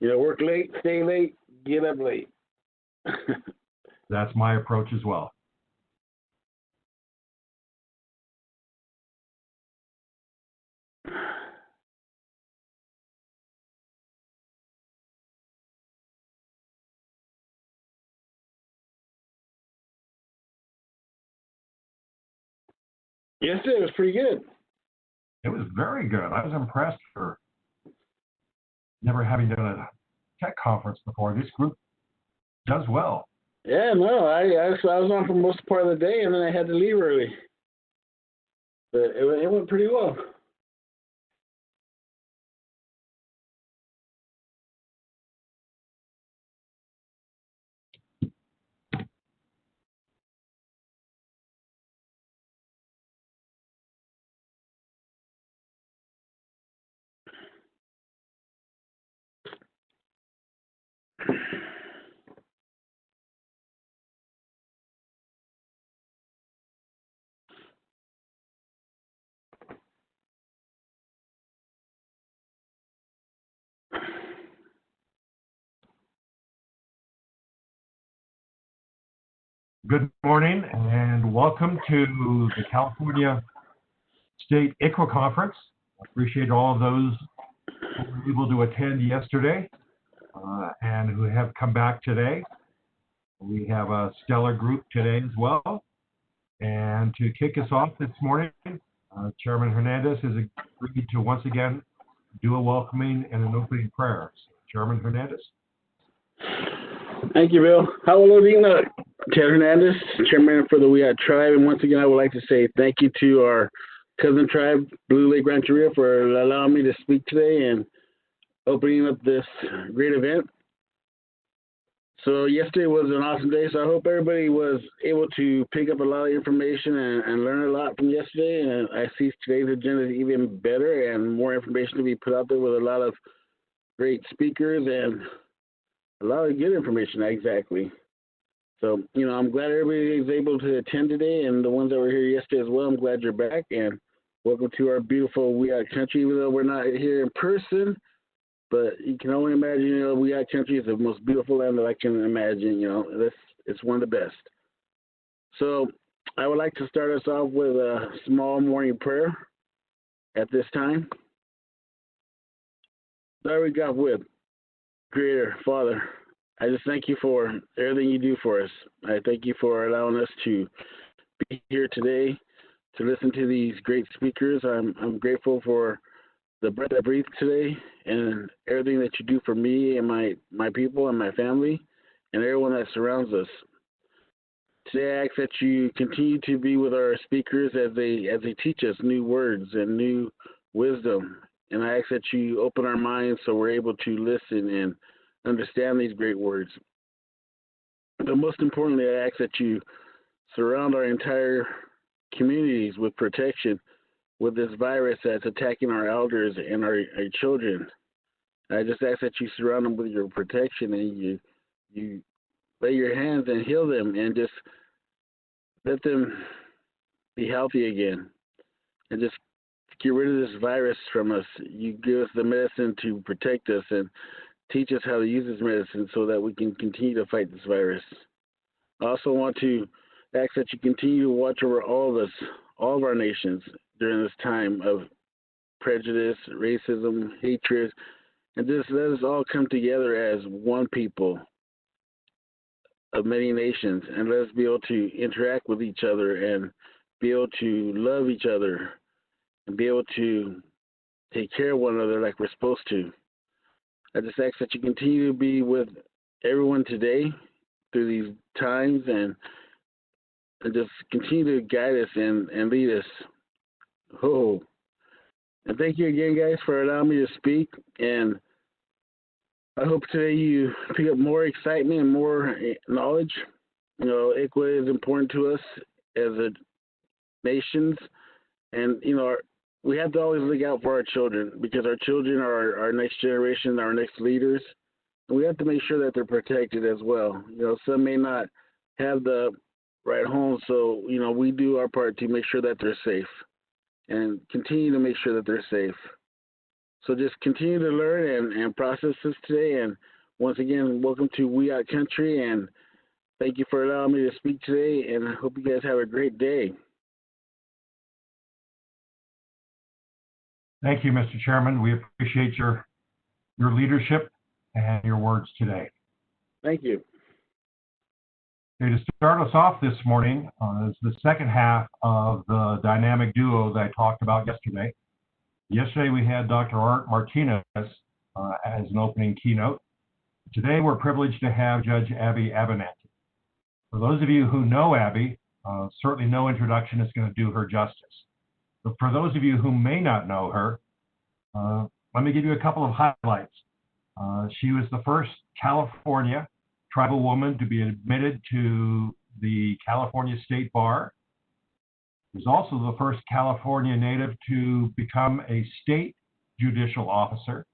Work late, stay late, get up late. That's my approach as well. Yesterday was pretty good. It was very good. I was impressed for never having done a tech conference before. This group does well. Yeah, no, I was on for most part of the day, and then I had to leave early. But it went pretty well. Good morning and welcome to the California State ICWA Conference. I appreciate all of those who were able to attend yesterday and who have come back today. We have a stellar group today as well. And to kick us off this morning, Chairman Hernandez has agreed to once again do a welcoming and an opening prayer. So, Chairman Hernandez. Thank you, Bill. Hallelujah. Ted Hernandez, Chairman for the We Are Tribe. And once again, I would like to say thank you to our cousin tribe, Blue Lake Rancheria, for allowing me to speak today and opening up this great event. So yesterday was an awesome day, so I hope everybody was able to pick up a lot of information and learn a lot from yesterday. And I see today's agenda is even better and more information to be put out there with a lot of great speakers and a lot of good information, exactly. So, I'm glad everybody is able to attend today, and the ones that were here yesterday as well, I'm glad you're back, and welcome to our beautiful We Are Country, even though we're not here in person, but you can only imagine, We Are Country is the most beautiful land that I can imagine, it's one of the best. So, I would like to start us off with a small morning prayer at this time. There we go with Creator, Father, I just thank you for everything you do for us. I thank you for allowing us to be here today to listen to these great speakers. I'm grateful for the breath I breathe today and everything that you do for me and my people and my family and everyone that surrounds us. Today I ask that you continue to be with our speakers as they teach us new words and new wisdom. And I ask that you open our minds so we're able to listen and understand these great words. But most importantly, I ask that you surround our entire communities with protection with this virus that's attacking our elders and our children. I just ask that you surround them with your protection and you lay your hands and heal them and just let them be healthy again. And just get rid of this virus from us. You give us the medicine to protect us and teach us how to use this medicine so that we can continue to fight this virus. I also want to ask that you continue to watch over all of us, all of our nations during this time of prejudice, racism, hatred, and just let us all come together as one people of many nations and let us be able to interact with each other and be able to love each other and be able to take care of one another like we're supposed to. I just ask that you continue to be with everyone today through these times and just continue to guide us and lead us. Oh, and thank you again, guys, for allowing me to speak. And I hope today you pick up more excitement and more knowledge. ICWA is important to us as a nations, and we have to always look out for our children because our children are our next generation, our next leaders. And we have to make sure that they're protected as well. Some may not have the right home, so we do our part to make sure that they're safe and continue to make sure that they're safe. So just continue to learn and process this today. And once again, welcome to We Out Country, and thank you for allowing me to speak today, and I hope you guys have a great day. Thank you, Mr. Chairman. We appreciate your leadership and your words today. Thank you. Okay, to start us off this morning is the second half of the dynamic duo that I talked about yesterday. Yesterday we had Dr. Art Martinez as an opening keynote. Today we're privileged to have Judge Abby Abernathy. For those of you who know Abby, certainly no introduction is going to do her justice. But for those of you who may not know her, let me give you a couple of highlights. She was the first California tribal woman to be admitted to the California State Bar. She was also the first California native to become a state judicial officer.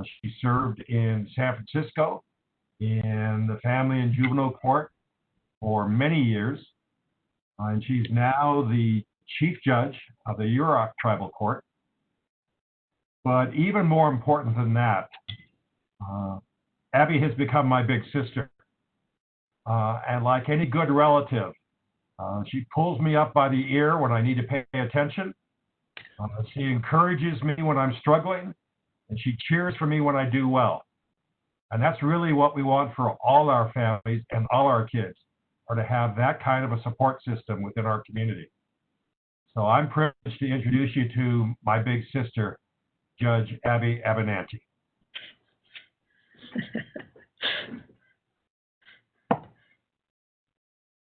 She served in San Francisco in the Family and Juvenile Court for many years, and she's now the Chief Judge of the Yurok Tribal Court. But even more important than that, Abby has become my big sister. And like any good relative, she pulls me up by the ear when I need to pay attention. She encourages me when I'm struggling, and she cheers for me when I do well. And that's really what we want for all our families and all our kids, are to have that kind of a support system within our community. So I'm privileged to introduce you to my big sister, Judge Abby Abernathy.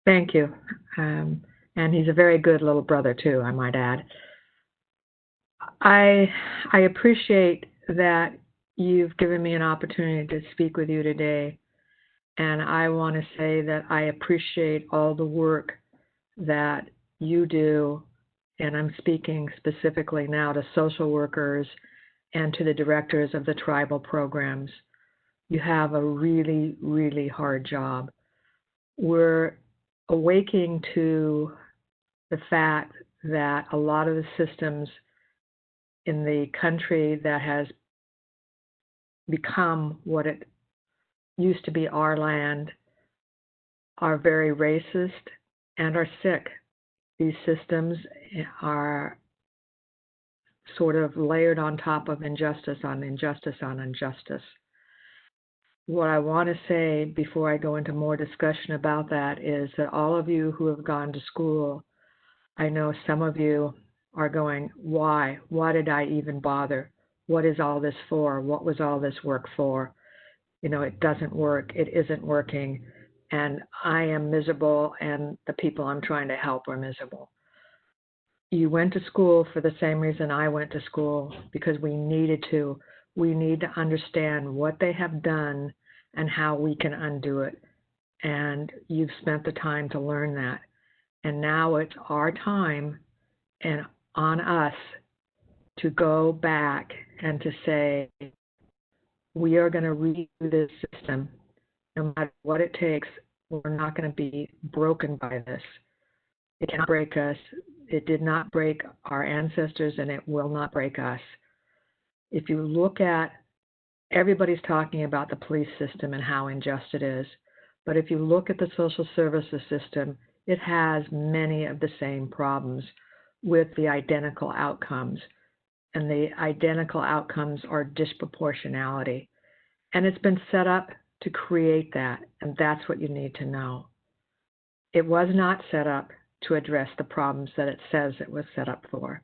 Thank you. And he's a very good little brother, too, I might add. I appreciate that you've given me an opportunity to speak with you today. And I want to say that I appreciate all the work that you do. And I'm speaking specifically now to social workers and to the directors of the tribal programs. You have a really, really hard job. We're awaking to the fact that a lot of the systems in the country that has become what it used to be our land are very racist and are sick. These systems are sort of layered on top of injustice on injustice on injustice. What I want to say before I go into more discussion about that is that all of you who have gone to school, I know some of you are going, why? Why did I even bother? What is all this for? What was all this work for? You know, it doesn't work. It isn't working. And I am miserable, and the people I'm trying to help are miserable. You went to school for the same reason I went to school, because we needed to. We need to understand what they have done and how we can undo it. And you've spent the time to learn that. And now it's our time and on us to go back and to say, we are going to redo this system. No matter what it takes, we're not going to be broken by this. It cannot break us. It did not break our ancestors, and it will not break us. If you look at, everybody's talking about the police system and how unjust it is, but if you look at the social services system, it has many of the same problems with the identical outcomes. And the identical outcomes are disproportionality. And it's been set up to create that, and that's what you need to know. It was not set up to address the problems that it says it was set up for,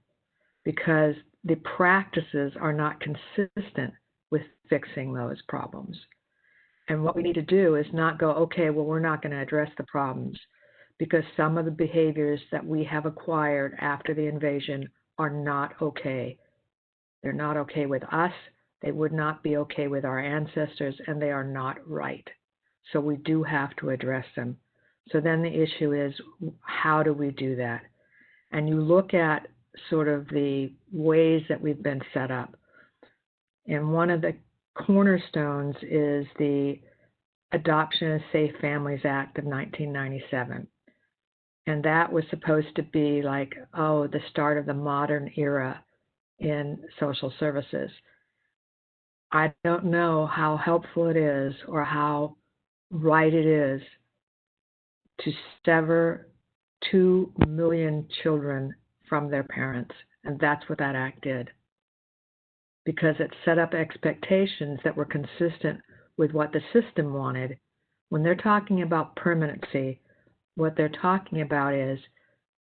because the practices are not consistent with fixing those problems. And what we need to do is not go, okay, well, we're not going to address the problems, because some of the behaviors that we have acquired after the invasion are not okay. They're not okay with us. They would not be okay with our ancestors, and they are not right. So we do have to address them. So then the issue is, how do we do that? And you look at sort of the ways that we've been set up. And one of the cornerstones is the Adoption and Safe Families Act of 1997. And that was supposed to be like, the start of the modern era in social services. I don't know how helpful it is or how right it is to sever 2 million children from their parents. And that's what that act did. Because it set up expectations that were consistent with what the system wanted. When they're talking about permanency, what they're talking about is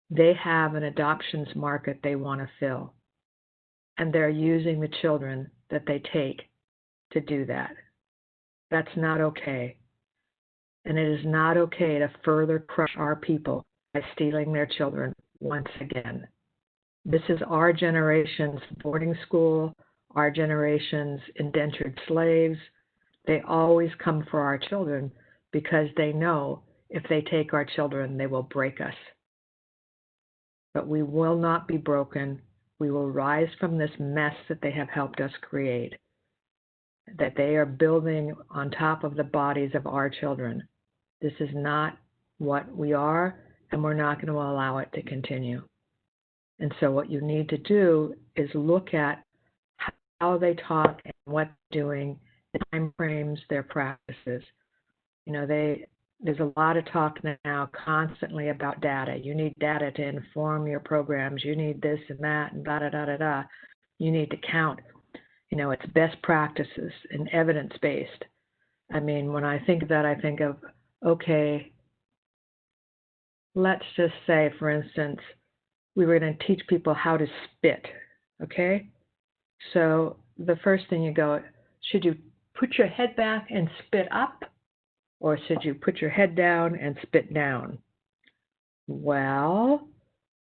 they have an adoptions market they want to fill. And they're using the children that they take to do that. That's not okay. And it is not okay to further crush our people by stealing their children once again. This is our generation's boarding school, our generation's indentured slaves. They always come for our children because they know if they take our children, they will break us. But we will not be broken. We will rise from this mess that they have helped us create, that they are building on top of the bodies of our children. This is not what we are, and we're not going to allow it to continue. And so what you need to do is look at how they talk and what they're doing, the time frames, their practices. You know, there's a lot of talk now constantly about data. You need data to inform your programs. You need this and that and da-da-da-da-da. You need to count. You know, it's best practices and evidence-based. I mean, when I think of that, I think of, okay, let's just say, for instance, we were going to teach people how to spit, okay? So the first thing you go, should you put your head back and spit up, or should you put your head down and spit down? Well,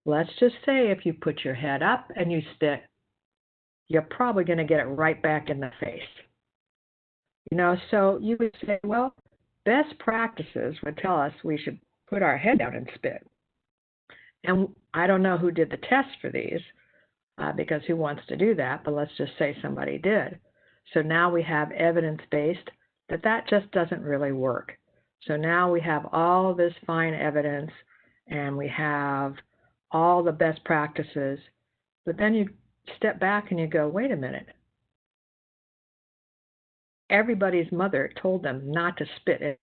let's just say if you put your head up and you spit, you're probably going to get it right back in the face. You know, so you would say, well, best practices would tell us we should put our head down and spit. And I don't know who did the test for these, because who wants to do that? But let's just say somebody did. So now we have evidence-based that just doesn't really work. So now we have all this fine evidence and we have all the best practices, but then you step back and you go, wait a minute. Everybody's mother told them not to spit in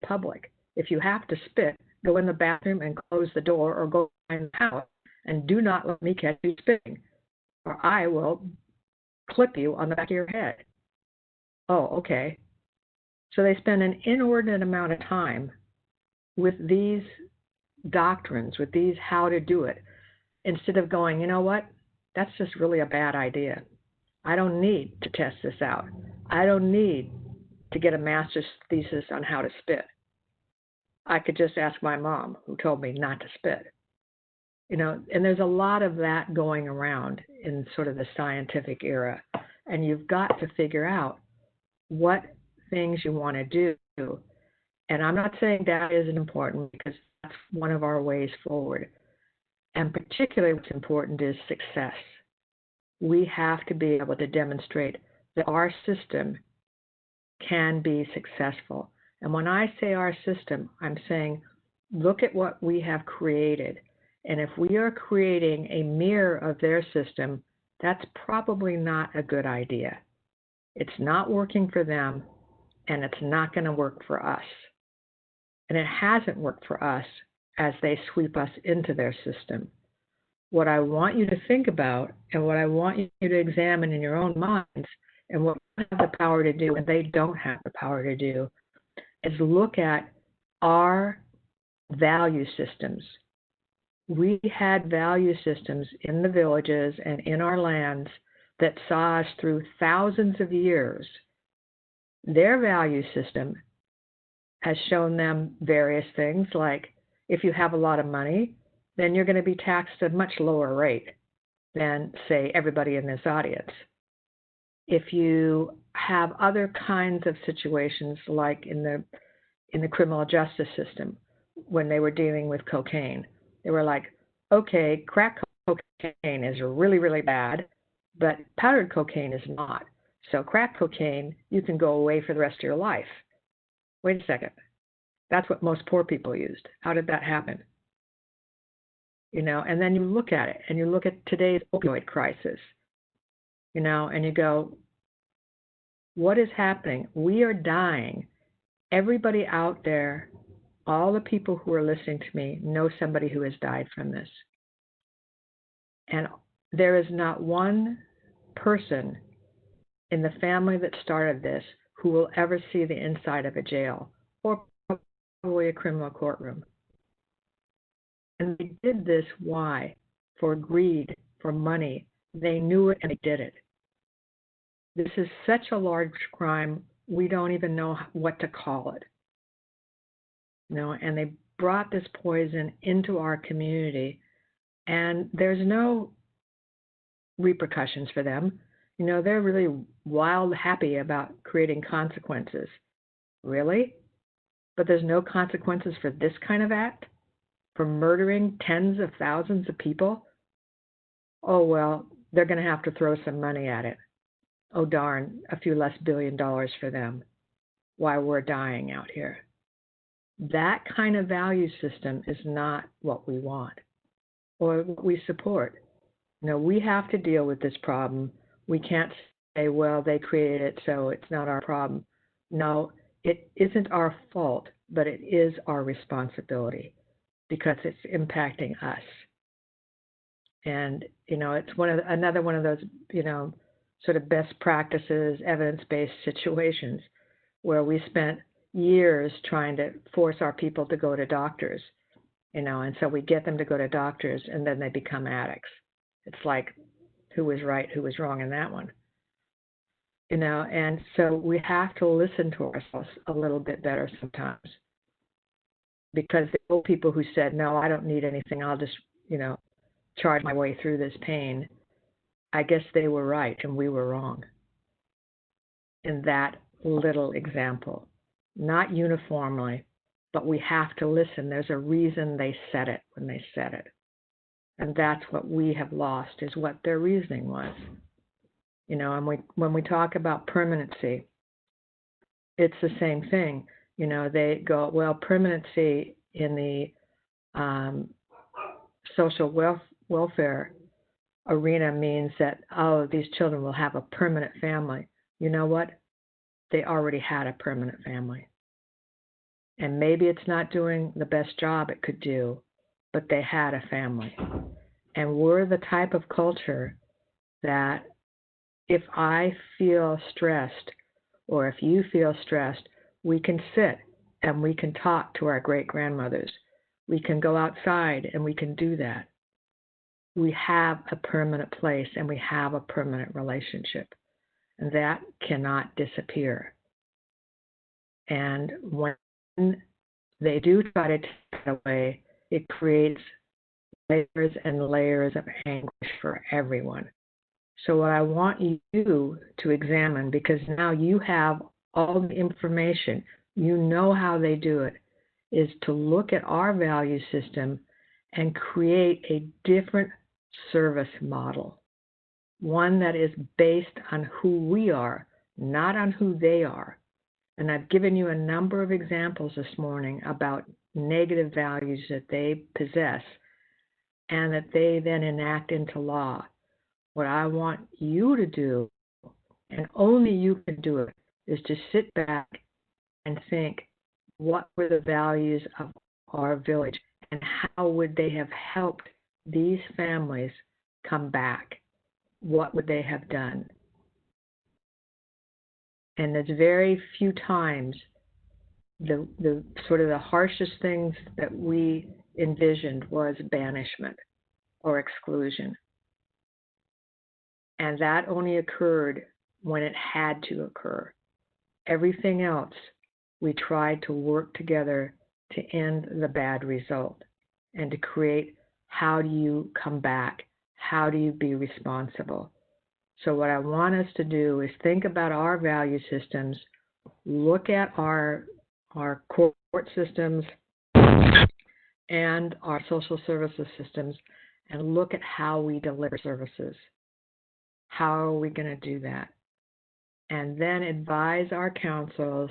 public. If you have to spit, go in the bathroom and close the door or go in the house and do not let me catch you spitting, or I will clip you on the back of your head. Oh, okay. So they spend an inordinate amount of time with these doctrines, with these how to do it, instead of going, you know what, that's just really a bad idea. I don't need to test this out. I don't need to get a master's thesis on how to spit. I could just ask my mom, who told me not to spit. You know, and there's a lot of that going around in sort of the scientific era. And you've got to figure out what things you want to do. And I'm not saying that isn't important, because that's one of our ways forward. And particularly what's important is success. We have to be able to demonstrate that our system can be successful. And when I say our system, I'm saying, look at what we have created. And if we are creating a mirror of their system, that's probably not a good idea. It's not working for them, and it's not going to work for us. And it hasn't worked for us as they sweep us into their system. What I want you to think about, and what I want you to examine in your own minds, and what we have the power to do and they don't have the power to do, is look at our value systems. We had value systems in the villages and in our lands that saw us through thousands of years. Their value system has shown them various things, like if you have a lot of money, then you're going to be taxed at a much lower rate than, say, everybody in this audience. If you have other kinds of situations, like in the criminal justice system, when they were dealing with cocaine, they were like, okay, crack cocaine is really, really bad, but powdered cocaine is not. So crack cocaine, you can go away for the rest of your life. Wait a second. That's what most poor people used. How did that happen? You know, and then you look at it, and you look at today's opioid crisis, you know, and you go, What is happening? We are dying. Everybody out there, all the people who are listening to me, know somebody who has died from this. And there is not one person in the family that started this who will ever see the inside of a jail or probably a criminal courtroom. And they did this, why? For greed, for money. They knew it and they did it. This is such a large crime, we don't even know what to call it. And they brought this poison into our community, and there's no repercussions for them. They're really wild happy about creating consequences. Really? But there's no consequences for this kind of act? For murdering tens of thousands of people? Oh, well, they're going to have to throw some money at it. Oh, darn, a few less $1 billion for them. Why we're dying out here. That kind of value system is not what we want or what we support. We have to deal with this problem. We can't say, well, they created it, so it's not our problem. No, it isn't our fault, but it is our responsibility because it's impacting us. And, it's another one of those, sort of best practices, evidence-based situations where we spent years trying to force our people to go to doctors, and so we get them to go to doctors and then they become addicts. It's like, who was right, who was wrong in that one? And so we have to listen to ourselves a little bit better sometimes. Because the old people who said, no, I don't need anything, I'll just, charge my way through this pain, I guess they were right and we were wrong. In that little example. Not uniformly, but we have to listen. There's a reason they said it when they said it. And that's what we have lost, is what their reasoning was. And when we talk about permanency, it's the same thing. They go, well, permanency in the social welfare arena means that, oh, these children will have a permanent family. You know what? They already had a permanent family. And maybe it's not doing the best job it could do, but they had a family. And we're the type of culture that if I feel stressed or if you feel stressed, we can sit and we can talk to our great-grandmothers. We can go outside and we can do that. We have a permanent place and we have a permanent relationship. And that cannot disappear. And when they do try to take it away, it creates layers and layers of anguish for everyone. So what I want you to examine, because now you have all the information, you know how they do it, is to look at our value system and create a different service model. One that is based on who we are, not on who they are. And I've given you a number of examples this morning about negative values that they possess and that they then enact into law. What I want you to do, and only you can do it, is to sit back and think, what were the values of our village and how would they have helped these families come back? What would they have done? And there's very few times the sort of the harshest things that we envisioned was banishment or exclusion. And that only occurred when it had to occur. Everything else, we tried to work together to end the bad result and to create, how do you come back? How do you be responsible? So what I want us to do is think about our value systems, look at our court systems and our social services systems, and look at how we deliver services. How are we going to do that? And then advise our councils,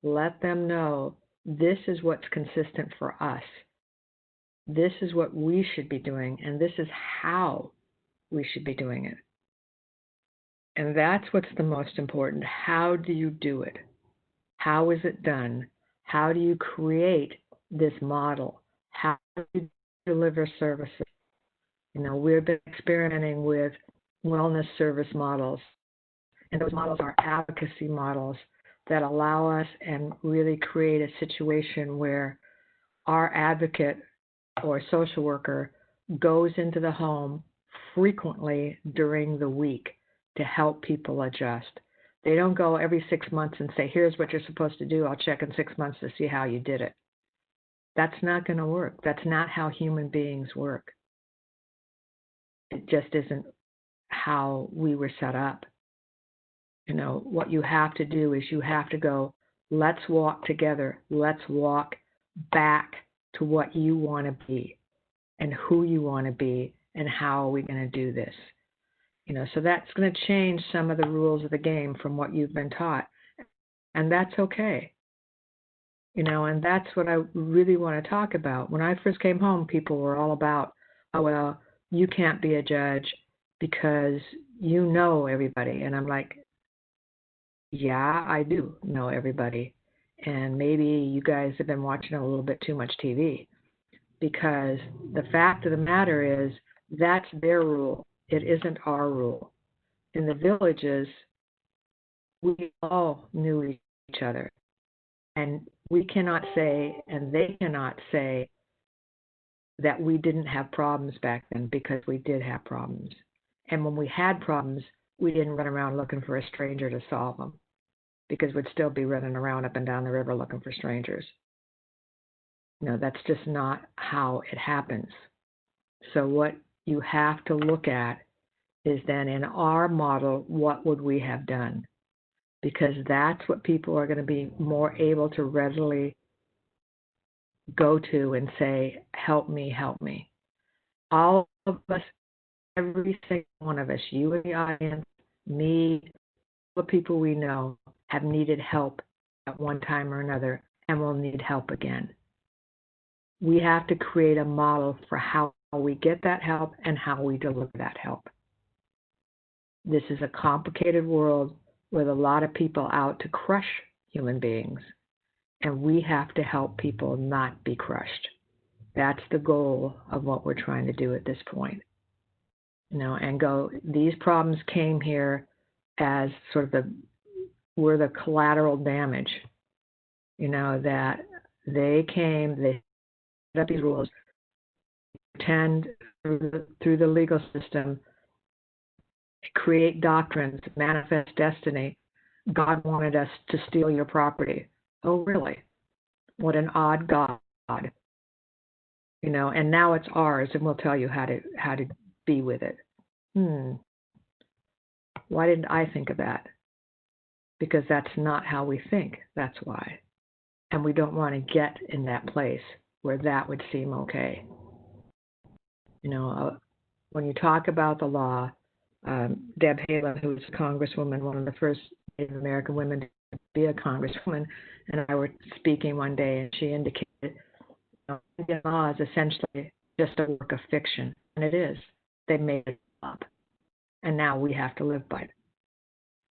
let them know this is what's consistent for us. This is what we should be doing, and this is how we should be doing it. And that's what's the most important. How do you do it? How is it done? How do you create this model? How do you deliver services? We've been experimenting with wellness service models, and those models are advocacy models that allow us and really create a situation where our advocate or social worker goes into the home frequently during the week to help people adjust. They don't go every 6 months and say, here's what you're supposed to do. I'll check in 6 months to see how you did it. That's not going to work. That's not how human beings work. It just isn't how we were set up. What you have to do is you have to go, let's walk together. Let's walk back to what you want to be and who you want to be and how are we going to do this. So that's going to change some of the rules of the game from what you've been taught. And that's okay. And that's what I really want to talk about. When I first came home, people were all about, oh, well, you can't be a judge because you know everybody. And I'm like, yeah, I do know everybody. And maybe you guys have been watching a little bit too much TV, because the fact of the matter is that's their rule. It isn't our rule. In the villages, we all knew each other. And we cannot say, and they cannot say, that we didn't have problems back then, because we did have problems. And when we had problems, we didn't run around looking for a stranger to solve them, because we'd still be running around up and down the river looking for strangers. That's just not how it happens. So what you have to look at is then, in our model, what would we have done? Because that's what people are going to be more able to readily go to and say, help me, help me. All of us, every single one of us, you in the audience, me, the people we know, have needed help at one time or another and will need help again. We have to create a model for how we get that help and how we deliver that help. This is a complicated world with a lot of people out to crush human beings, and we have to help people not be crushed. That's the goal of what we're trying to do at this point. And go, these problems came here as sort of were the collateral damage, that they came, they set up these rules, pretend through the legal system, create doctrines, manifest destiny. God wanted us to steal your property. Oh, really? What an odd God. And now it's ours, and we'll tell you how to be with it. Why didn't I think of that? Because that's not how we think. That's why. And we don't want to get in that place where that would seem okay. When you talk about the law, Deb Haaland, who's a congresswoman, one of the first Native American women to be a congresswoman, and I were speaking one day, and she indicated Indian law is essentially just a work of fiction, and it is. They made it up, and now we have to live by it.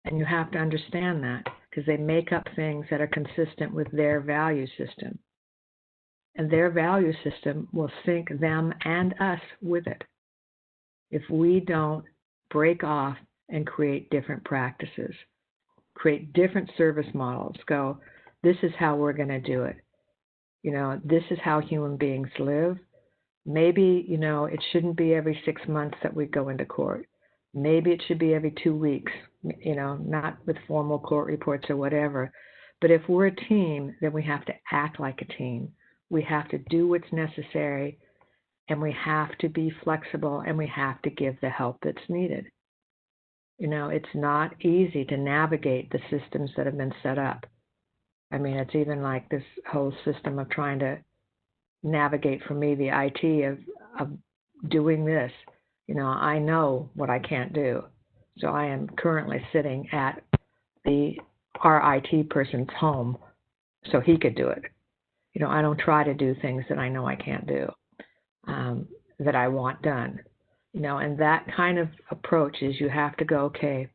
And you have to understand that, because they make up things that are consistent with their value system. And their value system will sync them and us with it. If we don't break off and create different practices, create different service models, go, this is how we're going to do it. This is how human beings live. Maybe, it shouldn't be every 6 months that we go into court. Maybe it should be every 2 weeks, not with formal court reports or whatever. But if we're a team, then we have to act like a team. We have to do what's necessary, and we have to be flexible, and we have to give the help that's needed. It's not easy to navigate the systems that have been set up. I mean, it's even like this whole system of trying to navigate, for me, the IT of doing this. I know what I can't do. So I am currently sitting at our IT person's home so he could do it. I don't try to do things that I know I can't do, that I want done. And that kind of approach is, you have to go, okay,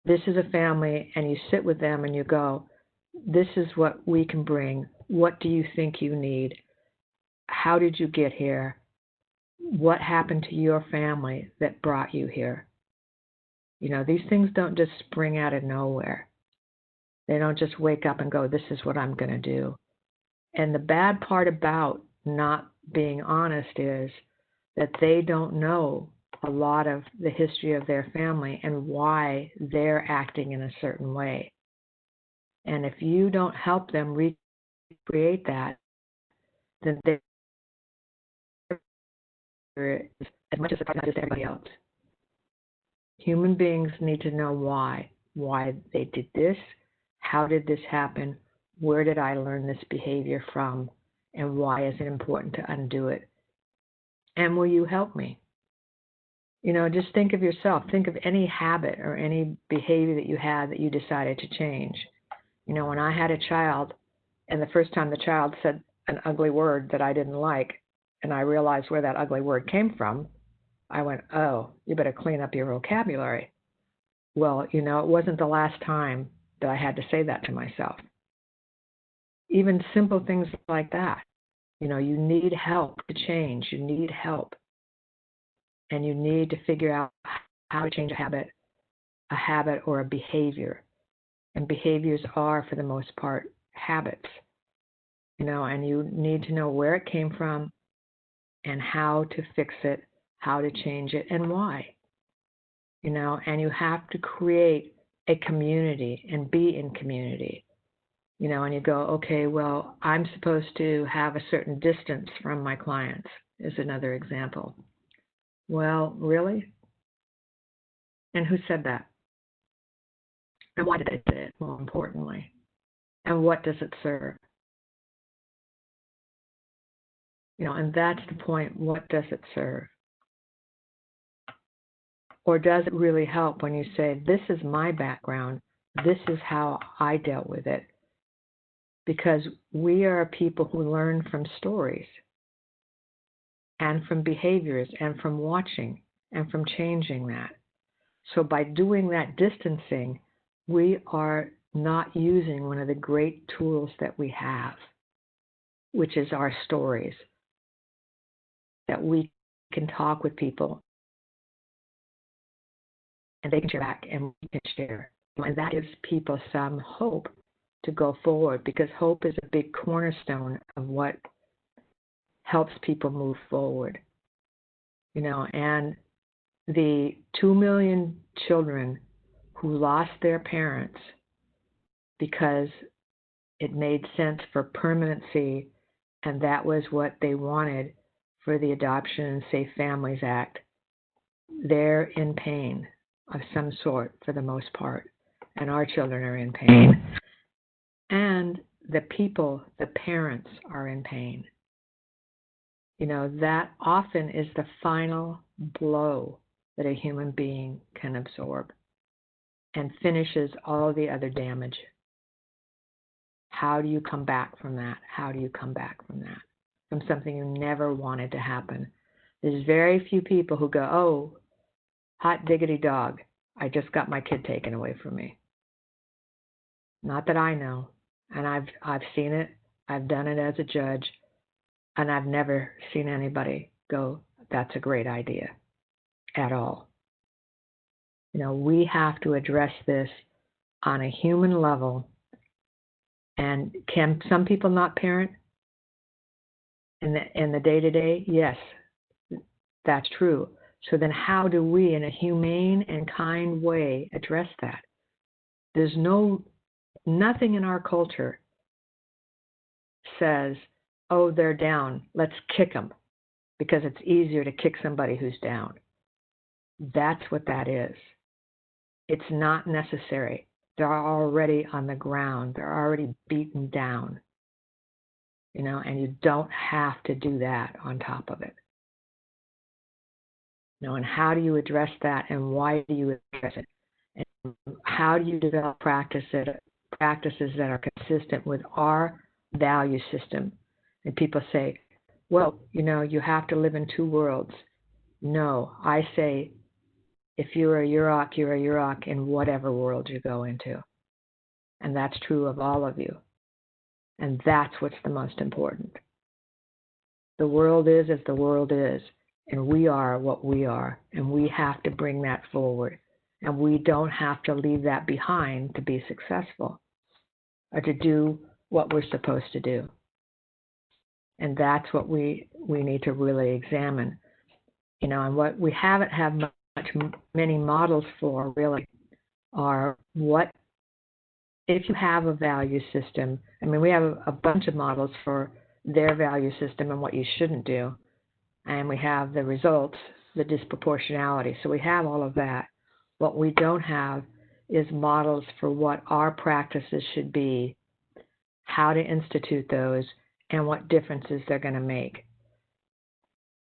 this is a family, and you sit with them and you go, this is what we can bring. What do you think you need? How did you get here? What happened to your family that brought you here? You know, these things don't just spring out of nowhere. They don't just wake up and go, this is what I'm going to do. And the bad part about not being honest is that they don't know a lot of the history of their family and why they're acting in a certain way. And if you don't help them recreate that, then they're as much as it's not just everybody else. Human beings need to know why they did this, how did this happen, where did I learn this behavior from, and why is it important to undo it? And will you help me? You know, just think of yourself. Think of any habit or any behavior that you had that you decided to change. You know, when I had a child, and the first time the child said an ugly word that I didn't like, and I realized where that ugly word came from, I went, oh, you better clean up your vocabulary. Well, you know, it wasn't the last time that I had to say that to myself. Even simple things like that. You know, you need help to change. You need help. And you need to figure out how to change a habit or a behavior. And behaviors are, for the most part, habits. You know, and you need to know where it came from and how to fix it, how to change it, and why. You know, and you have to create a community and be in community. You know, and you go, okay, well, I'm supposed to have a certain distance from my clients, is another example. Well, really? And who said that? And why did they say it, more importantly? And what does it serve? You know, and that's the point. What does it serve? Or does it really help when you say, this is my background, this is how I dealt with it? Because we are people who learn from stories and from behaviors and from watching and from changing that. So by doing that distancing, we are not using one of the great tools that we have, which is our stories, that we can talk with people and they can share back and we can share. And that gives people some hope to go forward, because hope is a big cornerstone of what helps people move forward. You know, and the 2 million children who lost their parents because it made sense for permanency, and that was what they wanted for the Adoption and Safe Families Act, they're in pain of some sort for the most part, and our children are in pain. And the people, the parents, are in pain. You know, that often is the final blow that a human being can absorb and finishes all the other damage. How do you come back from that? How do you come back from that? From something you never wanted to happen. There's very few people who go, oh, hot diggity dog, I just got my kid taken away from me. Not that I know. And I've seen it. I've done it as a judge. And I've never seen anybody go, that's a great idea at all. You know, we have to address this on a human level. And can some people not parent in the day-to-day? Yes, that's true. So then how do we, in a humane and kind way, address that? There's nothing in our culture says, oh, they're down, let's kick them, because it's easier to kick somebody who's down. That's what that is. It's not necessary. They're already on the ground. They're already beaten down. You know, and you don't have to do that on top of it. You know, and how do you address that, and why do you address it? And how do you develop practices that are consistent with our value system? And people say, well, you know, you have to live in two worlds. No, I say If you're a Yurok, you're a Yurok in whatever world you go into. And that's true of all of you. And that's what's the most important. The world is as the world is, and we are what we are, and we have to bring that forward. And we don't have to leave that behind to be successful or to do what we're supposed to do. And that's what we need to really examine. And what we haven't had many models for really are what, if you have a value system. I mean, we have a bunch of models for their value system and what you shouldn't do. And we have the results, the disproportionality. So we have all of that. What we don't have is models for what our practices should be, how to institute those, and what differences they're going to make.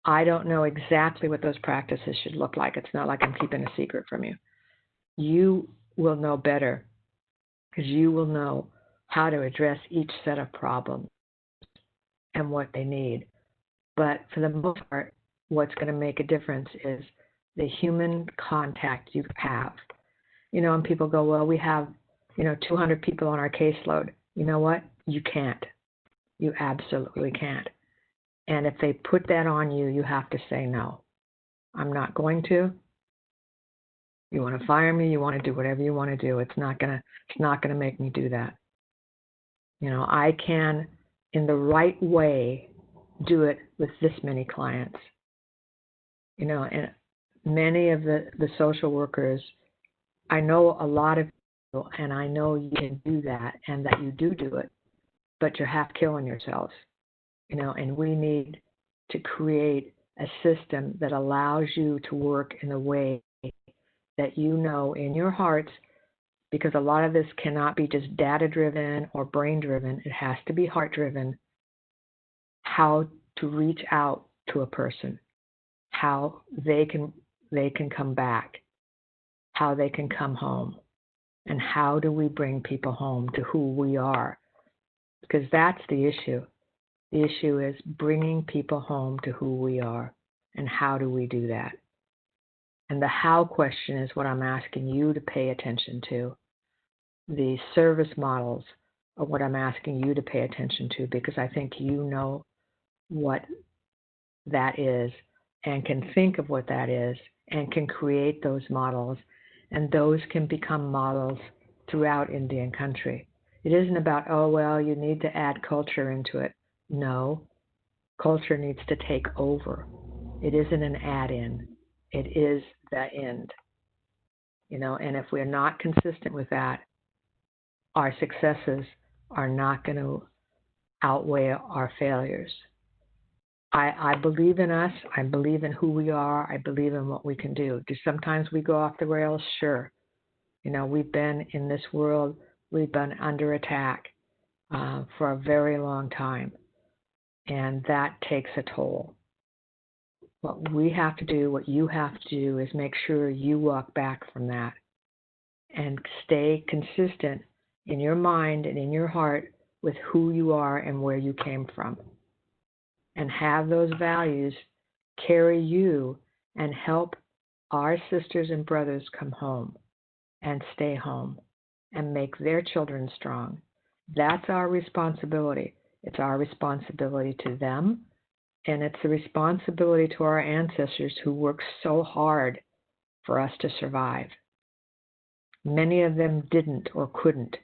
I don't know exactly what those practices should look like. It's not like I'm keeping a secret from you. You will know better because you will know how to address each set of problems and what they need. But for the most part, what's going to make a difference is the human contact you have. And people go, well, we have, 200 people on our caseload. You know what? You can't. You absolutely can't. And if they put that on you, you have to say, no, I'm not going to. You want to fire me? You want to do whatever you want to do. It's not gonna make me do that. I can, in the right way, do it with this many clients. And many of the social workers, I know a lot of people, and I know you can do that and that you do it, but you're half killing yourselves. And we need to create a system that allows you to work in a way that in your hearts, because a lot of this cannot be just data-driven or brain-driven. It has to be heart-driven, how to reach out to a person, how they can come back, how they can come home, and how do we bring people home to who we are, because that's the issue. The issue is bringing people home to who we are, and how do we do that? And the how question is what I'm asking you to pay attention to. The service models are what I'm asking you to pay attention to, because I think you know what that is and can think of what that is and can create those models, and those can become models throughout Indian country. It isn't about, oh, well, you need to add culture into it. No, culture needs to take over. It isn't an add-in. It is the end. And if we're not consistent with that, our successes are not going to outweigh our failures. I believe in us. I believe in who we are. I believe in what we can do. Do sometimes we go off the rails? Sure. We've been in this world, we've been under attack for a very long time. And that takes a toll. What we have to do, what you have to do, is make sure you walk back from that and stay consistent in your mind and in your heart with who you are and where you came from. And have those values carry you and help our sisters and brothers come home and stay home and make their children strong. That's our responsibility. It's our responsibility to them, and it's the responsibility to our ancestors who worked so hard for us to survive. Many of them didn't or couldn't,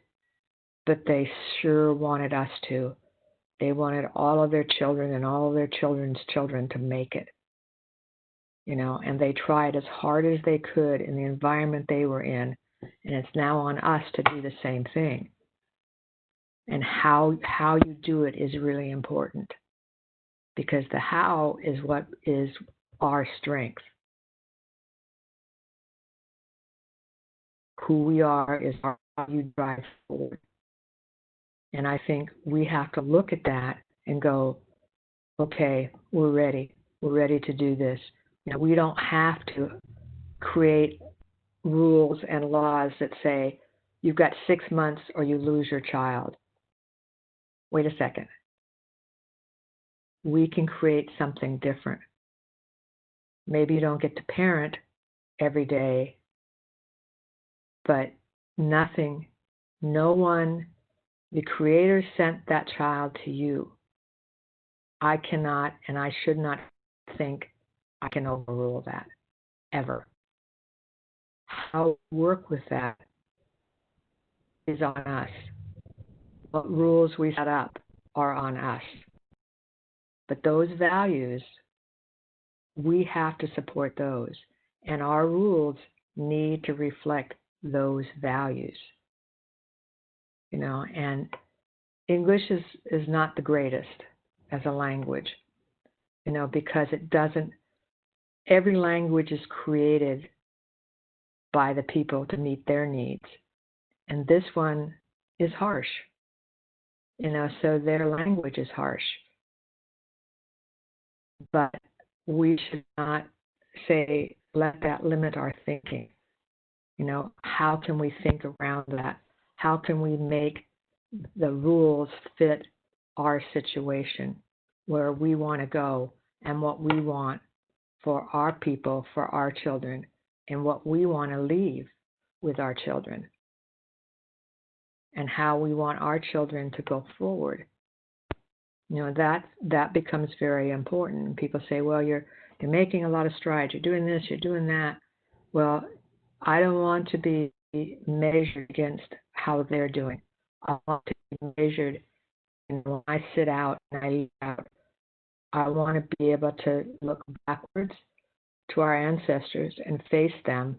but they sure wanted us to. They wanted all of their children and all of their children's children to make it. And they tried as hard as they could in the environment they were in, and it's now on us to do the same thing. And how you do it is really important, because the how is what is our strength. Who we are is how you drive forward. And I think we have to look at that and go, okay, we're ready. We're ready to do this. We don't have to create rules and laws that say you've got 6 months or you lose your child. Wait a second. We can create something different. Maybe you don't get to parent every day, but nothing, no one, the Creator sent that child to you. I cannot and I should not think I can overrule that, ever. How we work with that is on us. What rules we set up are on us. But those values, we have to support those. And our rules need to reflect those values. And English is not the greatest as a language, because it doesn't, every language is created by the people to meet their needs. And this one is harsh, so their language is harsh. But we should not say, let that limit our thinking. How can we think around that? How can we make the rules fit our situation, where we want to go and what we want for our people, for our children, and what we want to leave with our children, and how we want our children to go forward. That becomes very important. People say, well, you're making a lot of strides. You're doing this, you're doing that. Well, I don't want to be measured against how they're doing. I want to be measured, and when I sit out and I leave out, I want to be able to look backwards to our ancestors and face them,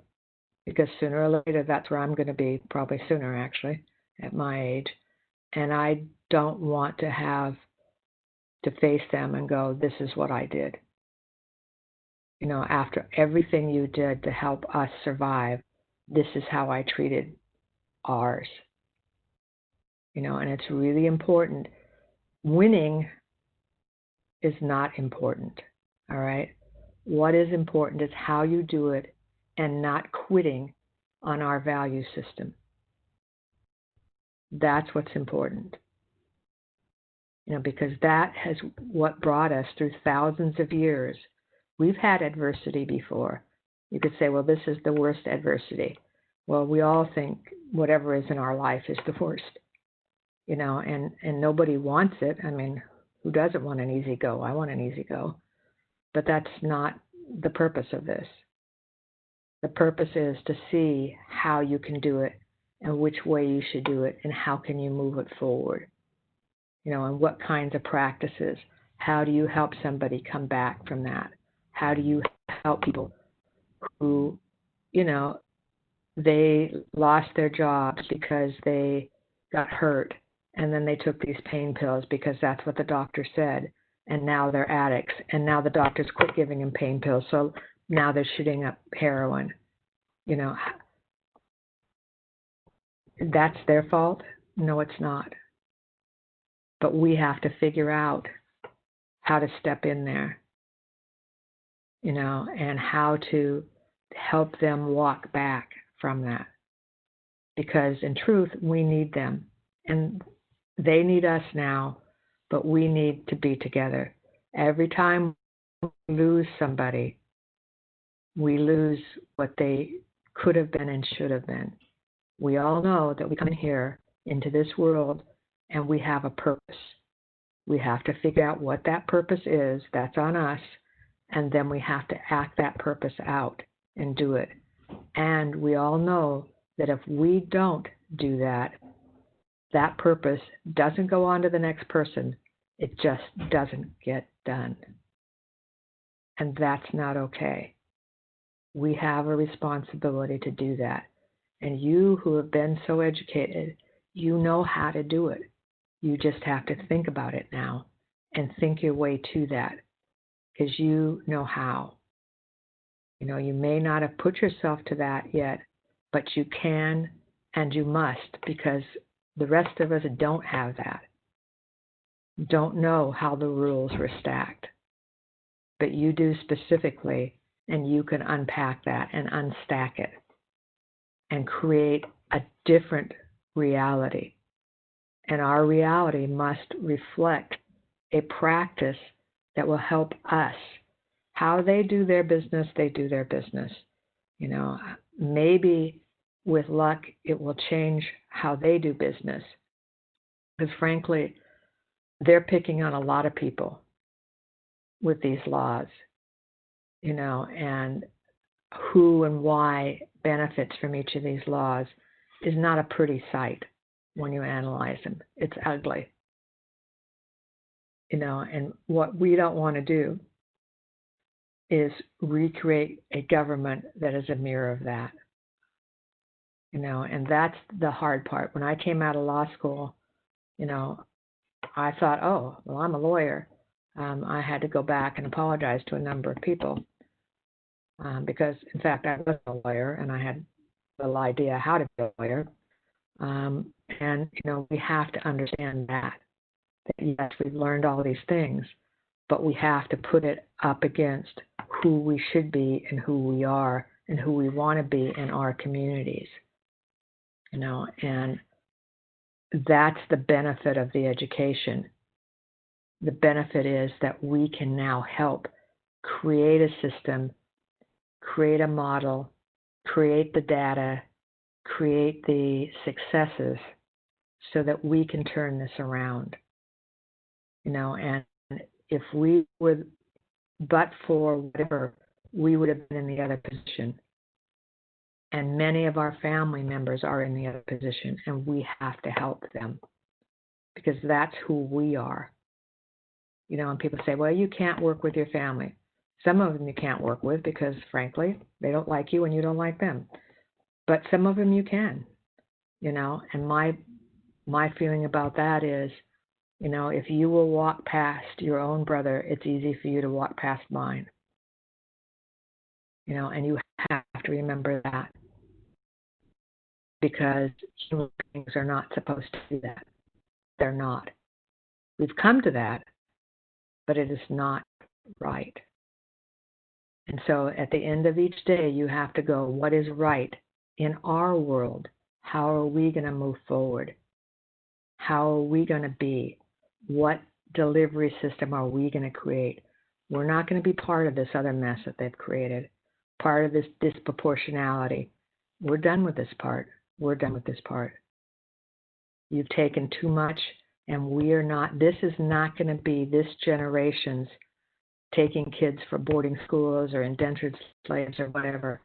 because sooner or later that's where I'm going to be, probably sooner actually, at my age. And I don't want to have to face them and go, this is what I did. After everything you did to help us survive, this is how I treated ours. And it's really important. Winning is not important, all right? What is important is how you do it and not quitting on our value system. That's what's important. Because that has what brought us through thousands of years. We've had adversity before. You could say, well, this is the worst adversity. Well, we all think whatever is in our life is the worst, and nobody wants it. I mean, who doesn't want an easy go? I want an easy go. But that's not the purpose of this. The purpose is to see how you can do it and which way you should do it and how can you move it forward. And what kinds of practices. How do you help somebody come back from that? How do you help people who, they lost their jobs because they got hurt, and then they took these pain pills because that's what the doctor said, and now they're addicts, and now the doctors quit giving them pain pills, so now they're shooting up heroin. That's their fault? No, it's not. But we have to figure out how to step in there, and how to help them walk back from that. Because in truth, we need them. And they need us now, but we need to be together. Every time we lose somebody, we lose what they could have been and should have been. We all know that we come in here into this world and we have a purpose. We have to figure out what that purpose is. That's on us. And then we have to act that purpose out and do it. And we all know that if we don't do that, that purpose doesn't go on to the next person. It just doesn't get done. And that's not okay. We have a responsibility to do that. And you who have been so educated, you know how to do it. You just have to think about it now and think your way to that, because you know how. You may not have put yourself to that yet, but you can and you must, because the rest of us don't have that. Don't know how the rules were stacked. But you do specifically, and you can unpack that and unstack it and create a different reality. And our reality must reflect a practice that will help us. How they do their business, they do their business. You know, maybe with luck, it will change how they do business. Because frankly, they're picking on a lot of people with these laws, you know, and who and why benefits from each of these laws is not a pretty sight when you analyze them. It's ugly, you know, and what we don't want to do is recreate a government that is a mirror of that, you know, and that's the hard part. When I came out of law school, you know, I thought, oh, well, I'm a lawyer. I had to go back and apologize to a number of people because, in fact, I was a lawyer and I had a little idea how to be a lawyer. And, you know, we have to understand that yes, we've learned all these things, but we have to put it up against who we should be and who we are and who we want to be in our communities, you know, and that's the benefit of the education. The benefit is that we can now help create a system, create a model, create the data, create the successes so that we can turn this around. You know, and if we would, but for whatever, we would have been in the other position. And many of our family members are in the other position, and we have to help them because that's who we are. You know, and people say, well, you can't work with your family. Some of them you can't work with because, frankly, they don't like you and you don't like them. But some of them you can, you know, and my feeling about that is, you know, if you will walk past your own brother, it's easy for you to walk past mine. You know, and you have to remember that because human beings are not supposed to do that. They're not. We've come to that, but it is not right. And so at the end of each day, you have to go, what is right in our world? How are we going to move forward? How are we going to be? What delivery system are we going to create? We're not going to be part of this other mess that they've created, part of this disproportionality. We're done with this part. We're done with this part. You've taken too much, and we are not. This is not going to be this generation's taking kids for boarding schools or indentured slaves or whatever.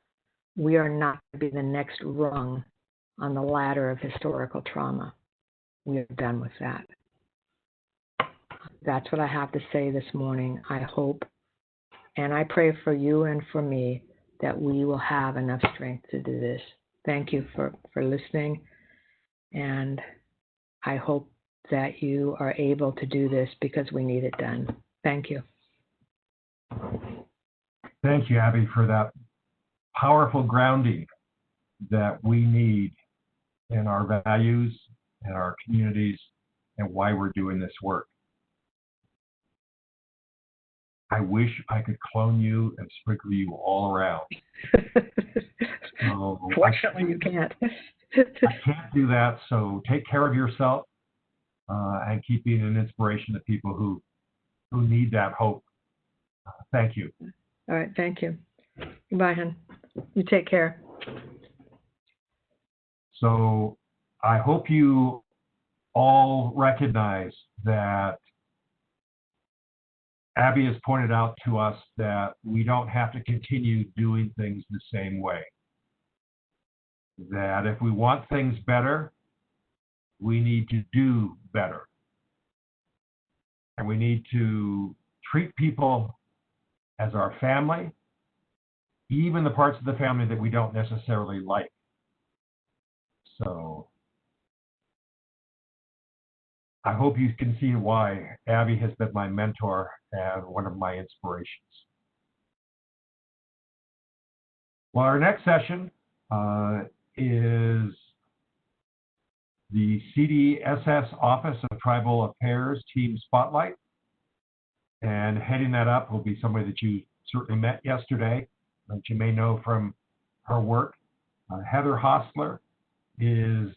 We are not going to be the next rung on the ladder of historical trauma. We are done with that. That's what I have to say this morning. I hope and I pray for you and for me that we will have enough strength to do this. Thank you for listening, and I hope that you are able to do this because we need it done. Thank you. Thank you, Abby, for that powerful grounding that we need in our values and our communities and why we're doing this work. I wish I could clone you and sprinkle you all around. Fortunately, you can't. I can't do that, so take care of yourself and keep being an inspiration to people who need that hope. Thank you. All right, thank you. Goodbye, hon. You take care. So I hope you all recognize that Abby has pointed out to us that we don't have to continue doing things the same way. That if we want things better, we need to do better. And we need to treat people as our family, even the parts of the family that we don't necessarily like. So I hope you can see why Abby has been my mentor and one of my inspirations. Well, our next session is the CDSS Office of Tribal Affairs Team Spotlight. And heading that up will be somebody that you certainly met yesterday, that you may know from her work. Heather Hostler is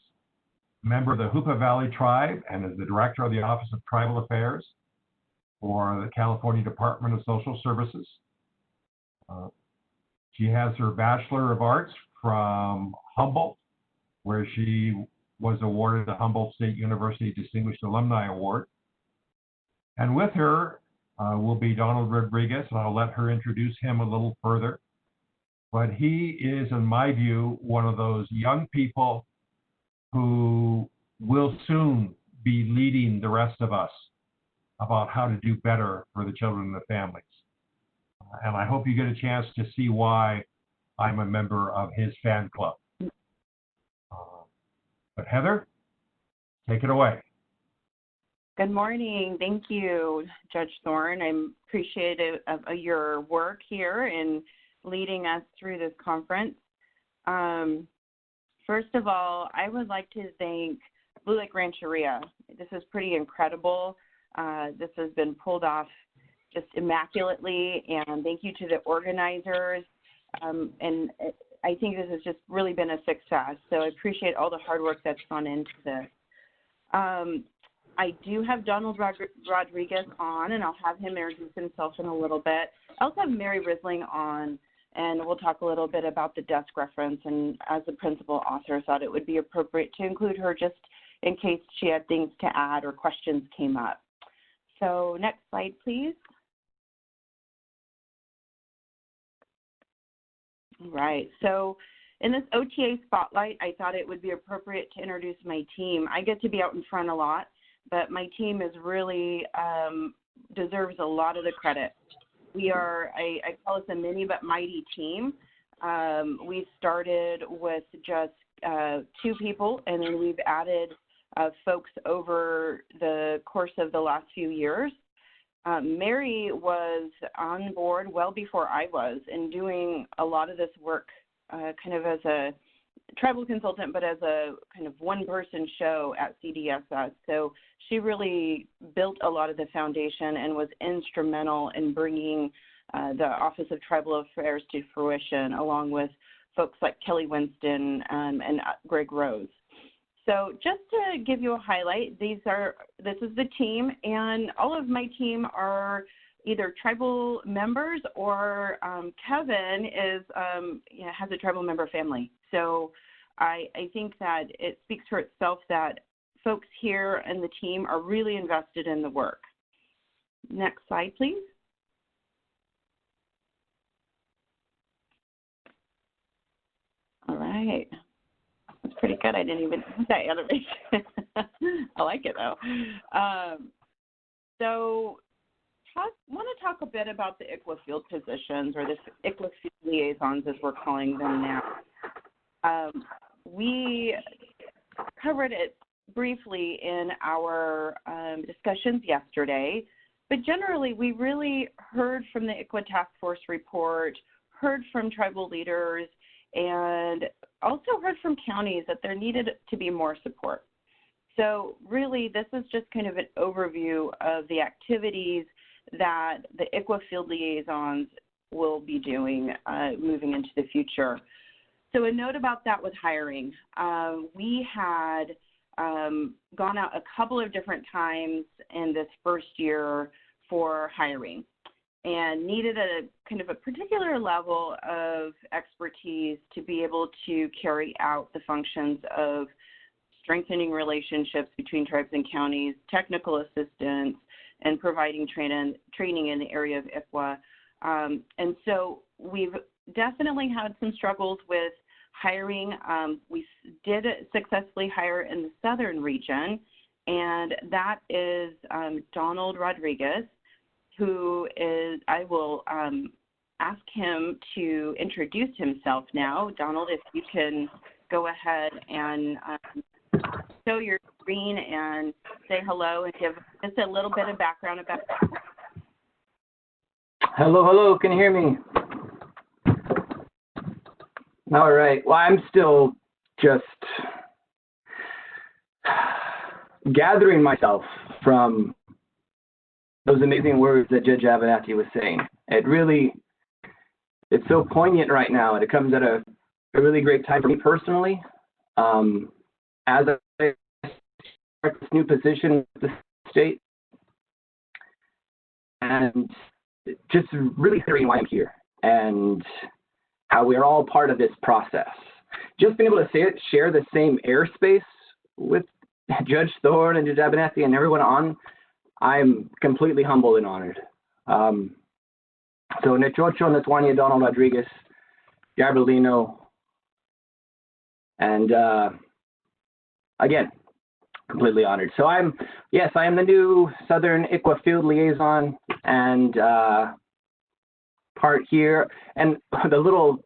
a member of the Hoopa Valley Tribe and is the director of the Office of Tribal Affairs for the California Department of Social Services. She has her Bachelor of Arts from Humboldt, where she was awarded the Humboldt State University Distinguished Alumni Award. And with her will be Donald Rodriguez, and I'll let her introduce him a little further. But he is, in my view, one of those young people who will soon be leading the rest of us about how to do better for the children and the families. And I hope you get a chance to see why I'm a member of his fan club. But Heather, take it away. Good morning. Thank you, Judge Thorne. I'm appreciative of your work here in leading us through this conference. First of all, I would like to thank Blue Lake Rancheria. This is pretty incredible. This has been pulled off just immaculately, and thank you to the organizers. And I think this has just really been a success. So I appreciate all the hard work that's gone into this. I do have Donald Rodriguez on, and I'll have him introduce himself in a little bit. I also have Mary Risling on, and we'll talk a little bit about the desk reference. And as the principal author, I thought it would be appropriate to include her just in case she had things to add or questions came up. So next slide, please. All right. So in this OTA spotlight, I thought it would be appropriate to introduce my team. I get to be out in front a lot, but my team is really deserves a lot of the credit. We are, I call us a mini but mighty team. We started with just 2 people, and then we've added folks over the course of the last few years. Mary was on board well before I was and doing a lot of this work kind of as a tribal consultant, but as a kind of one-person show at CDSS. So she really built a lot of the foundation and was instrumental in bringing the Office of Tribal Affairs to fruition, along with folks like Kelly Winston and Greg Rose. So just to give you a highlight, this is the team, and all of my team are either tribal members or Kevin is has a tribal member family. So I think that it speaks for itself that folks here and the team are really invested in the work. Next slide, please. All right. That's pretty good. I didn't even see that animation. I like it, though. So I want to talk a bit about the ICWA field positions, or the ICWA field liaisons, as we're calling them now. We covered it briefly in our discussions yesterday, but generally we really heard from the ICWA Task Force report, heard from tribal leaders, and also heard from counties that there needed to be more support. So really, this is just kind of an overview of the activities that the ICWA field liaisons will be doing moving into the future. So a note about that with hiring. We had gone out a couple of different times in this first year for hiring, and needed a kind of a particular level of expertise to be able to carry out the functions of strengthening relationships between tribes and counties, technical assistance, and providing training in the area of ICWA. And so we've definitely had some struggles with hiring. We did successfully hire in the southern region, and that is Donald Rodriguez, who is, I will ask him to introduce himself now. Donald, if you can go ahead and show your screen and say hello and give just a little bit of background about that. Hello, can you hear me? All right, well, I'm still just gathering myself from those amazing words that Judge Avenatti was saying. It's so poignant right now, and it comes at a really great time for me personally. As I start this new position with the state, and just really hearing why I'm here, and how we are all part of this process. Just being able to share the same airspace with Judge Thorne and Judge Abernathy and everyone on, I'm completely humbled and honored. So Nechocho, Natwania, Donald Rodriguez, Garbelino, and again, completely honored. So I am the new Southern ICWA Field Liaison, and part here, and the little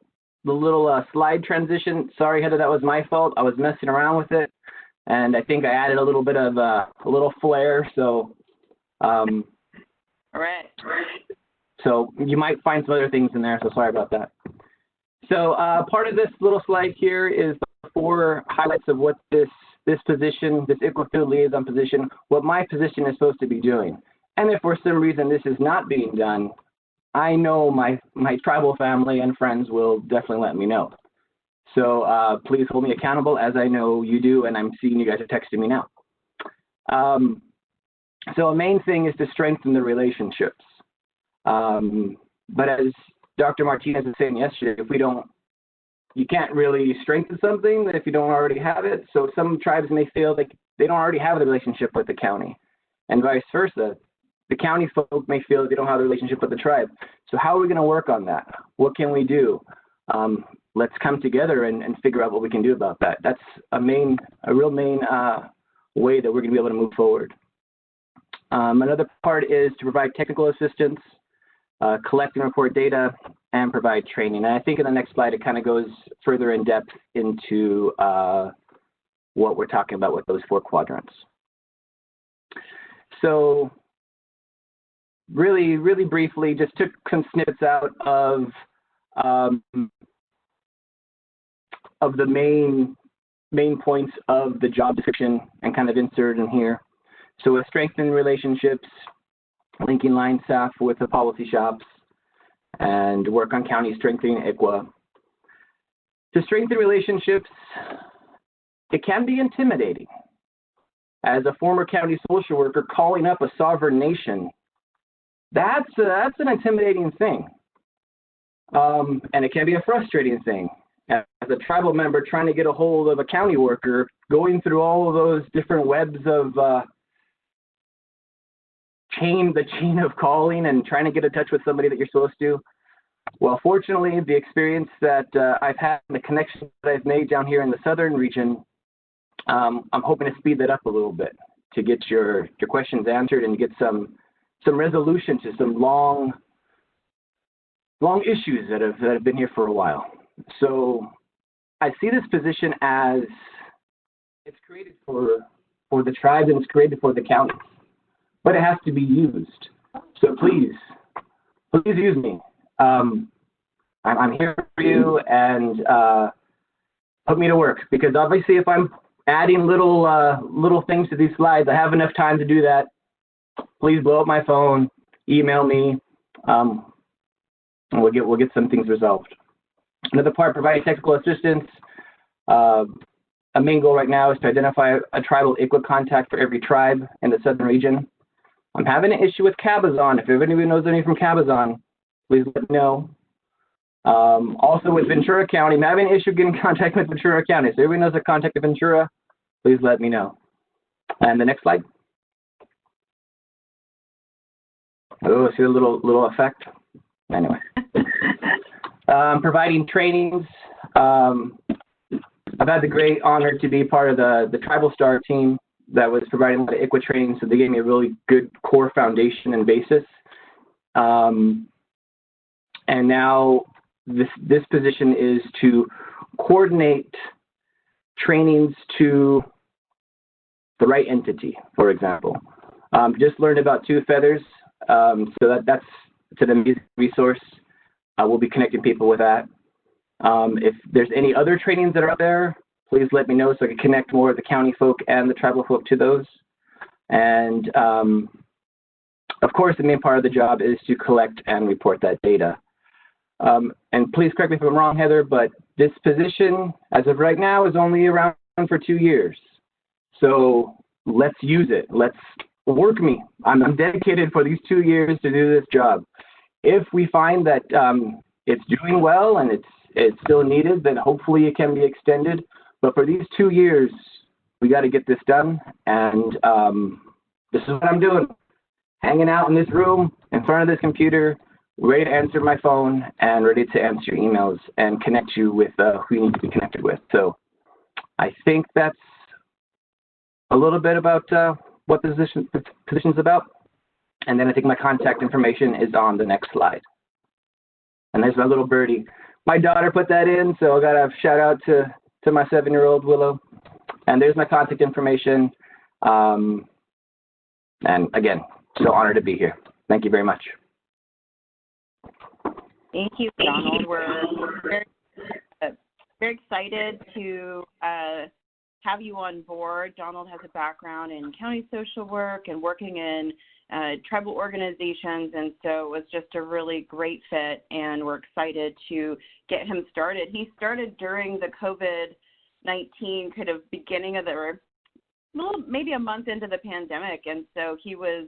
slide transition. Sorry, Heather, that was my fault. I was messing around with it, and I think I added a little bit of a little flair. So, all right. So you might find some other things in there. So sorry about that. So part of this little slide here is the 4 highlights of what this position, this ICWA Field Liaison position, what my position is supposed to be doing. And if for some reason this is not being done, I know my tribal family and friends will definitely let me know. So please hold me accountable, as I know you do, and I'm seeing you guys are texting me now. So a main thing is to strengthen the relationships. But as Dr. Martinez was saying yesterday, you can't really strengthen something if you don't already have it. So some tribes may feel like they don't already have the relationship with the county, and vice versa. The county folk may feel that they don't have a relationship with the tribe. So how are we going to work on that? What can we do? Let's come together and figure out what we can do about that. That's a real main way that we're going to be able to move forward. Another part is to provide technical assistance, collect and report data, and provide training. And I think in the next slide, it kind of goes further in depth into what we're talking about with those 4 quadrants. So really, really briefly, just took some snippets out of the main points of the job description and kind of inserted in here. So with strengthening relationships, linking line staff with the policy shops, and work on county strengthening ICWA. To strengthen relationships, it can be intimidating. As a former county social worker, calling up a sovereign nation, that's an intimidating thing. And it can be a frustrating thing. As a tribal member trying to get a hold of a county worker, going through all of those different webs of the chain of calling and trying to get in touch with somebody that you're supposed to. Well, fortunately, the experience that I've had and the connections that I've made down here in the southern region, I'm hoping to speed that up a little bit to get your questions answered and get some resolution to some long issues that have been here for a while. So I see this position as it's created for the tribe and it's created for the counties, but it has to be used. So please use me. I'm here for you, and put me to work, because obviously if I'm adding little things to these slides, I have enough time to do that. Please blow up my phone, email me, and we'll get some things resolved. Another part, providing technical assistance. A main goal right now is to identify a tribal ICWA contact for every tribe in the southern region. I'm having an issue with Cabazon. If anybody knows anything from Cabazon, please let me know. Also with Ventura County, I'm having an issue getting in contact with Ventura County. So everybody knows a contact at Ventura, please let me know. And the next slide. Oh, see a little effect? Anyway. Providing trainings. I've had the great honor to be part of the Tribal Star team that was providing a lot of ICWA training, so they gave me a really good core foundation and basis. And now this position is to coordinate trainings to the right entity, for example. Just learned about Two Feathers, so that's an amazing resource. We'll be connecting people with that. If there's any other trainings that are out there, please let me know so I can connect more of the county folk and the tribal folk to those. And of course, the main part of the job is to collect and report that data. And please correct me if I'm wrong, Heather, but this position, as of right now, is only around for 2 years. So let's use it. Let's work me. I'm dedicated for these 2 years to do this job. If we find that it's doing well and it's still needed, then hopefully it can be extended. But for these 2 years, we got to get this done. And this is what I'm doing, hanging out in this room in front of this computer, ready to answer my phone and ready to answer your emails and connect you with who you need to be connected with. So I think that's a little bit about what the position is about. And then I think my contact information is on the next slide. And there's my little birdie. My daughter put that in, so I got to shout out to my 7-year-old Willow. And there's my contact information. And again, so honored to be here. Thank you very much. Thank you, Donald. We're very excited to have you on board. Donald has a background in county social work and working in tribal organizations, and so it was just a really great fit, and we're excited to get him started. He started during the COVID-19 kind of beginning of the, maybe a month into the pandemic, and so he was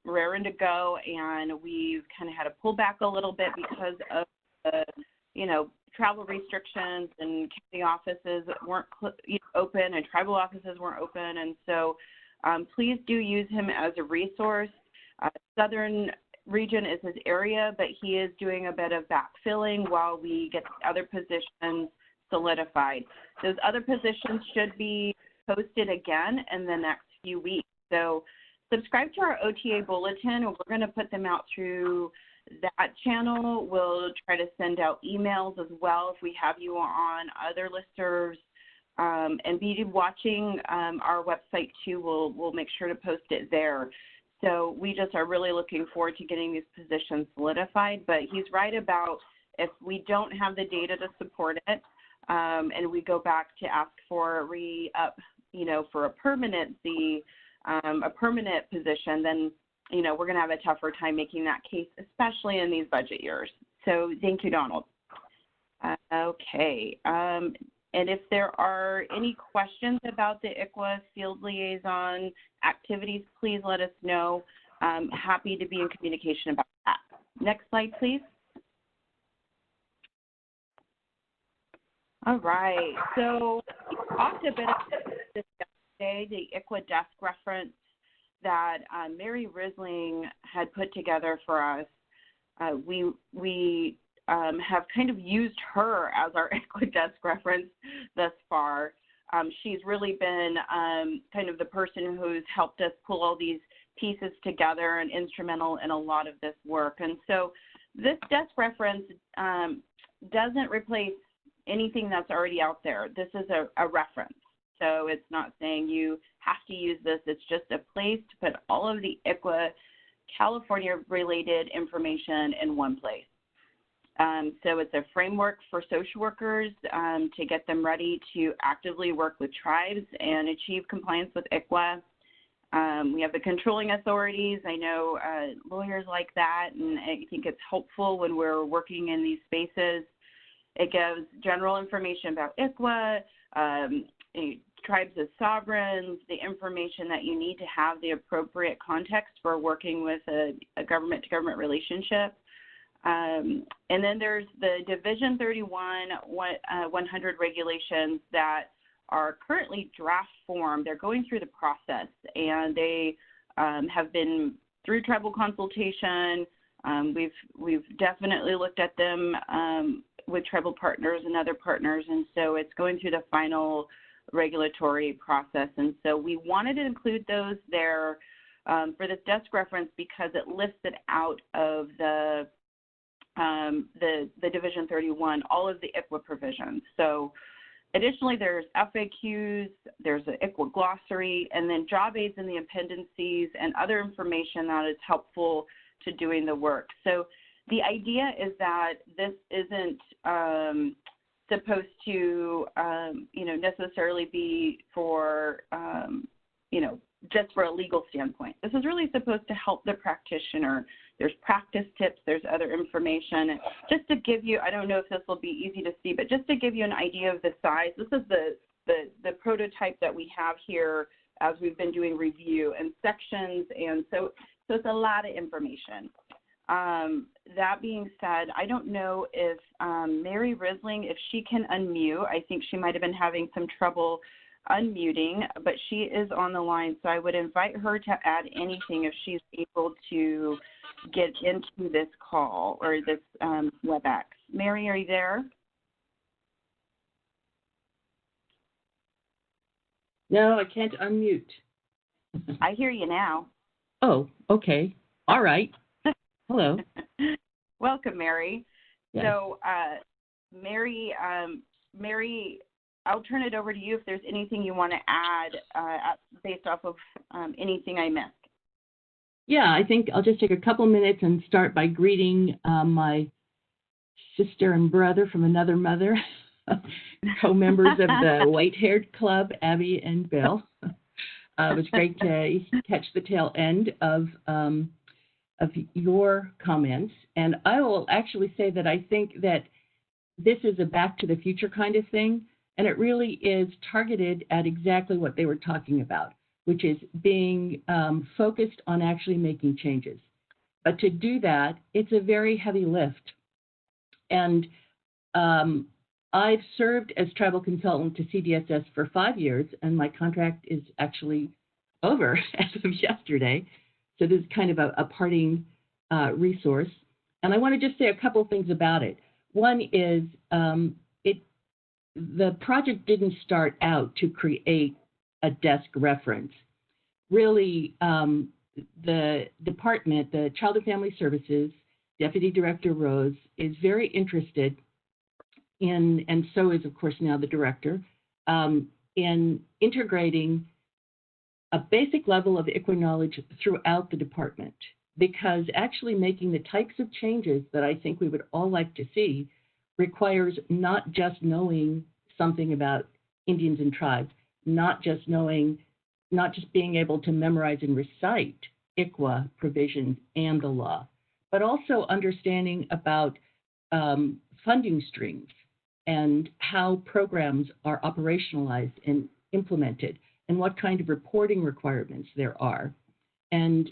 raring to go, and we've kind of had to pull back a little bit because of the, travel restrictions, and county offices weren't open and tribal offices weren't open, and so please do use him as a resource. Southern region is his area, but he is doing a bit of backfilling while we get the other positions solidified. Those other positions should be posted again in the next few weeks. So subscribe to our OTA bulletin. We're going to put them out through that channel. We'll try to send out emails as well if we have you on other listservs. And be watching our website too. We'll make sure to post it there. So we just are really looking forward to getting these positions solidified. But he's right about if we don't have the data to support it, and we go back to ask for re-up, for a permanent position, then we're going to have a tougher time making that case, especially in these budget years. So thank you, Donald. Okay. And if there are any questions about the ICWA Field Liaison activities, please let us know. I'm happy to be in communication about that. Next slide, please. All right. So we talked a bit about this yesterday, the ICWA desk reference that Mary Risling had put together for us. We have kind of used her as our ICWA desk reference thus far. She's really been kind of the person who's helped us pull all these pieces together and instrumental in a lot of this work. And so this desk reference doesn't replace anything that's already out there. This is a reference. So it's not saying you have to use this. It's just a place to put all of the ICWA California-related information in one place. So it's a framework for social workers to get them ready to actively work with tribes and achieve compliance with ICWA. We have the controlling authorities. I know lawyers like that, and I think it's helpful when we're working in these spaces. It gives general information about ICWA, tribes as sovereigns, the information that you need to have the appropriate context for working with a government-to-government relationship. And then there's the Division 31 100 regulations that are currently draft form. They're going through the process, and they have been through tribal consultation. We've definitely looked at them with tribal partners and other partners, and so it's going through the final regulatory process. And so we wanted to include those there for this desk reference because it lifts it out of the Division 31, all of the ICWA provisions. So additionally, there's FAQs, there's an ICWA glossary, and then job aids in the appendices and other information that is helpful to doing the work. So the idea is that this isn't supposed to, necessarily be for, just for a legal standpoint. This is really supposed to help the practitioner. There's practice tips, there's other information. Just to give you, I don't know if this will be easy to see, but just to give you an idea of the size, this is the prototype that we have here as we've been doing review and sections, and so it's a lot of information. That being said, I don't know if Mary Risling, if she can unmute. I think she might have been having some trouble unmuting, but she is on the line, so I would invite her to add anything if she's able to get into this call or this WebEx. Mary, are you there? No, I can't unmute. I hear you now. Oh, okay. All right. Hello. Welcome, Mary. Yes. So, Mary, I'll turn it over to you if there's anything you want to add based off of anything I missed. Yeah, I think I'll just take a couple minutes and start by greeting my sister and brother from another mother, co-members of the White-Haired Club, Abby and Bill. It was great to catch the tail end of your comments. And I will actually say that I think that this is a back to the future kind of thing. And it really is targeted at exactly what they were talking about, which is being focused on actually making changes. But to do that, it's a very heavy lift. And I've served as tribal consultant to CDSS for 5 years, and my contract is actually over as of yesterday. So this is kind of a parting resource. And I want to just say a couple things about it. One is the project didn't start out to create a desk reference. Really, the department, the Child and Family Services, Deputy Director Rose, is very interested in, and so is, of course, now the director, in integrating a basic level of ICWA knowledge throughout the department, because actually making the types of changes that I think we would all like to see requires not just knowing something about Indians and tribes, not just being able to memorize and recite ICWA provisions and the law, but also understanding about funding streams and how programs are operationalized and implemented and what kind of reporting requirements there are. And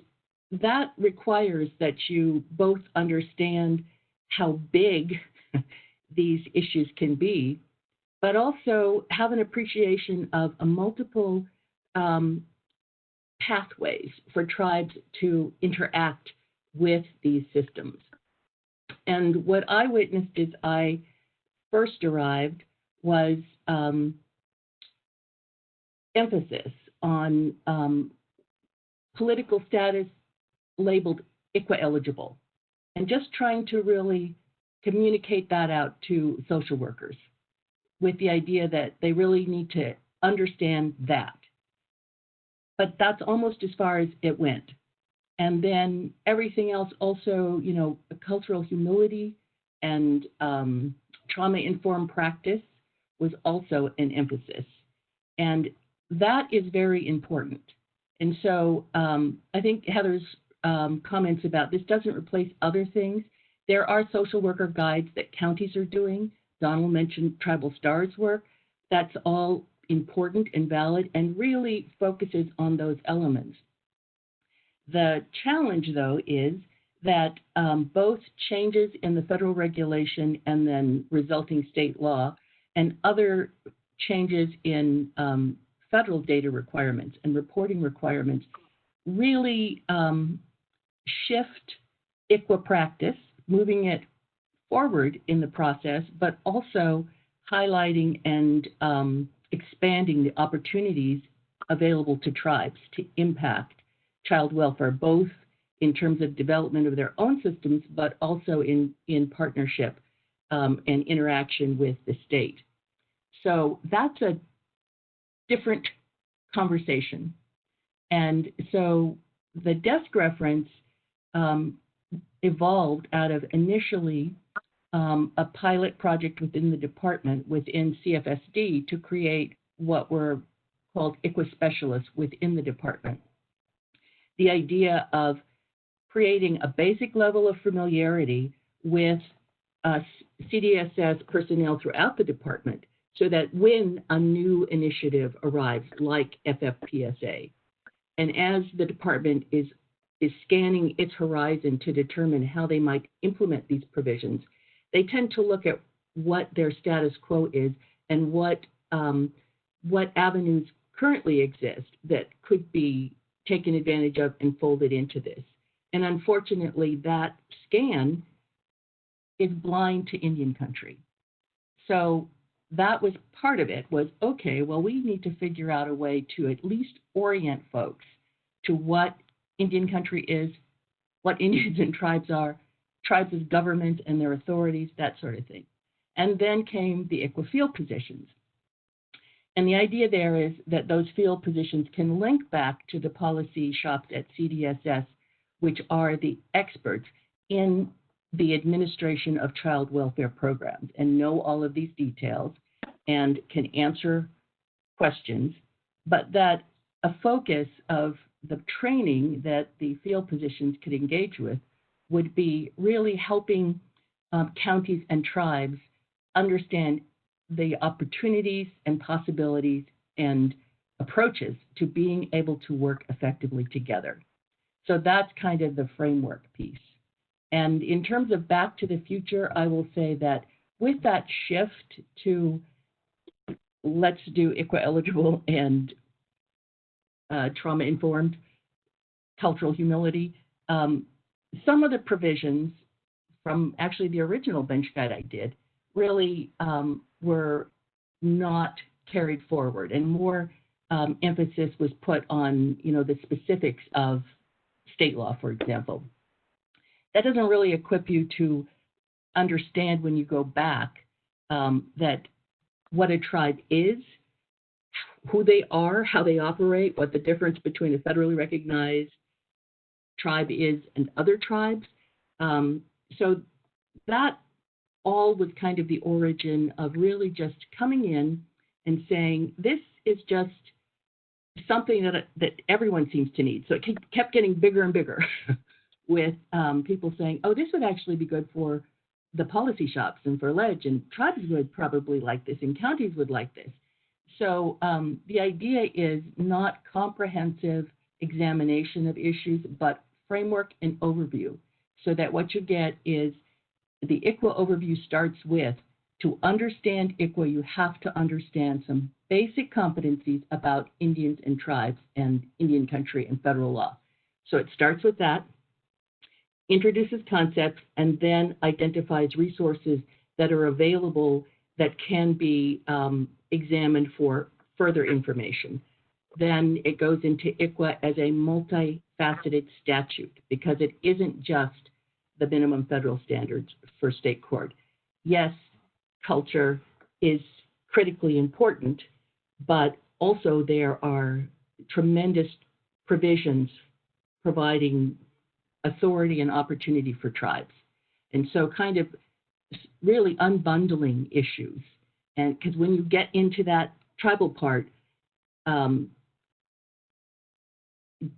that requires that you both understand how big these issues can be, but also have an appreciation of a multiple pathways for tribes to interact with these systems. And what I witnessed as I first arrived was emphasis on political status labeled ICWA eligible, and just trying to really communicate that out to social workers with the idea that they really need to understand that. But that's almost as far as it went. And then everything else also, cultural humility and trauma-informed practice was also an emphasis. And that is very important. And so I think Heather's comments about this doesn't replace other things. There are social worker guides that counties are doing. Donald mentioned Tribal Stars work. That's all important and valid and really focuses on those elements. The challenge, though, is that both changes in the federal regulation and then resulting state law and other changes in federal data requirements and reporting requirements really shift ICWA practice, moving it forward in the process, but also highlighting and expanding the opportunities available to tribes to impact child welfare, both in terms of development of their own systems, but also in partnership and interaction with the state. So that's a different conversation. And so the desk reference evolved out of initially a pilot project within the department, within CFSD, to create what were called ICWA specialists within the department. The idea of creating a basic level of familiarity with CDSS personnel throughout the department so that when a new initiative arrives, like FFPSA, and as the department is is scanning its horizon to determine how they might implement these provisions, they tend to look at what their status quo is and what avenues currently exist that could be taken advantage of and folded into this. And unfortunately, that scan is blind to Indian country. So that was part of it, was, okay, well, we need to figure out a way to at least orient folks to what Indian country is, what Indians and tribes are, tribes as government and their authorities, that sort of thing. And then came the ICWA field positions. And the idea there is that those field positions can link back to the policy shops at CDSS, which are the experts in the administration of child welfare programs and know all of these details and can answer questions, but that a focus of the training that the field positions could engage with would be really helping counties and tribes understand the opportunities and possibilities and approaches to being able to work effectively together. So that's kind of the framework piece. And in terms of back to the future, I will say that with that shift to let's do ICWA eligible and trauma-informed cultural humility, some of the provisions from actually the original bench guide I did really were not carried forward, and more emphasis was put on, the specifics of state law, for example. That doesn't really equip you to understand when you go back that what a tribe is, who they are, how they operate, what the difference between a federally recognized tribe is and other tribes. So that all was kind of the origin of really just coming in and saying, this is just something that everyone seems to need. So it kept getting bigger and bigger with people saying, oh, this would actually be good for the policy shops and for LEDGE, and tribes would probably like this, and counties would like this. So the idea is not comprehensive examination of issues, but framework and overview, so that what you get is the ICWA overview starts with, to understand ICWA, you have to understand some basic competencies about Indians and tribes and Indian country and federal law. So it starts with that, introduces concepts, and then identifies resources that are available that can be examined for further information. Then it goes into ICWA as a multifaceted statute, because it isn't just the minimum federal standards for state court. Yes, culture is critically important, but also there are tremendous provisions providing authority and opportunity for tribes. And so kind of really unbundling issues. And because when you get into that tribal part,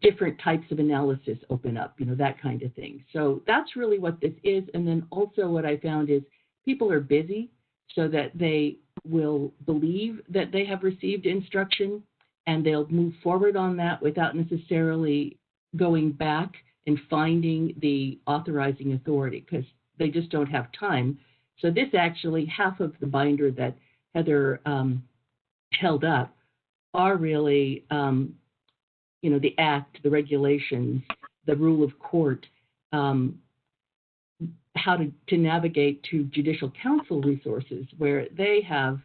different types of analysis open up, that kind of thing. So that's really what this is. And then also what I found is people are busy so that they will believe that they have received instruction, and they'll move forward on that without necessarily going back and finding the authorizing authority, because they just don't have time. So this actually, half of the binder that Heather held up are really the act, the regulations, the rule of court, how to navigate to judicial council resources where they have,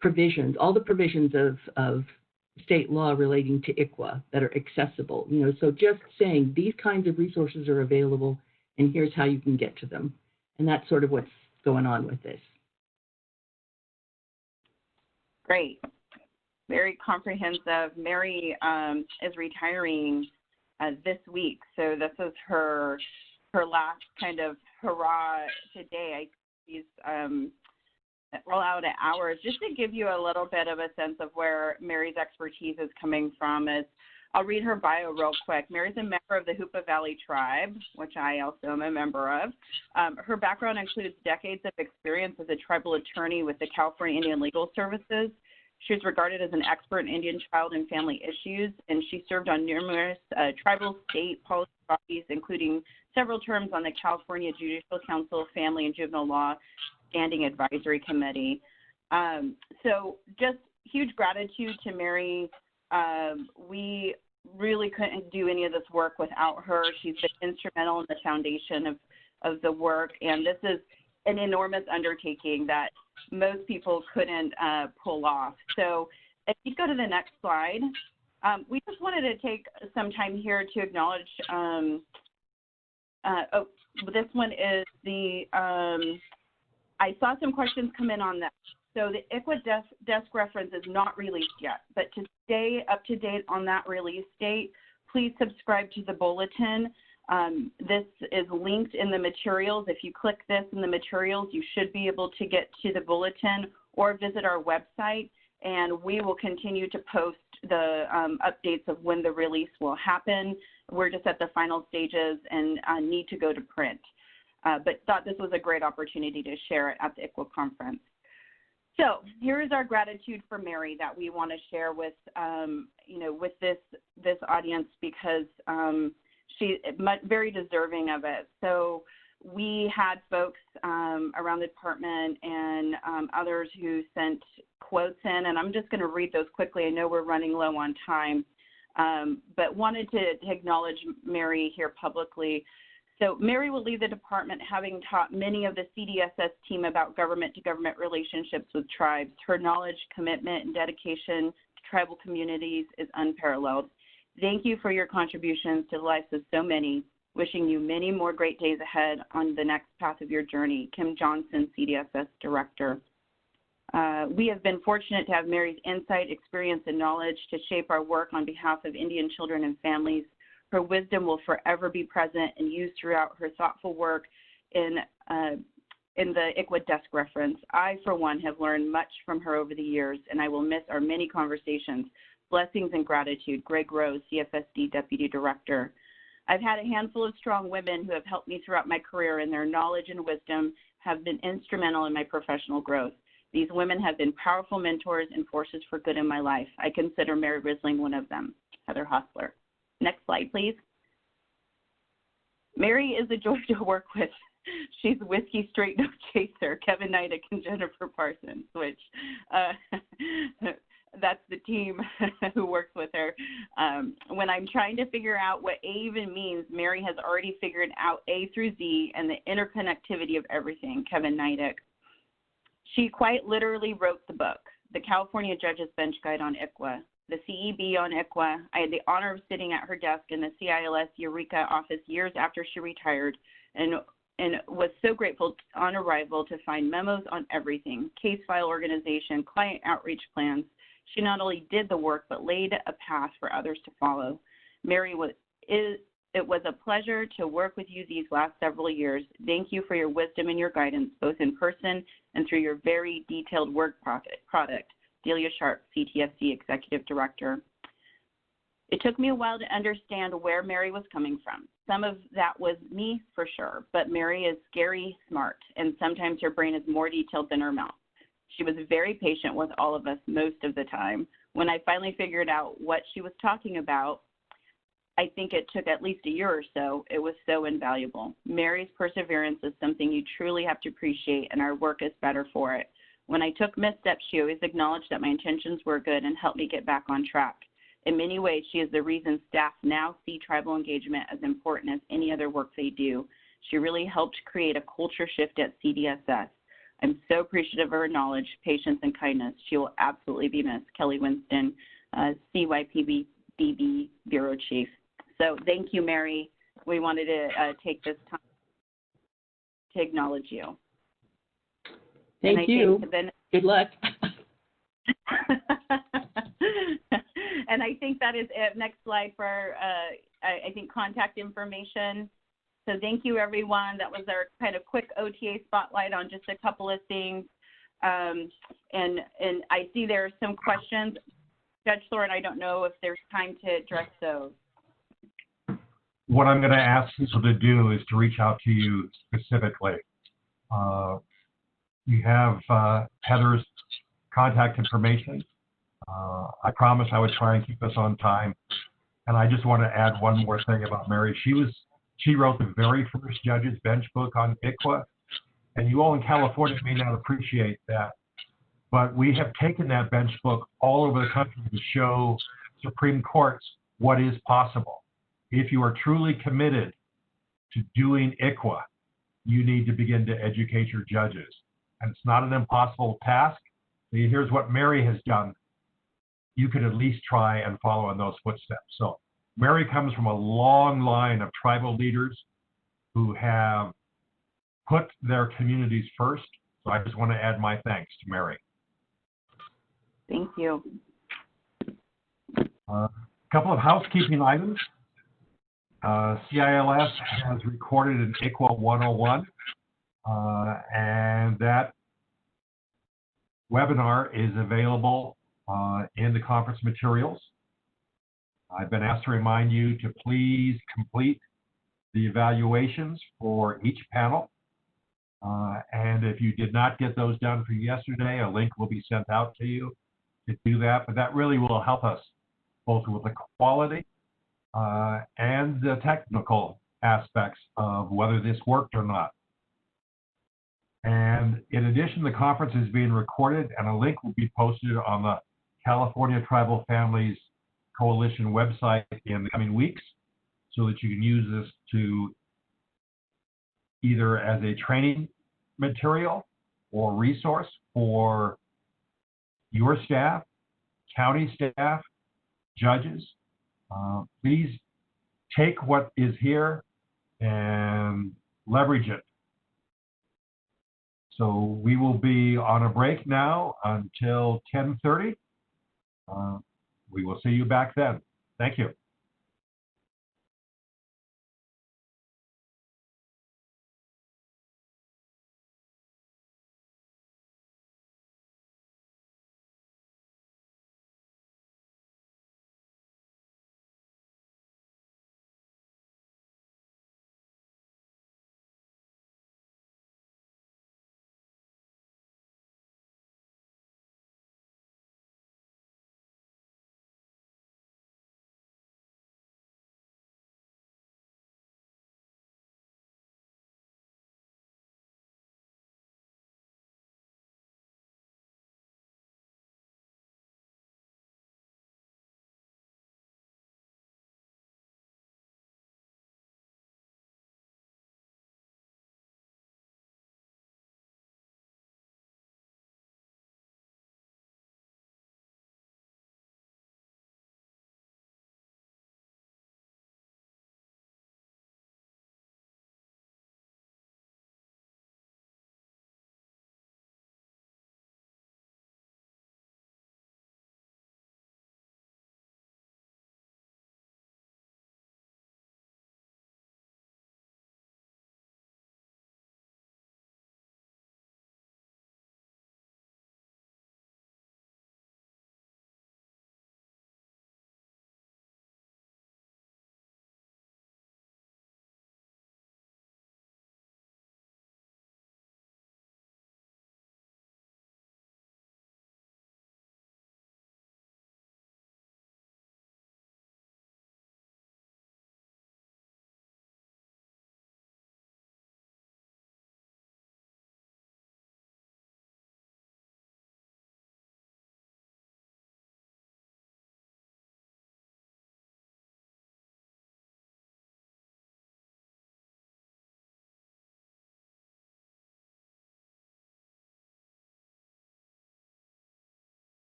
provisions, all the provisions of state law relating to ICWA that are accessible. So just saying these kinds of resources are available, and here's how you can get to them. And that's sort of what's going on with this. Great. Very comprehensive. Mary is retiring this week, so this is her last kind of hurrah today. She's well out of hours. Just to give you a little bit of a sense of where Mary's expertise is coming from, is I'll read her bio real quick. Mary's a member of the Hoopa Valley Tribe, which I also am a member of. Her background includes decades of experience as a tribal attorney with the California Indian Legal Services. She's regarded as an expert in Indian child and family issues, and she served on numerous tribal state policy bodies, including several terms on the California Judicial Council Family and Juvenile Law Standing Advisory Committee. So just huge gratitude to Mary. We really couldn't do any of this work without her. She's been instrumental in the foundation of the work, and this is an enormous undertaking that most people couldn't pull off. So if you go to the next slide, we just wanted to take some time here to acknowledge, this one is the, I saw some questions come in on that. So the ICWA desk reference is not released yet, but to stay up to date on that release date, please subscribe to the bulletin. This is linked in the materials. If you click this in the materials, you should be able to get to the bulletin or visit our website, and we will continue to post the updates of when the release will happen. We're just at the final stages and need to go to print, but thought this was a great opportunity to share it at the ICWA conference. So here is our gratitude for Mary that we want to share with, with this audience, because she's very deserving of it. So we had folks around the department and others who sent quotes in, and I'm just going to read those quickly. I know we're running low on time, but wanted to acknowledge Mary here publicly. So Mary will leave the department having taught many of the CDSS team about government-to-government relationships with tribes. Her knowledge, commitment, and dedication to tribal communities is unparalleled. Thank you for your contributions to the lives of so many. Wishing you many more great days ahead on the next path of your journey. Kim Johnson, CDSS Director. We have been fortunate to have Mary's insight, experience, and knowledge to shape our work on behalf of Indian children and families. Her wisdom will forever be present and used throughout her thoughtful work in the ICWA desk reference. I, for one, have learned much from her over the years, and I will miss our many conversations. Blessings and gratitude. Greg Rose, CFSD Deputy Director. I've had a handful of strong women who have helped me throughout my career, and their knowledge and wisdom have been instrumental in my professional growth. These women have been powerful mentors and forces for good in my life. I consider Mary Risling one of them. Heather Hostler. Next slide, please. Mary is a joy to work with. She's whiskey straight, no chaser. Kevin Nidick and Jennifer Parsons, which that's the team who works with her. When I'm trying to figure out what A even means, Mary has already figured out A through Z and the interconnectivity of everything. Kevin Nidick. She quite literally wrote the book, The California Judges Bench Guide on ICWA. The CEB on ICWA. I had the honor of sitting at her desk in the CILS Eureka office years after she retired, and was so grateful on arrival to find memos on everything, case file organization, client outreach plans. She not only did the work, but laid a path for others to follow. Mary, it was a pleasure to work with you these last several years. Thank you for your wisdom and your guidance, both in person and through your very detailed work product. Delia Sharp, CTFC Executive Director. It took me a while to understand where Mary was coming from. Some of that was me, for sure, but Mary is scary smart, and sometimes her brain is more detailed than her mouth. She was very patient with all of us most of the time. When I finally figured out what she was talking about, I think it took at least a year or so. It was so invaluable. Mary's perseverance is something you truly have to appreciate, and our work is better for it. When I took missteps, she always acknowledged that my intentions were good and helped me get back on track. In many ways, she is the reason staff now see tribal engagement as important as any other work they do. She really helped create a culture shift at CDSS. I'm so appreciative of her knowledge, patience, and kindness. She will absolutely be missed. Kelly Winston, CYPB Bureau Chief. So thank you, Mary. We wanted to take this time to acknowledge you. Thank you. Good luck. And I think that is it. Next slide for I think contact information. So thank you, everyone. That was our kind of quick OTA spotlight on just a couple of things. And I see there are some questions. Judge Thorne, I don't know if there's time to address those. What I'm going to ask people to do is to reach out to you specifically. You have Heather's contact information. I promised I would try and keep us on time. And I just want to add one more thing about Mary. She wrote the very first judge's bench book on ICWA, and you all in California may not appreciate that, but we have taken that bench book all over the country to show Supreme Courts what is possible. If you are truly committed to doing ICWA, you need to begin to educate your judges. And it's not an impossible task. Here's what Mary has done. You could at least try and follow in those footsteps. So Mary comes from a long line of tribal leaders who have put their communities first. So I just want to add my thanks to Mary. Thank you. A couple of housekeeping items. CILS has recorded an ICWA 101, and that webinar is available in the conference materials. I've been asked to remind you to please complete the evaluations for each panel. And if you did not get those done for yesterday, a link will be sent out to you to do that. But that really will help us both with the quality and the technical aspects of whether this worked or not. And in addition, the conference is being recorded, and a link will be posted on the California Tribal Families Coalition website in the coming weeks so that you can use this to either as a training material or resource for your staff, county staff, judges. Please take what is here and leverage it. So we will be on a break now until 10:30. We will see you back then. Thank you.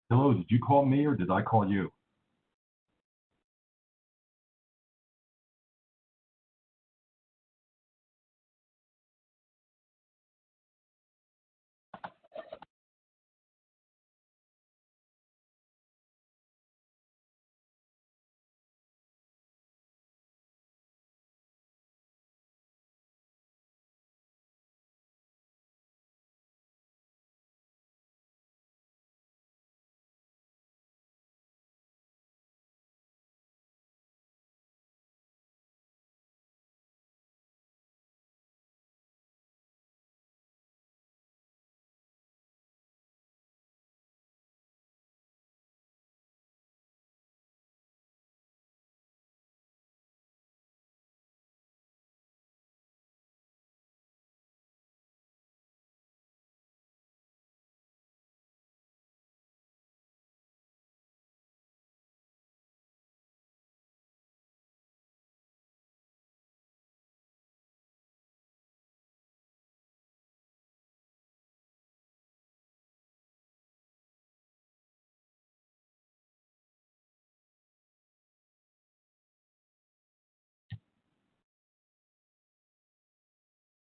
Hello, did you call me or did I call you?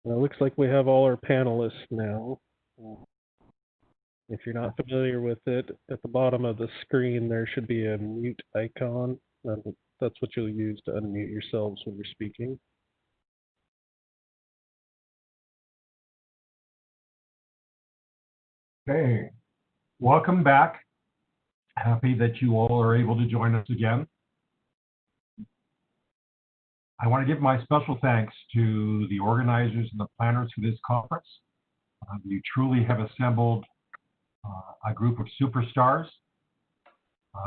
Well, it looks like we have all our panelists now. If you're not familiar with it, at the bottom of the screen there should be a mute icon. That's what you'll use to unmute yourselves when you're speaking. Okay, welcome back. Happy that you all are able to join us again. I want to give my special thanks to the organizers and the planners for this conference. You truly have assembled a group of superstars.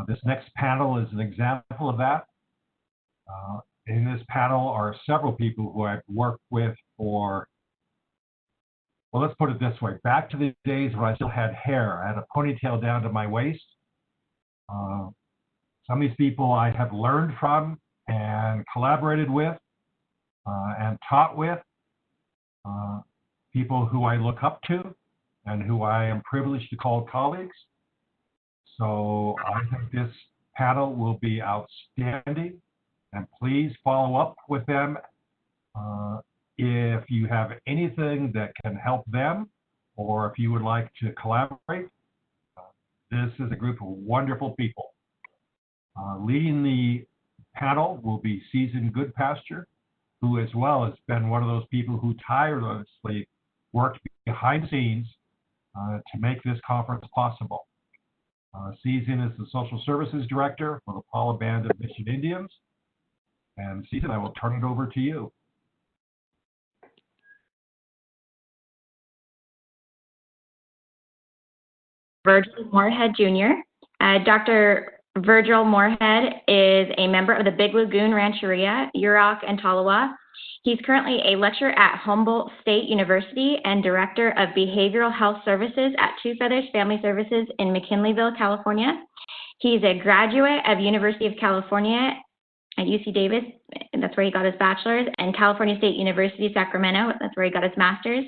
This next panel is an example of that. In this panel are several people who I've worked with for, well, let's put it this way, back to the days when I still had hair. I had a ponytail down to my waist. Some of these people I have learned from and collaborated with and taught with, people who I look up to and who I am privileged to call colleagues. So I think this panel will be outstanding, and please follow up with them if you have anything that can help them, or if you would like to collaborate. This is a group of wonderful people. Leading the panel will be Season Goodpasture, who as well has been one of those people who tirelessly worked behind the scenes to make this conference possible. Season is the Social Services Director for the Paula Band of Mission Indians. And Season, I will turn it over to you. Virgil Moorhead Jr. Dr. Virgil Moorhead is a member of the Big Lagoon Rancheria, Yurok, and Tolowa. He's currently a lecturer at Humboldt State University and Director of Behavioral Health Services at Two Feathers Family Services in McKinleyville, California. He's a graduate of University of California at UC Davis, and that's where he got his bachelor's, and California State University, Sacramento, that's where he got his master's.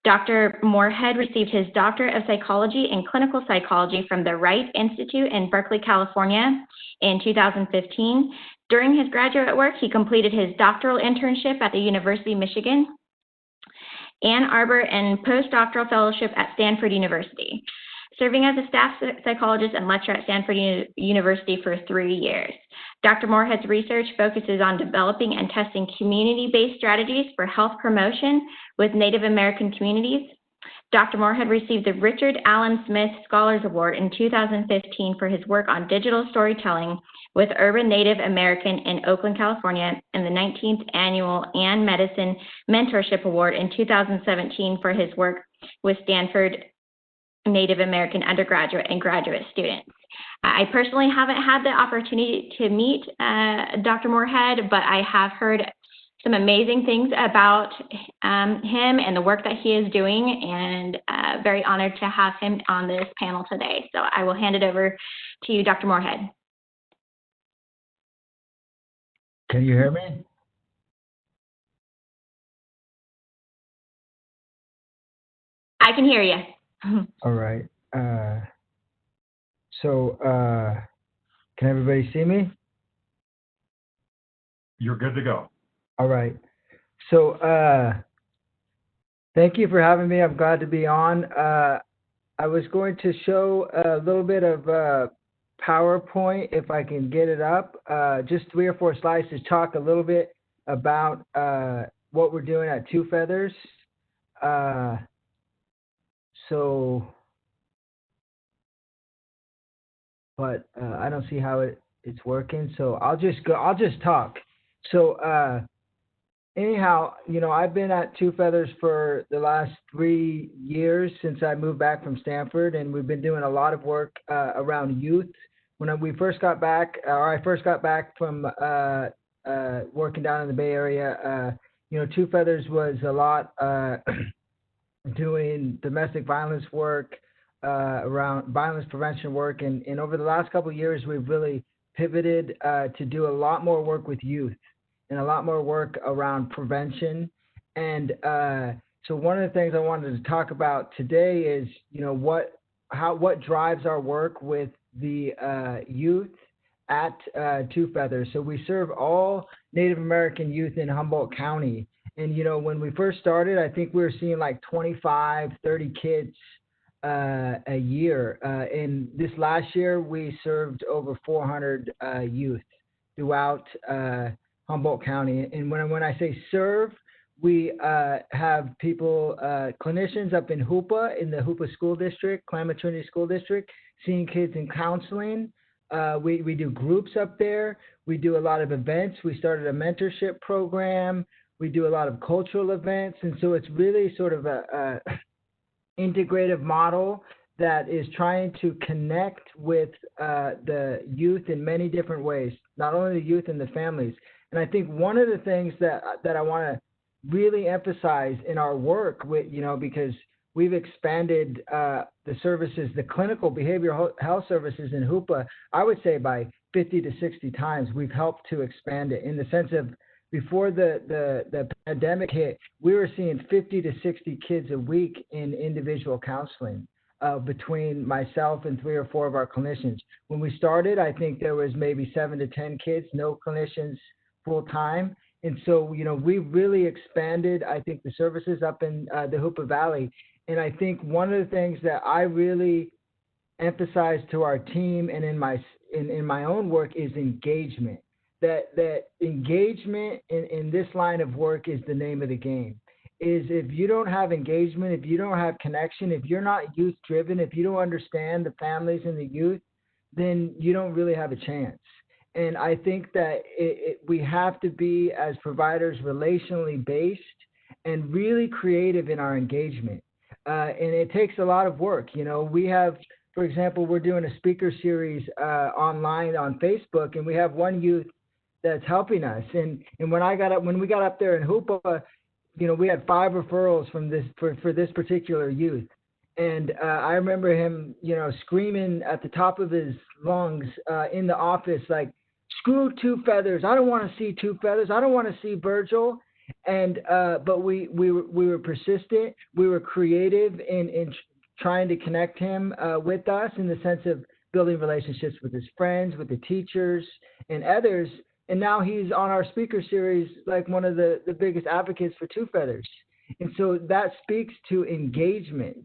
Dr. Moorhead received his Doctorate of Psychology in Clinical Psychology from the Wright Institute in Berkeley, California in 2015. During his graduate work, he completed his doctoral internship at the University of Michigan, Ann Arbor, and postdoctoral fellowship at Stanford University, serving as a staff psychologist and lecturer at Stanford University for 3 years. Dr. Moorhead's research focuses on developing and testing community-based strategies for health promotion with Native American communities. Dr. Moorhead received the Richard Allen Smith Scholars Award in 2015 for his work on digital storytelling with Urban Native American in Oakland, California, and the 19th Annual Ann Medicine Mentorship Award in 2017 for his work with Stanford Native American undergraduate and graduate students. I personally haven't had the opportunity to meet Dr. Moorhead, but I have heard some amazing things about him and the work that he is doing, and very honored to have him on this panel today. So I will hand it over to you, Dr. Moorhead. Can you hear me? I can hear you. All right. Can everybody see me? You're good to go. All right. So, thank you for having me. I'm glad to be on. I was going to show a little bit of PowerPoint, if I can get it up. Just 3 or 4 slides to talk a little bit about what we're doing at Two Feathers. But I don't see how it's working. So I'll just talk. So anyhow, I've been at Two Feathers for the last 3 years since I moved back from Stanford, and we've been doing a lot of work around youth. When we first got back, or I first got back from working down in the Bay Area, Two Feathers was a lot doing domestic violence work, around violence prevention work, and over the last couple of years, we've really pivoted to do a lot more work with youth and a lot more work around prevention. And so one of the things I wanted to talk about today is, what drives our work with the youth at Two Feathers. So we serve all Native American youth in Humboldt County. And, when we first started, I think we were seeing like 25, 30 kids a year. And this last year, we served over 400 youth throughout Humboldt County. And when I say serve, we have people, clinicians up in Hoopa, in the Hoopa School District, Klamath Trinity School District, seeing kids in counseling. We do groups up there. We do a lot of events. We started a mentorship program. We do a lot of cultural events. And so it's really sort of a integrative model that is trying to connect with the youth in many different ways, not only the youth and the families. And I think one of the things that I want to really emphasize in our work with, because we've expanded the services, the clinical behavioral health services in Hoopa, I would say by 50 to 60 times, we've helped to expand it in the sense of before the pandemic hit, we were seeing 50 to 60 kids a week in individual counseling between myself and 3 or 4 of our clinicians. When we started, I think there was maybe 7 to 10 kids, no clinicians full time. And so, we've really expanded, I think, the services up in the Hoopa Valley. And I think one of the things that I really emphasize to our team and in my own work is engagement. That engagement in this line of work is the name of the game. Is if you don't have engagement, if you don't have connection, if you're not youth driven, if you don't understand the families and the youth, then you don't really have a chance. And I think that we have to be, as providers, relationally based and really creative in our engagement. And it takes a lot of work. You know, we have, for example, we're doing a speaker series online on Facebook, and we have one youth that's helping us. And when we got up there in Hoopa, you know, we had 5 referrals from this for this particular youth. And I remember him, you know, screaming at the top of his lungs in the office, like, "Screw Two Feathers! I don't want to see Two Feathers! I don't want to see Virgil!" And but we were persistent. We were creative in trying to connect him with us in the sense of building relationships with his friends, with the teachers, and others. And now he's on our speaker series, like one of the biggest advocates for Two Feathers. And so that speaks to engagement,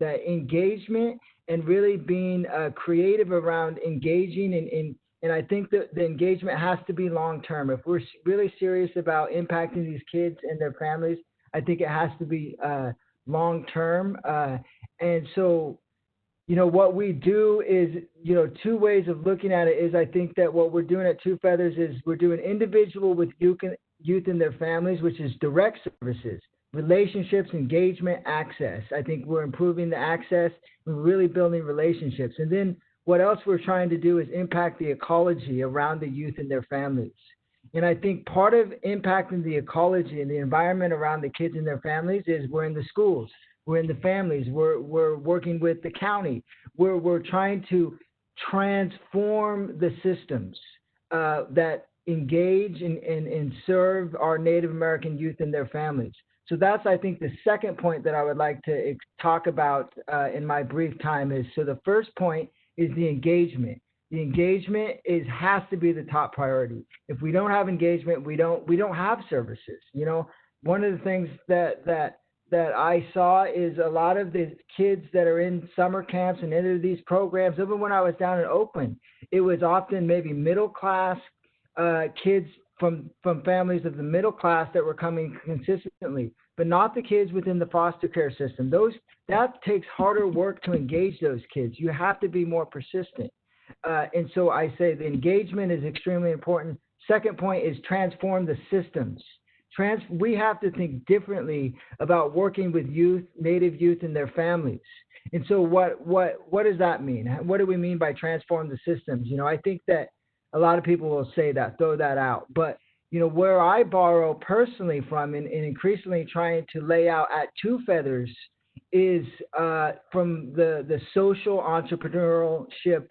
and really being creative around engaging. And I think that the engagement has to be long-term. If we're really serious about impacting these kids and their families, I think it has to be long-term. And so, you know, what we do is, you know, 2 ways of looking at it is, I think that what we're doing at Two Feathers is we're doing individual with youth and their families, which is direct services, relationships, engagement, access. I think we're improving the access. We're really building relationships. And then what else we're trying to do is impact the ecology around the youth and their families. And I think part of impacting the ecology and the environment around the kids and their families is we're in the schools. We're in the families. We're working with the county. We're trying to transform the systems that engage and serve our Native American youth and their families. So that's, I think, the second point that I would like to talk about in my brief time is, so the first point is the engagement. The engagement has to be the top priority. If we don't have engagement, we don't have services. You know, one of the things that I saw is a lot of the kids that are in summer camps and into these programs, even when I was down in Oakland, it was often maybe middle class kids from families of the middle class that were coming consistently, but not the kids within the foster care system. That takes harder work to engage those kids. You have to be more persistent. And so I say the engagement is extremely important. Second point is transform the systems. We have to think differently about working with youth, Native youth, and their families. And so what does that mean? What do we mean by transform the systems? You know, I think that a lot of people will say that, throw that out. But, you know, where I borrow personally from and increasingly trying to lay out at Two Feathers is from the social entrepreneurship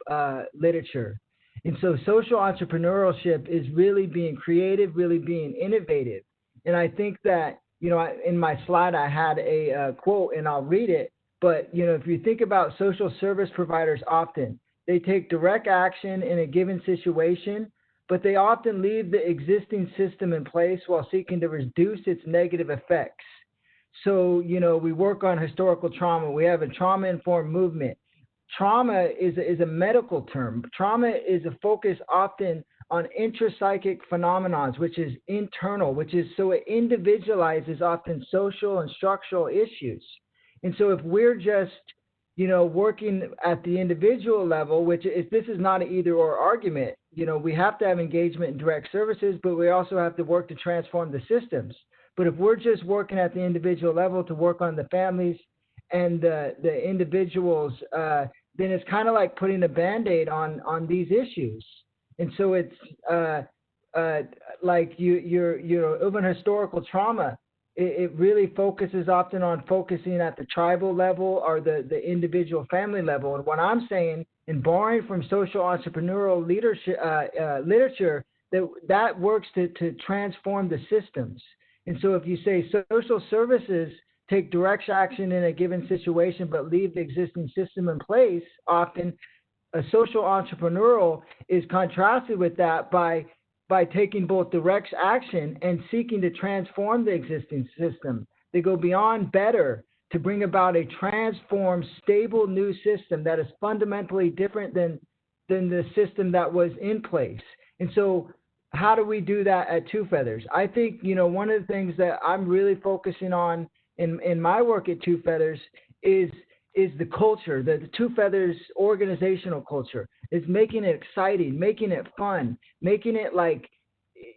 literature. And so social entrepreneurship is really being creative, really being innovative. And I think that, you know, in my slide, I had a quote, and I'll read it. But, you know, if you think about social service providers, often they take direct action in a given situation, but they often leave the existing system in place while seeking to reduce its negative effects. So, you know, we work on historical trauma. We have a trauma-informed movement. Trauma is a medical term. Trauma is a focus often on intrapsychic phenomena, which is internal, so it individualizes often social and structural issues. And so if we're just, you know, working at the individual level, this is not an either or argument, you know, we have to have engagement in direct services, but we also have to work to transform the systems. But if we're just working at the individual level to work on the families and the individuals, then it's kind of like putting a Band-Aid on these issues. And so it's like your even historical trauma, it really focuses often on focusing at the tribal level or the individual family level. And what I'm saying, in borrowing from social entrepreneurial leadership literature, that works to transform the systems. And so if you say social services take direct action in a given situation but leave the existing system in place, often a social entrepreneurial is contrasted with that by taking both direct action and seeking to transform the existing system. They go beyond better to bring about a transformed, stable new system that is fundamentally different than the system that was in place. And so how do we do that at Two Feathers? I think, one of the things that I'm really focusing on in my work at Two Feathers is the culture, the Two Feathers organizational culture, is making it exciting, making it fun, making it like,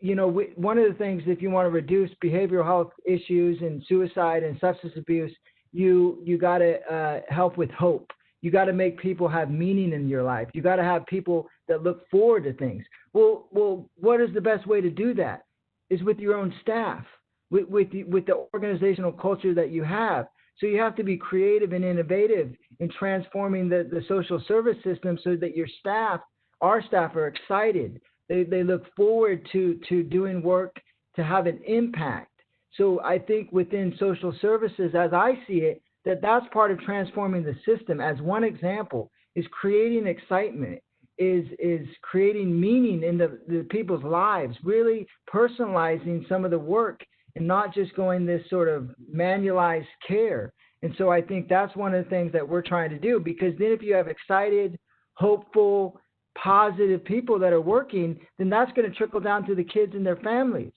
one of the things, if you want to reduce behavioral health issues and suicide and substance abuse, you got to help with hope. You got to make people have meaning in your life. You got to have people that look forward to things. Well, what is the best way to do that? Is with your own staff, with the organizational culture that you have. So you have to be creative and innovative in transforming the social service system so that your staff, our staff, are excited. They look forward to doing work to have an impact. So I think within social services, as I see it, that's part of transforming the system. As one example, is creating excitement, is creating meaning in the people's lives, really personalizing some of the work and not just going this sort of manualized care. And so I think that's one of the things that we're trying to do, because then if you have excited, hopeful, positive people that are working, then that's going to trickle down to the kids and their families.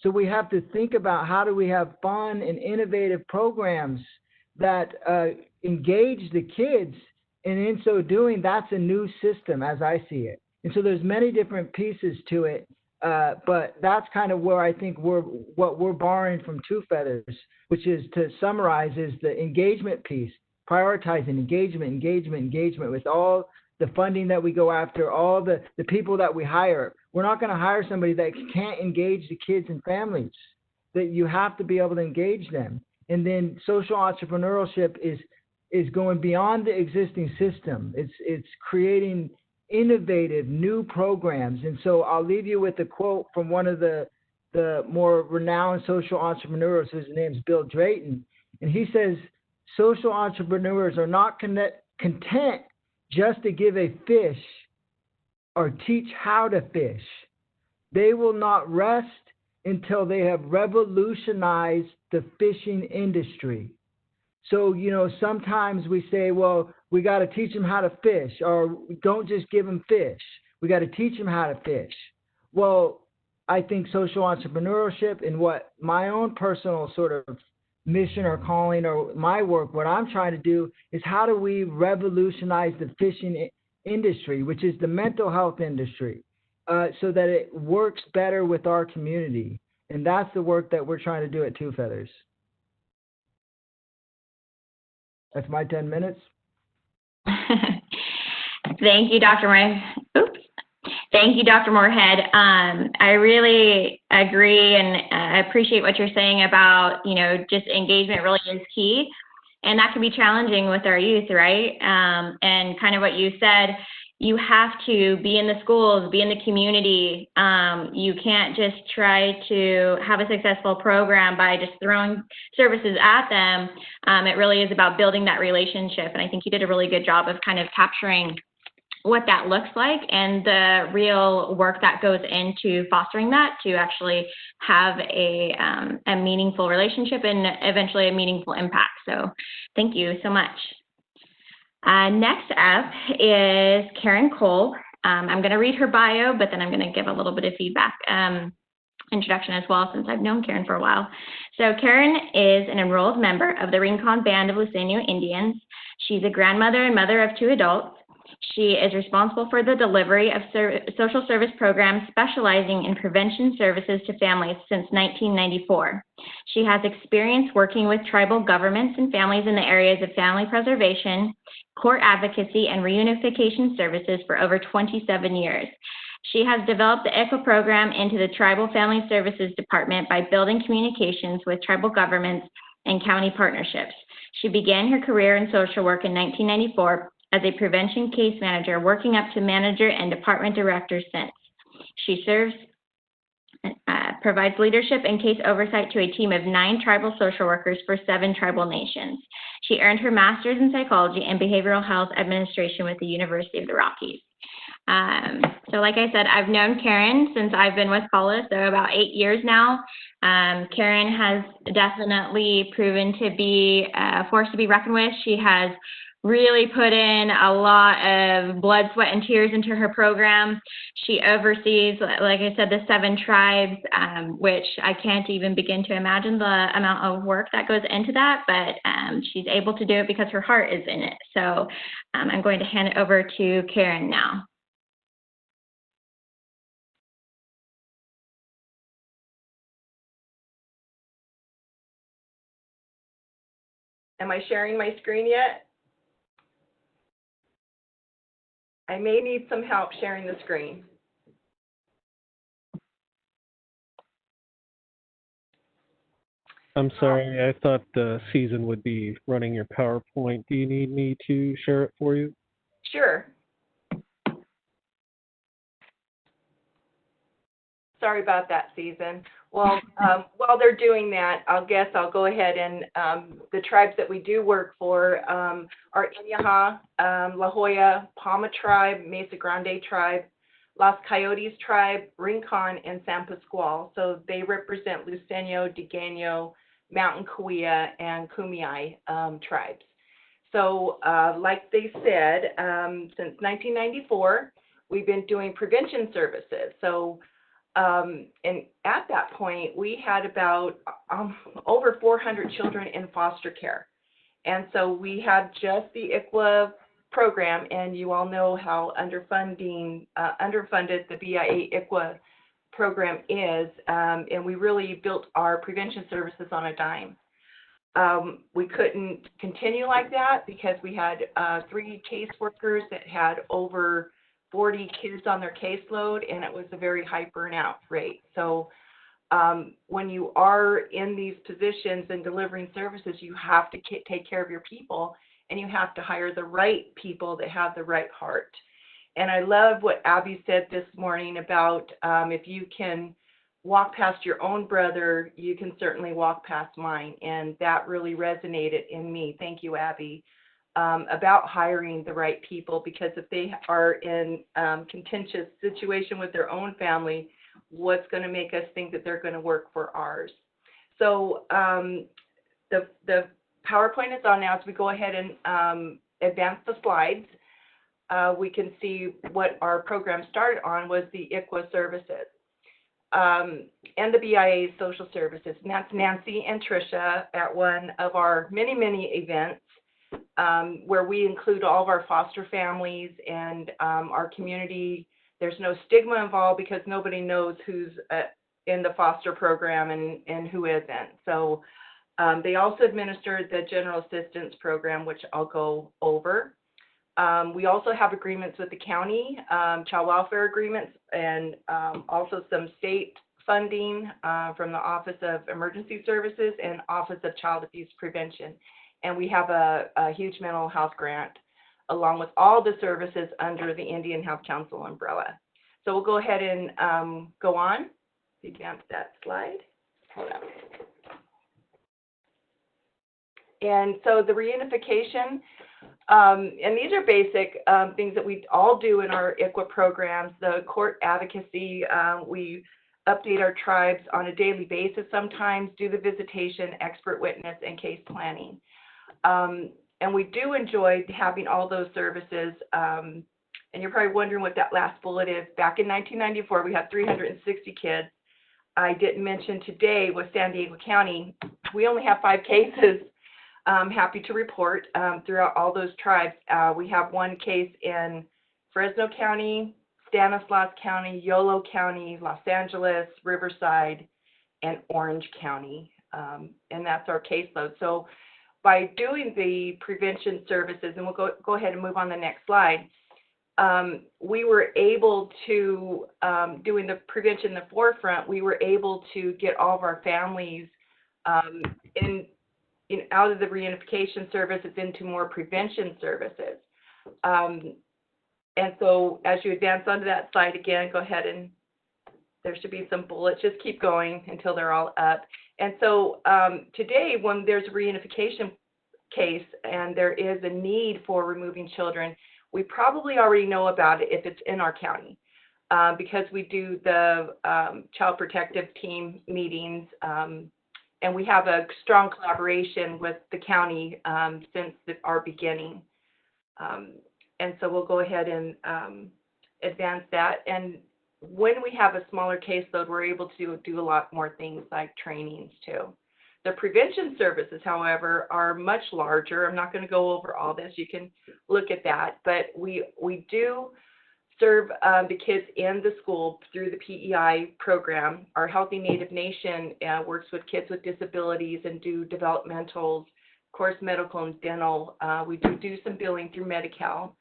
So we have to think about how do we have fun and innovative programs that engage the kids, and in so doing, that's a new system as I see it. And so there's many different pieces to it, but that's kind of where I think what we're borrowing from Two Feathers, which is, to summarize, is the engagement piece, prioritizing engagement with all the funding that we go after, all the people that we hire. We're not going to hire somebody that can't engage the kids and families, that you have to be able to engage them. And then social entrepreneurship is going beyond the existing system. It's creating innovative new programs. And so I'll leave you with a quote from one of the more renowned social entrepreneurs, whose name's Bill Drayton. And he says, social entrepreneurs are not content just to give a fish or teach how to fish. They will not rest until they have revolutionized the fishing industry. So, sometimes we say, well, we got to teach them how to fish, or don't just give them fish. We got to teach them how to fish. Well, I think social entrepreneurship, and what my own personal sort of mission or calling or my work, what I'm trying to do is, how do we revolutionize the fishing industry, which is the mental health industry, so that it works better with our community. And that's the work that we're trying to do at Two Feathers. That's my 10 minutes. Thank you, Dr. Thank you, Dr. Moorhead. I really agree, and I appreciate what you're saying about, just engagement really is key. And that can be challenging with our youth, right? And kind of what you said, you have to be in the schools, be in the community. You can't just try to have a successful program by just throwing services at them. It really is about building that relationship. And I think you did a really good job of kind of capturing what that looks like and the real work that goes into fostering that to actually have a meaningful relationship and eventually a meaningful impact. So thank you so much. Next up is Karen Cole. I'm going to read her bio, but then I'm going to give a little bit of feedback introduction as well, since I've known Karen for a while. So Karen is an enrolled member of the Rincon Band of Luiseño Indians. She's a grandmother and mother of 2 adults. She is responsible for the delivery of social service programs specializing in prevention services to families since 1994. She has experience working with tribal governments and families in the areas of family preservation, court advocacy, and reunification services for over 27 years. She has developed the ICWA program into the Tribal Family Services Department by building communications with tribal governments and county partnerships. She began her career in social work in 1994 as a prevention case manager, working up to manager and department director since. She provides leadership and case oversight to a team of 9 tribal social workers for 7 tribal nations. She earned her master's in psychology and behavioral health administration with the University of the Rockies. So like I said, I've known Karen since I've been with Paula, so about 8 years now. Karen has definitely proven to be a force to be reckoned with. She has really put in a lot of blood, sweat, and tears into her program. She oversees, like I said, the 7 tribes, which I can't even begin to imagine the amount of work that goes into that, but she's able to do it because her heart is in it. So I'm going to hand it over to Karen now. Am I sharing my screen yet? I may need some help sharing the screen. I'm sorry, I thought Season would be running your PowerPoint. Do you need me to share it for you? Sure. Sorry about that, Season. Well, while they're doing that, I'll go ahead and the tribes that we do work for are Inyaha, La Jolla, Palma Tribe, Mesa Grande Tribe, Las Coyotes Tribe, Rincon, and San Pascual. So they represent Luceño, Digueño, Mountain Cahuilla, and Kumeyaay tribes. So like they said, since 1994, we've been doing prevention services. So and at that point, we had about over 400 children in foster care. And so we had just the ICWA program, and you all know how underfunded the BIA ICWA program is, and we really built our prevention services on a dime. We couldn't continue like that because we had 3 caseworkers that had over 40 kids on their caseload, and it was a very high burnout rate. So when you are in these positions and delivering services, you have to take care of your people, and you have to hire the right people that have the right heart. And I love what Abby said this morning about if you can walk past your own brother, you can certainly walk past mine. And that really resonated in me. Thank you, Abby. About hiring the right people, because if they are in contentious situation with their own family, what's going to make us think that they're going to work for ours? So the PowerPoint is on now. As we go ahead and advance the slides, we can see what our program started on was the ICWA services and the BIA social services. And that's Nancy and Tricia at one of our many, many events. Where we include all of our foster families and our community. There's no stigma involved because nobody knows who's in the foster program and who isn't. So they also administer the general assistance program, which I'll go over. We also have agreements with the county, child welfare agreements, and also some state funding from the Office of Emergency Services and Office of Child Abuse Prevention. And we have a huge mental health grant along with all the services under the Indian Health Council umbrella. So we'll go ahead and go on. Advance that slide. Hold on. And so the reunification, and these are basic things that we all do in our ICWA programs. The court advocacy, we update our tribes on a daily basis sometimes, do the visitation, expert witness, and case planning. And we do enjoy having all those services. And you're probably wondering what that last bullet is. Back in 1994, we had 360 kids. I didn't mention today with San Diego County, we only have 5 cases. I'm happy to report throughout all those tribes. We have 1 case in Fresno County, Stanislaus County, Yolo County, Los Angeles, Riverside, and Orange County. And that's our caseload. So by doing the prevention services, and we'll go ahead and move on the next slide, we were able to, doing the prevention in the forefront, we were able to get all of our families out of the reunification services into more prevention services. And so as you advance onto that slide again, go ahead and there should be some bullets. Just keep going until they're all up. And so today, when there's a reunification case and there is a need for removing children, we probably already know about it if it's in our county, because we do the Child Protective Team meetings, and we have a strong collaboration with the county since our beginning. And so we'll go ahead and advance that. And when we have a smaller caseload, we're able to do a lot more things like trainings too. The prevention services, however, are much larger. I'm not going to go over all this. You can look at that. But we do serve the kids in the school through the PEI program. Our Healthy Native Nation works with kids with disabilities and do developmentals, of course, medical and dental. We do some billing through Medi-Cal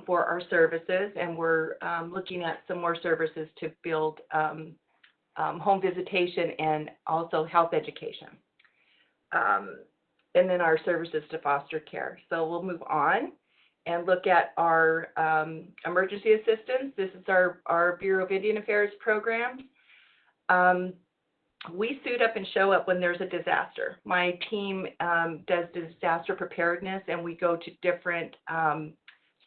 for our services, and we're looking at some more services to build home visitation and also health education. And then our services to foster care. So we'll move on and look at our emergency assistance. This is our Bureau of Indian Affairs program. We suit up and show up when there's a disaster. My team does disaster preparedness, and we go to different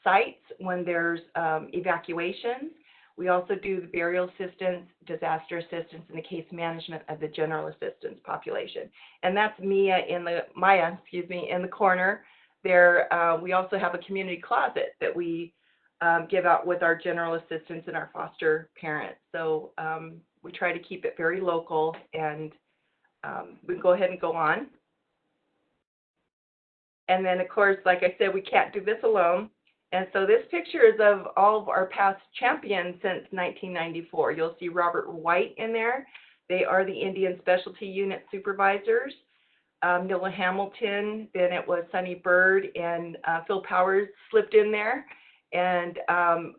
sites when there's evacuations. We also do the burial assistance, disaster assistance, and the case management of the general assistance population. And that's Maya in the corner there. We also have a community closet that we give out with our general assistants and our foster parents. So we try to keep it very local, and we can go ahead and go on. And then, of course, like I said, we can't do this alone. And so this picture is of all of our past champions since 1994. You'll see Robert White in there. They are the Indian Specialty Unit Supervisors. Nilla Hamilton, then it was Sonny Bird, and Phil Powers slipped in there. And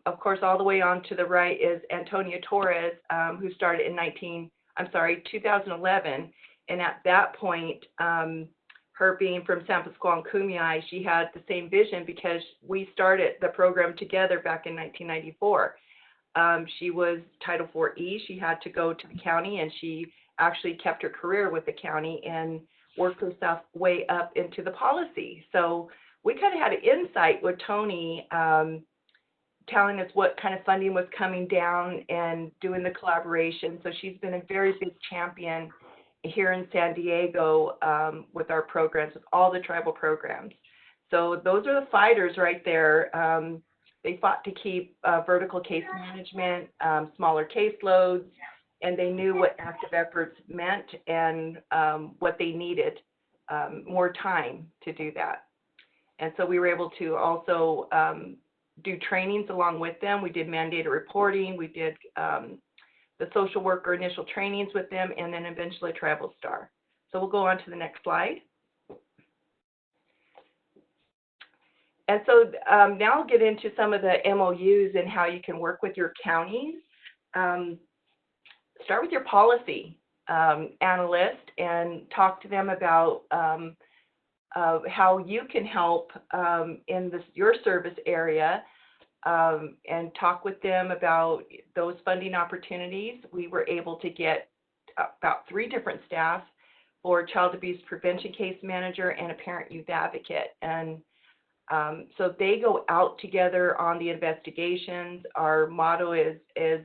of course, all the way on to the right is Antonia Torres, who started in 2011. And at that point, her being from San Pasqual and Kumeyaay, she had the same vision because we started the program together back in 1994. She was Title IV-E. She had to go to the county, and she actually kept her career with the county and worked herself way up into the policy. So we kind of had an insight with Tony telling us what kind of funding was coming down and doing the collaboration. So she's been a very big champion here in San Diego with our programs, with all the tribal programs. So those are the fighters right there. They fought to keep vertical case management, smaller caseloads, and they knew what active efforts meant and what they needed, more time to do that. And so we were able to also do trainings along with them. We did mandated reporting. We did the social worker initial trainings with them, and then eventually Tribal Star. So we'll go on to the next slide. And so now I'll get into some of the MOUs and how you can work with your counties. Start with your policy analyst and talk to them about how you can help in your service area, and talk with them about those funding opportunities. We were able to get about 3 different staff for child abuse prevention case manager and a parent youth advocate. And so they go out together on the investigations. Our motto is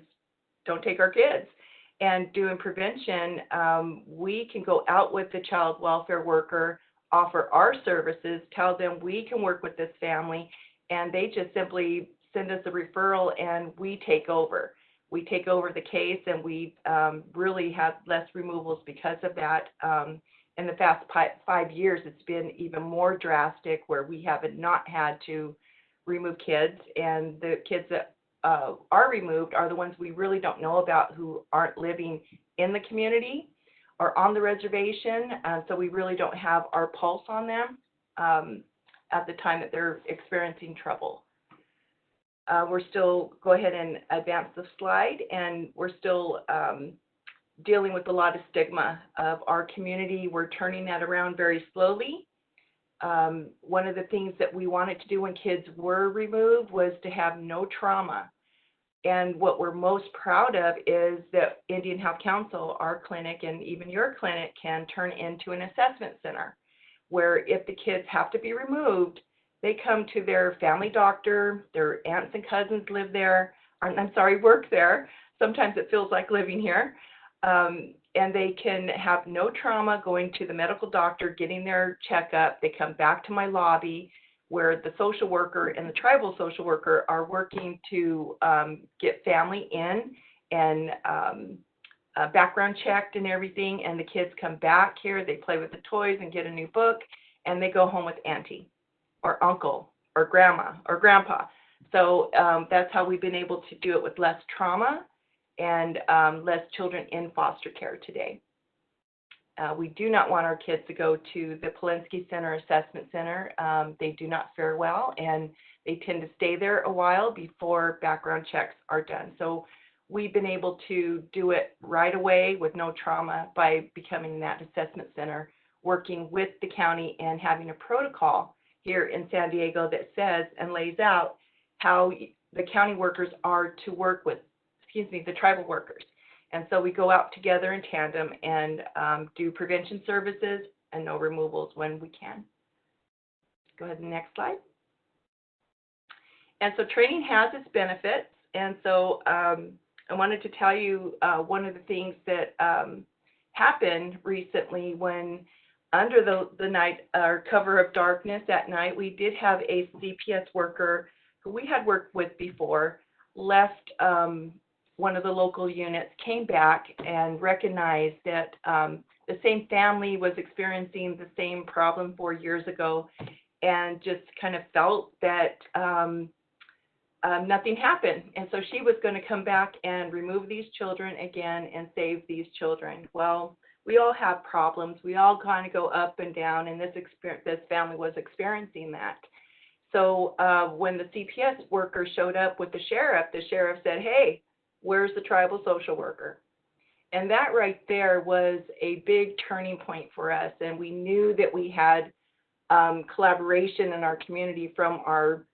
don't take our kids. And doing prevention, we can go out with the child welfare worker, offer our services, tell them we can work with this family, and they just simply send us a referral and we take over. We take over the case, and we really have less removals because of that. In the past 5 years, it's been even more drastic where we have not had to remove kids, and the kids that are removed are the ones we really don't know about, who aren't living in the community or on the reservation, so we really don't have our pulse on them at the time that they're experiencing trouble. We're still, go ahead and advance the slide, and we're still dealing with a lot of stigma of our community. We're turning that around very slowly. One of the things that we wanted to do when kids were removed was to have no trauma. And what we're most proud of is that Indian Health Council, our clinic, and even your clinic can turn into an assessment center, where if the kids have to be removed, They come to their family doctor, their aunts and cousins live there, work there. Sometimes it feels like living here. And they can have no trauma going to the medical doctor, getting their checkup. They come back to my lobby where the social worker and the tribal social worker are working to get family in and background checked and everything. And the kids come back here, they play with the toys and get a new book, and they go home with auntie or uncle or grandma or grandpa. So that's how we've been able to do it with less trauma and less children in foster care today. We do not want our kids to go to the Polinsky Center Assessment Center. They do not fare well, and they tend to stay there a while before background checks are done. So we've been able to do it right away with no trauma by becoming that assessment center, working with the county and having a protocol here in San Diego that says and lays out how the county workers are to work with, the tribal workers. And so we go out together in tandem and do prevention services and no removals when we can. Go ahead to the next slide. And so training has its benefits. And so I wanted to tell you one of the things that happened recently when under the night or cover of darkness at night, we did have a CPS worker who we had worked with before, left one of the local units, came back and recognized that the same family was experiencing the same problem 4 years ago, and just kind of felt that nothing happened. And so she was going to come back and remove these children again and save these children. Well, we all have problems. We all kind of go up and down, and this family was experiencing that. So when the CPS worker showed up with the sheriff said, "Hey, where's the tribal social worker?" And that right there was a big turning point for us. And we knew that we had collaboration in our community from our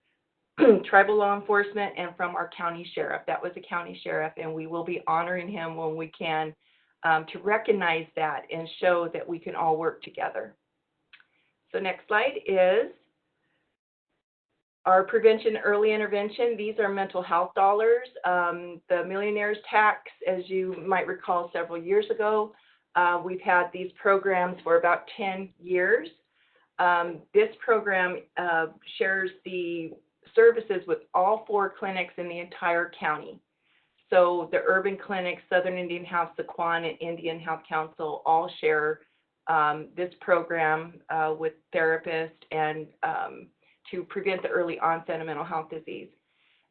tribal law enforcement and from our county sheriff. That was a county sheriff, and we will be honoring him when we can to recognize that and show that we can all work together. So next slide is our prevention early intervention. These are mental health dollars. The millionaire's tax, as you might recall several years ago, we've had these programs for about 10 years. This program shares the services with all 4 clinics in the entire county. So the urban clinics, Southern Indian Health, Sequan, and Indian Health Council all share this program with therapists and to prevent the early onset of mental health disease.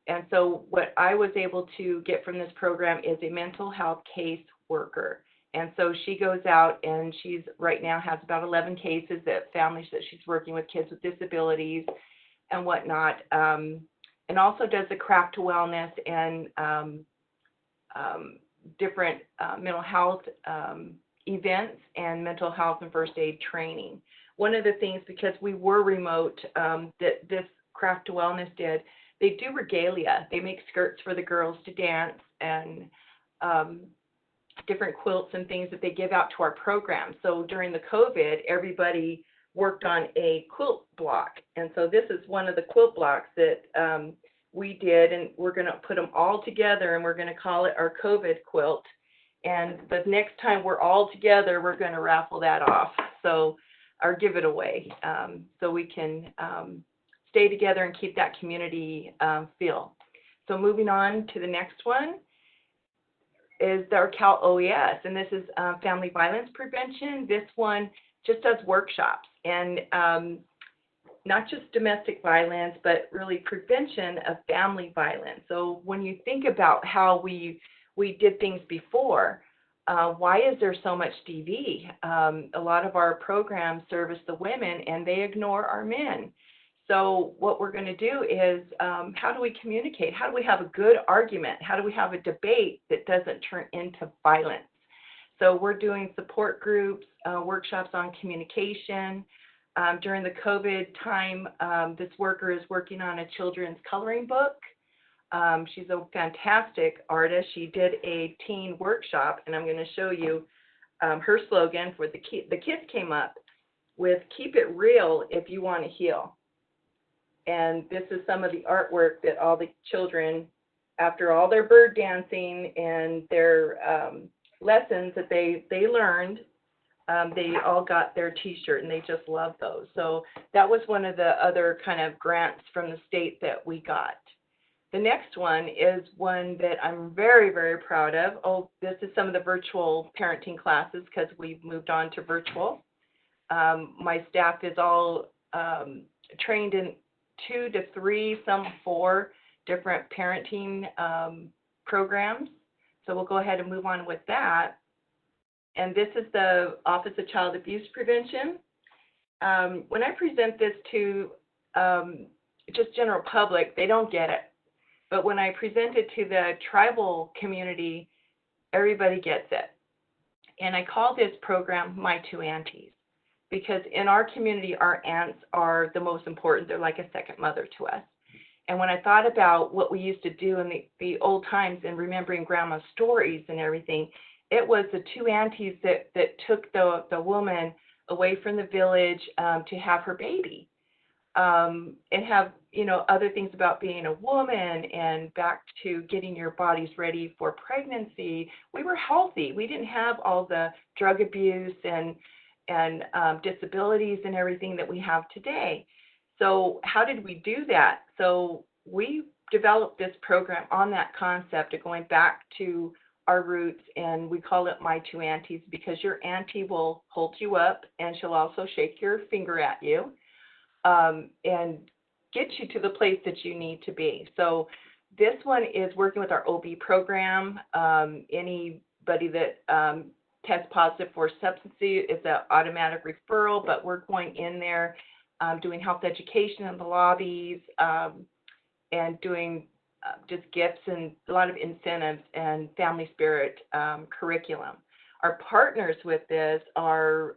And so what I was able to get from this program is a mental health case worker. And so she goes out and she's right now has about 11 cases that families that she's working with, kids with disabilities and whatnot, and also does the craft to wellness and different mental health events and mental health and first aid training. One of the things, because we were remote, that this craft to wellness did, they do regalia. They make skirts for the girls to dance and different quilts and things that they give out to our program. So during the COVID, everybody worked on a quilt block. And so this is one of the quilt blocks that we did, and we're going to put them all together, and we're going to call it our COVID quilt. And the next time we're all together, we're going to raffle that off, so or give it away, so we can stay together and keep that community feel. So moving on to the next one is our Cal OES, and this is family violence prevention. This one just does workshops, and not just domestic violence, but really prevention of family violence. So when you think about how we did things before, why is there so much DV? A lot of our programs service the women, and they ignore our men. So what we're going to do is, how do we communicate? How do we have a good argument? How do we have a debate that doesn't turn into violence? So we're doing support groups, workshops on communication. During the COVID time, this worker is working on a children's coloring book. She's a fantastic artist. She did a teen workshop, and I'm going to show you her slogan for the kids came up with, "Keep it real if you want to heal." And this is some of the artwork that all the children, after all their bird dancing and their lessons that they learned, they all got their T-shirt, and they just love those. So that was one of the other kind of grants from the state that we got. The next one is one that I'm very, very proud of. Oh, this is some of the virtual parenting classes because we've moved on to virtual. My staff is all trained in 2 to 3, some 4 different parenting programs. So we'll go ahead and move on with that. And this is the Office of Child Abuse Prevention. When I present this to just general public, they don't get it. But when I present it to the tribal community, everybody gets it. And I call this program My Two Aunties, because in our community, our aunts are the most important. They're like a second mother to us. And when I thought about what we used to do in the old times and remembering grandma's stories and everything, it was the 2 aunties that took the woman away from the village to have her baby. And have, other things about being a woman and back to getting your bodies ready for pregnancy. We were healthy. We didn't have all the drug abuse and disabilities and everything that we have today. So how did we do that? So we developed this program on that concept of going back to our roots, and we call it My Two Aunties because your auntie will hold you up and she'll also shake your finger at you. And get you to the place that you need to be. So this one is working with our OB program. Anybody that tests positive for substance use is an automatic referral, but we're going in there doing health education in the lobbies and doing just gifts and a lot of incentives and family spirit curriculum. Our partners with this are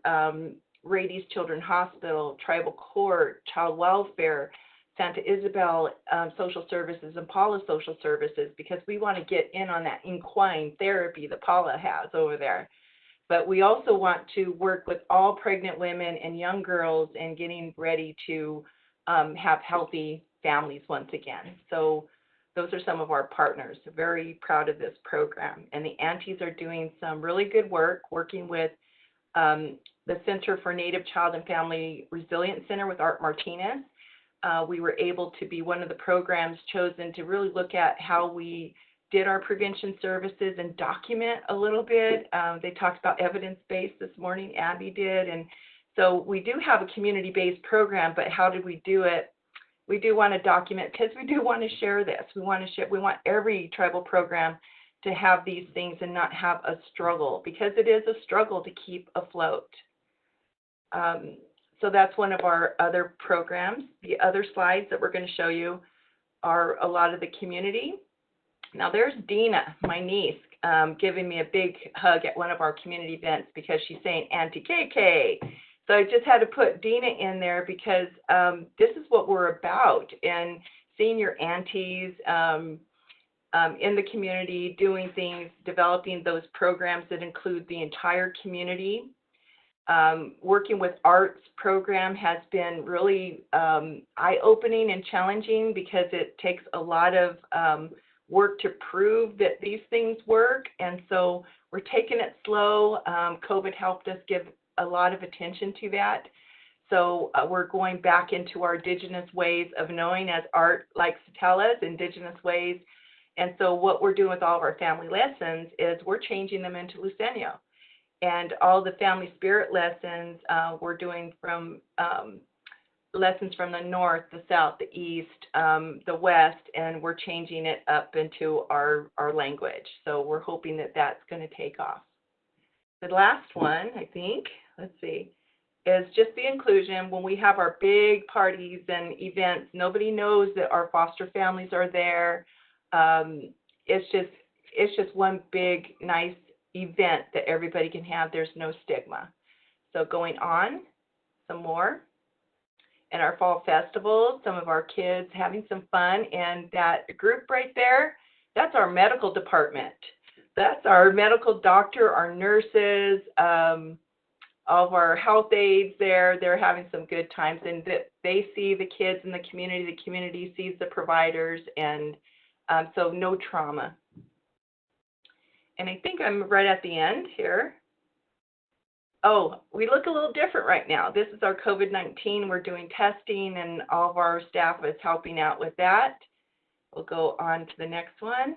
Rady's Children's Hospital, Tribal Court, Child Welfare, Santa Isabel Social Services, and Paula Social Services, because we want to get in on that equine therapy that Paula has over there. But we also want to work with all pregnant women and young girls and getting ready to have healthy families once again. So those are some of our partners. Very proud of this program. And the aunties are doing some really good work, working with the Center for Native Child and Family Resilience Center with Art Martinez. We were able to be one of the programs chosen to really look at how we did our prevention services and document a little bit. They talked about evidence-based this morning, Abby did. And so we do have a community-based program, but how did we do it? We do want to document because we do want to share this. We want every tribal program to have these things and not have a struggle, because it is a struggle to keep afloat. So that's one of our other programs. The other slides that we're going to show you are a lot of the community. Now there's Dina, my niece, giving me a big hug at one of our community events because she's saying Auntie KK. So I just had to put Dina in there because this is what we're about, and seeing your aunties in the community, doing things, developing those programs that include the entire community. Working with arts program has been really eye-opening and challenging because it takes a lot of work to prove that these things work. And so we're taking it slow. COVID helped us give a lot of attention to that. So we're going back into our indigenous ways of knowing, as Art likes to tell us, indigenous ways. And so what we're doing with all of our family lessons is we're changing them into Lucenio. And all the family spirit lessons we're doing from lessons from the north, the south, the east, the west, and we're changing it up into our language. So we're hoping that that's going to take off. The last one, I think, let's see, is just the inclusion. When we have our big parties and events, nobody knows that our foster families are there. It's just one big, nice event that everybody can have. There's no stigma. So going on, some more. And our fall festivals, some of our kids having some fun. And that group right there, that's our medical department. That's our medical doctor, our nurses, all of our health aides there. They're having some good times, and they see the kids in the community sees the providers, and so no trauma. And I think I'm right at the end here. Oh, we look a little different right now. This is our COVID-19. We're doing testing, and all of our staff is helping out with that. We'll go on to the next one.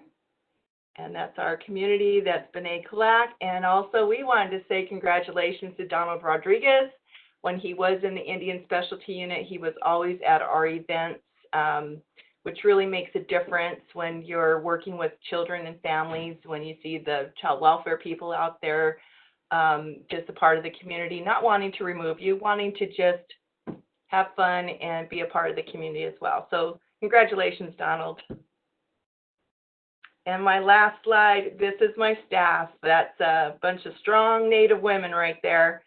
And that's our community. That's B'nai Kalak. And also, we wanted to say congratulations to Donald Rodriguez. When he was in the Indian Specialty Unit, he was always at our events, which really makes a difference when you're working with children and families, when you see the child welfare people out there, just a part of the community, not wanting to remove you, wanting to just have fun and be a part of the community as well. So congratulations, Donald. And my last slide, this is my staff. That's a bunch of strong Native women right there.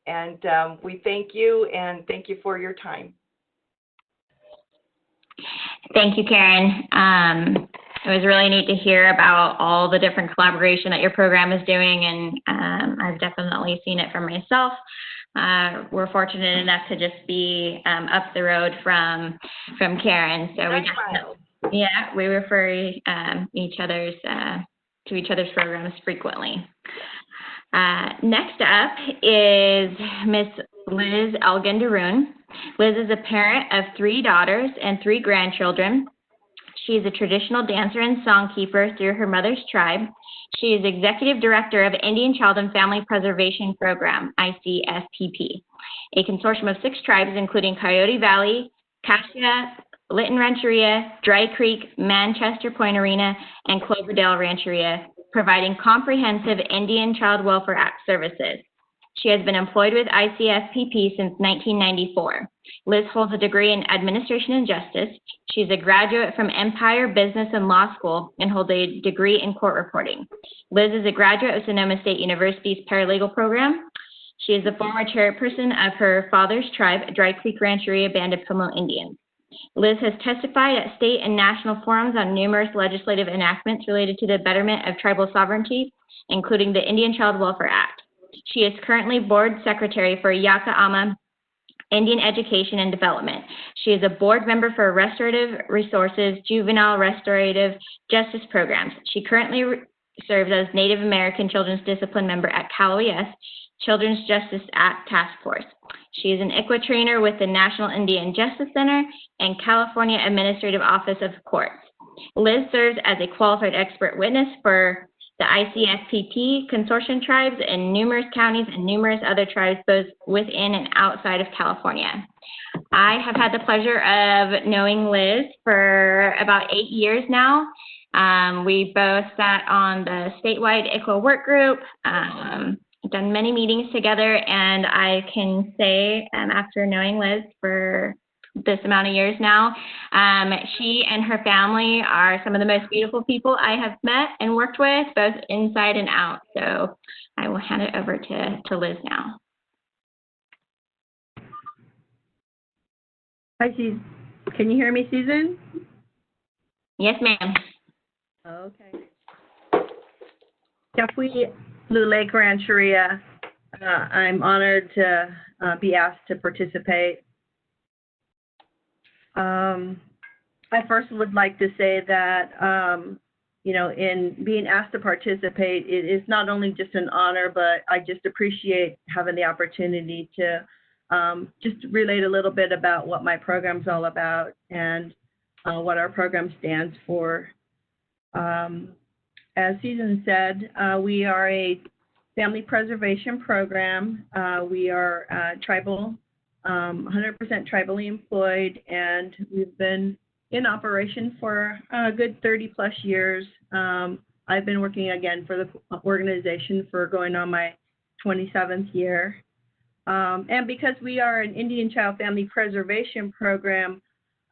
And we thank you, and thank you for your time. Thank you, Karen. It was really neat to hear about all the different collaboration that your program is doing, and I've definitely seen it for myself. We're fortunate enough to just be up the road from Karen, so we refer each other's to each other's programs frequently. Next up is Miss Liz Elgin-Daroon. Liz is a parent of 3 daughters and 3 grandchildren. She is a traditional dancer and songkeeper through her mother's tribe. She is Executive Director of Indian Child and Family Preservation Program, ICFPP, a consortium of 6 tribes, including Coyote Valley, Cassia, Lytton Rancheria, Dry Creek, Manchester Point Arena, and Cloverdale Rancheria, providing comprehensive Indian Child Welfare Act services. She has been employed with ICFPP since 1994. Liz holds a degree in Administration and Justice. She's a graduate from Empire Business and Law School and holds a degree in court reporting. Liz is a graduate of Sonoma State University's paralegal program. She is the former chairperson of her father's tribe, Dry Creek Rancheria Band of Pomo Indians. Liz has testified at state and national forums on numerous legislative enactments related to the betterment of tribal sovereignty, including the Indian Child Welfare Act. She is currently board secretary for Yaka'ama Indian Education and Development. She is a board member for Restorative Resources Juvenile Restorative Justice Programs. She currently serves as Native American Children's Discipline member at CalOES Children's Justice Act Task Force. She is an ICWA trainer with the National Indian Justice Center and California Administrative Office of Courts. Liz serves as a qualified expert witness for the ICFPP consortium tribes in numerous counties and numerous other tribes both within and outside of California. I have had the pleasure of knowing Liz for about 8 years now. We both sat on the statewide ICWA work group, done many meetings together, and I can say after knowing Liz for this amount of years now, she and her family are some of the most beautiful people I have met and worked with, both inside and out. So I will hand it over to Liz now. Hi, can you hear me, Susan? Yes, ma'am. Okay. Jeffrey Blue Lake Rancheria, I'm honored to be asked to participate. I first would like to say that, in being asked to participate, it is not only just an honor, but I just appreciate having the opportunity to just relate a little bit about what my program's all about and what our program stands for. As Susan said, we are a family preservation program. We are tribal, 100% tribally employed, and we've been in operation for a good 30 plus years. I've been working again for the organization for going on my 27th year. And because we are an Indian Child Family Preservation Program,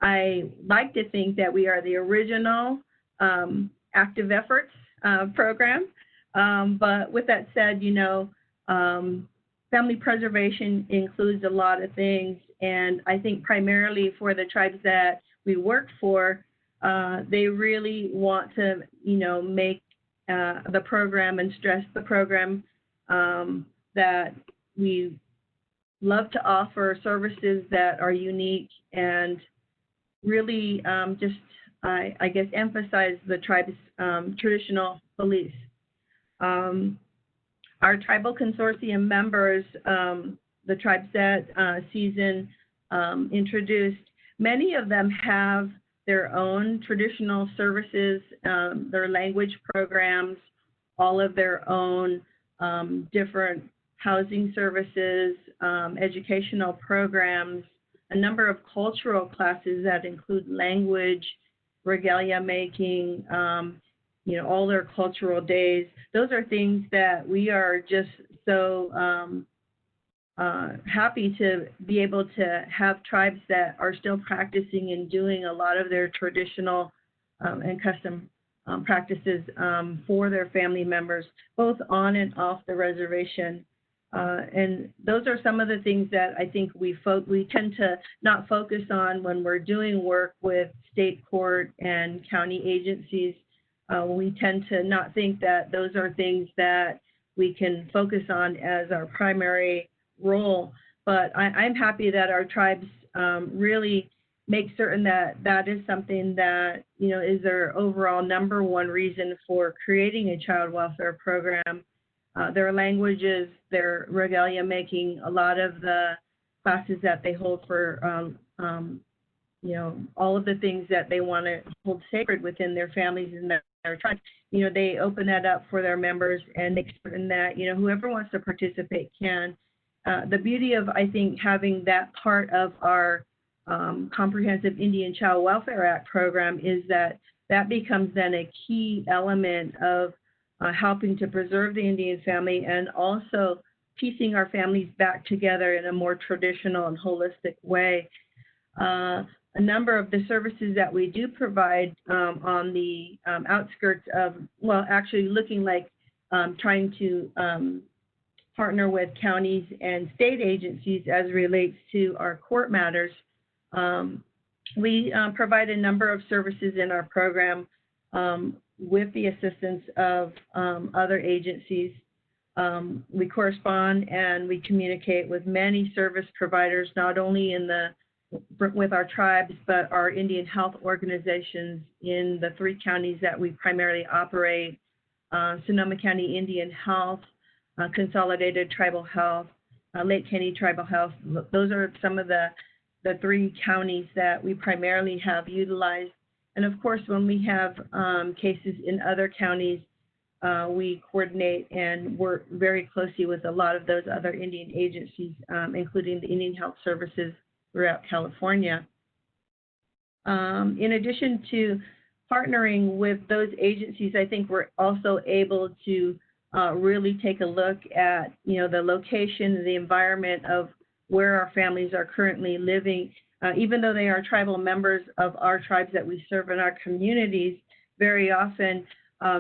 I like to think that we are the original active efforts program. But with that said, family preservation includes a lot of things, and I think primarily for the tribes that we work for, they really want to, make the program and stress the program that, we love to offer services that are unique and really I guess, emphasize the tribe's traditional beliefs. Our tribal consortium members, the tribes that season introduced, many of them have their own traditional services, their language programs, all of their own different housing services, educational programs, a number of cultural classes that include language, regalia making, all their cultural days. Those are things that we are just so happy to be able to have tribes that are still practicing and doing a lot of their traditional and custom practices for their family members, both on and off the reservation. And those are some of the things that I think we tend to not focus on when we're doing work with state court and county agencies. We tend to not think that those are things that we can focus on as our primary role. But I'm happy that our tribes really make certain that that is something that, is their overall number one reason for creating a child welfare program. Their languages, their regalia making, a lot of the classes that they hold for, all of the things that they want to hold sacred within their families and their tribes, they open that up for their members and make certain that, whoever wants to participate can. The beauty of, I think, having that part of our Comprehensive Indian Child Welfare Act program is that becomes then a key element of helping to preserve the Indian family and also piecing our families back together in a more traditional and holistic way. A number of the services that we do provide on the outskirts of, actually looking like trying to partner with counties and state agencies as relates to our court matters. We provide a number of services in our program with the assistance of other agencies. We correspond and we communicate with many service providers, not only with our tribes, but our Indian health organizations in the 3 counties that we primarily operate, Sonoma County Indian Health, Consolidated Tribal Health, Lake County Tribal Health. Those are some of the 3 counties that we primarily have utilized. And of course, when we have cases in other counties, we coordinate and work very closely with a lot of those other Indian agencies, including the Indian Health Services throughout California. In addition to partnering with those agencies, I think we're also able to really take a look at, the location, the environment of where our families are currently living. Even though they are tribal members of our tribes that we serve in our communities, very often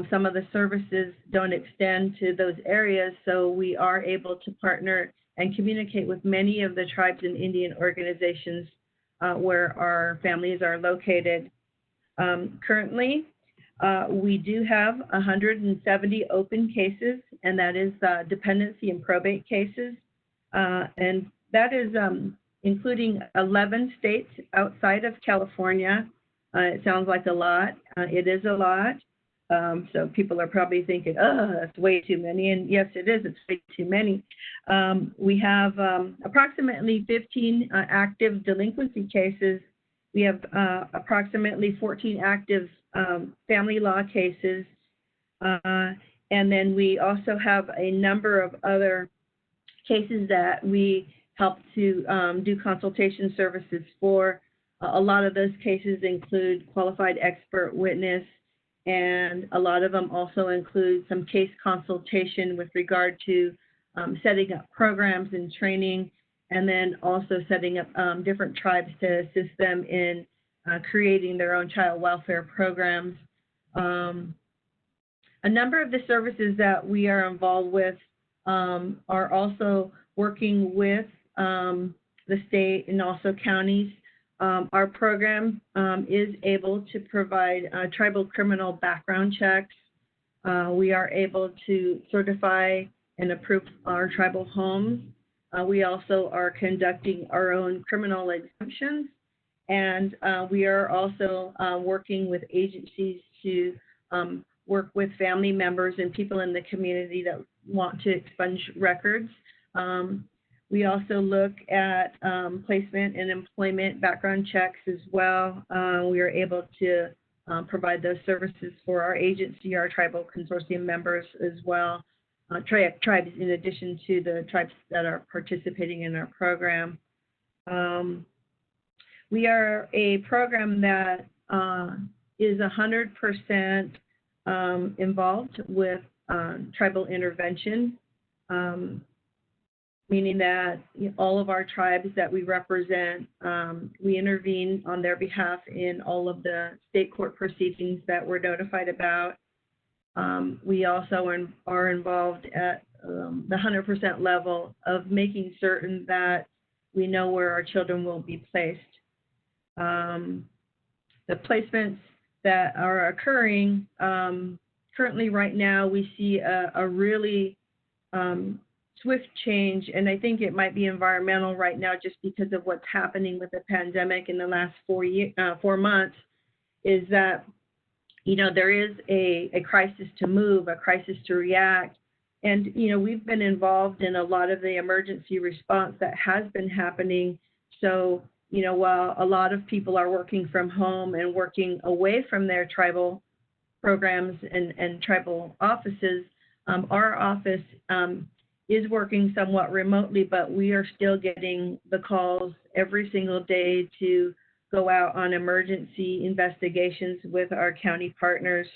some of the services don't extend to those areas, so we are able to partner and communicate with many of the tribes and Indian organizations where our families are located. Currently, we do have 170 open cases, and that is dependency and probate cases, and that is including 11 states outside of California. It sounds like a lot. It is a lot. So people are probably thinking, oh, that's way too many. And yes, it is. It's way too many. We have approximately 15 active delinquency cases. We have approximately 14 active family law cases. And then we also have a number of other cases that we help to do consultation services for. A lot of those cases include qualified expert witness, and a lot of them also include some case consultation with regard to setting up programs and training, and then also setting up different tribes to assist them in creating their own child welfare programs. A number of the services that we are involved with are also working with the state and also counties. Our program is able to provide tribal criminal background checks. We are able to certify and approve our tribal homes. We also are conducting our own criminal exemptions, and we are also working with agencies to work with family members and people in the community that want to expunge records. We also look at placement and employment background checks as well. We are able to provide those services for our agency, our tribal consortium members as well, tribes in addition to the tribes that are participating in our program. We are a program that is 100% involved with tribal intervention, meaning that all of our tribes that we represent, we intervene on their behalf in all of the state court proceedings that we're notified about. We also are involved at the 100% level of making certain that we know where our children will be placed. The placements that are occurring, currently right now we see a really swift change, and I think it might be environmental right now just because of what's happening with the pandemic in the last 4 months, is that, there is a crisis to move, a crisis to react. And, we've been involved in a lot of the emergency response that has been happening. So, while a lot of people are working from home and working away from their tribal programs and tribal offices, our office is working somewhat remotely, but we are still getting the calls every single day to go out on emergency investigations with our county partners.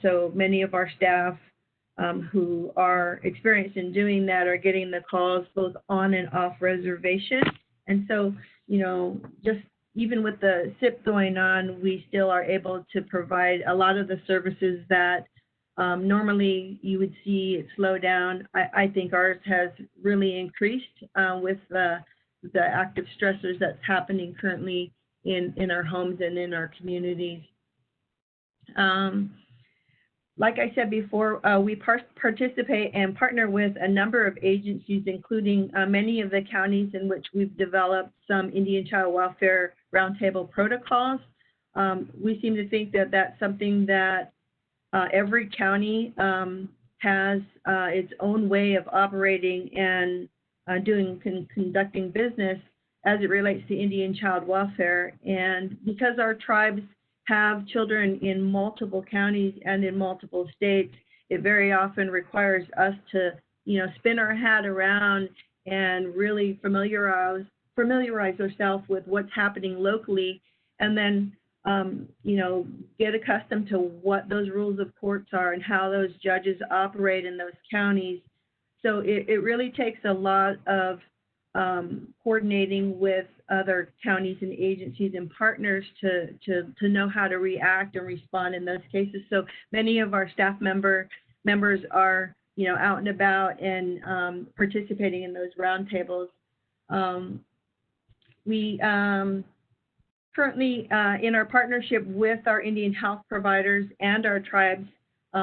So many of our staff who are experienced in doing that are getting the calls both on and off reservation. And so, just even with the SIP going on, we still are able to provide a lot of the services that normally you would see it slow down. I think ours has really increased with the active stressors that's happening currently in our homes and in our communities. Like I said before, we participate and partner with a number of agencies, including many of the counties in which we've developed some Indian child welfare roundtable protocols. We seem to think that that's something that every county has its own way of operating and conducting business as it relates to Indian child welfare. And because our tribes have children in multiple counties and in multiple states, it very often requires us to, spin our hat around and really familiarize ourselves with what's happening locally, and then get accustomed to what those rules of courts are and how those judges operate in those counties. So it really takes a lot of coordinating with other counties and agencies and partners to know how to react and respond in those cases. So many of our staff members are out and about and participating in those roundtables. We currently in our partnership with our Indian health providers and our tribes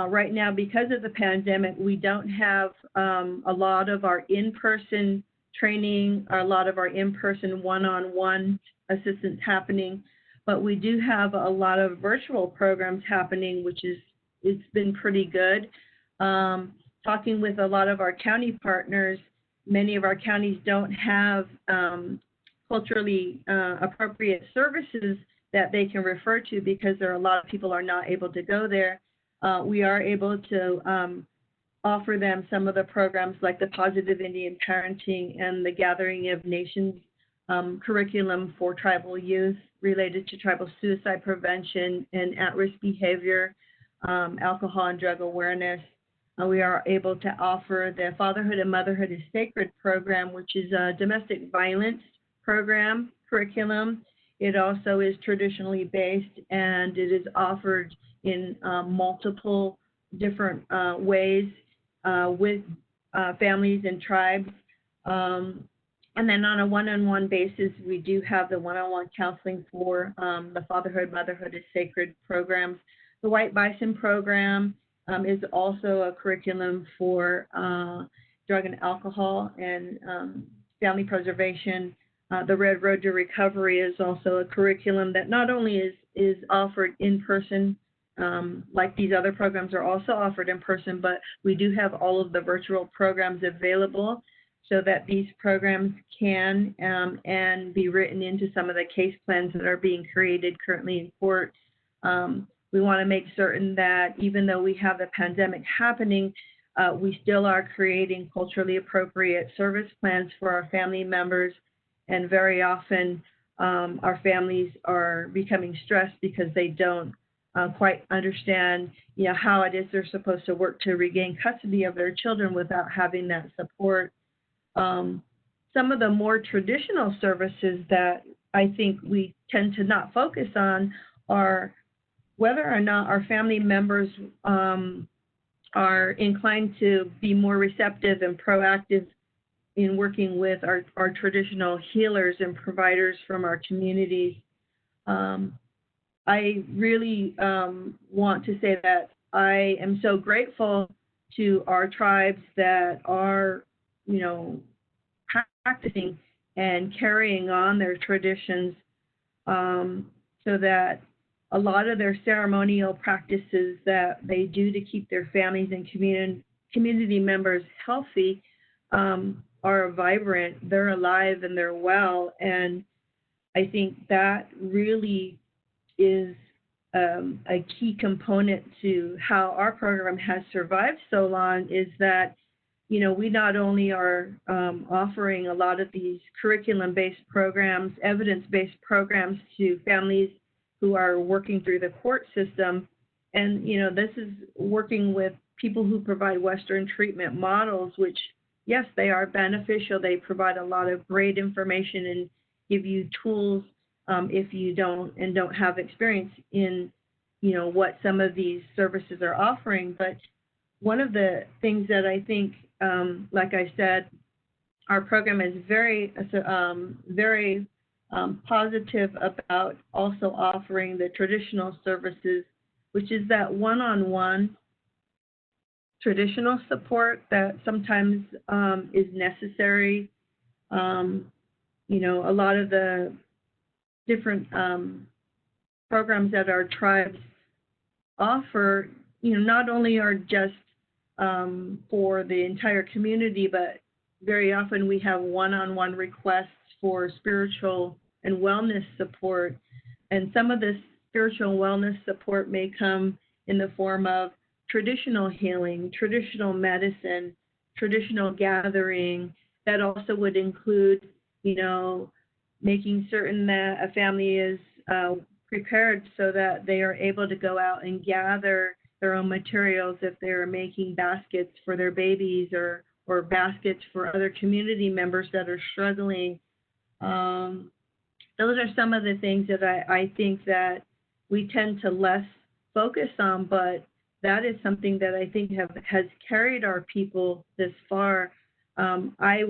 right now, because of the pandemic, we don't have a lot of our in-person training, a lot of our in-person one-on-one assistance happening, but we do have a lot of virtual programs happening, which it's been pretty good. Talking with a lot of our county partners, many of our counties don't have culturally appropriate services that they can refer to because there are a lot of people are not able to go there. We are able to offer them some of the programs like the Positive Indian Parenting and the Gathering of Nations curriculum for tribal youth related to tribal suicide prevention and at-risk behavior, alcohol and drug awareness. We are able to offer the Fatherhood and Motherhood is Sacred program, which is a domestic violence program curriculum. It also is traditionally based, and it is offered in multiple different ways with families and tribes. And then on a one-on-one basis, we do have the one-on-one counseling for the Fatherhood, Motherhood is Sacred programs. The White Bison program is also a curriculum for drug and alcohol and family preservation. The Red Road to Recovery is also a curriculum that not only is offered in person, like these other programs are also offered in person, but we do have all of the virtual programs available so that these programs can and be written into some of the case plans that are being created currently in court. We want to make certain that even though we have the pandemic happening, we still are creating culturally appropriate service plans for our family members. And very often our families are becoming stressed because they don't quite understand, how it is they're supposed to work to regain custody of their children without having that support. Some of the more traditional services that I think we tend to not focus on are whether or not our family members are inclined to be more receptive and proactive in working with our traditional healers and providers from our communities. I really want to say that I am so grateful to our tribes that are, practicing and carrying on their traditions, so that a lot of their ceremonial practices that they do to keep their families and community members healthy are vibrant, they're alive, and they're well. And I think that really is a key component to how our program has survived so long, is that, we not only are offering a lot of these curriculum-based programs, evidence-based programs to families who are working through the court system. And, this is working with people who provide Western treatment models, which, yes, they are beneficial. They provide a lot of great information and give you tools if you don't have experience in, what some of these services are offering. But one of the things that I think, like I said, our program is very positive about also offering the traditional services, which is that one-on-one traditional support that sometimes is necessary. A lot of the different programs that our tribes offer, not only are just for the entire community, but very often we have one-on-one requests for spiritual and wellness support. And some of this spiritual wellness support may come in the form of traditional healing, traditional medicine, traditional gathering. That also would include, making certain that a family is prepared so that they are able to go out and gather their own materials if they're making baskets for their babies or baskets for other community members that are struggling. Those are some of the things that I think that we tend to less focus on, but that is something that I think has carried our people this far. I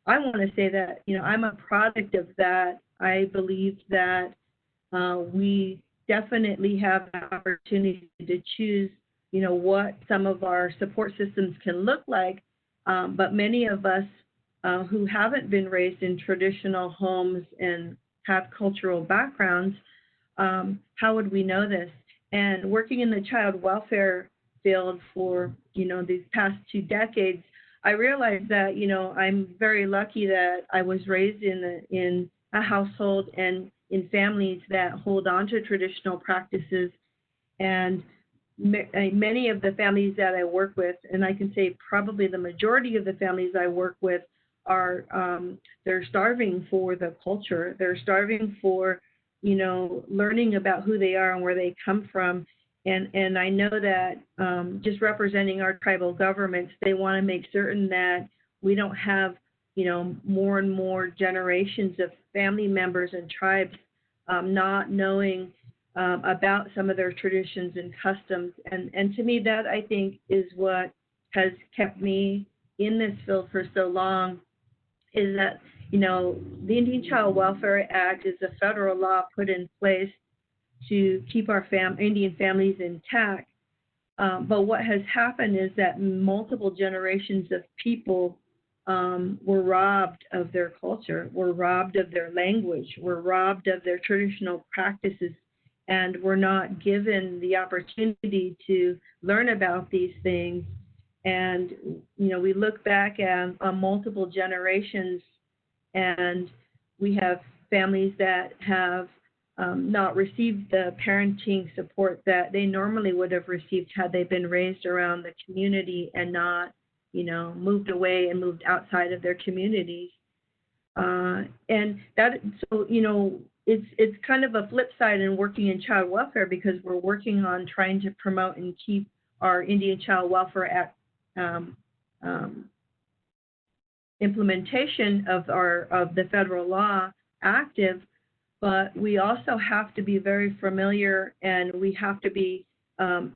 want to say that, I'm a product of that. I believe that we definitely have the opportunity to choose, what some of our support systems can look like. But many of us who haven't been raised in traditional homes and have cultural backgrounds, how would we know this? And working in the child welfare field for, these past 2 decades, I realized that, I'm very lucky that I was raised in a household and in families that hold on to traditional practices. And many of the families that I work with, and I can say probably the majority of the families I work with are, they're starving for the culture. They're starving for, learning about who they are and where they come from. And I know that just representing our tribal governments, they want to make certain that we don't have, more and more generations of family members and tribes not knowing about some of their traditions and customs. And to me, that I think is what has kept me in this field for so long, is that, the Indian Child Welfare Act is a federal law put in place to keep our Indian families intact. But what has happened is that multiple generations of people were robbed of their culture, were robbed of their language, were robbed of their traditional practices, and were not given the opportunity to learn about these things. And, you know, we look back on multiple generations, and we have families that have not received the parenting support that they normally would have received had they been raised around the community and not, you know, moved away and moved outside of their communities. And that, so, you know, it's kind of a flip side in working in child welfare, because we're working on trying to promote and keep our Indian Child Welfare Act implementation of the federal law active, but we also have to be very familiar, and we have to be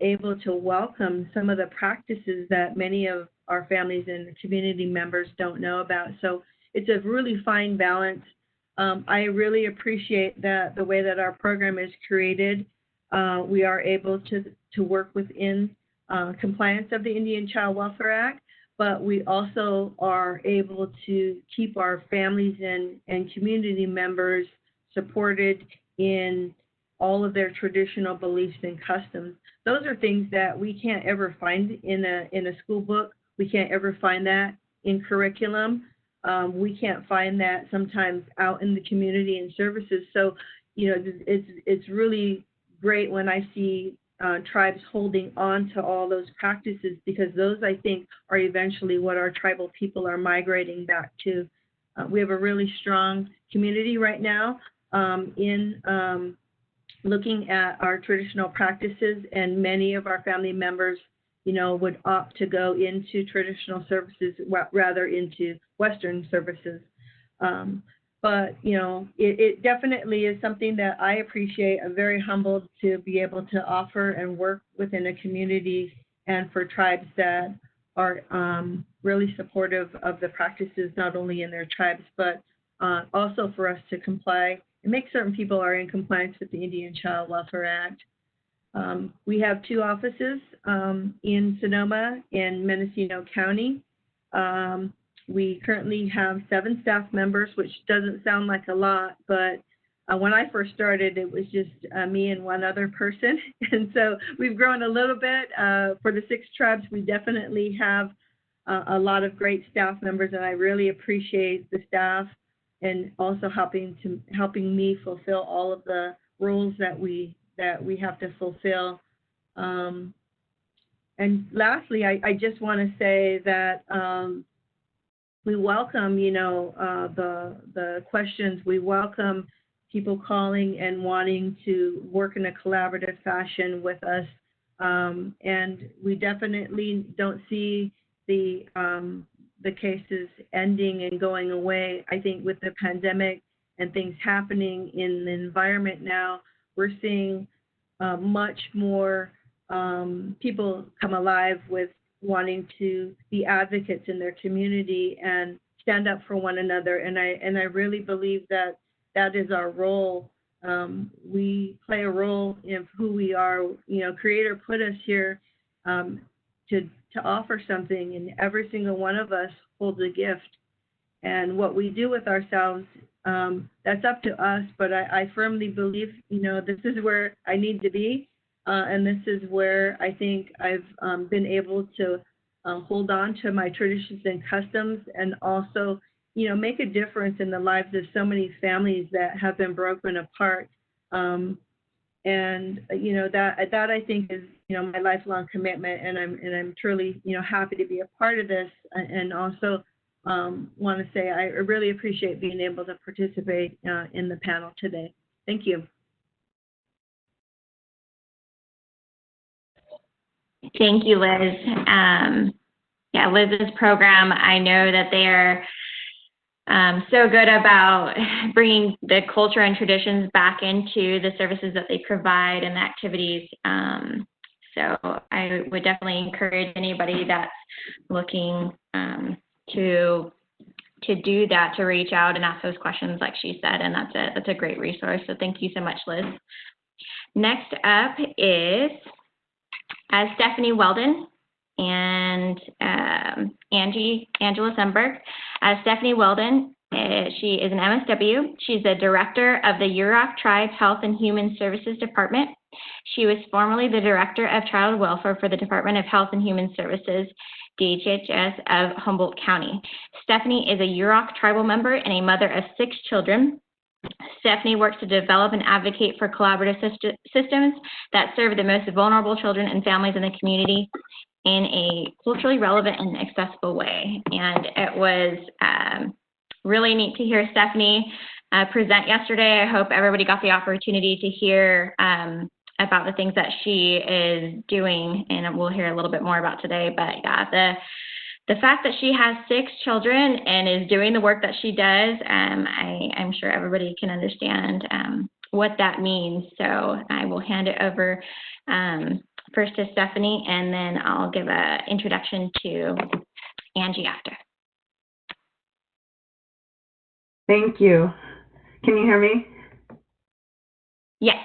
able to welcome some of the practices that many of our families and community members don't know about. So it's a really fine balance. I really appreciate that the way that our program is created, we are able to work within compliance of the Indian Child Welfare Act, but we also are able to keep our families and community members supported in all of their traditional beliefs and customs. Those are things that we can't ever find in a school book. We can't ever find that in curriculum. We can't find that sometimes out in the community and services. So, you know, it's really great when I see tribes holding on to all those practices, because those, I think, are eventually what our tribal people are migrating back to. We have a really strong community right now in looking at our traditional practices, and many of our family members, you know, would opt to go into traditional services rather into Western services. But, you know, it definitely is something that I appreciate. I'm very humbled to be able to offer and work within a community, and for tribes that are really supportive of the practices, not only in their tribes, but also for us to comply and make certain people are in compliance with the Indian Child Welfare Act. We have 2 offices in Sonoma and Mendocino County. We currently have 7 staff members, which doesn't sound like a lot, but when I first started, it was just me and 1 other person. And so we've grown a little bit. For the 6 tribes, we definitely have a lot of great staff members, and I really appreciate the staff and also helping me fulfill all of the roles that we have to fulfill. And lastly, I just want to say that we welcome, you know, the questions. We welcome people calling and wanting to work in a collaborative fashion with us. And we definitely don't see the cases ending and going away. I think with the pandemic and things happening in the environment now, we're seeing much more people come alive with wanting to be advocates in their community and stand up for one another. And I really believe that that is our role. We play a role in who we are. You know, Creator put us here to offer something, and every single one of us holds a gift. And what we do with ourselves, that's up to us. But I firmly believe, you know, this is where I need to be. And this is where I think I've been able to hold on to my traditions and customs, and also, you know, make a difference in the lives of so many families that have been broken apart. And you know, that I think is, you know, my lifelong commitment, and I'm truly, you know, happy to be a part of this, and also want to say I really appreciate being able to participate in the panel today. Thank you. Thank you, Liz. Yeah, Liz's program, I know that they are so good about bringing the culture and traditions back into the services that they provide and the activities. So I would definitely encourage anybody that's looking to do that, to reach out and ask those questions like she said, and that's a great resource. So thank you so much, Liz. Next up is Stephanie Weldon, and Angela Sundberg. Stephanie Weldon, she is an MSW. She's the director of the Yurok Tribe Health and Human Services Department. She was formerly the director of child welfare for the Department of Health and Human Services, DHHS of Humboldt County. Stephanie is a Yurok tribal member and a mother of 6 children. Stephanie works to develop and advocate for collaborative systems that serve the most vulnerable children and families in the community in a culturally relevant and accessible way. And it was really neat to hear Stephanie present yesterday. I hope everybody got the opportunity to hear about the things that she is doing, and we'll hear a little bit more about today. But yeah, the fact that she has 6 children and is doing the work that she does, I'm sure everybody can understand what that means. So I will hand it over first to Stephanie, and then I'll give an introduction to Angie after. Thank you. Can you hear me? Yes.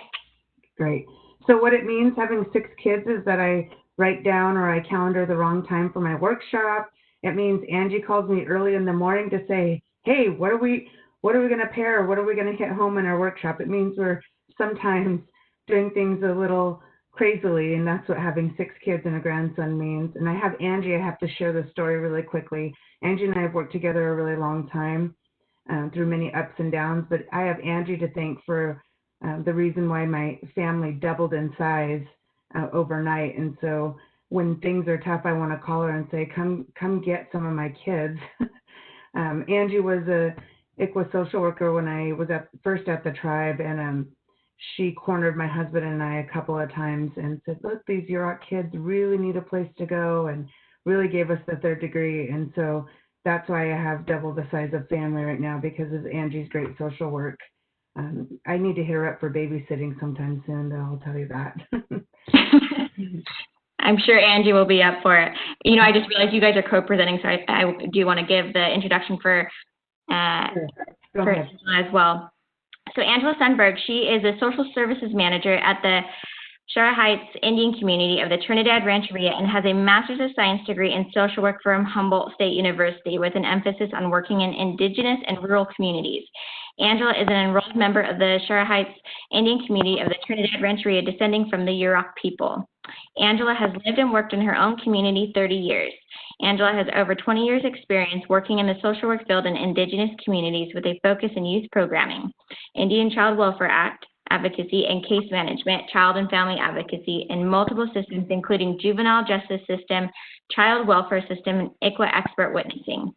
Great. So what it means having 6 kids is that I write down or I calendar the wrong time for my workshop. It means Angie calls me early in the morning to say, hey, what are we going to pair? What are we going to hit home in our workshop? It means we're sometimes doing things a little crazily, and that's what having 6 kids and a grandson means. And I have Angie, I have to share this story really quickly. Angie and I have worked together a really long time through many ups and downs, but I have Angie to thank for the reason why my family doubled in size overnight. And so when things are tough, I want to call her and say, come get some of my kids. Angie was a ICWA social worker when I was first at the tribe, and she cornered my husband and I a couple of times and said, look, these Yurok kids really need a place to go, and really gave us the 3rd degree. And so that's why I have double the size of family right now, because of Angie's great social work. I need to hit her up for babysitting sometime soon, though, I'll tell you that. I'm sure Angie will be up for it. You know, I just realized you guys are co-presenting, so I do want to give the introduction for Angela as well. So Angela Sundberg, she is a social services manager at the Shara Heights Indian community of the Trinidad Rancheria and has a Master's of Science degree in social work from Humboldt State University with an emphasis on working in indigenous and rural communities. Angela is an enrolled member of the Shara Heights Indian community of the Trinidad Rancheria, descending from the Yurok people. Angela has lived and worked in her own community 30 years. Angela has over 20 years experience working in the social work field in indigenous communities with a focus in youth programming, Indian Child Welfare Act, advocacy and case management, child and family advocacy, and multiple systems, including juvenile justice system, child welfare system, and ICWA expert witnessing.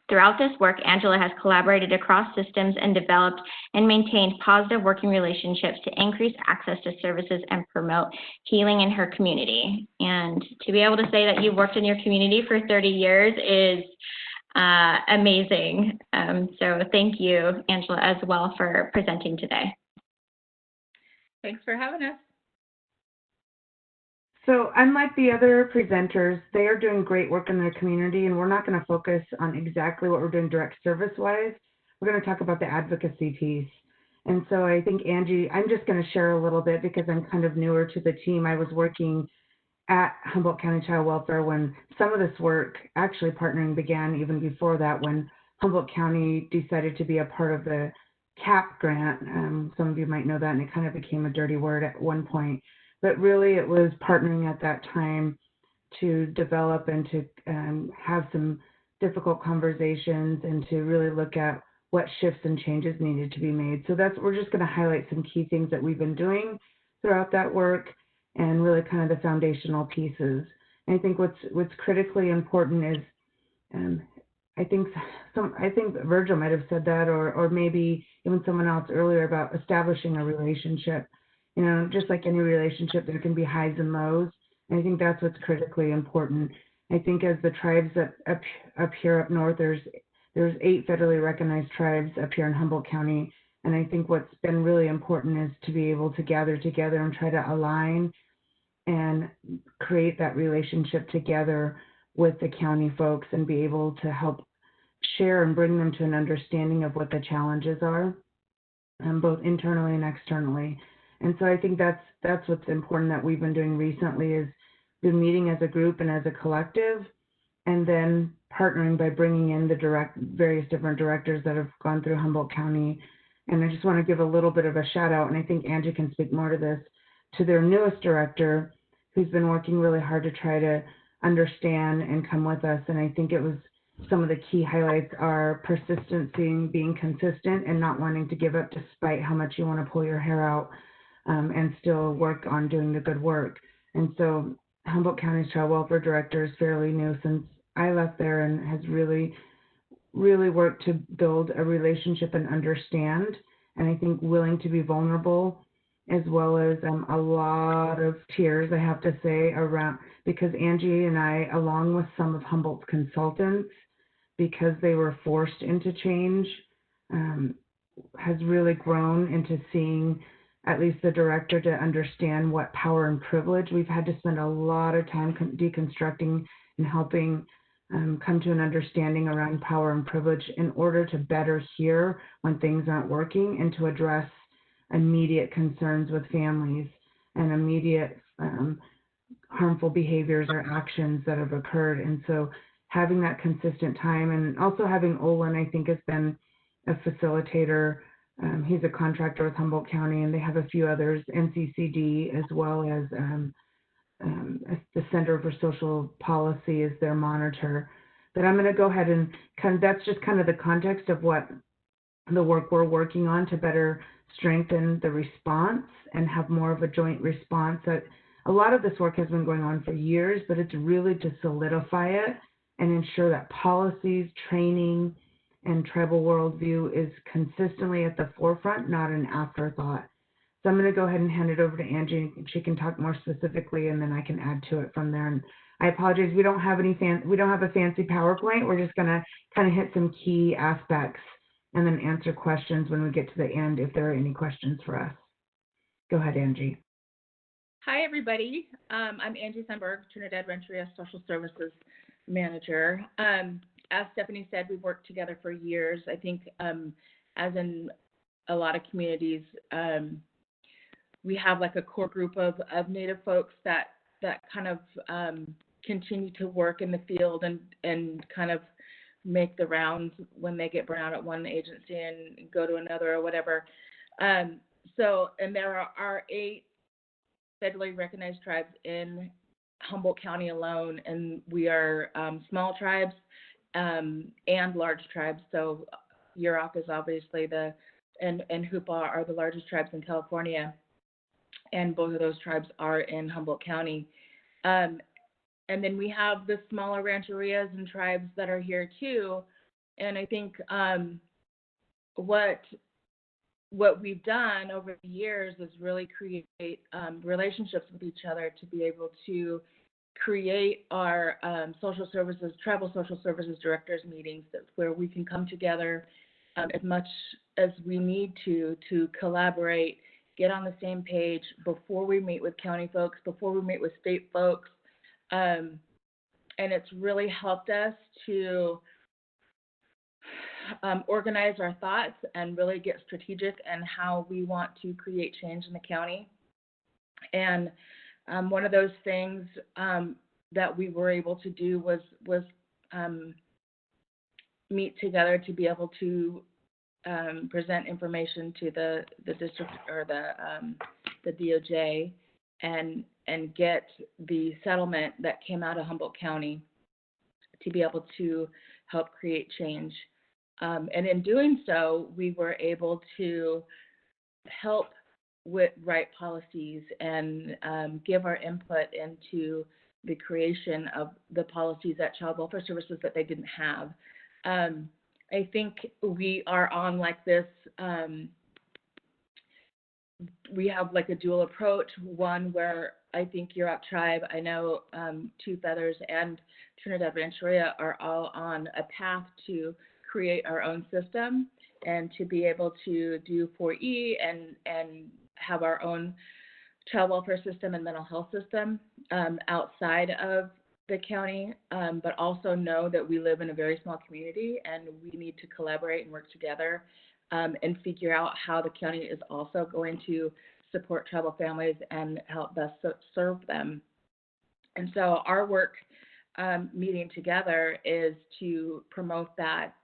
Throughout this work, Angela has collaborated across systems and developed and maintained positive working relationships to increase access to services and promote healing in her community. And to be able to say that you've worked in your community for 30 years is amazing. So thank you, Angela, as well for presenting today. Thanks for having us. So unlike the other presenters, they are doing great work in their community, and we're not going to focus on exactly what we're doing direct service-wise. We're going to talk about the advocacy piece. And so I think, Angie, I'm just going to share a little bit because I'm kind of newer to the team. I was working at Humboldt County Child Welfare when some of this work, actually partnering, began even before that, when Humboldt County decided to be a part of the CAP grant. Some of you might know that, and it kind of became a dirty word at one point. But really, it was partnering at that time to develop and to have some difficult conversations and to really look at what shifts and changes needed to be made. So we're just going to highlight some key things that we've been doing throughout that work and really kind of the foundational pieces. And I think what's critically important is, I think Virgil might have said that, or maybe even someone else earlier, about establishing a relationship. You know, just like any relationship, there can be highs and lows. And I think that's what's critically important. I think as the tribes that up here up north, there's 8 federally recognized tribes up here in Humboldt County. And I think what's been really important is to be able to gather together and try to align and create that relationship together with the county folks and be able to help share and bring them to an understanding of what the challenges are, both internally and externally. And so I think that's what's important that we've been doing recently, is been meeting as a group and as a collective, and then partnering by bringing in the various different directors that have gone through Humboldt County. And I just want to give a little bit of a shout out, and I think Angie can speak more to this, to their newest director, who's been working really hard to try to understand and come with us. And I think it was some of the key highlights are persistency, being consistent, and not wanting to give up despite how much you want to pull your hair out, and still work on doing the good work. And so Humboldt County's Child Welfare Director is fairly new since I left there, and has really, really worked to build a relationship and understand, and I think willing to be vulnerable, as well as a lot of tears, I have to say, around, because Angie and I, along with some of Humboldt's consultants, because they were forced into change, has really grown into seeing at least the director to understand what power and privilege. We've had to spend a lot of time deconstructing and helping come to an understanding around power and privilege in order to better hear when things aren't working and to address immediate concerns with families and immediate harmful behaviors or actions that have occurred. And so having that consistent time, and also having Olin, I think, has been a facilitator. He's a contractor with Humboldt County, and they have a few others, NCCD, as well as the Center for Social Policy is their monitor. But I'm going to go ahead and that's just kind of the context of what the work we're working on to better strengthen the response and have more of a joint response. That a lot of this work has been going on for years, but it's really to solidify it and ensure that policies, training, and tribal worldview is consistently at the forefront, not an afterthought. So I'm going to go ahead and hand it over to Angie, and she can talk more specifically, and then I can add to it from there. And I apologize, we don't have a fancy PowerPoint. We're just going to kind of hit some key aspects and then answer questions when we get to the end, if there are any questions for us. Go ahead, Angie. Hi, everybody. I'm Angie Sundberg, Trinidad Rancheria Social Services Manager. As Stephanie said, we've worked together for years. I think, as in a lot of communities, we have like a core group of Native folks that kind of continue to work in the field and kind of make the rounds when they get burnt out at one agency and go to another or whatever. And there are 8 federally recognized tribes in Humboldt County alone, and we are small tribes and large tribes. So Yurok is obviously and Hupa are the largest tribes in California, and both of those tribes are in Humboldt County. And then we have the smaller rancherias and tribes that are here too. And I think what we've done over the years is really create relationships with each other to be able to create our tribal social services directors meetings, where we can come together as much as we need to collaborate, get on the same page before we meet with county folks, before we meet with state folks. And it's really helped us to organize our thoughts and really get strategic in how we want to create change in the county. And one of those things that we were able to do was meet together to be able to present information to the district or the DOJ and get the settlement that came out of Humboldt County to be able to help create change. And in doing so, we were able to help write policies and give our input into the creation of the policies at Child Welfare Services that they didn't have. I think we are on like this, we have like a dual approach, one where I think Yurok Tribe, I know Two Feathers and Trinidad Rancheria are all on a path to create our own system and to be able to do 4E and have our own child welfare system and mental health system outside of the county, but also know that we live in a very small community and we need to collaborate and work together and figure out how the county is also going to support tribal families and help best serve them. And so our work meeting together is to promote that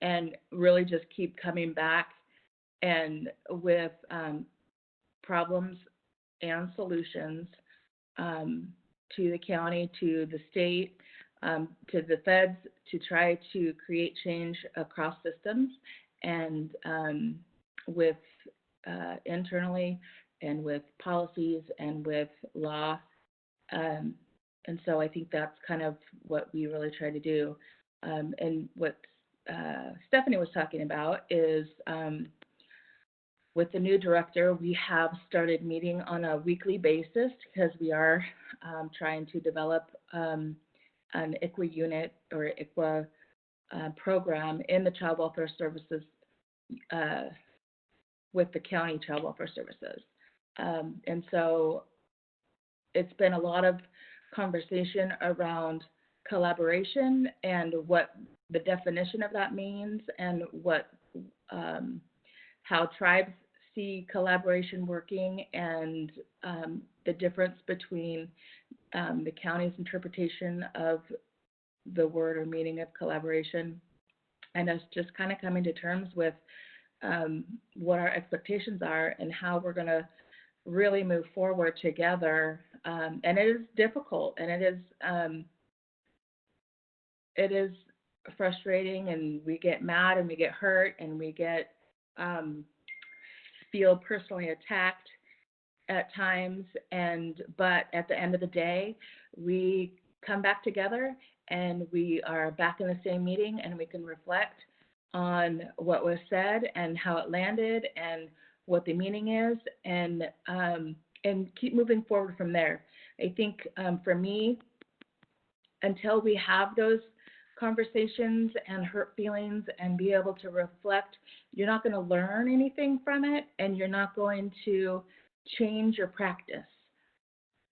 and really just keep coming back and with problems and solutions to the county, to the state, to the feds, to try to create change across systems and with internally and with policies and with law. And so I think that's kind of what we really try to do. And what Stephanie was talking about is with the new director, we have started meeting on a weekly basis because we are trying to develop an ICWA unit or ICWA program in the Child Welfare Services with the county Child Welfare Services. And so it's been a lot of conversation around collaboration and what the definition of that means and what how tribes see collaboration working and the difference between the county's interpretation of the word or meaning of collaboration, and us just kind of coming to terms with what our expectations are and how we're going to really move forward together. And it is difficult, and it is frustrating, and we get mad and we get hurt and we get feel personally attacked at times, but at the end of the day, we come back together and we are back in the same meeting and we can reflect on what was said and how it landed and what the meaning is, and keep moving forward from there. I think for me, until we have those conversations and hurt feelings and be able to reflect, you're not going to learn anything from it, and you're not going to change your practice.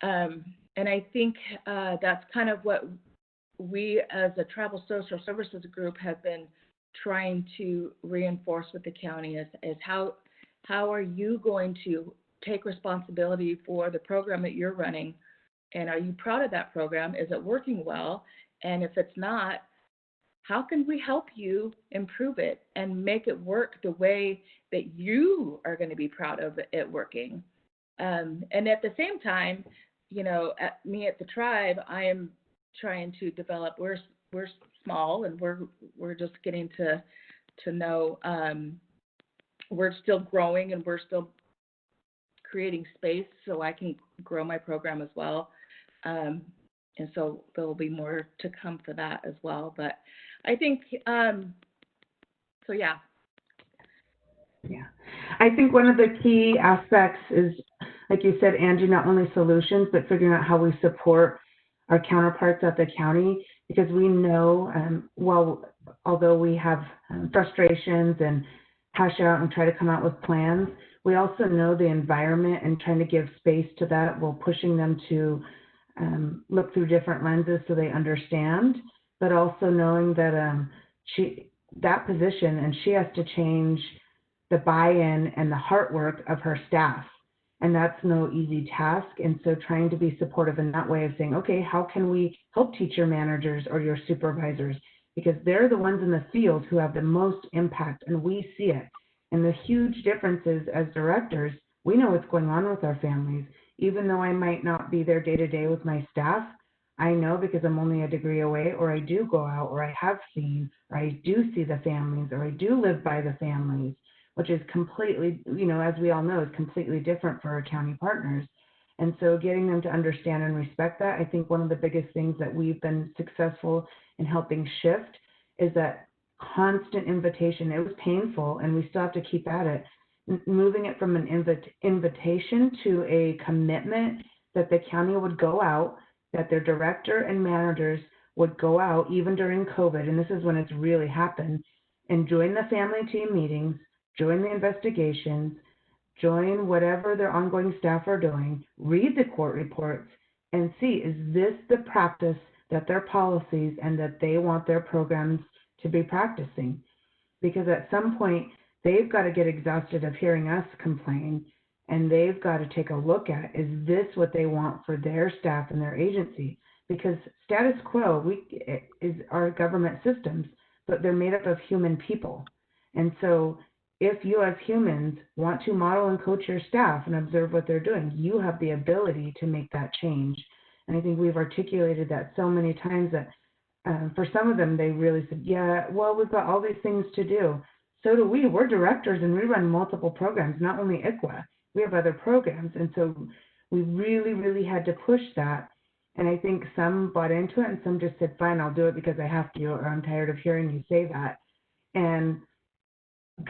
And I think that's kind of what we as a tribal social services group have been trying to reinforce with the county is how are you going to take responsibility for the program that you're running, and are you proud of that program? Is it working well? And if it's not, how can we help you improve it and make it work the way that you are going to be proud of it working? And at the same time, you know, at the tribe, I am trying to develop. We're small, and we're just getting to know. We're still growing, and we're still creating space so I can grow my program as well. And so there will be more to come for that as well. But I think, so yeah. Yeah. I think one of the key aspects is, like you said, Angie, not only solutions, but figuring out how we support our counterparts at the county, because we know, although we have frustrations and hash out and try to come out with plans, we also know the environment and trying to give space to that while pushing them to look through different lenses so they understand, but also knowing that that position, and she has to change the buy-in and the heart work of her staff. And that's no easy task. And so trying to be supportive in that way of saying, okay, how can we help teacher managers or your supervisors? Because they're the ones in the field who have the most impact, and we see it. And the huge differences as directors, we know what's going on with our families. Even though I might not be there day to day with my staff, I know because I'm only a degree away, or I do go out, or I have seen, or I do see the families, or I do live by the families, which is completely, as we all know, is completely different for our county partners. And so getting them to understand and respect that, I think one of the biggest things that we've been successful in helping shift is that constant invitation. It was painful, and we still have to keep at it. Moving it from an invitation to a commitment that the county would go out, that their director and managers would go out, even during COVID, and this is when it's really happened, and join the family team meetings, join the investigations, join whatever their ongoing staff are doing, read the court reports, and see, is this the practice that their policies and that they want their programs to be practicing? Because at some point, they've got to get exhausted of hearing us complain And they've got to take a look at, is this what they want for their staff and their agency? Because status quo is our government systems, but they're made up of human people. And so if you as humans want to model and coach your staff and observe what they're doing, you have the ability to make that change. And I think we've articulated that so many times that for some of them, they really said, yeah, well, we've got all these things to do. So do we. We're directors and we run multiple programs, not only ICWA. We have other programs. And so we really, really had to push that. And I think some bought into it and some just said, fine, I'll do it because I have to, or I'm tired of hearing you say that. And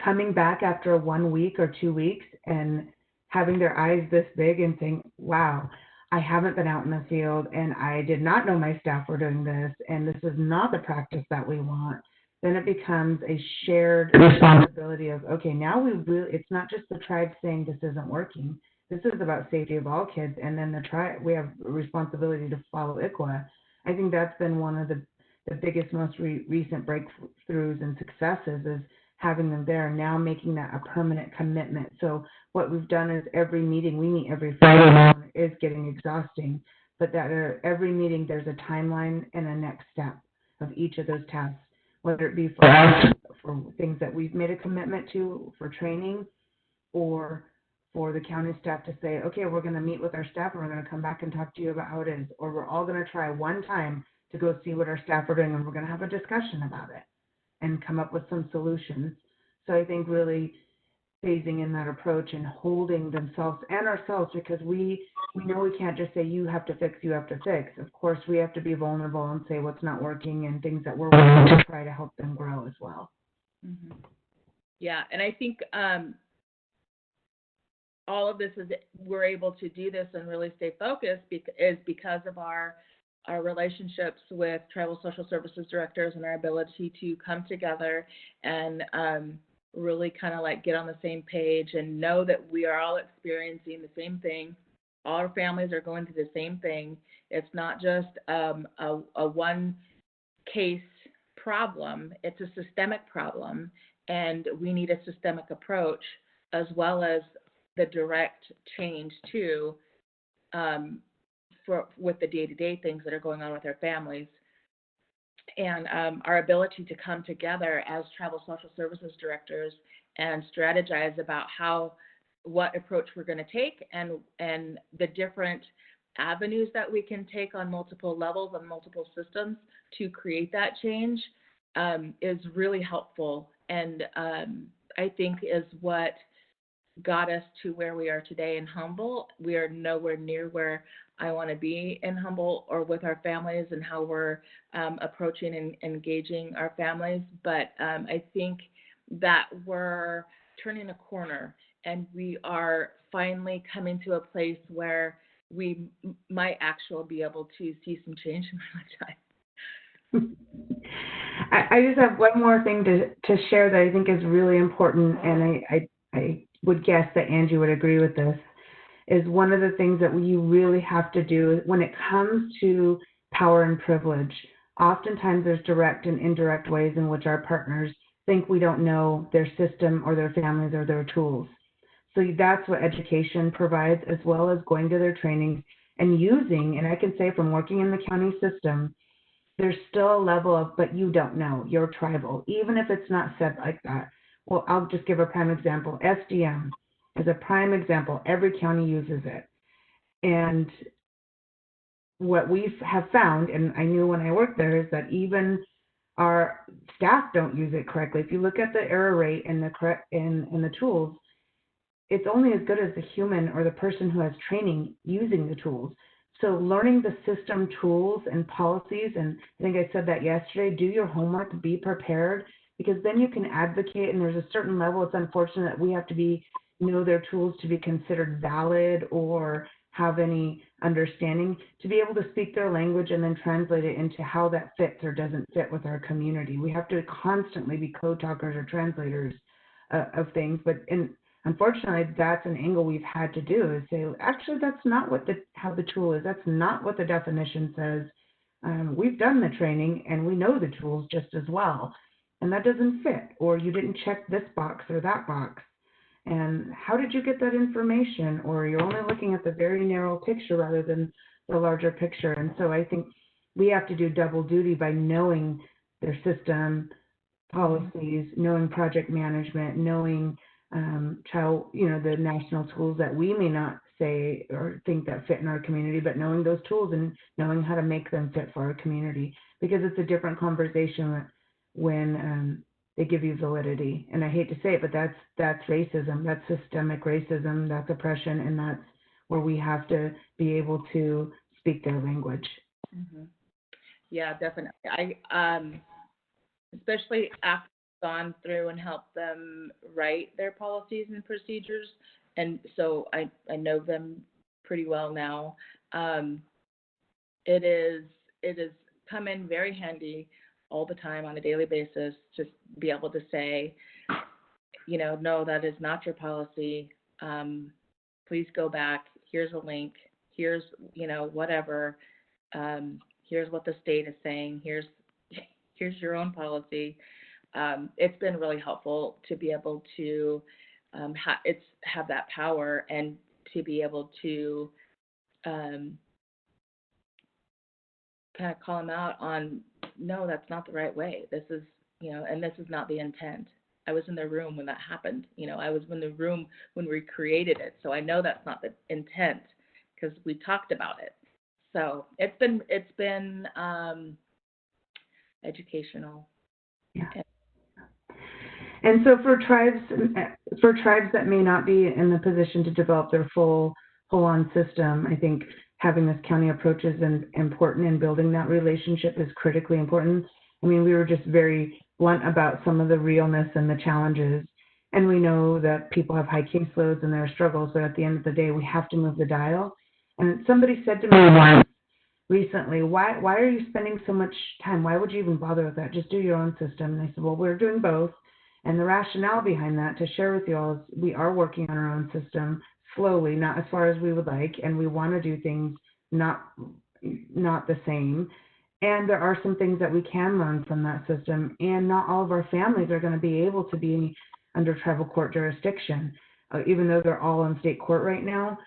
coming back after 1 week or 2 weeks and having their eyes this big and saying, wow, I haven't been out in the field and I did not know my staff were doing this and this is not the practice that we want, then it becomes a shared responsibility of, okay, now it's not just the tribe saying this isn't working. This is about safety of all kids, and then the tribe, we have a responsibility to follow ICWA. I think that's been one of the biggest, most recent breakthroughs and successes is having them there, now making that a permanent commitment. So what we've done is every meeting, we meet every Friday now, is getting exhausting, but that every meeting there's a timeline and a next step of each of those tasks, whether it be for us, for things that we've made a commitment to for training, or for the county staff to say, okay, we're going to meet with our staff and we're going to come back and talk to you about how it is, or we're all going to try one time to go see what our staff are doing and we're going to have a discussion about it and come up with some solutions. So I think really phasing in that approach and holding themselves and ourselves, because we know we can't just say you have to fix. Of course, we have to be vulnerable and say what's not working and things that we're working to try to help them grow as well. Mm-hmm. Yeah, and I think all of this is, we're able to do this and really stay focused because of our relationships with tribal social services directors and our ability to come together and really kind of like get on the same page and know that we are all experiencing the same thing. All our families are going through the same thing. It's not just a one case problem, it's a systemic problem, and we need a systemic approach as well as the direct change too, with the day-to-day things that are going on with our families. And our ability to come together as tribal social services directors and strategize about what approach we're going to take and the different avenues that we can take on multiple levels and multiple systems to create that change is really helpful, and I think is what got us to where we are today in Humble. We are nowhere near where I want to be in Humble or with our families and how we're approaching and engaging our families. But I think that we're turning a corner and we are finally coming to a place where we might actually be able to see some change in my lifetime. I just have one more thing to share that I think is really important, and I would guess that Angie would agree with this, is one of the things that you really have to do when it comes to power and privilege. Oftentimes there's direct and indirect ways in which our partners think we don't know their system or their families or their tools. So that's what education provides, as well as going to their trainings and using, and I can say from working in the county system, there's still a level of, but you don't know, you're tribal, even if it's not said like that. Well, I'll just give a prime example. SDM is a prime example. Every county uses it. And what we have found, and I knew when I worked there, is that even our staff don't use it correctly. If you look at the error rate and the tools, it's only as good as the human or the person who has training using the tools. So learning the system tools and policies, and I think I said that yesterday, do your homework, be prepared, because then you can advocate, and there's a certain level. It's unfortunate that we have to know their tools to be considered valid or have any understanding, to be able to speak their language and then translate it into how that fits or doesn't fit with our community. We have to constantly be code talkers or translators of things, but unfortunately, that's an angle we've had to do, is say, actually, that's not how the tool is. That's not what the definition says. We've done the training and we know the tools just as well, and that doesn't fit, or you didn't check this box or that box. And how did you get that information? Or you're only looking at the very narrow picture rather than the larger picture. And so I think we have to do double duty by knowing their system, policies, knowing project management, knowing the national tools that we may not say or think that fit in our community, but knowing those tools and knowing how to make them fit for our community, because it's a different conversation when they give you validity. And I hate to say it, but that's racism, that's systemic racism, that's oppression, and that's where we have to be able to speak their language. Mm-hmm. Yeah, definitely. I especially after I've gone through and helped them write their policies and procedures, and so I know them pretty well now. It is come in very handy all the time on a daily basis, just be able to say, no, that is not your policy. Please go back. Here's a link. Here's, whatever. Here's what the state is saying. Here's your own policy. It's been really helpful to be able to have that power and to be able to kind of call them out on, no, that's not the right way. This is, and this is not the intent. I was in the room when that happened. I was in the room when we created it. So I know that's not the intent because we talked about it. So it's been educational. Yeah. And so for tribes that may not be in the position to develop their full-on system, I think having this county approach is important, and building that relationship is critically important. I mean, we were just very blunt about some of the realness and the challenges, and we know that people have high caseloads and there are struggles, but at the end of the day, we have to move the dial. And somebody said to me once recently, why are you spending so much time? Why would you even bother with that? Just do your own system. And I said, well, we're doing both. And the rationale behind that to share with you all is we are working on our own system slowly, not as far as we would like, and we want to do things not the same. And there are some things that we can learn from that system, and not all of our families are going to be able to be under tribal court jurisdiction. Even though they're all in state court right now,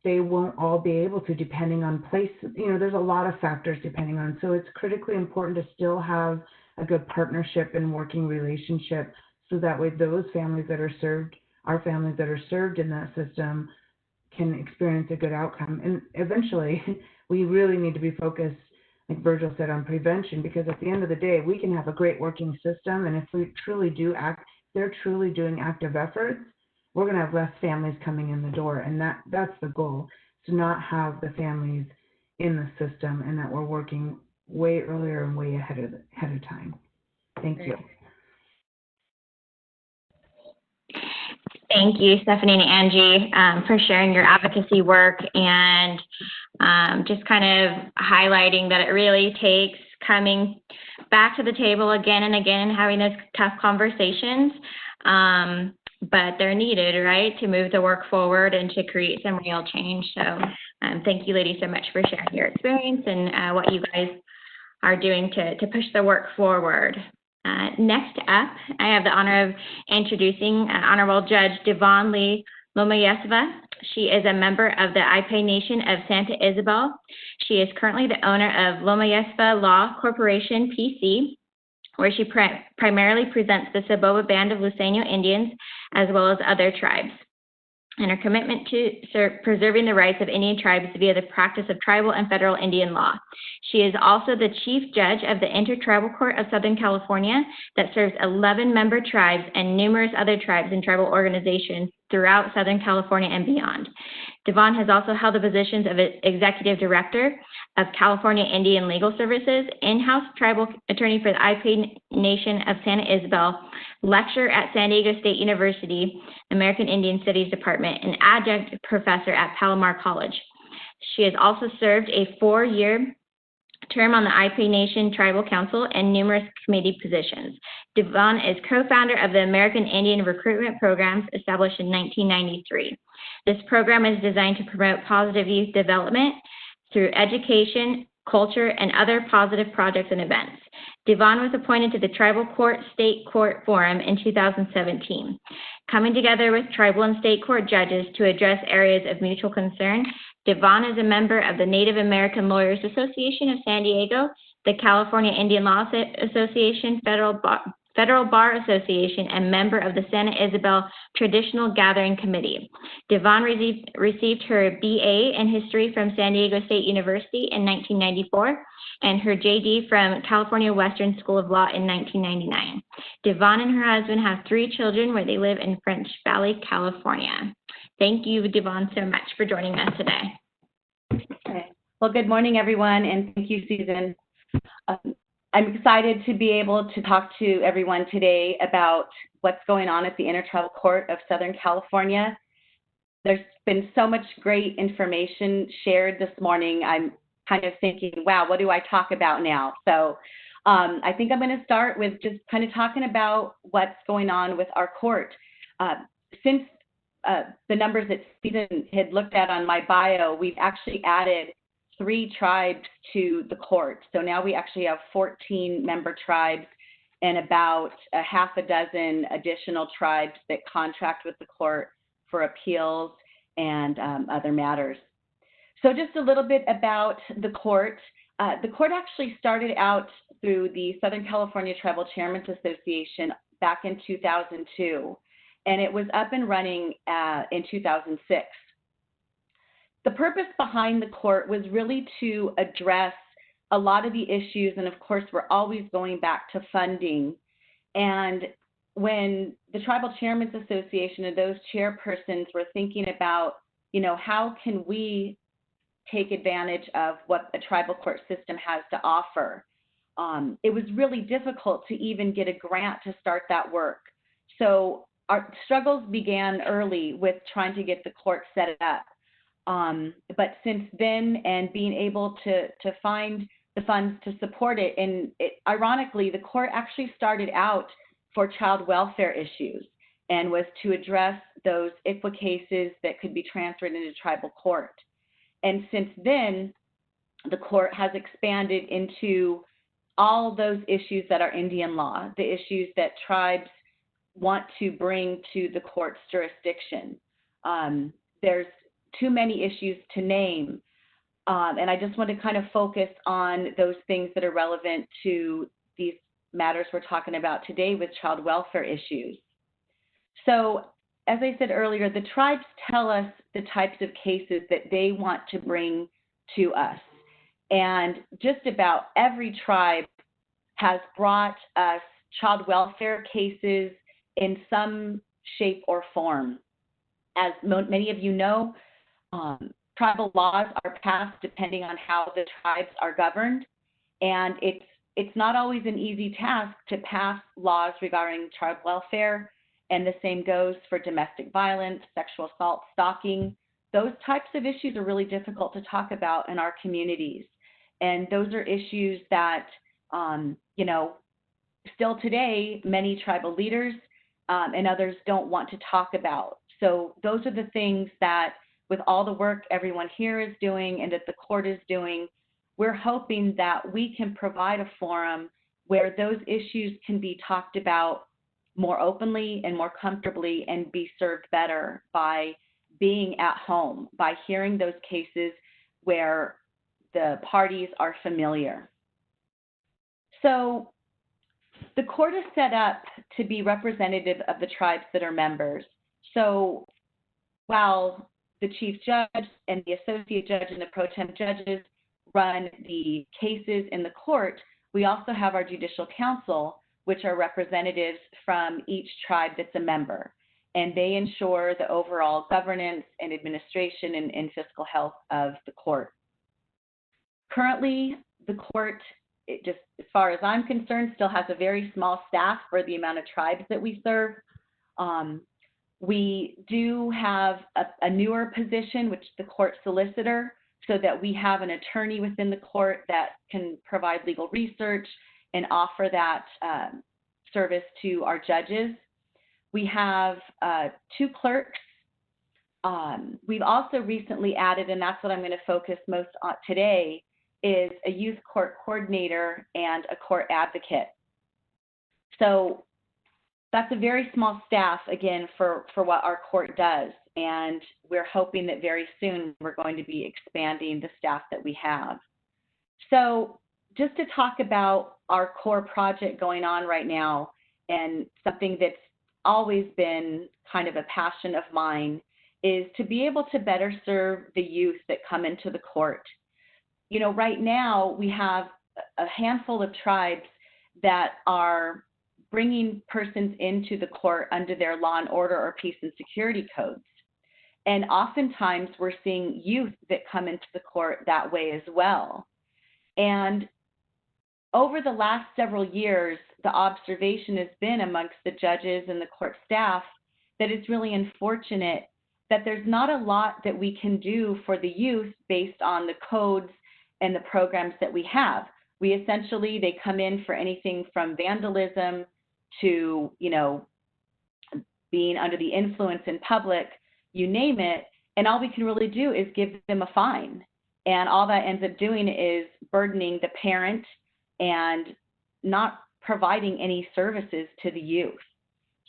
they won't all be able to, depending on place. There's a lot of factors depending on. So it's critically important to still have a good partnership and working relationship, so that way those families that are served, our families that are served in that system, can experience a good outcome. And eventually, we really need to be focused, like Virgil said, on prevention, because at the end of the day, we can have a great working system, and if we truly do they're truly doing active efforts, we're going to have less families coming in the door, and that's the goal, to not have the families in the system, and that we're working way earlier and way ahead of time. Thank you. Thank you, Stephanie and Angie, for sharing your advocacy work and just kind of highlighting that it really takes coming back to the table again and again and having those tough conversations, but they're needed, right, to move the work forward and to create some real change. So thank you, ladies, so much for sharing your experience and what you guys are doing to push the work forward. Next up, I have the honor of introducing Honorable Judge Devon Lee Lomayesva. She is a member of the ICWA Nation of Santa Isabel. She is currently the owner of Lomayesva Law Corporation, PC, where she primarily presents the Saboba Band of Luiseño Indians, as well as other tribes, and her commitment to preserving the rights of Indian tribes via the practice of tribal and federal Indian law. She is also the Chief Judge of the Intertribal Court of Southern California that serves 11 member tribes and numerous other tribes and tribal organizations throughout Southern California and beyond. Devon has also held the positions of Executive Director of California Indian Legal Services, in-house tribal attorney for the ICWA Nation of Santa Isabel, lecturer at San Diego State University, American Indian Studies Department, and adjunct professor at Palomar College. She has also served a 4-year term on the ICWA Nation Tribal Council and numerous committee positions. Devon is co-founder of the American Indian Recruitment Programs, established in 1993. This program is designed to promote positive youth development through education, culture, and other positive projects and events. Devon was appointed to the Tribal Court State Court Forum in 2017, coming together with tribal and state court judges to address areas of mutual concern. Devon is a member of the Native American Lawyers Association of San Diego, the California Indian Law Association, Federal Bar Association, and member of the Santa Isabel Traditional Gathering Committee. Devon received her BA in History from San Diego State University in 1994 and her JD from California Western School of Law in 1999. Devon and her husband have 3 children where they live in French Valley, California. Thank you, Devon, so much for joining us today. Okay. Well, good morning, everyone, and thank you, Susan. I'm excited to be able to talk to everyone today about what's going on at the Intertribal Court of Southern California. There's been so much great information shared this morning. I'm kind of thinking, wow, what do I talk about now? So I think I'm going to start with just kind of talking about what's going on with our court. Since the numbers that Susan had looked at on my bio, we've actually added 3 tribes to the court. So now we actually have 14 member tribes and about a half a dozen additional tribes that contract with the court for appeals and other matters. So just a little bit about the court. The court actually started out through the Southern California Tribal Chairmen's Association back in 2002, and it was up and running in 2006. The purpose behind the court was really to address a lot of the issues, and of course, we're always going back to funding. And when the Tribal Chairmen's Association and those chairpersons were thinking about, how can we take advantage of what a tribal court system has to offer, it was really difficult to even get a grant to start that work. So our struggles began early with trying to get the court set up. But since then, and being able to find the funds to support it, and ironically, the court actually started out for child welfare issues and was to address those ICWA cases that could be transferred into tribal court. And since then, the court has expanded into all those issues that are Indian law, the issues that tribes want to bring to the court's jurisdiction. There's too many issues to name, and I just want to kind of focus on those things that are relevant to these matters we're talking about today with child welfare issues. So, as I said earlier, the tribes tell us the types of cases that they want to bring to us, and just about every tribe has brought us child welfare cases in some shape or form. As many of you know, tribal laws are passed depending on how the tribes are governed, and it's not always an easy task to pass laws regarding child welfare, and the same goes for domestic violence, sexual assault, stalking. Those types of issues are really difficult to talk about in our communities, and those are issues that, still today, many tribal leaders and others don't want to talk about. So those are the things that, with all the work everyone here is doing and that the court is doing, we're hoping that we can provide a forum where those issues can be talked about more openly and more comfortably and be served better by being at home, by hearing those cases where the parties are familiar. So the court is set up to be representative of the tribes that are members. So while the chief judge and the associate judge and the pro tem judges run the cases in the court, we also have our judicial council, which are representatives from each tribe that's a member. And they ensure the overall governance and administration and fiscal health of the court. Currently, the court, just as far as I'm concerned, still has a very small staff for the amount of tribes that we serve. We do have a newer position, which is the court solicitor, so that we have an attorney within the court that can provide legal research and offer that service to our judges. We have 2 clerks. We've also recently added, and that's what I'm going to focus most on today, is a youth court coordinator and a court advocate. So that's a very small staff, again, for what our court does. And we're hoping that very soon we're going to be expanding the staff that we have. So just to talk about our core project going on right now, and something that's always been kind of a passion of mine, is to be able to better serve the youth that come into the court. You know, right now we have a handful of tribes that are bringing persons into the court under their law and order or peace and security codes. And oftentimes we're seeing youth that come into the court that way as well. And over the last several years, the observation has been amongst the judges and the court staff that it's really unfortunate that there's not a lot that we can do for the youth based on the codes and the programs that we have. We essentially, they come in for anything from vandalism to, you know, being under the influence in public, you name it, and all we can really do is give them a fine. And all that ends up doing is burdening the parent and not providing any services to the youth.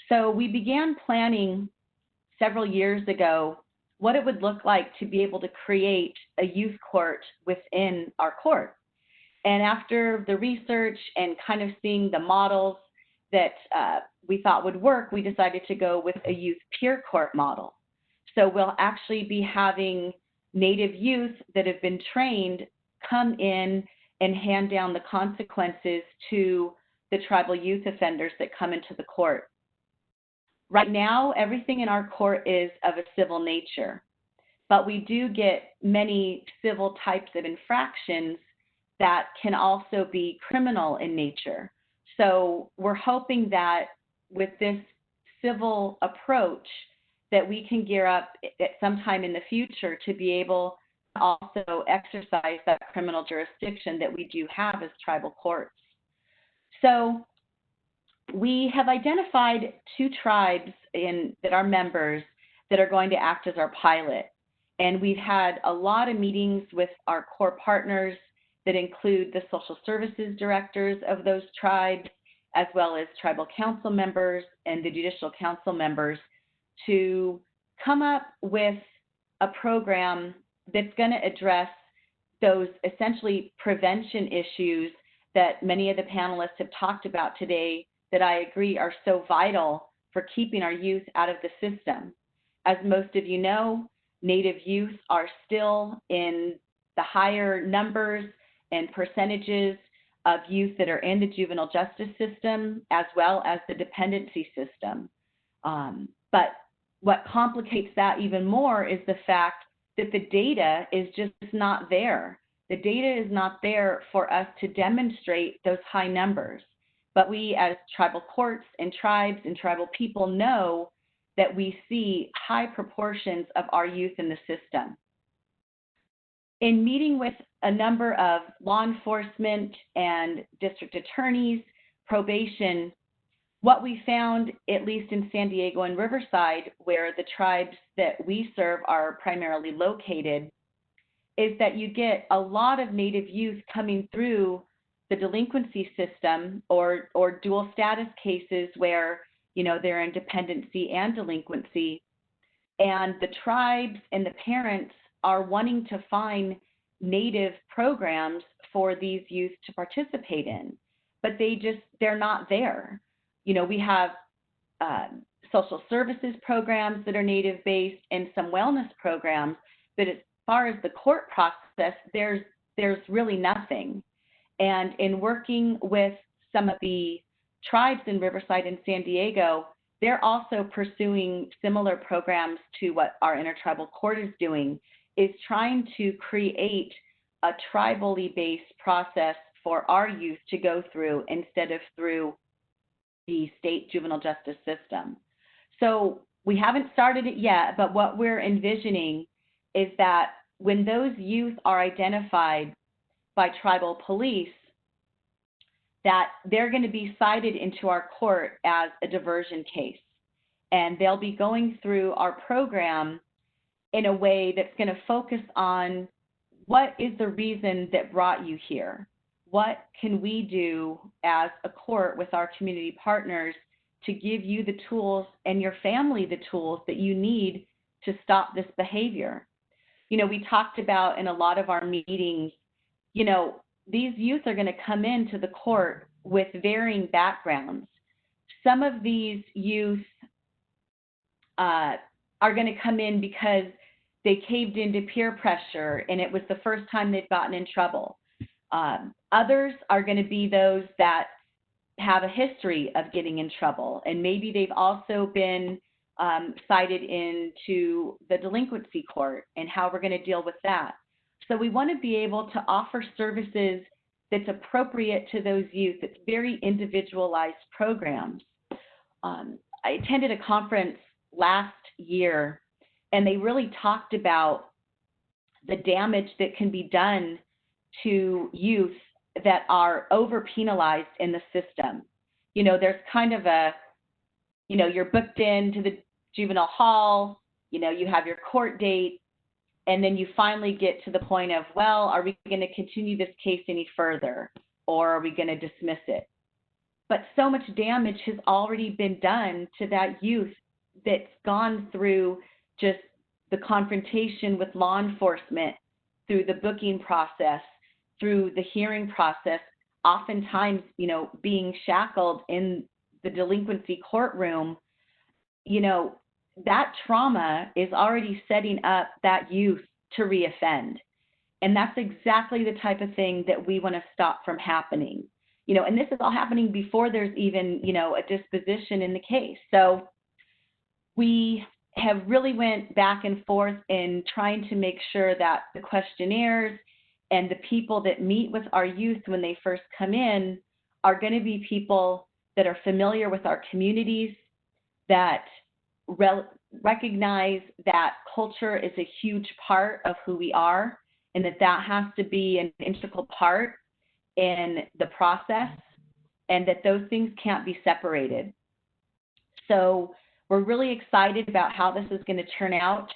So we began planning several years ago what it would look like to be able to create a youth court within our court. And after the research and kind of seeing the models that we thought would work, we decided to go with a youth peer court model. So we'll actually be having Native youth that have been trained come in and hand down the consequences to the tribal youth offenders that come into the court. Right now, everything in our court is of a civil nature, but we do get many civil types of infractions that can also be criminal in nature. So we're hoping that with this civil approach that we can gear up at some time in the future to be able to also exercise that criminal jurisdiction that we do have as tribal courts. So we have identified 2 tribes that are members that are going to act as our pilot. And we've had a lot of meetings with our core partners that include the social services directors of those tribes, as well as tribal council members and the judicial council members, to come up with a program that's going to address those essentially prevention issues that many of the panelists have talked about today that I agree are so vital for keeping our youth out of the system. As most of you know, Native youth are still in the higher numbers and percentages of youth that are in the juvenile justice system, as well as the dependency system. But what complicates that even more is the fact that the data is just not there. The data is not there for us to demonstrate those high numbers. But we as tribal courts and tribes and tribal people know that we see high proportions of our youth in the system. In meeting with a number of law enforcement and district attorneys, probation, what we found, at least in San Diego and Riverside, where the tribes that we serve are primarily located, is that you get a lot of Native youth coming through the delinquency system or dual status cases where, you know, they're in dependency and delinquency. And the tribes and the parents are wanting to find Native programs for these youth to participate in, but they're not there. You know, we have social services programs that are Native based and some wellness programs, but as far as the court process, there's really nothing. And in working with some of the tribes in Riverside and San Diego, they're also pursuing similar programs to what our intertribal court is doing, is trying to create a tribally based process for our youth to go through instead of through the state juvenile justice system. So we haven't started it yet, but what we're envisioning is that when those youth are identified by tribal police, that they're going to be cited into our court as a diversion case. And they'll be going through our program in a way that's going to focus on what is the reason that brought you here? What can we do as a court with our community partners to give you the tools and your family the tools that you need to stop this behavior? You know, we talked about in a lot of our meetings, you know, these youth are going to come into the court with varying backgrounds. Some of these youth are going to come in because they caved into peer pressure and it was the first time they've gotten in trouble. Others are going to be those that have a history of getting in trouble, and maybe they've also been cited into the delinquency court and how we're going to deal with that. So we want to be able to offer services that's appropriate to those youth. It's very individualized programs. I attended a conference last year, and they really talked about the damage that can be done to youth that are over penalized in the system. You know, there's kind of a, you know, you're booked into the juvenile hall, you know, you have your court date, and then you finally get to the point of, well, are we going to continue this case any further, or are we going to dismiss it? But so much damage has already been done to that youth that's gone through just the confrontation with law enforcement, through the booking process, through the hearing process, oftentimes, you know, being shackled in the delinquency courtroom. You know, that trauma is already setting up that youth to reoffend. And that's exactly the type of thing that we want to stop from happening. You know, and this is all happening before there's even, you know, a disposition in the case. So we have really went back and forth in trying to make sure that the questionnaires and the people that meet with our youth when they first come in are going to be people that are familiar with our communities, that recognize that culture is a huge part of who we are, and that that has to be an integral part in the process, and that those things can't be separated. So we're really excited about how this is going to turn out.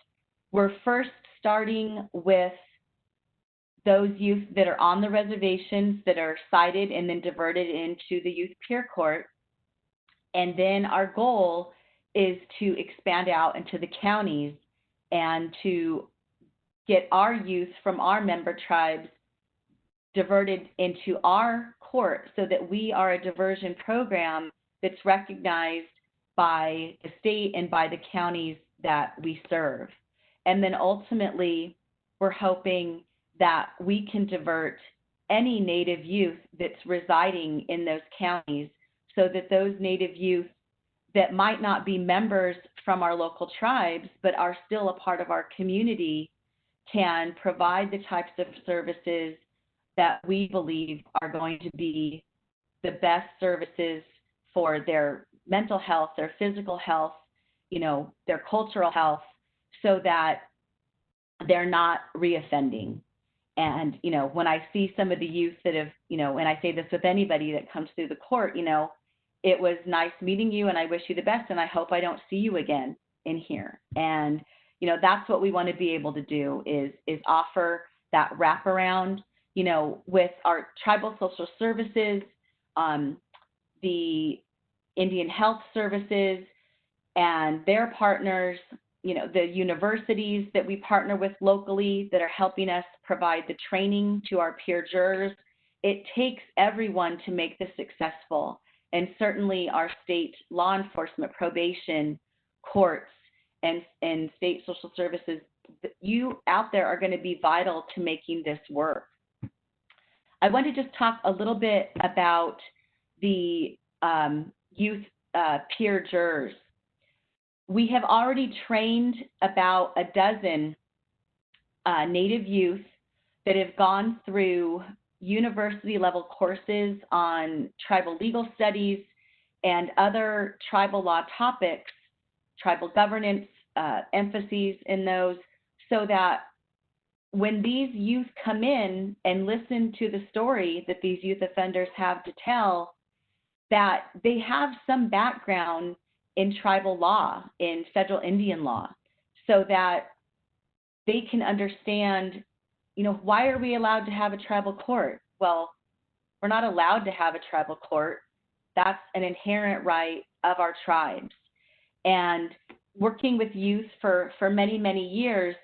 We're first starting with those youth that are on the reservations that are cited and then diverted into the youth peer court. And then our goal is to expand out into the counties and to get our youth from our member tribes diverted into our court so that we are a diversion program that's recognized by the state and by the counties that we serve. And then ultimately, we're hoping that we can divert any Native youth that's residing in those counties so that those Native youth that might not be members from our local tribes but are still a part of our community can provide the types of services that we believe are going to be the best services for their mental health, their physical health, you know, their cultural health, so that they're not reoffending. And, you know, when I see some of the youth that have, you know, and I say this with anybody that comes through the court, you know, it was nice meeting you and I wish you the best and I hope I don't see you again in here. And, you know, that's what we want to be able to do is offer that wraparound, you know, with our tribal social services, the Indian Health Services and their partners, you know, the universities that we partner with locally that are helping us provide the training to our peer jurors. It takes everyone to make this successful. And certainly our state law enforcement, probation, courts, and state social services, you out there are going to be vital to making this work. I want to just talk a little bit about the youth peer jurors. We have already trained about a dozen Native youth that have gone through university level courses on tribal legal studies and other tribal law topics, tribal governance, emphases in those, so that when these youth come in and listen to the story that these youth offenders have to tell, that they have some background in tribal law, in federal Indian law, so that they can understand why are we allowed to have a tribal court? Well, we're not allowed to have a tribal court. That's an inherent right of our tribes. And working with youth for many, many years,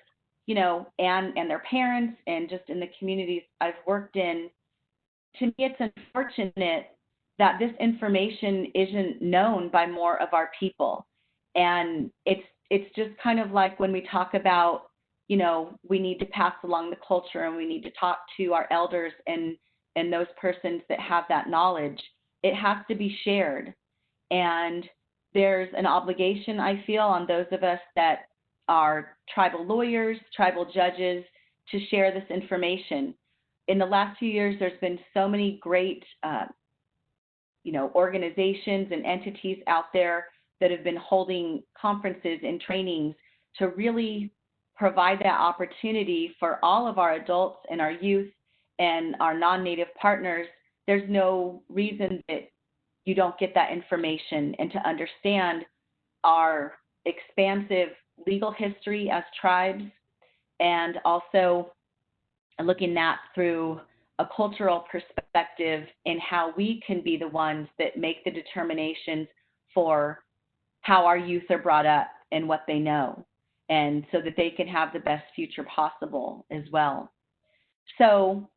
and their parents and just in the communities I've worked in, to me, it's unfortunate that this information isn't known by more of our people. And it's just kind of like when we talk about, we need to pass along the culture and we need to talk to our elders and those persons that have that knowledge. It has to be shared. And there's an obligation, I feel, on those of us that are tribal lawyers, tribal judges, to share this information. In the last few years, there's been so many great, organizations and entities out there that have been holding conferences and trainings to really provide that opportunity for all of our adults and our youth and our non-Native partners. There's no reason that you don't get that information and to understand our expansive legal history as tribes, and also looking at through a cultural perspective in how we can be the ones that make the determinations for how our youth are brought up and what they know, and so that they can have the best future possible as well. So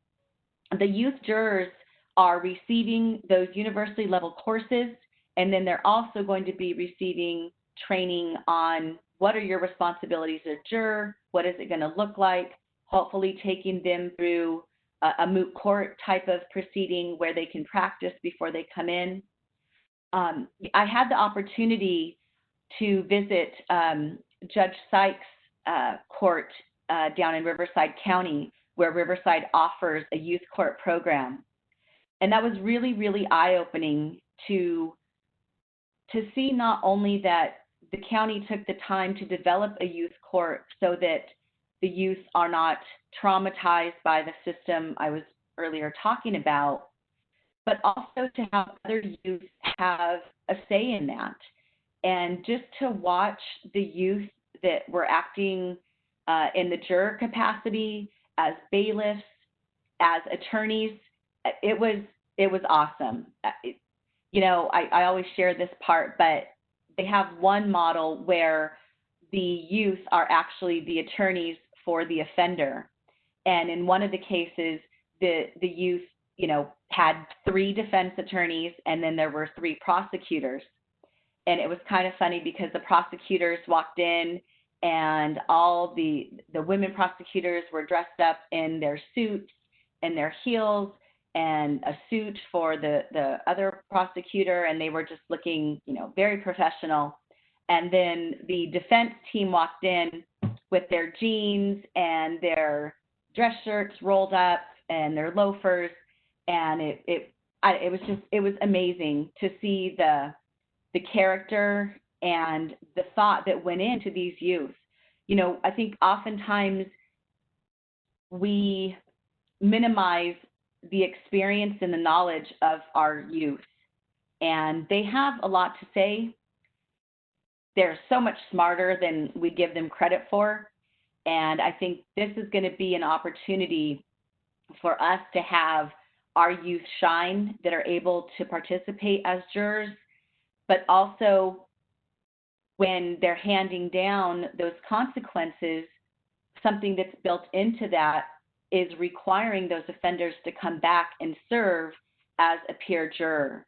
the youth jurors are receiving those university level courses, and then they're also going to be receiving training on what are your responsibilities as a juror, what is it going to look like, hopefully taking them through a moot court type of proceeding where they can practice before they come in. I had the opportunity to visit Judge Sykes' court down in Riverside County, where Riverside offers a youth court program. And that was really, really eye-opening to see not only that the county took the time to develop a youth court so that the youth are not traumatized by the system I was earlier talking about, but also to have other youth have a say in that. And just to watch the youth that were acting in the juror capacity, as bailiffs, as attorneys, it was awesome. I always share this part, but they have one model where the youth are actually the attorneys for the offender. And in one of the cases, the youth, had 3 defense attorneys, and then there were 3 prosecutors. And it was kind of funny because the prosecutors walked in, and all the women prosecutors were dressed up in their suits and their heels, and a suit for the other prosecutor, and they were just looking, very professional. And then the defense team walked in with their jeans and their dress shirts rolled up and their loafers, and it was amazing to see the character and the thought that went into these youth. I think oftentimes we minimize the experience and the knowledge of our youth, and they have a lot to say. They're so much smarter than we give them credit for, and I think this is going to be an opportunity for us to have our youth shine that are able to participate as jurors, but also when they're handing down those consequences, something that's built into that is requiring those offenders to come back and serve as a peer juror.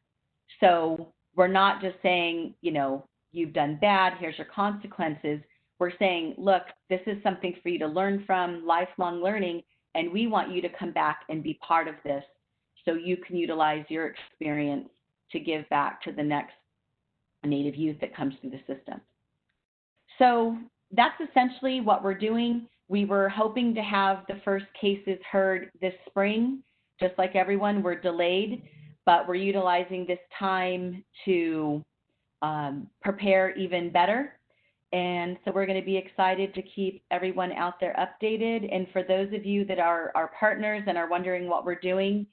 So we're not just saying, you've done bad, here's your consequences. We're saying, look, this is something for you to learn from, lifelong learning, and we want you to come back and be part of this so you can utilize your experience to give back to the next Native youth that comes through the system. So that's essentially what we're doing. We were hoping to have the first cases heard this spring. Just like everyone, we're delayed, but we're utilizing this time to prepare even better. And so we're going to be excited to keep everyone out there updated. And for those of you that are our partners and are wondering what we're doing,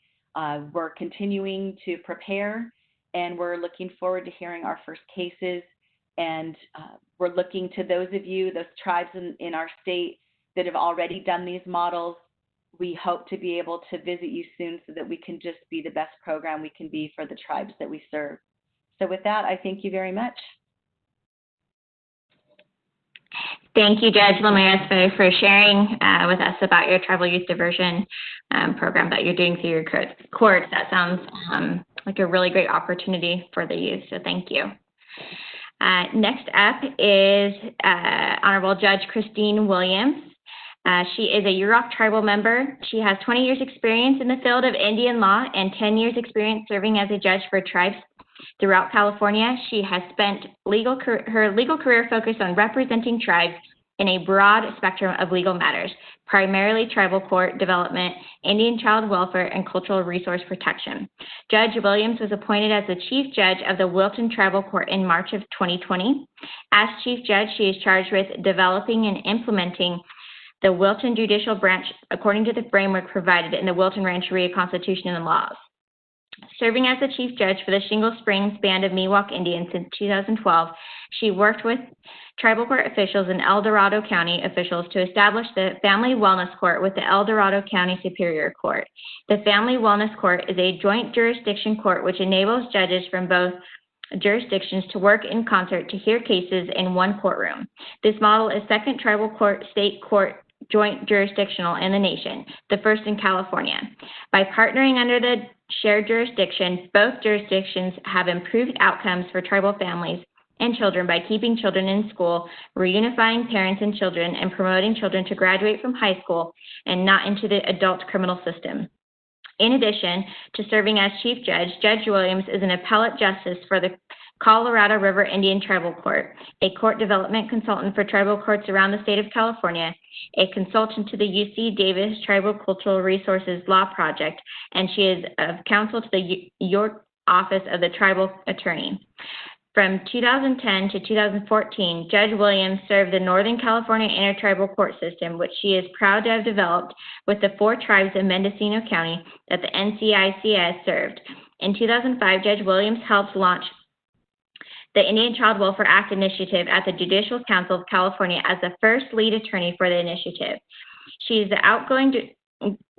we're continuing to prepare, and we're looking forward to hearing our first cases. And we're looking to those of you, those tribes in our state that have already done these models. we hope to be able to visit you soon so that we can just be the best program we can be for the tribes that we serve. So with that, I thank you very much. Thank you, Judge Ramirez, for sharing with us about your tribal youth diversion program that you're doing through your courts. That sounds like a really great opportunity for the youth, so thank you. Next up is Honorable Judge Christine Williams. She is a Yurok tribal member. She has 20 years experience in the field of Indian law and 10 years experience serving as a judge for tribes throughout California. She has spent her legal career focused on representing tribes in a broad spectrum of legal matters, primarily tribal court development, Indian child welfare, and cultural resource protection. Judge Williams was appointed as the Chief Judge of the Wilton Tribal Court in March of 2020. As Chief Judge, she is charged with developing and implementing the Wilton Judicial Branch according to the framework provided in the Wilton Rancheria Constitution and laws. Serving as the Chief Judge for the Shingle Springs Band of Miwok Indians since 2012, she worked with tribal court officials and El Dorado County officials to establish the Family Wellness Court with the El Dorado County Superior Court. The Family Wellness Court is a joint jurisdiction court which enables judges from both jurisdictions to work in concert to hear cases in one courtroom. This model is second tribal court, state court joint jurisdictional in the nation, the first in California. By partnering under the shared jurisdiction, both jurisdictions have improved outcomes for tribal families and children by keeping children in school, reunifying parents and children, and promoting children to graduate from high school and not into the adult criminal system. In addition to serving as Chief Judge, Judge Williams is an appellate justice for the Colorado River Indian Tribal Court, a court development consultant for tribal courts around the state of California, a consultant to the UC Davis Tribal Cultural Resources Law Project, and she is of counsel to the York Office of the Tribal Attorney. From 2010 to 2014, Judge Williams served the Northern California Intertribal Court System, which she is proud to have developed with the 4 tribes of Mendocino County that the NCICS served. In 2005, Judge Williams helped launch the Indian Child Welfare Act initiative at the Judicial Council of California as the first lead attorney for the initiative. She is the outgoing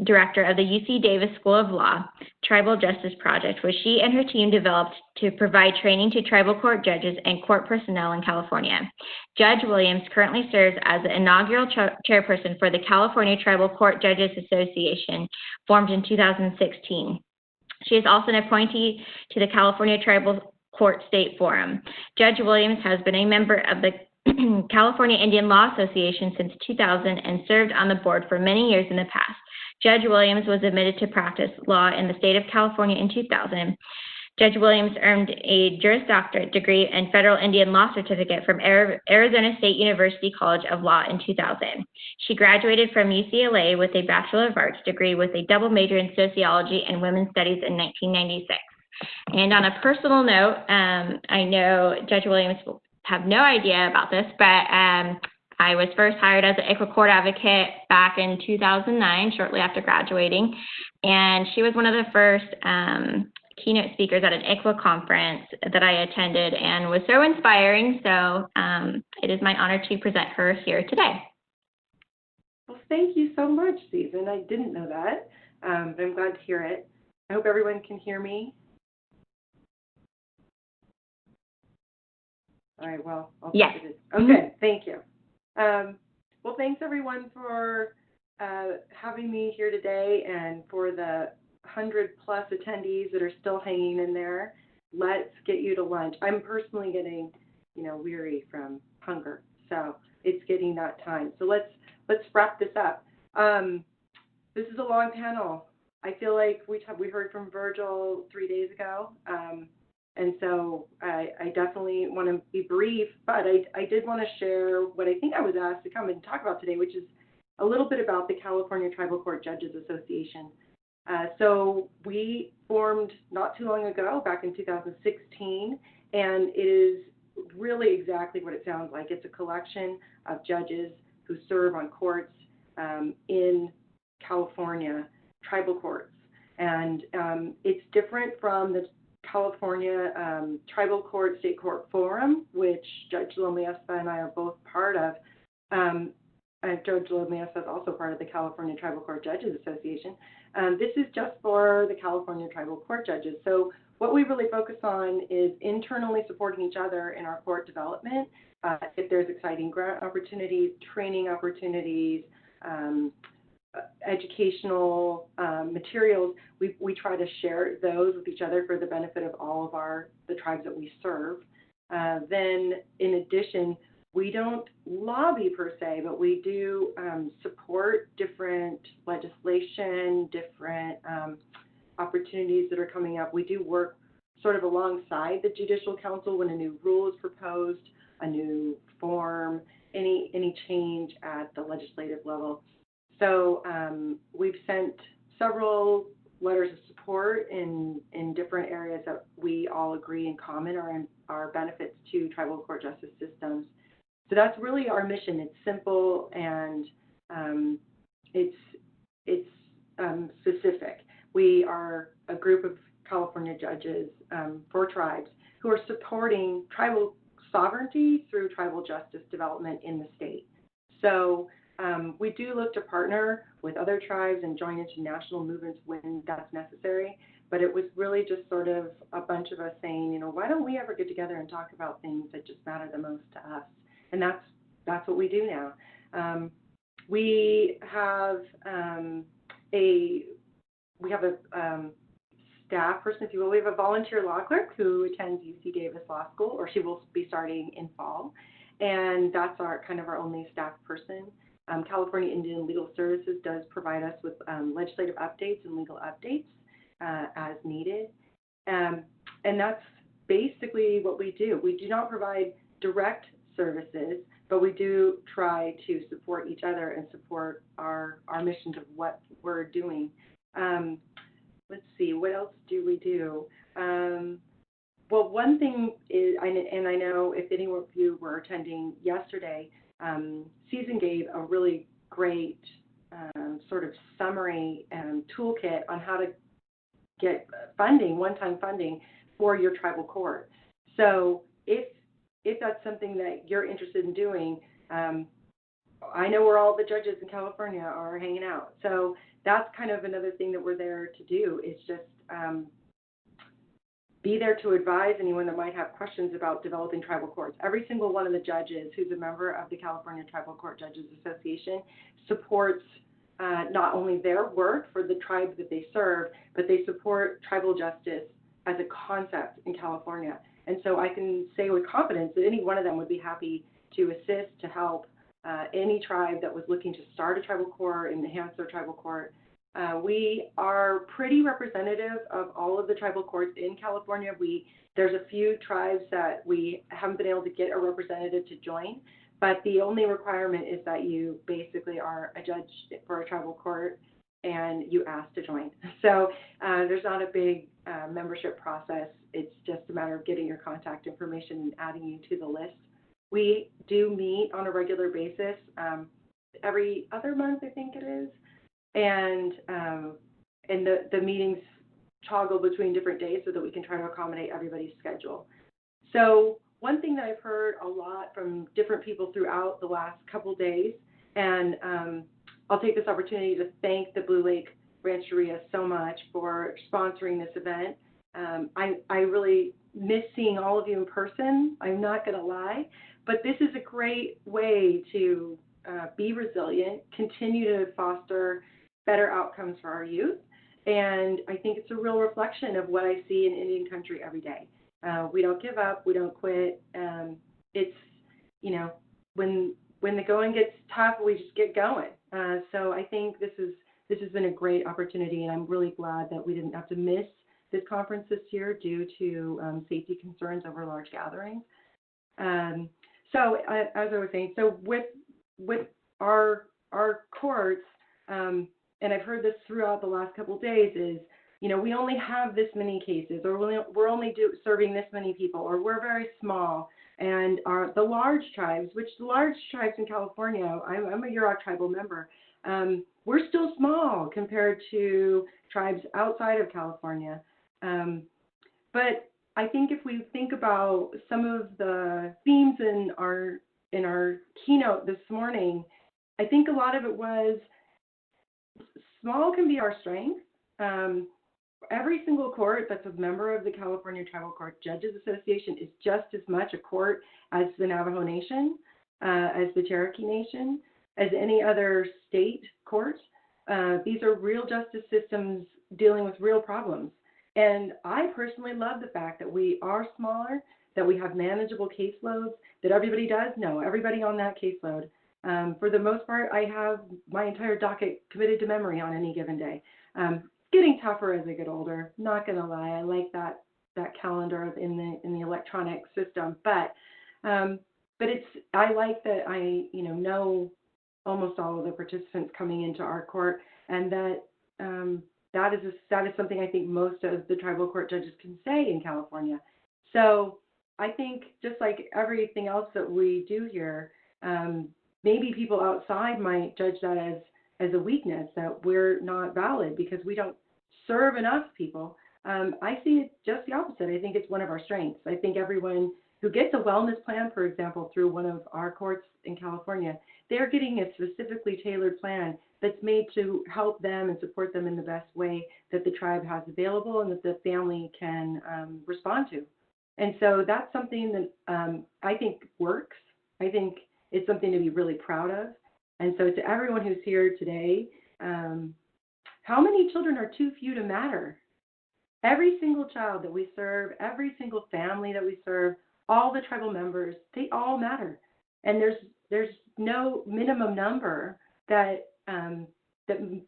director of the UC Davis School of Law Tribal Justice Project, which she and her team developed to provide training to tribal court judges and court personnel in California. Judge Williams currently serves as the inaugural chairperson for the California Tribal Court Judges Association, formed in 2016. She is also an appointee to the California Tribal Court State Forum. Judge Williams has been a member of the California Indian Law Association since 2000 and served on the board for many years in the past. Judge Williams was admitted to practice law in the state of California in 2000. Judge Williams earned a Juris Doctorate degree and federal Indian law certificate from Arizona State University College of Law in 2000. She graduated from UCLA with a Bachelor of Arts degree with a double major in sociology and women's studies in 1996. And on a personal note, I know Judge Williams will have no idea about this, but I was first hired as an ICWA court advocate back in 2009, shortly after graduating, and she was one of the first keynote speakers at an ICWA conference that I attended and was so inspiring, so it is my honor to present her here today. Well, thank you so much, Susan. I didn't know that, but I'm glad to hear it. I hope everyone can hear me. All right, well, I'll yes. Okay, thank you. Well, thanks everyone for having me here today and for the 100+ attendees that are still hanging in there. Let's get you to lunch. I'm personally getting, weary from hunger, so it's getting that time. So let's wrap this up. This is a long panel. I feel like we heard from Virgil 3 days ago. And so I definitely want to be brief, but I did want to share what I think I was asked to come and talk about today, which is a little bit about the California Tribal Court Judges Association. So we formed not too long ago, back in 2016, and it is really exactly what it sounds like. It's a collection of judges who serve on courts in California, tribal courts. And it's different from the California Tribal Court State Court Forum, which Judge Loma and I are both part of. Judge Lomesa is also part of the California Tribal Court Judges Association. This is just for the California Tribal Court judges. So what we really focus on is internally supporting each other in our court development. If there's exciting grant opportunities, training opportunities, educational materials, we try to share those with each other for the benefit of all of the tribes that we serve. Then in addition, we don't lobby per se, but we do support different legislation, different opportunities that are coming up. We do work sort of alongside the Judicial Council when a new rule is proposed, a new form, any change at the legislative level. So we've sent several letters of support in different areas that we all agree in common are benefits to tribal court justice systems. So that's really our mission. It's simple and it's specific. We are a group of California judges for tribes who are supporting tribal sovereignty through tribal justice development in the state. So we do look to partner with other tribes and join into national movements when that's necessary. But it was really just sort of a bunch of us saying, you know, why don't we ever get together and talk about things that just matter the most to us? And that's what we do now. We have a staff person, if you will. We have a volunteer law clerk who attends UC Davis Law School, or she will be starting in fall, and that's our only staff person. California Indian Legal Services does provide us with legislative updates and legal updates as needed, and that's basically what we do. We do not provide direct services, but we do try to support each other and support our missions of what we're doing. Let's see, what else do we do? Well, one thing is, and I know if any of you were attending yesterday, Susan gave a really great sort of summary and toolkit on how to get funding, one-time funding for your tribal court. So if that's something that you're interested in doing, I know where all the judges in California are hanging out. So that's kind of another thing that we're there to do, is just be there to advise anyone that might have questions about developing tribal courts. Every single one of the judges who's a member of the California Tribal Court Judges Association supports not only their work for the tribe that they serve, but they support tribal justice as a concept in California. And so I can say with confidence that any one of them would be happy to assist, to help any tribe that was looking to start a tribal court and enhance their tribal court. We are pretty representative of all of the tribal courts in California. There's a few tribes that we haven't been able to get a representative to join, but the only requirement is that you basically are a judge for a tribal court and you ask to join. So there's not a big membership process. It's just a matter of getting your contact information and adding you to the list. We do meet on a regular basis, every other month, I think it is. And the meetings toggle between different days so that we can try to accommodate everybody's schedule. So one thing that I've heard a lot from different people throughout the last couple days, and I'll take this opportunity to thank the Blue Lake Rancheria so much for sponsoring this event. I really miss seeing all of you in person, I'm not going to lie, but this is a great way to be resilient, continue to foster better outcomes for our youth. And I think it's a real reflection of what I see in Indian country every day. We don't give up, we don't quit. It's, you know, when the going gets tough, we just get going. So I think this has been a great opportunity, and I'm really glad that we didn't have to miss this conference this year due to safety concerns over large gatherings. So as I was saying, so with our courts, and I've heard this throughout the last couple of days, is, you know, we only have this many cases, or we're only serving this many people, or we're very small. And the large tribes, which the large tribes in California, I'm a Yurok tribal member, we're still small compared to tribes outside of California. But I think if we think about some of the themes in our keynote this morning, I think a lot of it was small can be our strength. Every single court that's a member of the California Tribal Court Judges Association is just as much a court as the Navajo Nation, as the Cherokee Nation, as any other state court. These are real justice systems dealing with real problems. And I personally love the fact that we are smaller, that we have manageable caseloads, that everybody does know, everybody on that caseload. For the most part, I have my entire docket committed to memory on any given day. Getting tougher as I get older, not going to lie. I like that calendar in the electronic system, but it's, I like that I know almost all of the participants coming into our court, and that that is something I think most of the tribal court judges can say in California. So I think just like everything else that we do here, maybe people outside might judge that as a weakness, that we're not valid because we don't serve enough people. I see it just the opposite. I think it's one of our strengths. I think everyone who gets a wellness plan, for example, through one of our courts in California, they're getting a specifically tailored plan that's made to help them and support them in the best way that the tribe has available and that the family can respond to. And so that's something that I think works. I think it's something to be really proud of. And so to everyone who's here today, how many children are too few to matter? Every single child that we serve, every single family that we serve, all the tribal members, they all matter. And there's no minimum number that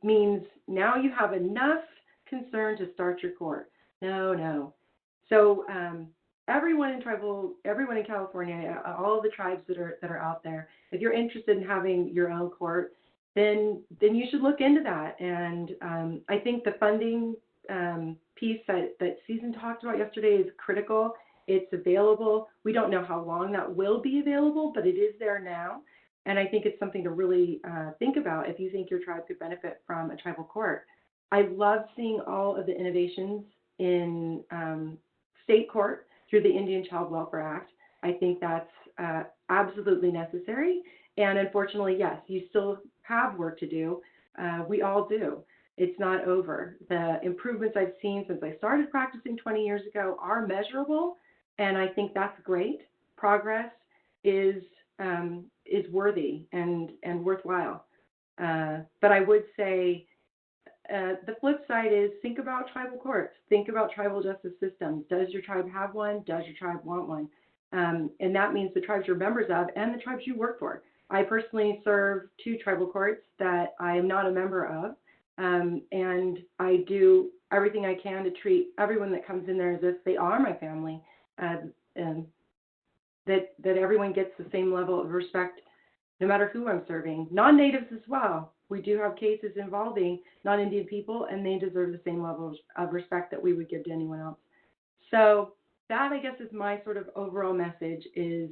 means now you have enough concern to start your court. No. So everyone in California, all of the tribes that are out there, if you're interested in having your own court, then you should look into that. And I think the funding piece that Susan talked about yesterday is critical. It's available. We don't know how long that will be available, but it is there now. And I think it's something to really think about if you think your tribe could benefit from a tribal court. I love seeing all of the innovations in state court through the Indian Child Welfare Act. I think that's absolutely necessary. And unfortunately, yes, you still have work to do. We all do. It's not over. The improvements I've seen since I started practicing 20 years ago are measurable, and I think that's great. Progress is worthy and worthwhile. But I would say the flip side is think about tribal courts. Think about tribal justice systems. Does your tribe have one? Does your tribe want one? And that means the tribes you're members of and the tribes you work for. I personally serve 2 tribal courts that I am not a member of, and I do everything I can to treat everyone that comes in there as if they are my family, and that everyone gets the same level of respect no matter who I'm serving. Non-natives as well. We do have cases involving non-Indian people, and they deserve the same level of respect that we would give to anyone else. So that, I guess, is my sort of overall message is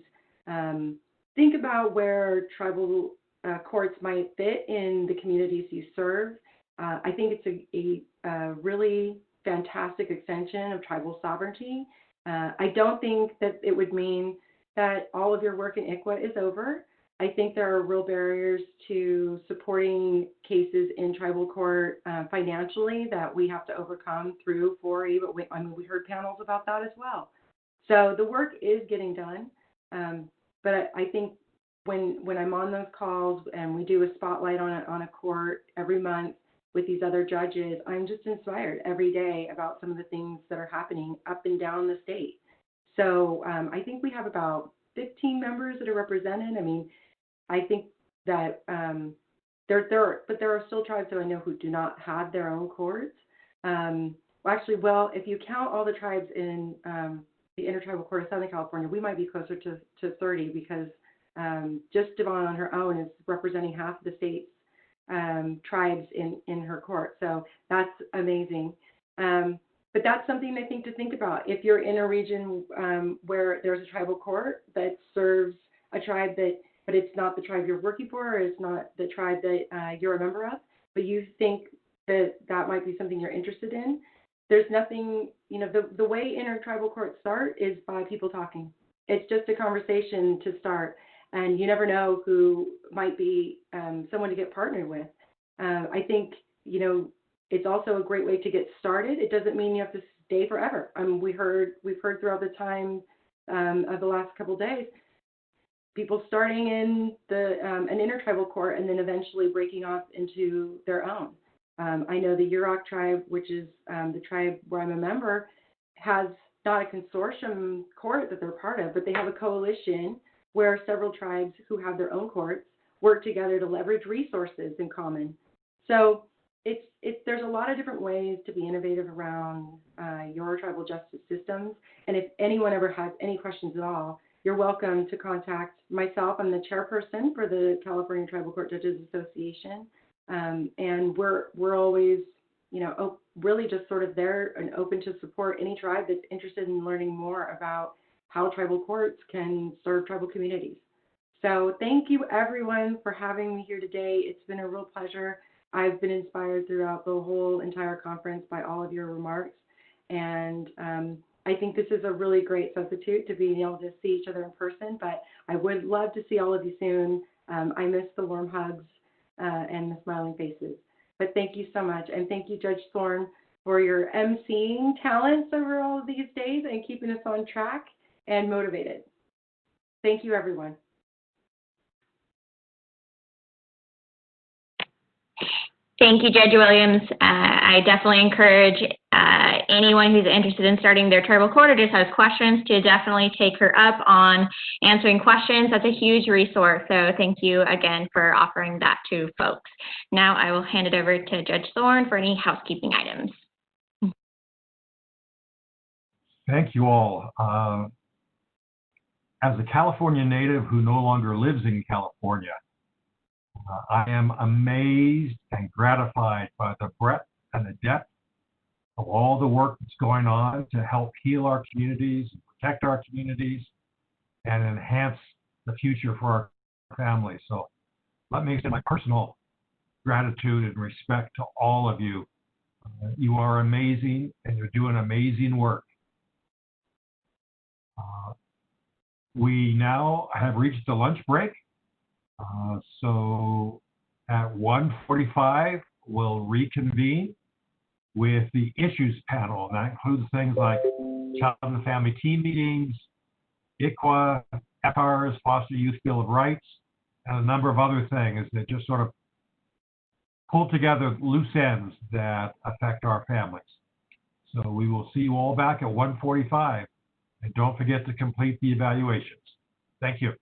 think about where tribal courts might fit in the communities you serve. I think it's a really fantastic extension of tribal sovereignty. I don't think that it would mean that all of your work in ICWA is over. I think there are real barriers to supporting cases in tribal court financially that we have to overcome through 4E, but we heard panels about that as well. So the work is getting done, but I think when I'm on those calls and we do a spotlight on a court every month with these other judges, I'm just inspired every day about some of the things that are happening up and down the state. So I think we have about 15 members that are represented. I mean, I think that there are still tribes that I know who do not have their own courts. If you count all the tribes in the Intertribal Court of Southern California, we might be closer to 30 because just Devon on her own is representing half of the state's tribes in her court. So that's amazing. But that's something I think to think about. If you're in a region where there's a tribal court that serves a tribe but it's not the tribe you're working for, or it's not the tribe that you're a member of, but you think that might be something you're interested in, there's nothing, the way intertribal courts start is by people talking. It's just a conversation to start. and you never know who might be someone to get partnered with. I think, it's also a great way to get started. It doesn't mean you have to stay forever. We've heard throughout the time of the last couple of days, people starting in an intertribal court and then eventually breaking off into their own. I know the Yurok tribe, which is the tribe where I'm a member, has not a consortium court that they're part of, but they have a coalition where several tribes who have their own courts work together to leverage resources in common. So there's a lot of different ways to be innovative around your tribal justice systems. And if anyone ever has any questions at all, you're welcome to contact myself. I'm the chairperson for the California Tribal Court Judges Association. And we're always, really just sort of there and open to support any tribe that's interested in learning more about how tribal courts can serve tribal communities. So thank you, everyone, for having me here today. It's been a real pleasure. I've been inspired throughout the whole entire conference by all of your remarks. And I think this is a really great substitute to being able to see each other in person, but I would love to see all of you soon. I miss the warm hugs and the smiling faces. But thank you so much. And thank you, Judge Thorne, for your emceeing talents over all of these days and keeping us on track and motivated. Thank you, everyone. Thank you, Judge Williams. I definitely encourage anyone who's interested in starting their tribal court or just has questions to definitely take her up on answering questions. That's a huge resource. So thank you again for offering that to folks. Now I will hand it over to Judge Thorne for any housekeeping items. Thank you all. As a California native who no longer lives in California, I am amazed and gratified by the breadth and the depth of all the work that's going on to help heal our communities, protect our communities, and enhance the future for our families. So let me extend my personal gratitude and respect to all of you. You are amazing, and you're doing amazing work. We now have reached the lunch break. So at 1:45, we'll reconvene with the issues panel. And that includes things like child and family team meetings, ICWA, FRs, Foster Youth Bill of Rights, and a number of other things that just sort of pull together loose ends that affect our families. So we will see you all back at 1:45. And don't forget to complete the evaluations. Thank you.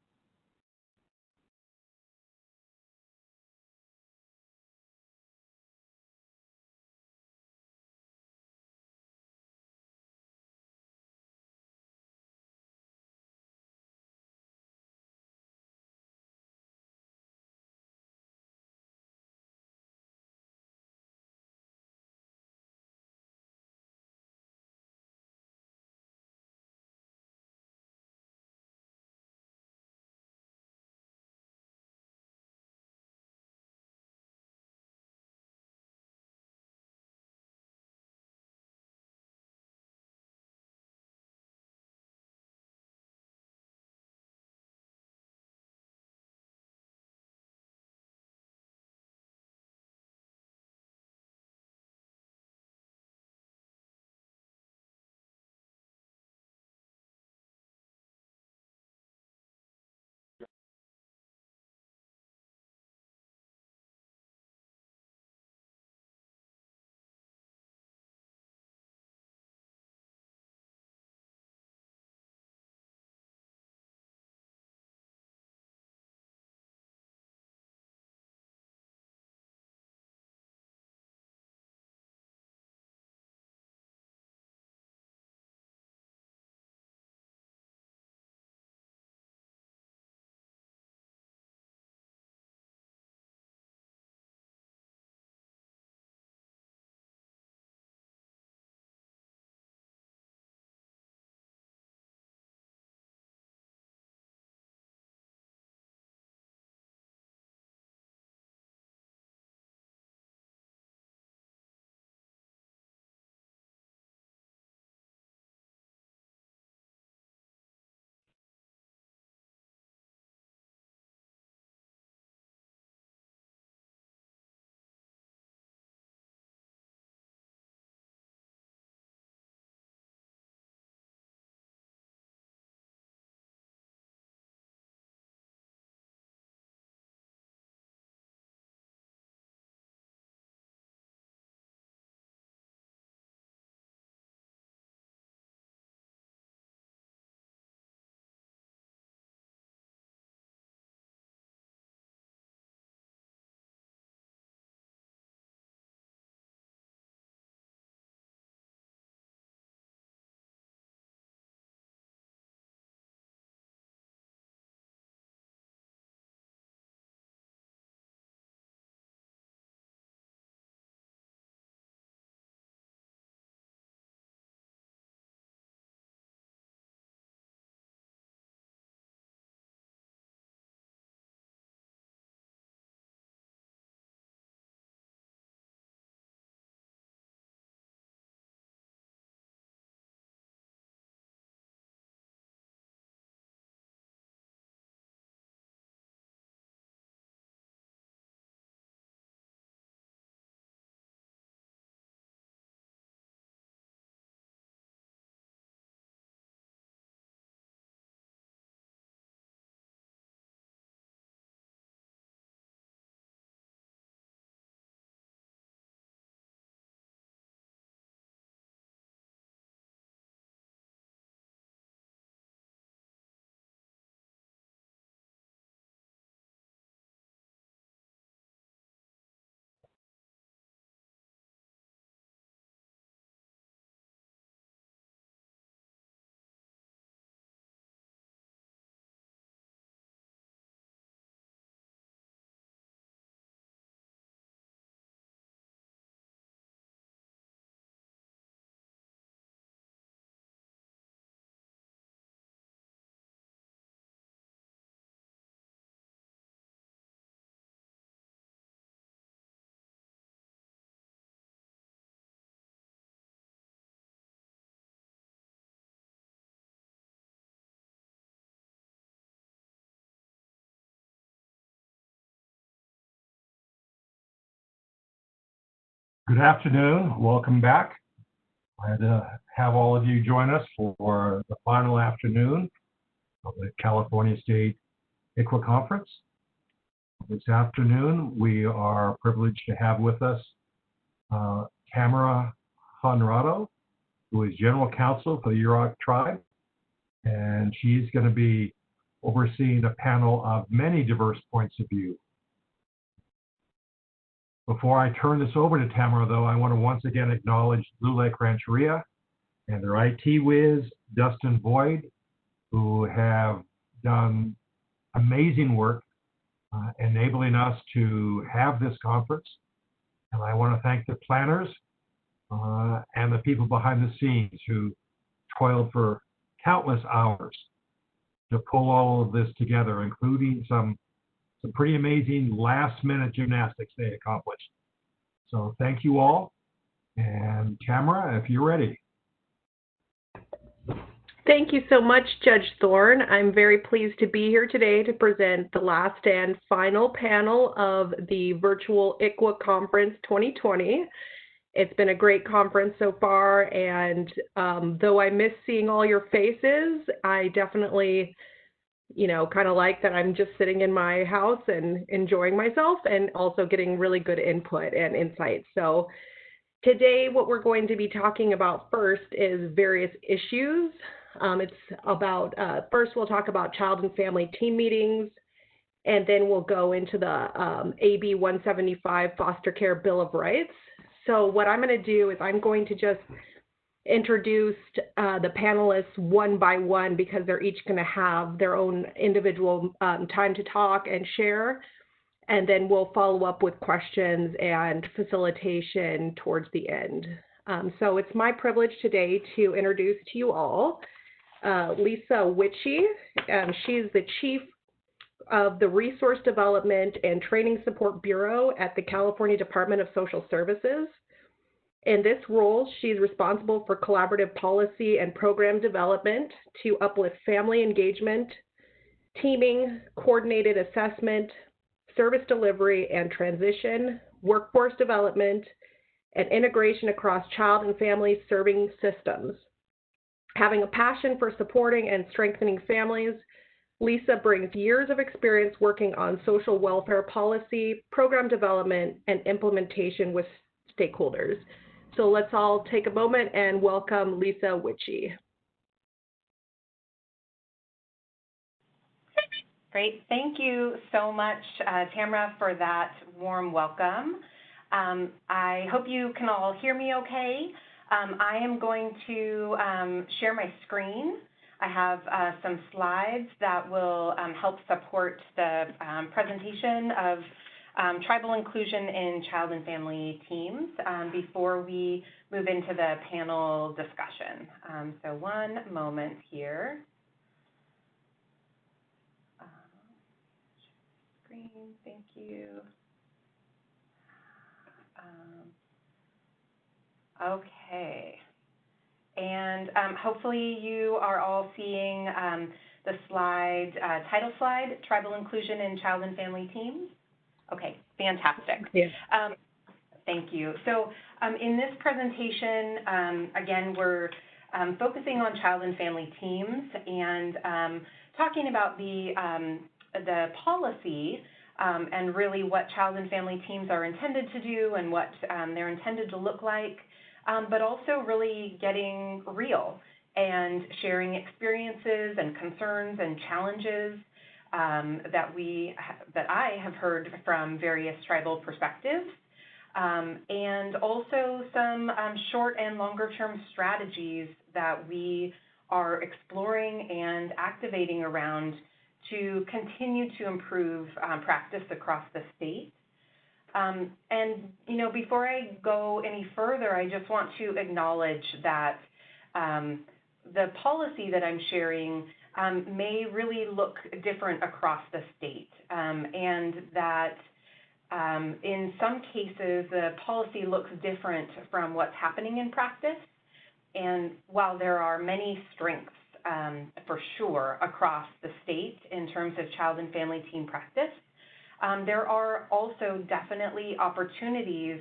Good afternoon. Welcome back. Glad to have all of you join us for the final afternoon of the California State ICWA Conference. This afternoon, we are privileged to have with us Tamara Honrado, who is General Counsel for the Yurok Tribe, and she's going to be overseeing a panel of many diverse points of view. Before I turn this over to Tamara, though, I want to once again acknowledge Blue Lake Rancheria and their IT whiz, Dustin Boyd, who have done amazing work enabling us to have this conference. And I want to thank the planners and the people behind the scenes who toiled for countless hours to pull all of this together, including some pretty amazing last-minute gymnastics they accomplished. So thank you all. And Tamara, if you're ready. Thank you so much, Judge Thorne. I'm very pleased to be here today to present the last and final panel of the virtual ICWA Conference 2020. It's been a great conference so far, and though I miss seeing all your faces, I definitely kind of like that I'm just sitting in my house and enjoying myself and also getting really good input and insight. So today what we're going to be talking about first is various issues. It's about, first we'll talk about child and family team meetings, and then we'll go into the AB 175 Foster Care Bill of Rights. So what I'm going to do is I'm going to just introduced the panelists one by one because they're each going to have their own individual time to talk and share, and then we'll follow up with questions and facilitation towards the end. So it's my privilege today to introduce to you all Lisa Witchey. She's the Chief of the Resource Development and Training Support Bureau at the California Department of Social Services. In this role, she's responsible for collaborative policy and program development to uplift family engagement, teaming, coordinated assessment, service delivery and transition, workforce development, and integration across child and family serving systems. Having a passion for supporting and strengthening families, Lisa brings years of experience working on social welfare policy, program development, and implementation with stakeholders. So let's all take a moment and welcome Lisa Witchey. Great. Thank you so much, Tamara, for that warm welcome. I hope you can all hear me okay. I am going to share my screen. I have some slides that will help support the presentation of tribal inclusion in child and family teams before we move into the panel discussion. So one moment here. Screen, thank you. Okay. And hopefully you are all seeing the slide, title slide, Tribal Inclusion in Child and Family Teams. Okay, fantastic. Yeah. Thank you. So in this presentation, again, we're focusing on child and family teams and talking about the policy and really what child and family teams are intended to do and what they're intended to look like, but also really getting real and sharing experiences and concerns and challenges that I have heard from various tribal perspectives, and also some short and longer term strategies that we are exploring and activating around to continue to improve practice across the state. And, before I go any further, I just want to acknowledge that the policy that I'm sharing may really look different across the state, and that in some cases the policy looks different from what's happening in practice. And while there are many strengths for sure across the state in terms of child and family team practice, there are also definitely opportunities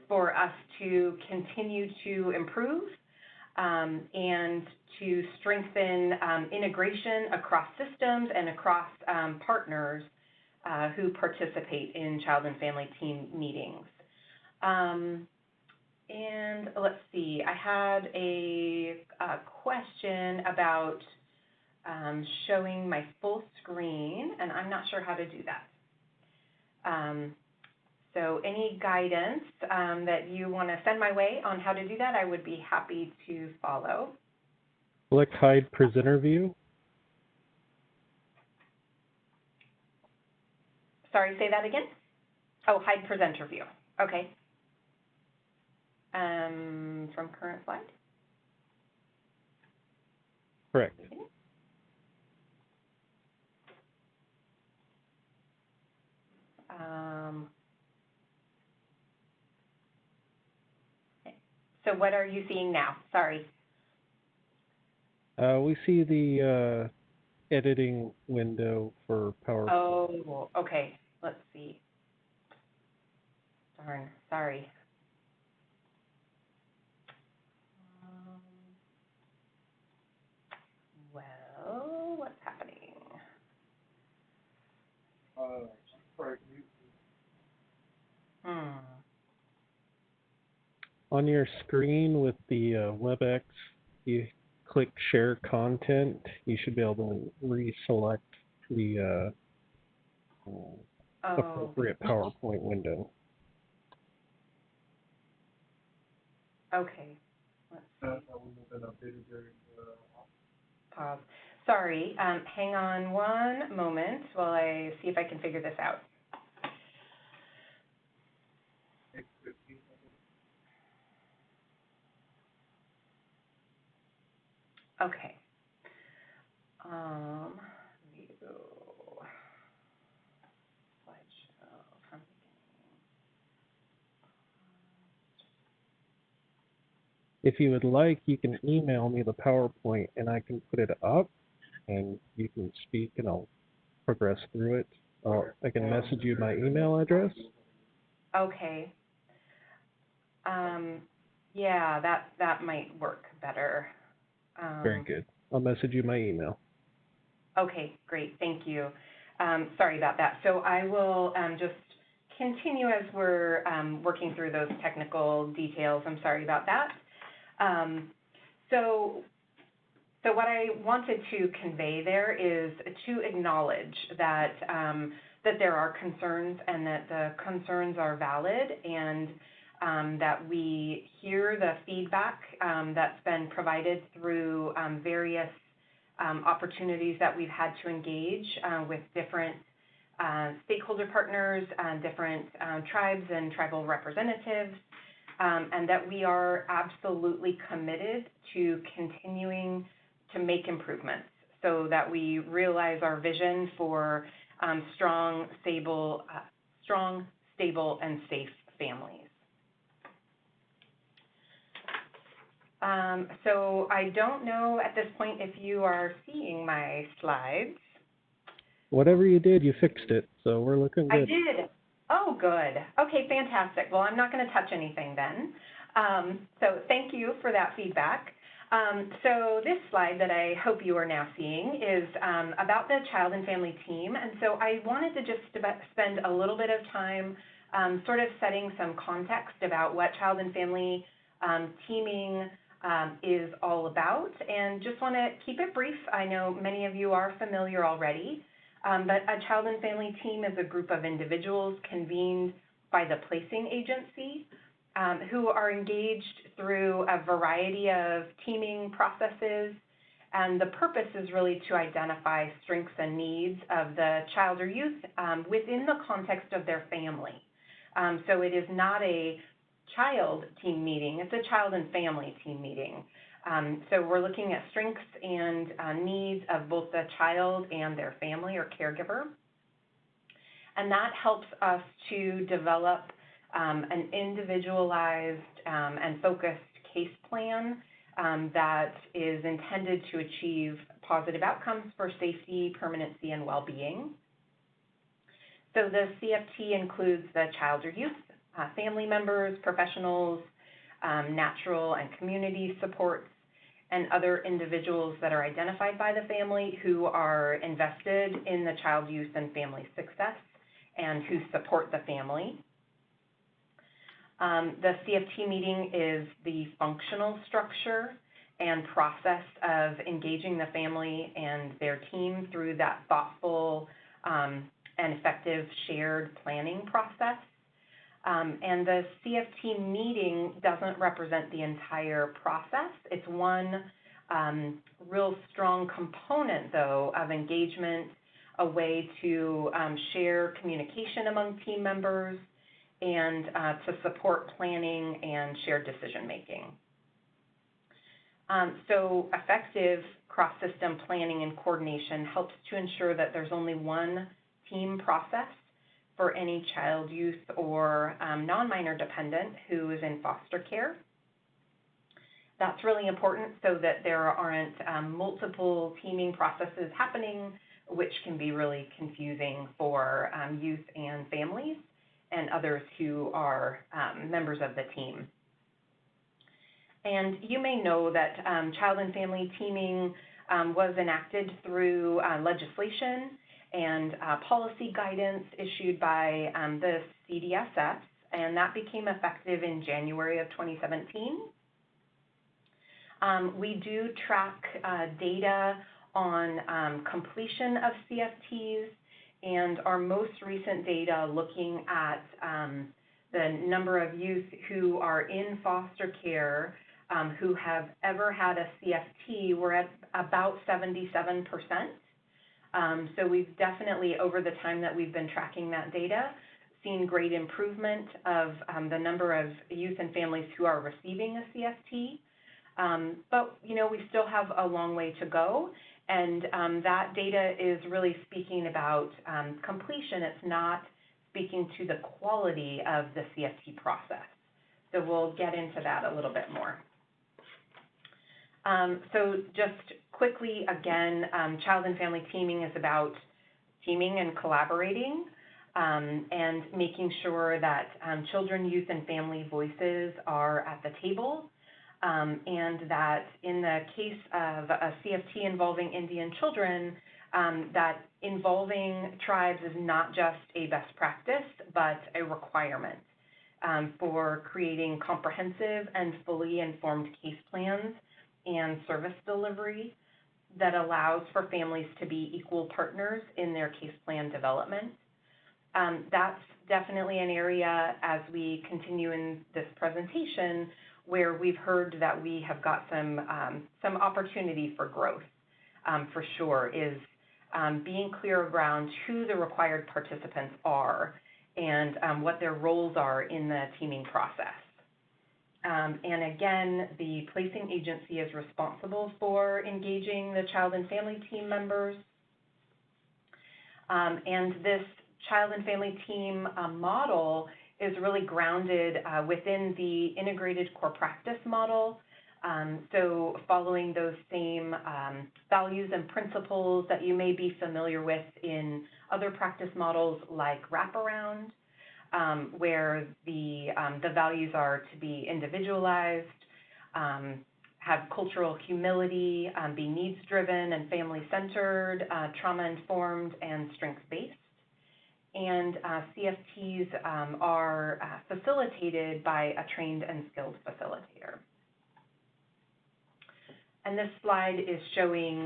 for us to continue to improve and to strengthen integration across systems and across partners who participate in child and family team meetings. And let's see, I had a question about showing my full screen, and I'm not sure how to do that. So any guidance that you want to send my way on how to do that, I would be happy to follow. Click Hide Presenter View. Sorry, say that again? Oh, Hide Presenter View. Okay. From current slide? Correct. So what are you seeing now? Sorry. We see the editing window for PowerPoint. Oh, okay. Let's see. Darn, sorry. Well, what's happening? On your screen with the WebEx, you click Share Content. You should be able to reselect the appropriate PowerPoint window. Okay. Let's see. Pause. Sorry. Hang on one moment while I see if I can figure this out. Okay. View. Slideshow from If you would like, you can email me the PowerPoint and I can put it up and you can speak and I'll progress through it. I can message you my email address. Okay. Yeah, that might work better. Very good. I'll message you my email. Okay, great. Thank you. Sorry about that. So I will just continue as we're working through those technical details. I'm sorry about that. So what I wanted to convey there is to acknowledge that that there are concerns and that the concerns are valid, and that we hear the feedback that's been provided through various opportunities that we've had to engage with different stakeholder partners, different tribes and tribal representatives, and that we are absolutely committed to continuing to make improvements so that we realize our vision for strong, stable, and safe families. So I don't know at this point if you are seeing my slides. Whatever you did, you fixed it, so we're looking good. I did. Oh, good. Okay, fantastic. Well, I'm not going to touch anything then. So thank you for that feedback. So this slide that I hope you are now seeing is about the child and family team. And so I wanted to just spend a little bit of time sort of setting some context about what child and family teaming is all about, and just want to keep it brief. I know many of you are familiar already, but a child and family team is a group of individuals convened by the placing agency who are engaged through a variety of teaming processes, and the purpose is really to identify strengths and needs of the child or youth within the context of their family. So it is not a child team meeting, it's a child and family team meeting. So we're looking at strengths and needs of both the child and their family or caregiver. And that helps us to develop an individualized and focused case plan that is intended to achieve positive outcomes for safety, permanency, and well-being. So the CFT includes the child or youth, family members, professionals, natural and community supports, and other individuals that are identified by the family who are invested in the child, youth, and family success and who support the family. The CFT meeting is the functional structure and process of engaging the family and their team through that thoughtful and effective shared planning process. And the CFT meeting doesn't represent the entire process. It's one real strong component, though, of engagement, a way to share communication among team members and to support planning and shared decision-making. So effective cross-system planning and coordination helps to ensure that there's only one team process for any child, youth, or non-minor dependent who is in foster care. That's really important so that there aren't multiple teaming processes happening, which can be really confusing for youth and families and others who are members of the team. And you may know that child and family teaming was enacted through legislation and policy guidance issued by the CDSS, and that became effective in January of 2017. We do track data on completion of CFTs, and our most recent data looking at the number of youth who are in foster care who have ever had a CFT, we're at about 77%. So we've definitely, over the time that we've been tracking that data, seen great improvement of the number of youth and families who are receiving a CFT. But, you know, we still have a long way to go, and that data is really speaking about completion. It's not speaking to the quality of the CFT process. So we'll get into that a little bit more. So just quickly, again, child and family teaming is about teaming and collaborating and making sure that children, youth, and family voices are at the table, and that in the case of a CFT involving Indian children, that involving tribes is not just a best practice, but a requirement for creating comprehensive and fully informed case plans and service delivery that allows for families to be equal partners in their case plan development. That's definitely an area, as we continue in this presentation, where we've heard that we have got some opportunity for growth, for sure, is being clear around who the required participants are and what their roles are in the teaming process. And again, the placing agency is responsible for engaging the child and family team members. And this child and family team model is really grounded within the integrated core practice model. So following those same values and principles that you may be familiar with in other practice models like wraparound, where the values are to be individualized, have cultural humility, be needs-driven and family-centered, trauma-informed, and strengths-based. And CFTs are facilitated by a trained and skilled facilitator. And this slide is showing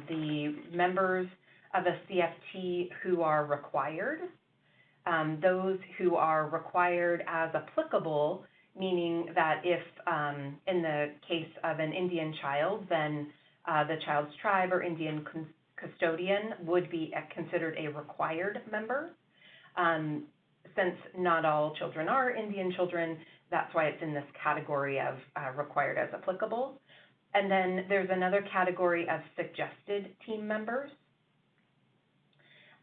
the members of a CFT who are required. Those who are required as applicable, meaning that if in the case of an Indian child, then the child's tribe or Indian custodian would be considered a required member. Since not all children are Indian children, that's why it's in this category of required as applicable. And then there's another category of suggested team members.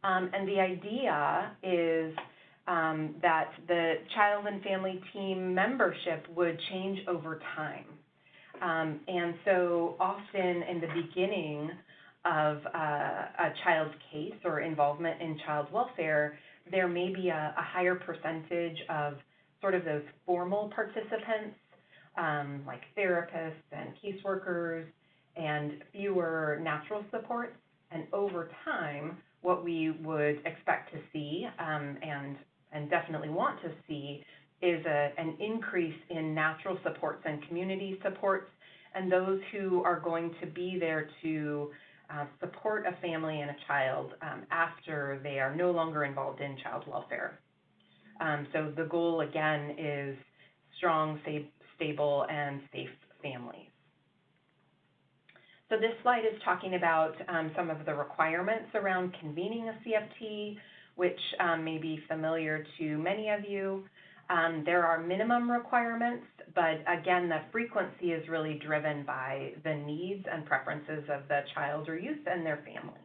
And the idea is that the child and family team membership would change over time. And so often in the beginning of a child's case or involvement in child welfare, there may be a higher percentage of sort of those formal participants, like therapists and caseworkers, and fewer natural supports. And over time, what we would expect to see and definitely want to see is an increase in natural supports and community supports, and those who are going to be there to support a family and a child after they are no longer involved in child welfare. So the goal, again, is strong, stable, and safe families. So this slide is talking about some of the requirements around convening a CFT, which may be familiar to many of you. There are minimum requirements, but again, the frequency is really driven by the needs and preferences of the child or youth and their family.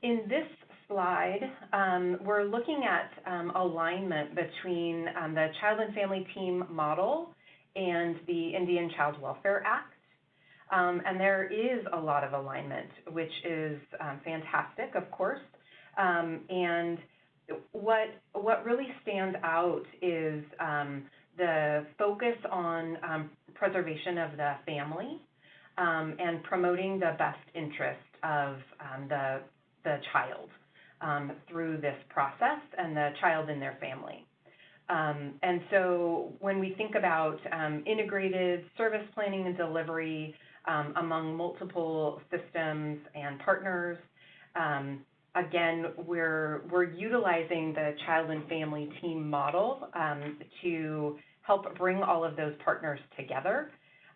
In this slide, we're looking at alignment between the Child and Family Team model and the Indian Child Welfare Act. And there is a lot of alignment, which is fantastic, of course. And what really stands out is the focus on preservation of the family and promoting the best interest of the child through this process and the child and their family. And so when we think about integrated service planning and delivery among multiple systems and partners, again, we're utilizing the Child and Family Team model to help bring all of those partners together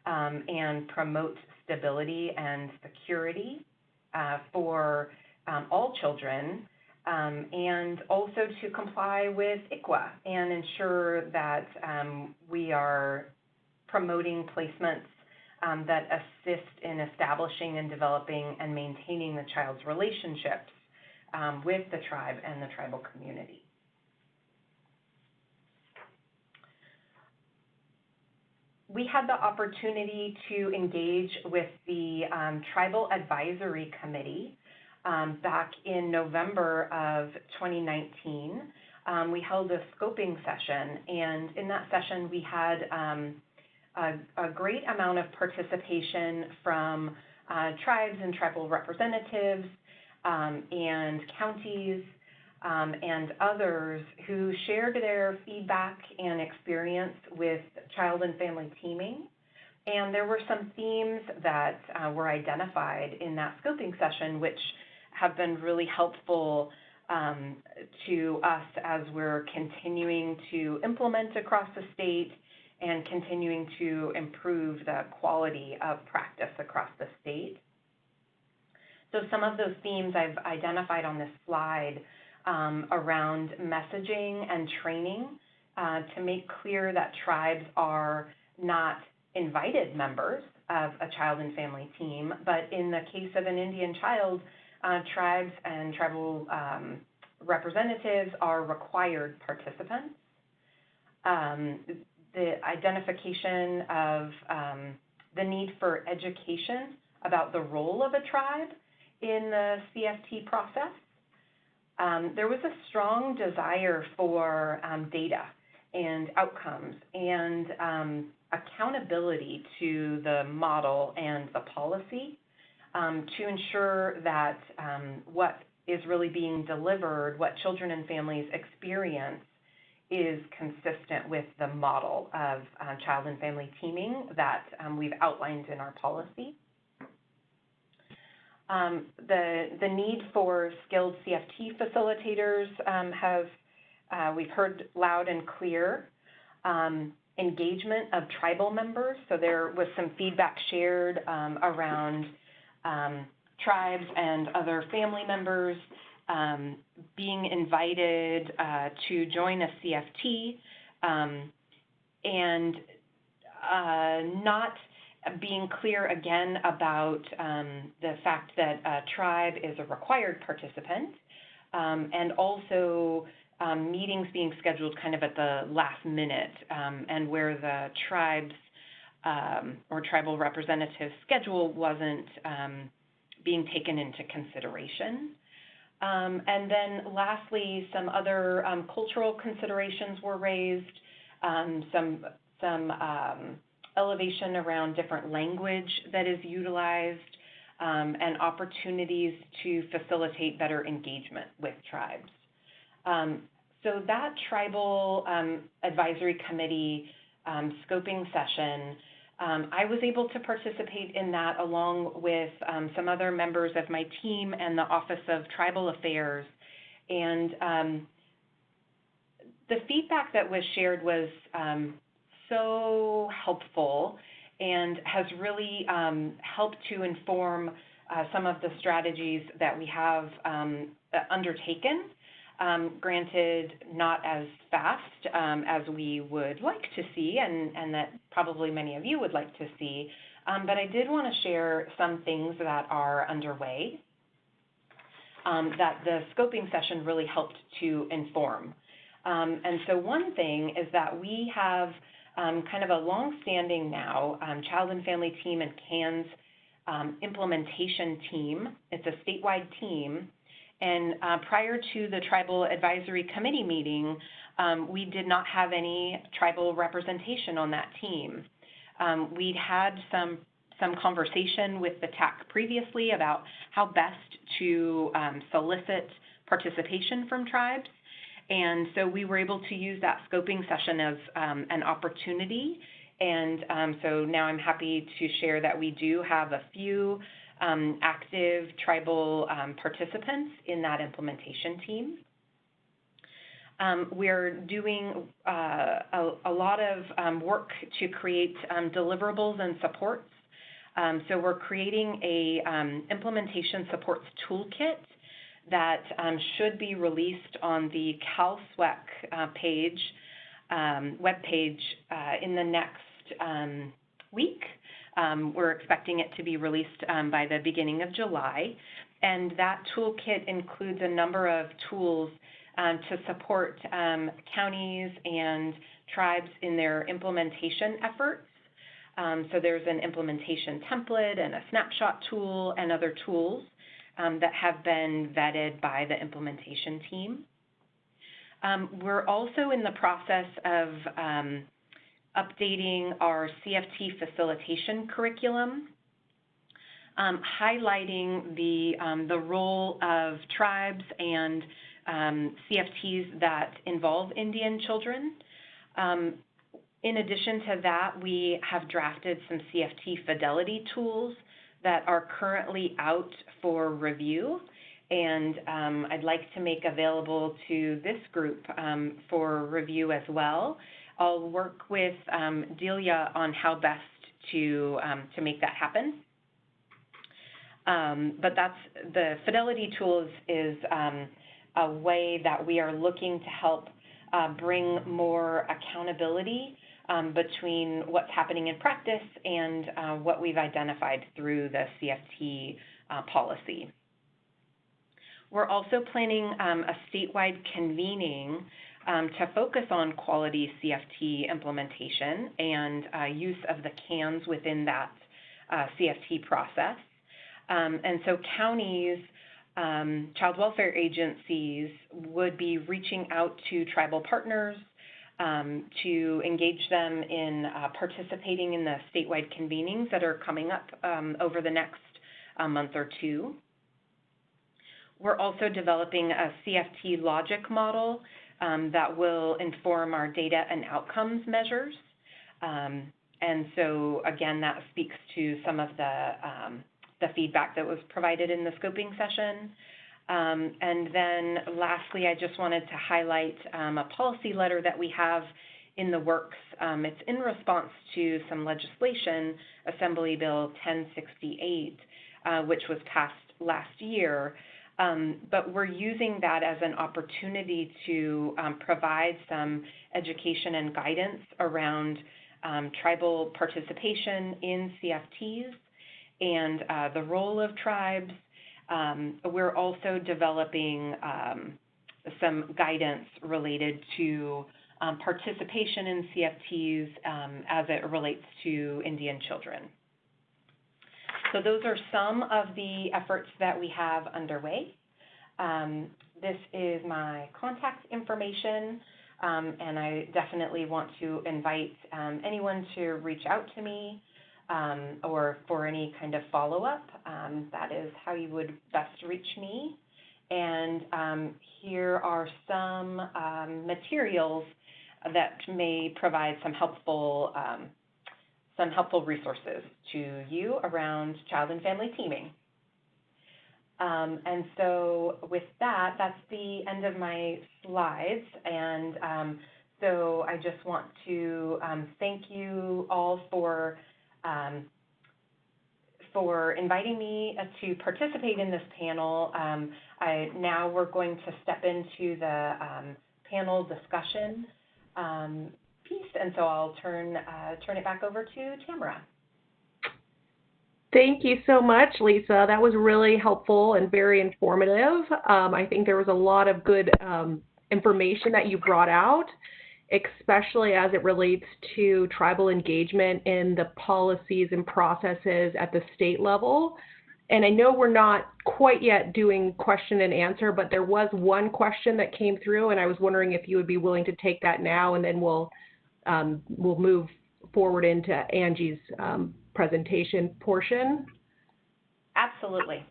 and promote stability and security for all children, and also to comply with ICWA and ensure that we are promoting placements that assist in establishing and developing and maintaining the child's relationships with the tribe and the tribal community. We had the opportunity to engage with the Tribal Advisory Committee back in November of 2019. We held a scoping session, and in that session we had a great amount of participation from tribes and tribal representatives and counties and others who shared their feedback and experience with child and family teaming. And there were some themes that were identified in that scoping session which have been really helpful to us as we're continuing to implement across the state and continuing to improve the quality of practice across the state. So some of those themes I've identified on this slide around messaging and training to make clear that tribes are not invited members of a child and family team, but in the case of an Indian child, tribes and tribal representatives are required participants. The identification of the need for education about the role of a tribe in the CFT process. There was a strong desire for data and outcomes and accountability to the model and the policy to ensure that what is really being delivered, what children and families experience, is consistent with the model of child and family teaming that we've outlined in our policy. The need for skilled CFT facilitators we've heard loud and clear. Engagement of tribal members, so there was some feedback shared around tribes and other family members being invited to join a CFT and not being clear again about the fact that a tribe is a required participant, and also meetings being scheduled kind of at the last minute and where the tribe's or tribal representative schedule wasn't being taken into consideration. And then lastly, some other cultural considerations were raised, some elevation around different language that is utilized, and opportunities to facilitate better engagement with tribes. So that tribal advisory committee scoping session, I was able to participate in that along with some other members of my team and the Office of Tribal Affairs. And the feedback that was shared was so helpful and has really helped to inform some of the strategies that we have undertaken. Granted, not as fast as we would like to see, and that probably many of you would like to see, but I did want to share some things that are underway that the scoping session really helped to inform. And so one thing is that we have kind of a long-standing now Child and Family Team and CANS implementation team. It's a statewide team. And prior to the Tribal Advisory Committee meeting, we did not have any tribal representation on that team. We'd had some conversation with the TAC previously about how best to solicit participation from tribes. And so we were able to use that scoping session as an opportunity. And so now I'm happy to share that we do have a few active tribal participants in that implementation team. We're doing a lot of work to create deliverables and supports. So we're creating a implementation supports toolkit that should be released on the CalSWEC page, webpage in the next week. We're expecting it to be released by the beginning of July. And that toolkit includes a number of tools to support counties and tribes in their implementation efforts. So there's an implementation template and a snapshot tool and other tools that have been vetted by the implementation team. We're also in the process of updating our CFT facilitation curriculum, highlighting the role of tribes and CFTs that involve Indian children. In addition to that, we have drafted some CFT fidelity tools that are currently out for review, and I'd like to make available to this group for review as well. I'll work with Delia on how best to make that happen. But that's the fidelity tools is a way that we are looking to help bring more accountability between what's happening in practice and what we've identified through the CFT policy. We're also planning a statewide convening to focus on quality CFT implementation and use of the CANs within that CFT process. And so counties, child welfare agencies would be reaching out to tribal partners to engage them in participating in the statewide convenings that are coming up over the next month or two. We're also developing a CFT logic model that will inform our data and outcomes measures. And so again, that speaks to some of the feedback that was provided in the scoping session. And then lastly, I just wanted to highlight a policy letter that we have in the works. It's in response to some legislation, Assembly Bill 1068, which was passed last year. But we're using that as an opportunity to provide some education and guidance around tribal participation in CFTs and the role of tribes. We're also developing some guidance related to participation in CFTs as it relates to Indian children. So those are some of the efforts that we have underway. This is my contact information, and I definitely want to invite anyone to reach out to me or for any kind of follow-up. That is how you would best reach me. And here are some materials that may provide some helpful resources to you around child and family teaming. And so with that, that's the end of my slides. And so I just want to thank you all for inviting me to participate in this panel. Now we're going to step into the panel discussion piece, and so I'll turn it back over to Tamara. Thank you so much, Lisa. That was really helpful and very informative. I think there was a lot of good information that you brought out, especially as it relates to tribal engagement in the policies and processes at the state level. And I know we're not quite yet doing question and answer, but there was one question that came through, and I was wondering if you would be willing to take that now, and then we'll move forward into Angie's presentation portion. Absolutely.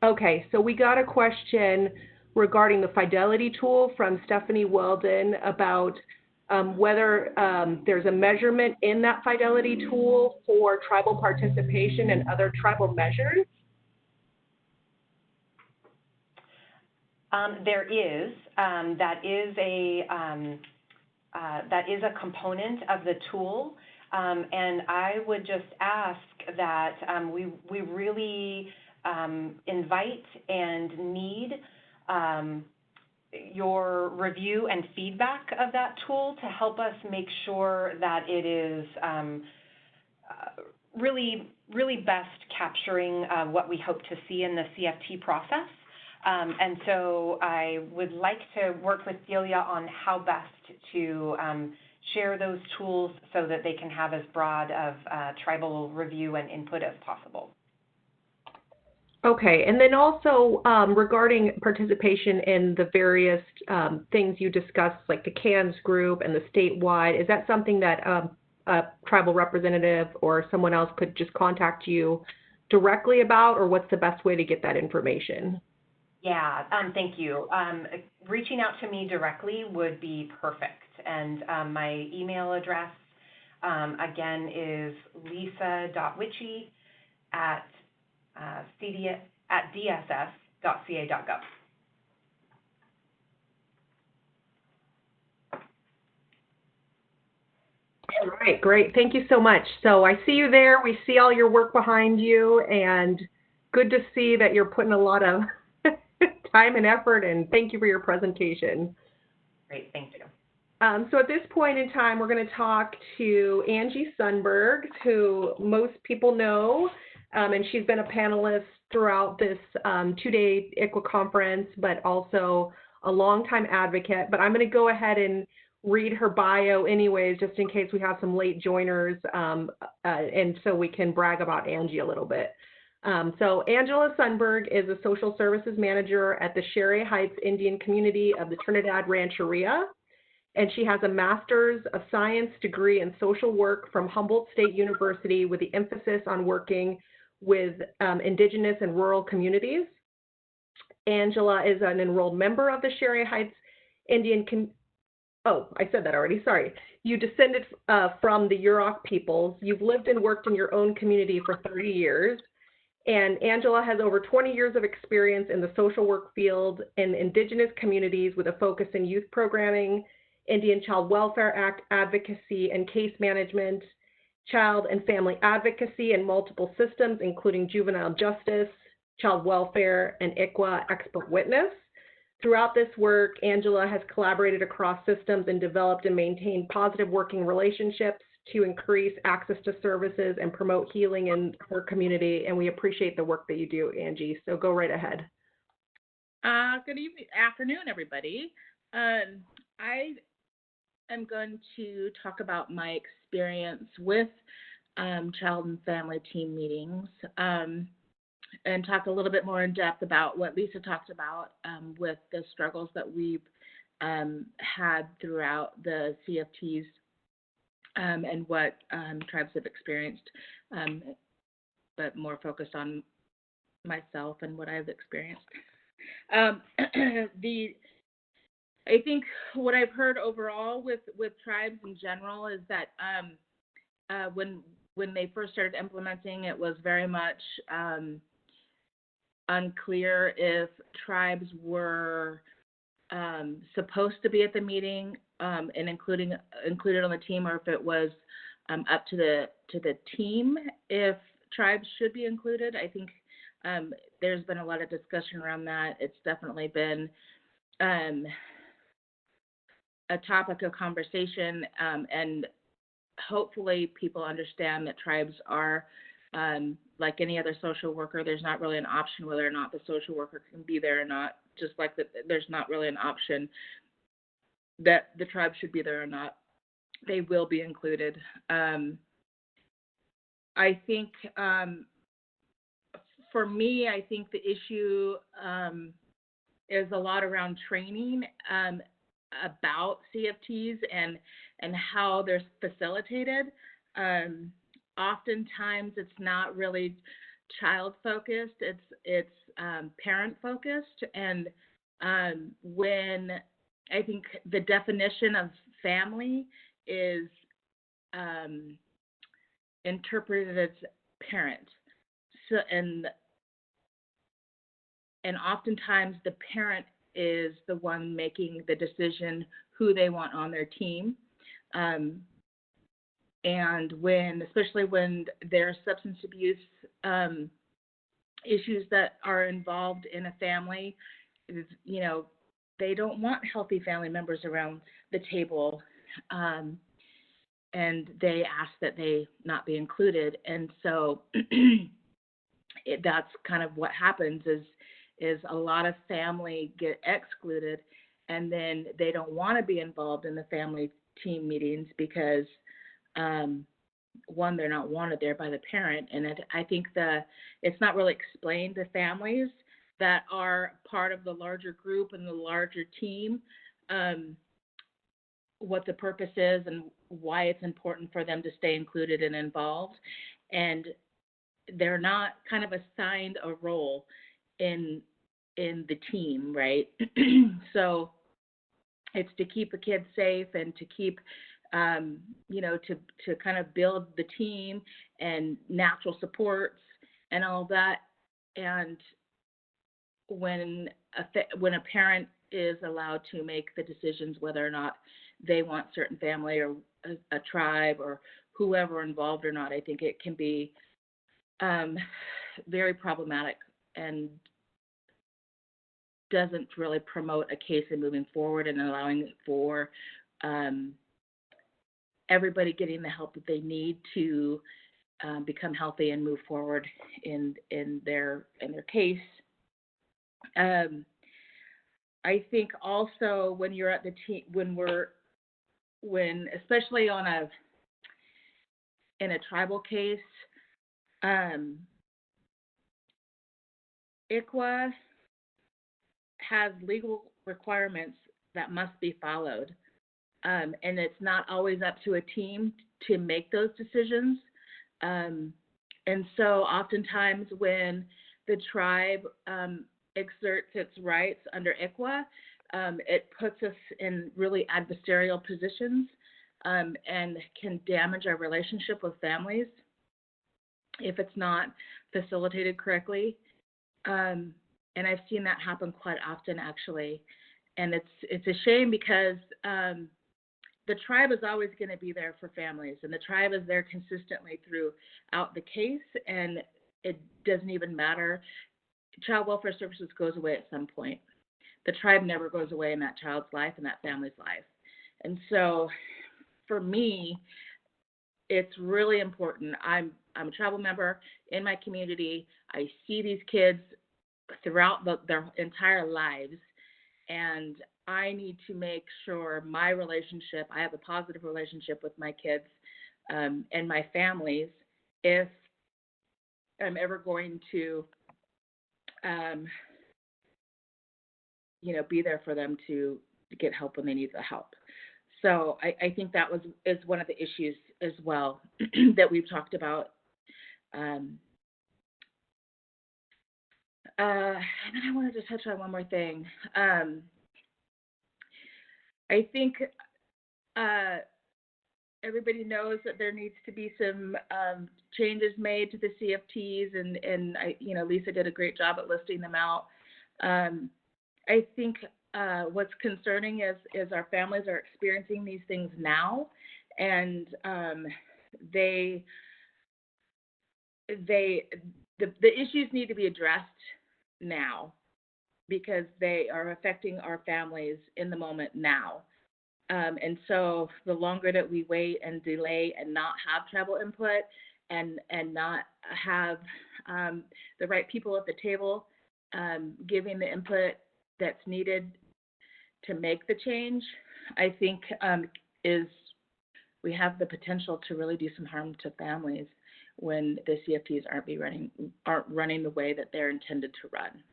Okay, so we got a question regarding the Fidelity tool from Stephanie Weldon about whether there's a measurement in that Fidelity tool for tribal participation and other tribal measures. There is. That is a component of the tool. And I would just ask that we really invite and need your review and feedback of that tool to help us make sure that it is really best capturing what we hope to see in the CFT process. And so I would like to work with Delia on how best to share those tools so that they can have as broad of tribal review and input as possible. Okay, and then also regarding participation in the various things you discussed, like the CANS group and the statewide, is that something that a tribal representative or someone else could just contact you directly about, or what's the best way to get that information? Yeah, thank you. Reaching out to me directly would be perfect. And my email address, again, is lisa.witchy@dss.ca.gov. All right, great. Thank you so much. So I see you there. We see all your work behind you, and good to see that you're putting a lot of time and effort, and thank you for your presentation. Great, thank you. So at this point in time, we're going to talk to Angie Sundberg, who most people know, and she's been a panelist throughout this two-day ICWA conference, but also a longtime advocate. But I'm going to go ahead and read her bio anyways, just in case we have some late joiners, and so we can brag about Angie a little bit. So Angela Sundberg is a social services manager at the Cherry Heights Indian community of the Trinidad Rancheria, and she has a Master's of Science degree in social work from Humboldt State University with the emphasis on working with indigenous and rural communities. Angela is an enrolled member of the Cherry Heights Indian Oh, I said that already, sorry. You descended from the Yurok peoples. You've lived and worked in your own community for 30 years. And Angela has over 20 years of experience in the social work field in indigenous communities with a focus in youth programming, Indian Child Welfare Act advocacy and case management, child and family advocacy in multiple systems, including juvenile justice, child welfare, and ICWA expert witness. Throughout this work, Angela has collaborated across systems and developed and maintained positive working relationships to increase access to services and promote healing in her community. And we appreciate the work that you do, Angie. So go right ahead. Good afternoon, everybody. I am going to talk about my experience with child and family team meetings. and talk a little bit more in depth about what Lisa talked about with the struggles that we've had throughout the CFTs and what tribes have experienced, but more focused on myself and what I've experienced. I think what I've heard overall with tribes in general is that when they first started implementing, it was very much unclear if tribes were supposed to be at the meeting and included on the team, or if it was up to the team if tribes should be included. I think there's been a lot of discussion around that. It's definitely been a topic of conversation, and hopefully people understand that tribes are like any other social worker. There's not really an option whether or not the social worker can be there or not, just like there's not really an option that the tribe should be there or not. They will be included. I think for me, I think the issue is a lot around training about CFTs and how they're facilitated. Oftentimes it's not really child focused, it's parent focused, and when I think the definition of family is interpreted as parent, so and oftentimes the parent is the one making the decision who they want on their team. And especially when there are substance abuse issues that are involved in a family, they don't want healthy family members around the table, and they ask that they not be included. And so that's kind of what happens is a lot of family get excluded, and then they don't want to be involved in the family team meetings because one, they're not wanted there by the parent, and I think it's not really explained to families that are part of the larger group and the larger team what the purpose is and why it's important for them to stay included and involved, and they're not kind of assigned a role in the team, right? So it's to keep the kids safe and to keep to kind of build the team and natural supports and all that. And when a parent is allowed to make the decisions whether or not they want certain family or a tribe or whoever involved or not, I think it can be very problematic and doesn't really promote a case in moving forward and allowing for everybody getting the help that they need to become healthy and move forward in their case. I think also when you're at the team, when especially in a tribal case, ICWA has legal requirements that must be followed. And it's not always up to a team to make those decisions. And so oftentimes when the tribe exerts its rights under ICWA, it puts us in really adversarial positions and can damage our relationship with families if it's not facilitated correctly. And I've seen that happen quite often, actually. And it's a shame because the tribe is always going to be there for families, and the tribe is there consistently throughout the case, and it doesn't even matter. Child welfare services goes away at some point. The tribe never goes away in that child's life and that family's life. And so for me, it's really important. I'm a tribal member in my community. I see these kids throughout their entire lives, and I need to make sure I have a positive relationship with my kids and my families if I'm ever going to be there for them to get help when they need the help. So I think that is one of the issues as well that we've talked about. And then I wanted to touch on one more thing. I think everybody knows that there needs to be some changes made to the CFTs, and Lisa did a great job at listing them out. I think what's concerning is our families are experiencing these things now, and the issues need to be addressed now because they are affecting our families in the moment now. And so the longer that we wait and delay and not have tribal input and not have the right people at the table giving the input that's needed to make the change, I think we have the potential to really do some harm to families when the CFTs aren't running the way that they're intended to run.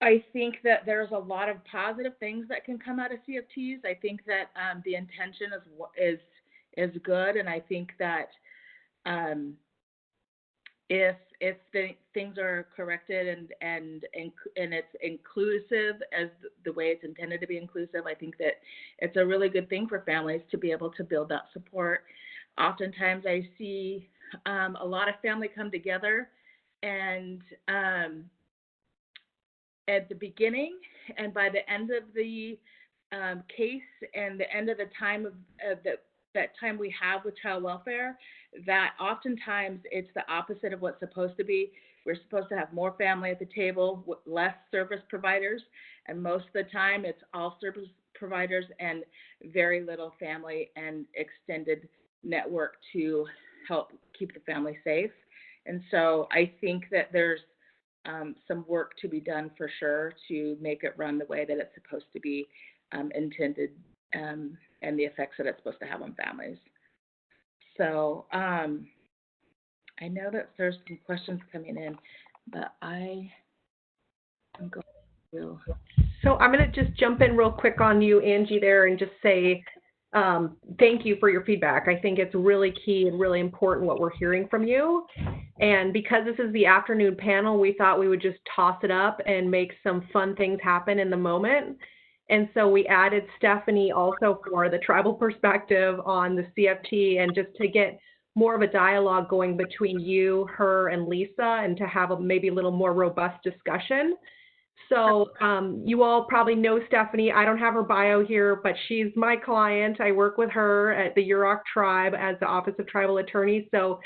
I think that there's a lot of positive things that can come out of CFTs. I think that the intention is good, and I think that if things are corrected and it's inclusive as the way it's intended to be inclusive, I think that it's a really good thing for families to be able to build that support. Oftentimes I see a lot of family come together and at the beginning and by the end of the case and the end of the time of that time we have with child welfare, that oftentimes it's the opposite of what's supposed to be. We're supposed to have more family at the table, with less service providers, and most of the time it's all service providers and very little family and extended network to help keep the family safe. And so I think that there's some work to be done for sure to make it run the way that it's supposed to be intended and the effects that it's supposed to have on families. So I know that there's some questions coming in, but I am going to. So I'm going to just jump in real quick on you, Angie, there and just say thank you for your feedback. I think it's really key and really important what we're hearing from you. And because this is the afternoon panel, we thought we would just toss it up and make some fun things happen in the moment. And so we added Stephanie also for the tribal perspective on the CFT and just to get more of a dialogue going between you, her, and Lisa, and to have maybe a little more robust discussion. So you all probably know Stephanie. I don't have her bio here, but she's my client. I work with her at the Yurok Tribe as the Office of Tribal Attorney. So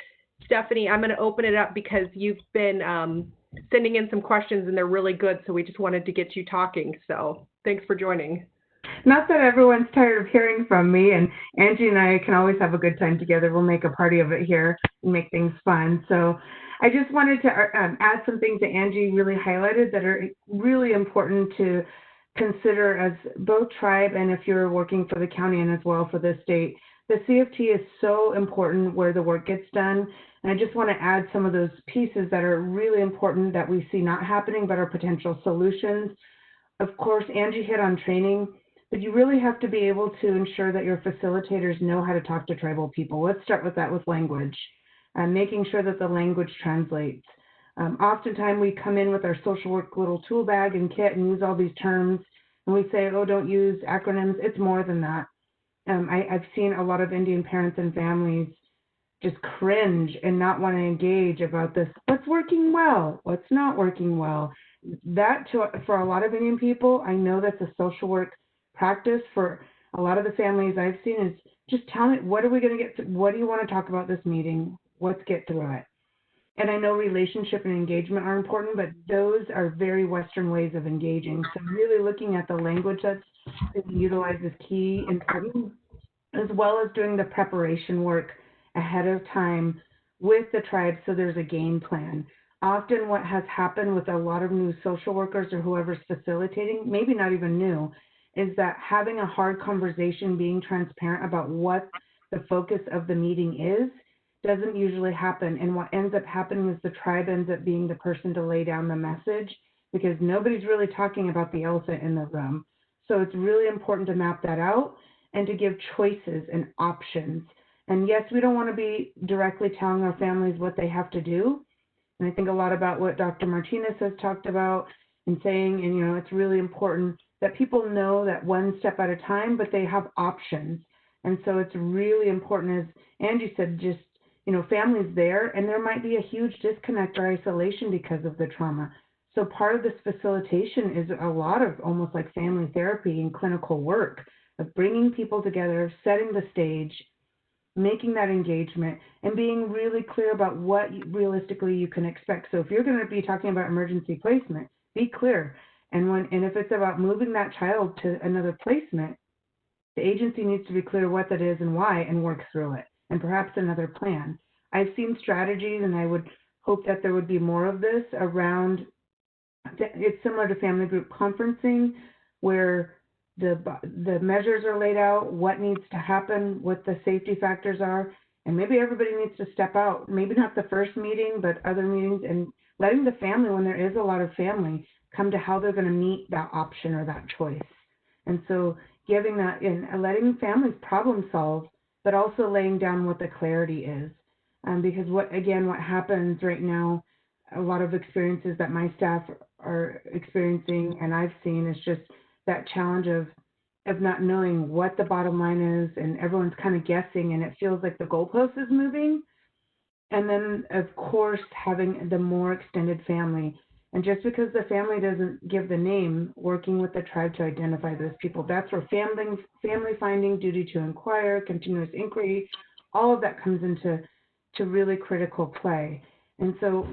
Stephanie, I'm going to open it up because you've been sending in some questions and they're really good. So we just wanted to get you talking. So thanks for joining. Not that everyone's tired of hearing from me, and Angie and I can always have a good time together. We'll make a party of it here and make things fun. So I just wanted to add some things that Angie really highlighted that are really important to consider as both tribe and if you're working for the county and as well for the state. The CFT is so important where the work gets done. And I just want to add some of those pieces that are really important that we see not happening but are potential solutions. Of course, Angie hit on training, but you really have to be able to ensure that your facilitators know how to talk to tribal people. Let's start with that with language, making sure that the language translates. Oftentimes we come in with our social work little tool bag and kit and use all these terms, and we say, oh, don't use acronyms. It's more than that. I've seen a lot of Indian parents and families just cringe and not want to engage about this. What's working well? What's not working well? That, for a lot of Indian people, I know that's a social work practice for a lot of the families I've seen is just tell me, what are we going to get to, what do you want to talk about this meeting? Let's get through it. And I know relationship and engagement are important, but those are very Western ways of engaging. So really looking at the language that's being utilized is key, important, as well as doing the preparation work ahead of time with the tribe so there's a game plan. Often what has happened with a lot of new social workers or whoever's facilitating, maybe not even new, is that having a hard conversation, being transparent about what the focus of the meeting is, doesn't usually happen. And what ends up happening is the tribe ends up being the person to lay down the message, because nobody's really talking about the elephant in the room. So it's really important to map that out and to give choices and options. And yes, we don't want to be directly telling our families what they have to do. And I think a lot about what Dr. Martinez has talked about and saying, and it's really important that people know that one step at a time, but they have options. And so it's really important, as Angie said, just, families there, and there might be a huge disconnect or isolation because of the trauma. So part of this facilitation is a lot of almost like family therapy and clinical work of bringing people together, setting the stage, making that engagement, and being really clear about what realistically you can expect. So if you're going to be talking about emergency placement, be clear. And if it's about moving that child to another placement, the agency needs to be clear what that is and why, and work through it, and perhaps another plan. I've seen strategies, and I would hope that there would be more of this around. It's similar to family group conferencing, where the measures are laid out, what needs to happen, what the safety factors are, and maybe everybody needs to step out. Maybe not the first meeting, but other meetings, and letting the family, when there is a lot of family, come to how they're going to meet that option or that choice. And so giving that and letting families problem solve, but also laying down what the clarity is. Because what happens right now, a lot of experiences that my staff are experiencing and I've seen is just that challenge of not knowing what the bottom line is, and everyone's kind of guessing, and it feels like the goalpost is moving. And then, of course, having the more extended family. And just because the family doesn't give the name, working with the tribe to identify those people. That's where family finding, duty to inquire, continuous inquiry, all of that comes into really critical play. And so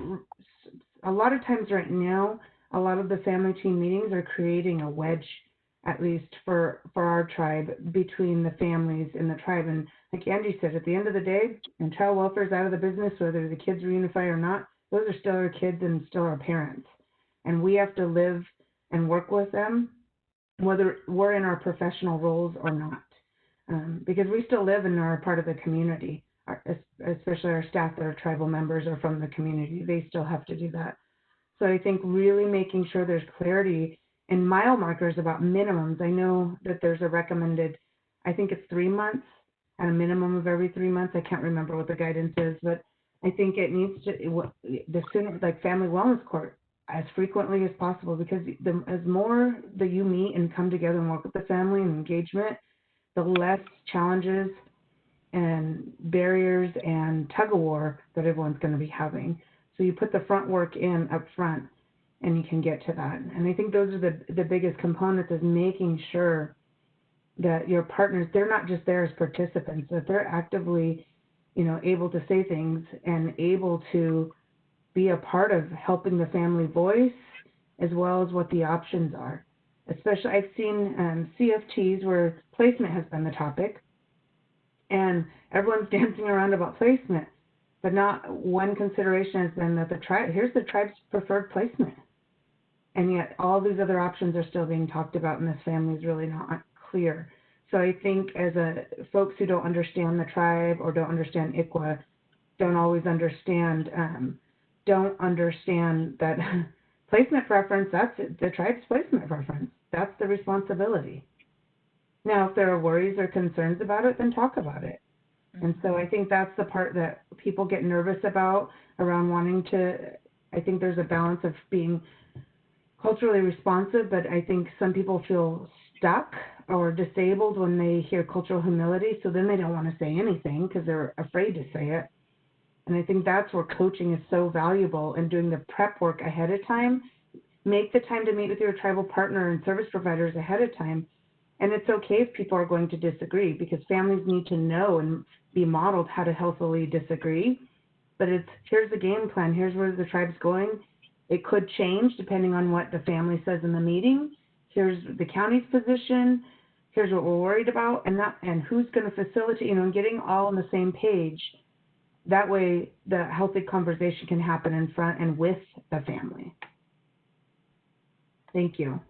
a lot of times right now, a lot of the family team meetings are creating a wedge, at least for our tribe, between the families and the tribe. And like Angie said, at the end of the day, and child welfare is out of the business, whether the kids reunify or not, those are still our kids and still our parents. And we have to live and work with them, whether we're in our professional roles or not, because we still live and are a part of the community, especially our staff that are tribal members or from the community. They still have to do that. So I think really making sure there's clarity and mile markers about minimums. I know that there's a recommended, I think it's 3 months at a minimum of every 3 months. I can't remember what the guidance is, but I think it needs to, the sooner, like family wellness court, as frequently as possible, because as more that you meet and come together and work with the family and engagement, the less challenges and barriers and tug of war that everyone's going to be having. So you put the front work in up front, and you can get to that. And I think those are the biggest components, is making sure that your partners, they're not just there as participants, that they're actively, able to say things and able to be a part of helping the family voice, as well as what the options are. Especially, I've seen CFTs where placement has been the topic, and everyone's dancing around about placement, but not one consideration has been that here's the tribe's preferred placement. And yet all these other options are still being talked about, and this family is really not clear. So I think as folks who don't understand the tribe or don't understand ICWA, don't always understand, that placement preference, that's the tribe's placement preference. That's the responsibility. Now, if there are worries or concerns about it, then talk about it. And so I think that's the part that people get nervous about around wanting to, I think there's a balance of being culturally responsive, but I think some people feel stuck or disabled when they hear cultural humility, so then they don't want to say anything because they're afraid to say it. And I think that's where coaching is so valuable, and doing the prep work ahead of time. Make the time to meet with your tribal partner and service providers ahead of time. And it's okay if people are going to disagree, because families need to know and be modeled how to healthily disagree. But here's the game plan. Here's where the tribe's going. It could change depending on what the family says in the meeting. Here's the county's position. Here's what we're worried about, and who's going to facilitate, and getting all on the same page. That way, the healthy conversation can happen in front and with the family. Thank you.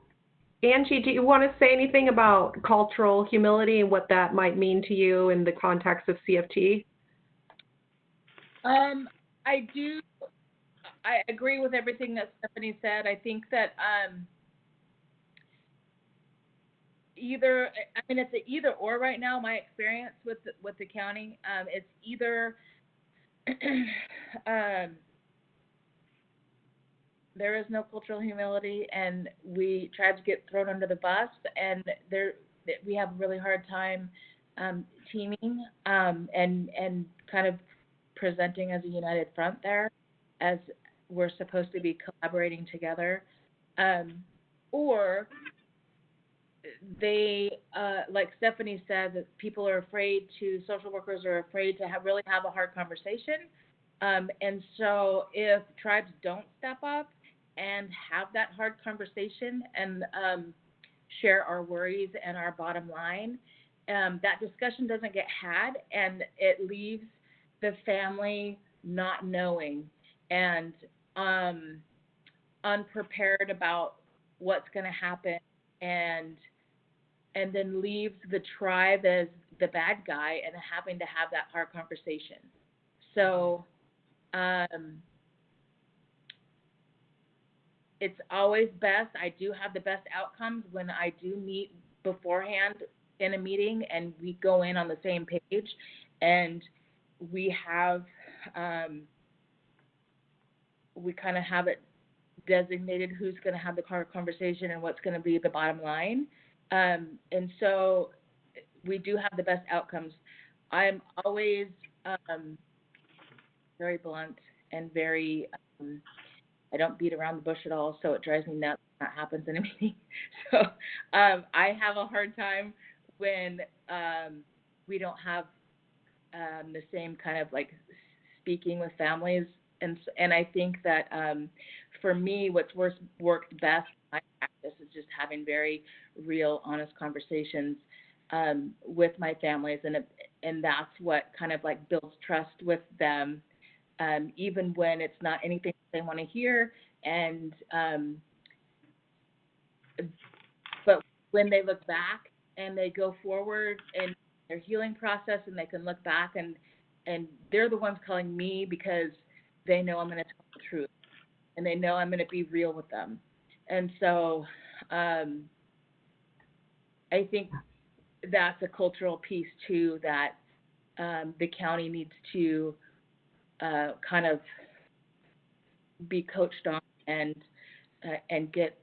Angie, do you want to say anything about cultural humility and what that might mean to you in the context of CFT? I agree with everything that Stephanie said. I think that it's an either or right now. My experience with the county, it's either there is no cultural humility, and we tribes get thrown under the bus, and we have a really hard time teaming and kind of presenting as a united front there, as we're supposed to be collaborating together, or they, like Stephanie said, that people are afraid social workers are afraid to really have a hard conversation. And so if tribes don't step up and have that hard conversation and share our worries and our bottom line, that discussion doesn't get had, and it leaves the family not knowing and unprepared about what's going to happen, and then leaves the tribe as the bad guy and having to have that hard conversation. So it's always best. I do have the best outcomes when I do meet beforehand in a meeting and we go in on the same page, and we have we kind of have it designated who's going to have the hard conversation and what's going to be the bottom line. And so we do have the best outcomes. I'm always very blunt and very, I don't beat around the bush at all, so it drives me nuts when that happens in a meeting. So I have a hard time when we don't have the same kind of like speaking with families. And I think that for me, what's worked best in my practice is just having very real, honest conversations with my families, and that's what kind of like builds trust with them, even when it's not anything they want to hear. And but when they look back and they go forward in their healing process, and they can look back and they're the ones calling me because they know I'm going to tell the truth, and they know I'm going to be real with them. And so I think that's a cultural piece too that the county needs to kind of be coached on and get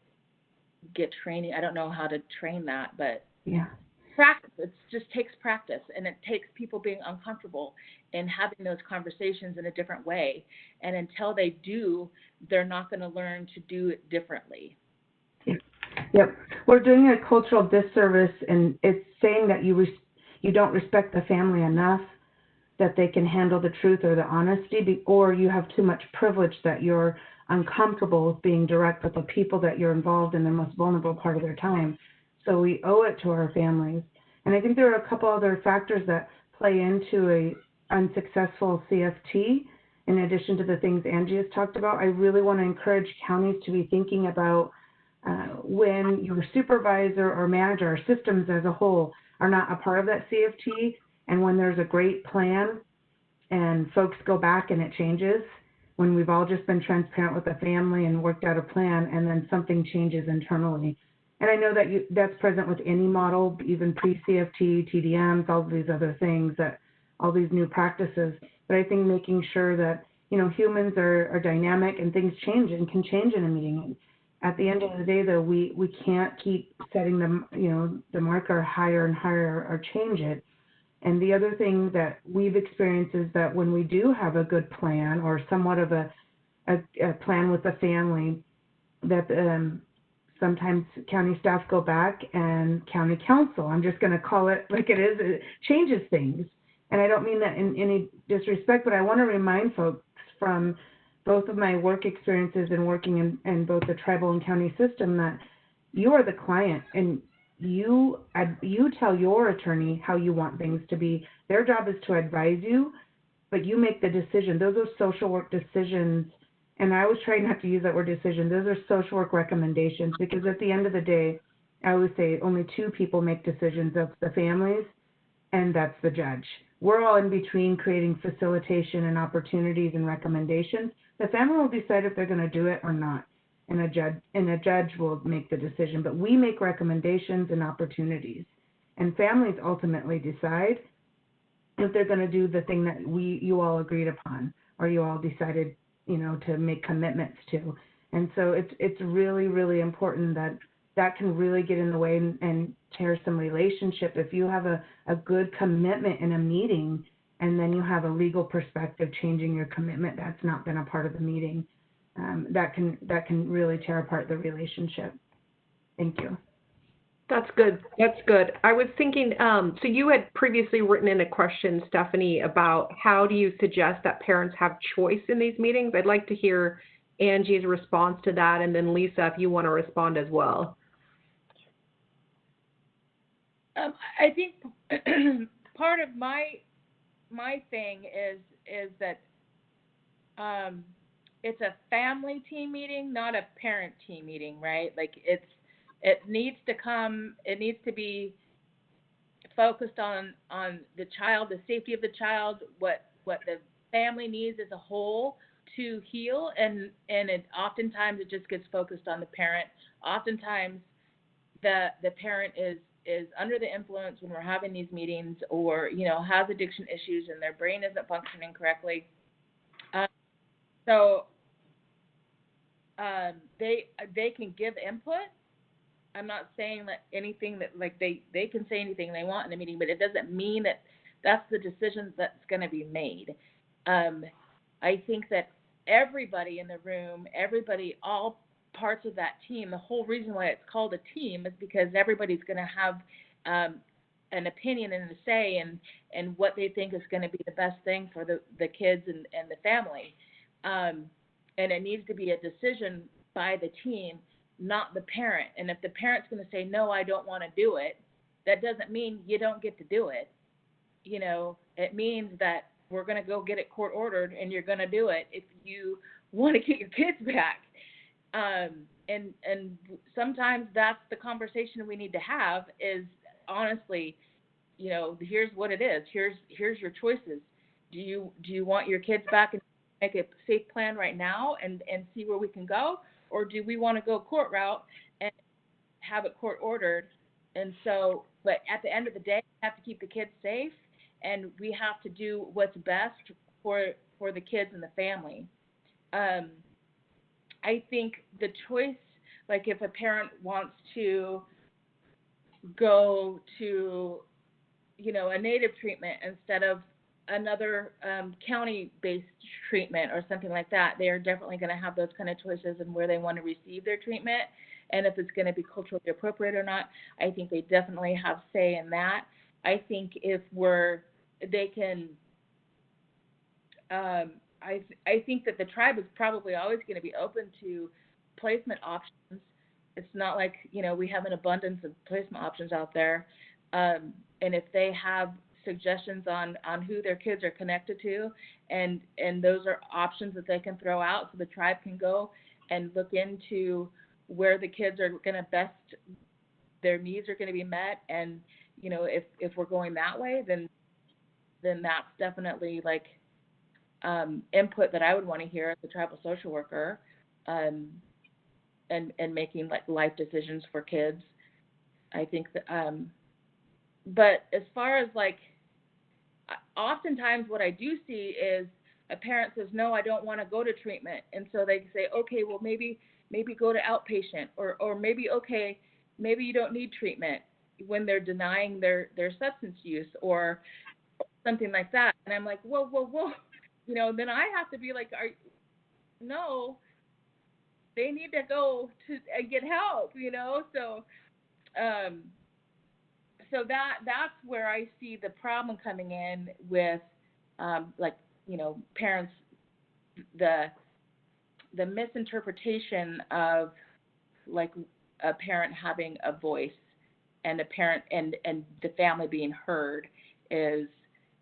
training. I don't know how to train that, but yeah, practice. It just takes practice, and it takes people being uncomfortable and having those conversations in a different way. And until they do, they're not going to learn to do it differently. Yep. We're doing a cultural disservice, and it's saying that you don't respect the family enough that they can handle the truth or the honesty, or you have too much privilege that you're uncomfortable with being direct with the people that you're involved in the most vulnerable part of their time. So we owe it to our families. And I think there are a couple other factors that play into a unsuccessful CFT. In addition to the things Angie has talked about, I really want to encourage counties to be thinking about when your supervisor or manager or systems as a whole are not a part of that CFT, and when there's a great plan and folks go back and it changes, when we've all just been transparent with the family and worked out a plan, and then something changes internally. And I know that that's present with any model, even pre-CFT, TDMs, all of these other things, all these new practices. But I think making sure that, humans are dynamic and things change and can change in a meeting. At the end of the day, though, we can't keep setting the marker higher and higher or change it. And the other thing that we've experienced is that when we do have a good plan or somewhat of a plan with the family, that sometimes county staff go back and county council, I'm just going to call it like it is, it changes things. And I don't mean that in any disrespect, but I want to remind folks from both of my work experiences and working in both the tribal and county system that you are the client, and you tell your attorney how you want things to be. Their job is to advise you, but you make the decision. Those are social work decisions. And I always try not to use that word decision. Those are social work recommendations, because at the end of the day, I always say only two people make decisions. That's the families, and that's the judge. we're all in between creating facilitation and opportunities and recommendations. The family will decide if they're going to do it or not, and a judge will make the decision. But we make recommendations and opportunities, and families ultimately decide if they're going to do the thing that you all agreed upon, or you all decided, to make commitments to. And so it's really, really important that can really get in the way and tear some relationship. If you have a good commitment in a meeting, and then you have a legal perspective changing your commitment that's not been a part of the meeting, that can really tear apart the relationship. Thank you. That's good. That's good. I was thinking, so you had previously written in a question, Stephanie, about how do you suggest that parents have choice in these meetings? I'd like to hear Angie's response to that, and then Lisa, if you want to respond as well. I think part of my thing is that it's a family team meeting, not a parent team meeting, right? Like it needs to be focused on the child, the safety of the child, what the family needs as a whole to heal, and oftentimes it just gets focused on the parent. Oftentimes the parent is under the influence when we're having these meetings, or has addiction issues and their brain isn't functioning correctly. So they can give input. I'm not saying that anything that they can say anything they want in a meeting, but it doesn't mean that that's the decision that's going to be made. I think that everybody in the room, all parts of that team, the whole reason why it's called a team is because everybody's going to have an opinion and a say in what they think is going to be the best thing for the kids and the family. And it needs to be a decision by the team, not the parent. And if the parent's going to say, no, I don't want to do it, that doesn't mean you don't get to do it. It means that we're going to go get it court ordered, and you're going to do it if you want to get your kids back. And sometimes that's the conversation we need to have is, honestly, here's what it is. Here's your choices. Do you want your kids back and make a safe plan right now and see where we can go? Or do we want to go court route and have it court ordered? And so, but at the end of the day, we have to keep the kids safe, and we have to do what's best for the kids and the family. I think the choice, like if a parent wants to go to, a native treatment instead of another county-based treatment or something like that, they are definitely going to have those kind of choices in where they want to receive their treatment, and if it's going to be culturally appropriate or not. I think they definitely have say in that. I think I think that the tribe is probably always going to be open to placement options. It's not like, we have an abundance of placement options out there. And if they have suggestions on who their kids are connected to, and those are options that they can throw out so the tribe can go and look into where the kids are going to best, their needs are going to be met. And, if we're going that way, then that's definitely input that I would want to hear as a tribal social worker, and making life decisions for kids. I think that, but as far as oftentimes what I do see is a parent says, no, I don't want to go to treatment. And so they say, okay, well, maybe go to outpatient, or maybe, okay, maybe you don't need treatment, when they're denying their substance use or something like that. And I'm like, whoa. Then I have to be like, no, they need to go to get help, So, so that's where I see the problem coming in with, parents, the misinterpretation of a parent having a voice, and a parent and the family being heard is,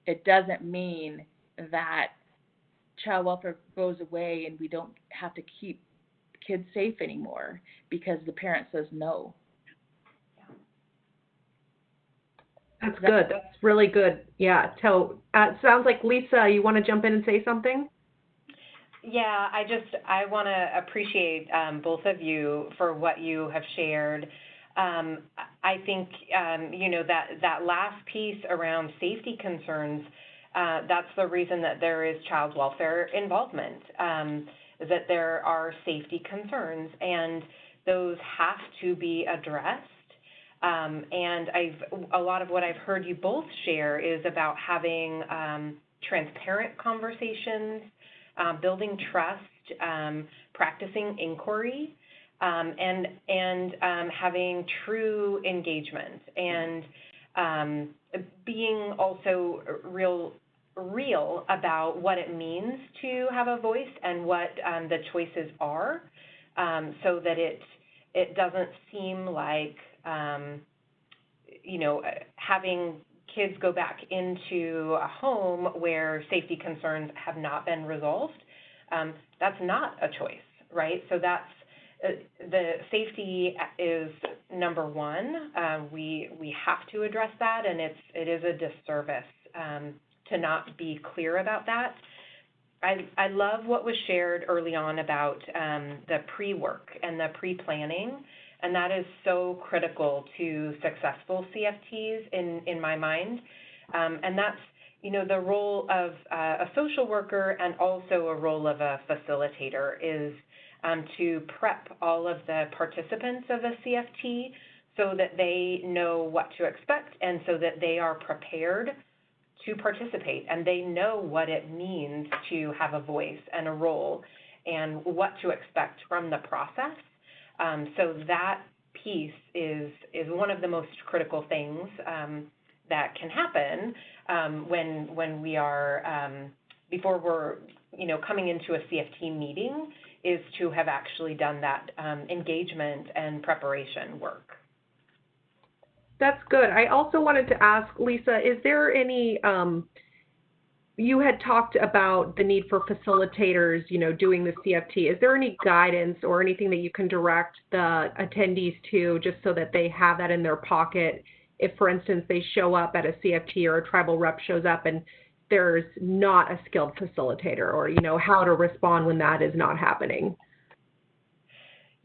it doesn't mean that child welfare goes away and we don't have to keep kids safe anymore because the parent says no. That's good. That's really good. Yeah. So it sounds like Lisa, you want to jump in and say something? Yeah, I want to appreciate both of you for what you have shared. I think, that last piece around safety concerns, that's the reason that there is child welfare involvement, that there are safety concerns, and those have to be addressed. And a lot of what I've heard you both share is about having transparent conversations, building trust, practicing inquiry, and having true engagement, and being also real about what it means to have a voice and what the choices are, so that it doesn't seem like having kids go back into a home where safety concerns have not been resolved. That's not a choice, right? So that's the safety is number one. We have to address that, and it is a disservice to not be clear about that. I love what was shared early on about the pre-work and the pre-planning, and that is so critical to successful CFTs in my mind. And that's, the role of a social worker and also a role of a facilitator is to prep all of the participants of a CFT so that they know what to expect and so that they are prepared to participate and they know what it means to have a voice and a role and what to expect from the process. So that piece is one of the most critical things that can happen when we are, before we're, coming into a CFT meeting, is to have actually done that engagement and preparation work. That's good. I also wanted to ask, Lisa, is there any, you had talked about the need for facilitators, doing the CFT. Is there any guidance or anything that you can direct the attendees to just so that they have that in their pocket if, for instance, they show up at a CFT or a tribal rep shows up and there's not a skilled facilitator, or, how to respond when that is not happening?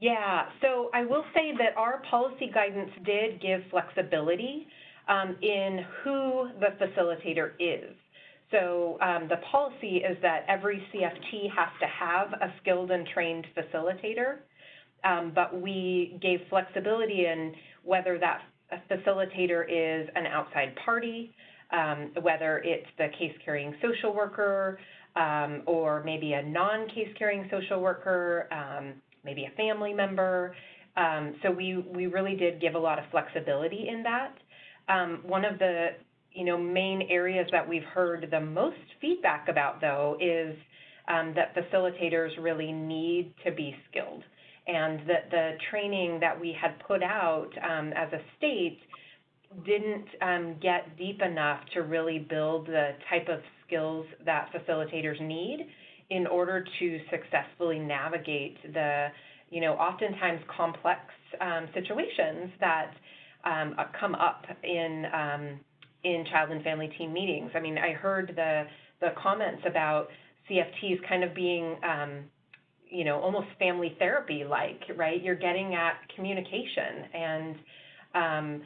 Yeah, so I will say that our policy guidance did give flexibility in who the facilitator is. So the policy is that every CFT has to have a skilled and trained facilitator, but we gave flexibility in whether that facilitator is an outside party, whether it's the case-carrying social worker, or maybe a non-case carrying social worker, maybe a family member. So we really did give a lot of flexibility in that. One of the main areas that we've heard the most feedback about, though, is that facilitators really need to be skilled, and that the training that we had put out as a state didn't get deep enough to really build the type of skills that facilitators need in order to successfully navigate the, oftentimes complex situations that come up in child and family team meetings. I mean, I heard the comments about CFTs kind of being, almost family therapy-like, right? You're getting at communication, and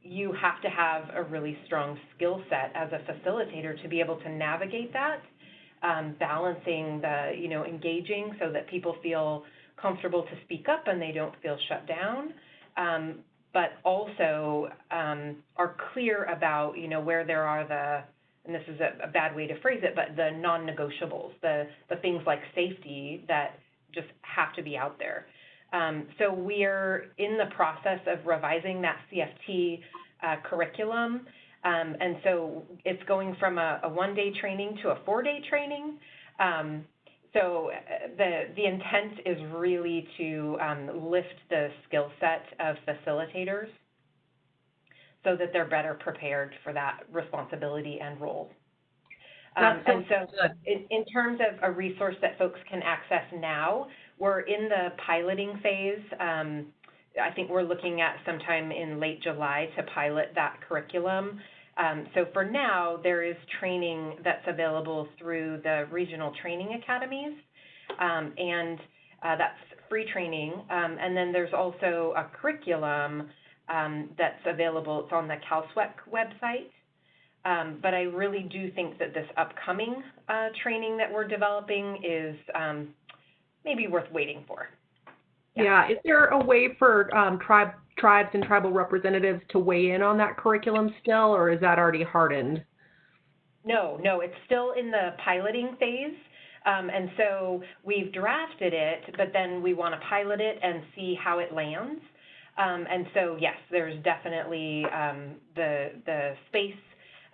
you have to have a really strong skill set as a facilitator to be able to navigate that, balancing the, engaging so that people feel comfortable to speak up and they don't feel shut down, but also are clear about, where there are the, and this is a bad way to phrase it, but the non-negotiables, the things like safety that just have to be out there. So we're in the process of revising that CFT curriculum, and so it's going from a one-day training to a 4-day training. So the intent is really to lift the skill set of facilitators so that they're better prepared for that responsibility and role. And so in terms of a resource that folks can access now, we're in the piloting phase I think we're looking at sometime in late July to pilot that curriculum. So for now, there is training that's available through the regional training academies, and that's free training. And then there's also a curriculum that's available. It's on the CalSWEC website. But I really do think that this upcoming training that we're developing is maybe worth waiting for. Yeah. Is there a way for tribes and tribal representatives to weigh in on that curriculum still, or is that already hardened? No, it's still in the piloting phase. And so we've drafted it, but then we want to pilot it and see how it lands. And so, yes, there's definitely the space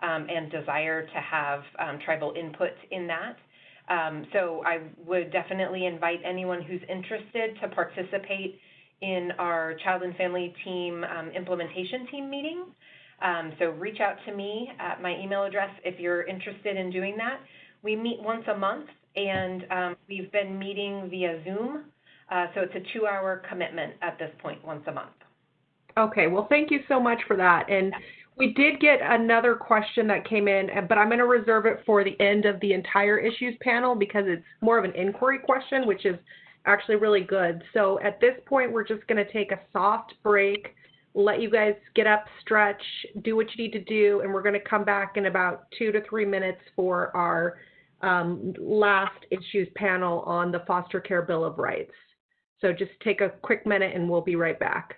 and desire to have tribal input in that. So I would definitely invite anyone who's interested to participate in our Child and Family Team implementation team meeting. So reach out to me at my email address if you're interested in doing that. We meet once a month, and we've been meeting via Zoom. So it's a 2-hour commitment at this point, once a month. Okay, well, thank you so much for that. And we did get another question that came in, but I'm going to reserve it for the end of the entire issues panel because it's more of an inquiry question, which is actually really good. So at this point, we're just going to take a soft break, let you guys get up, stretch, do what you need to do, and we're going to come back in about 2 to 3 minutes for our last issues panel on the Foster Care Bill of Rights. So just take a quick minute and we'll be right back.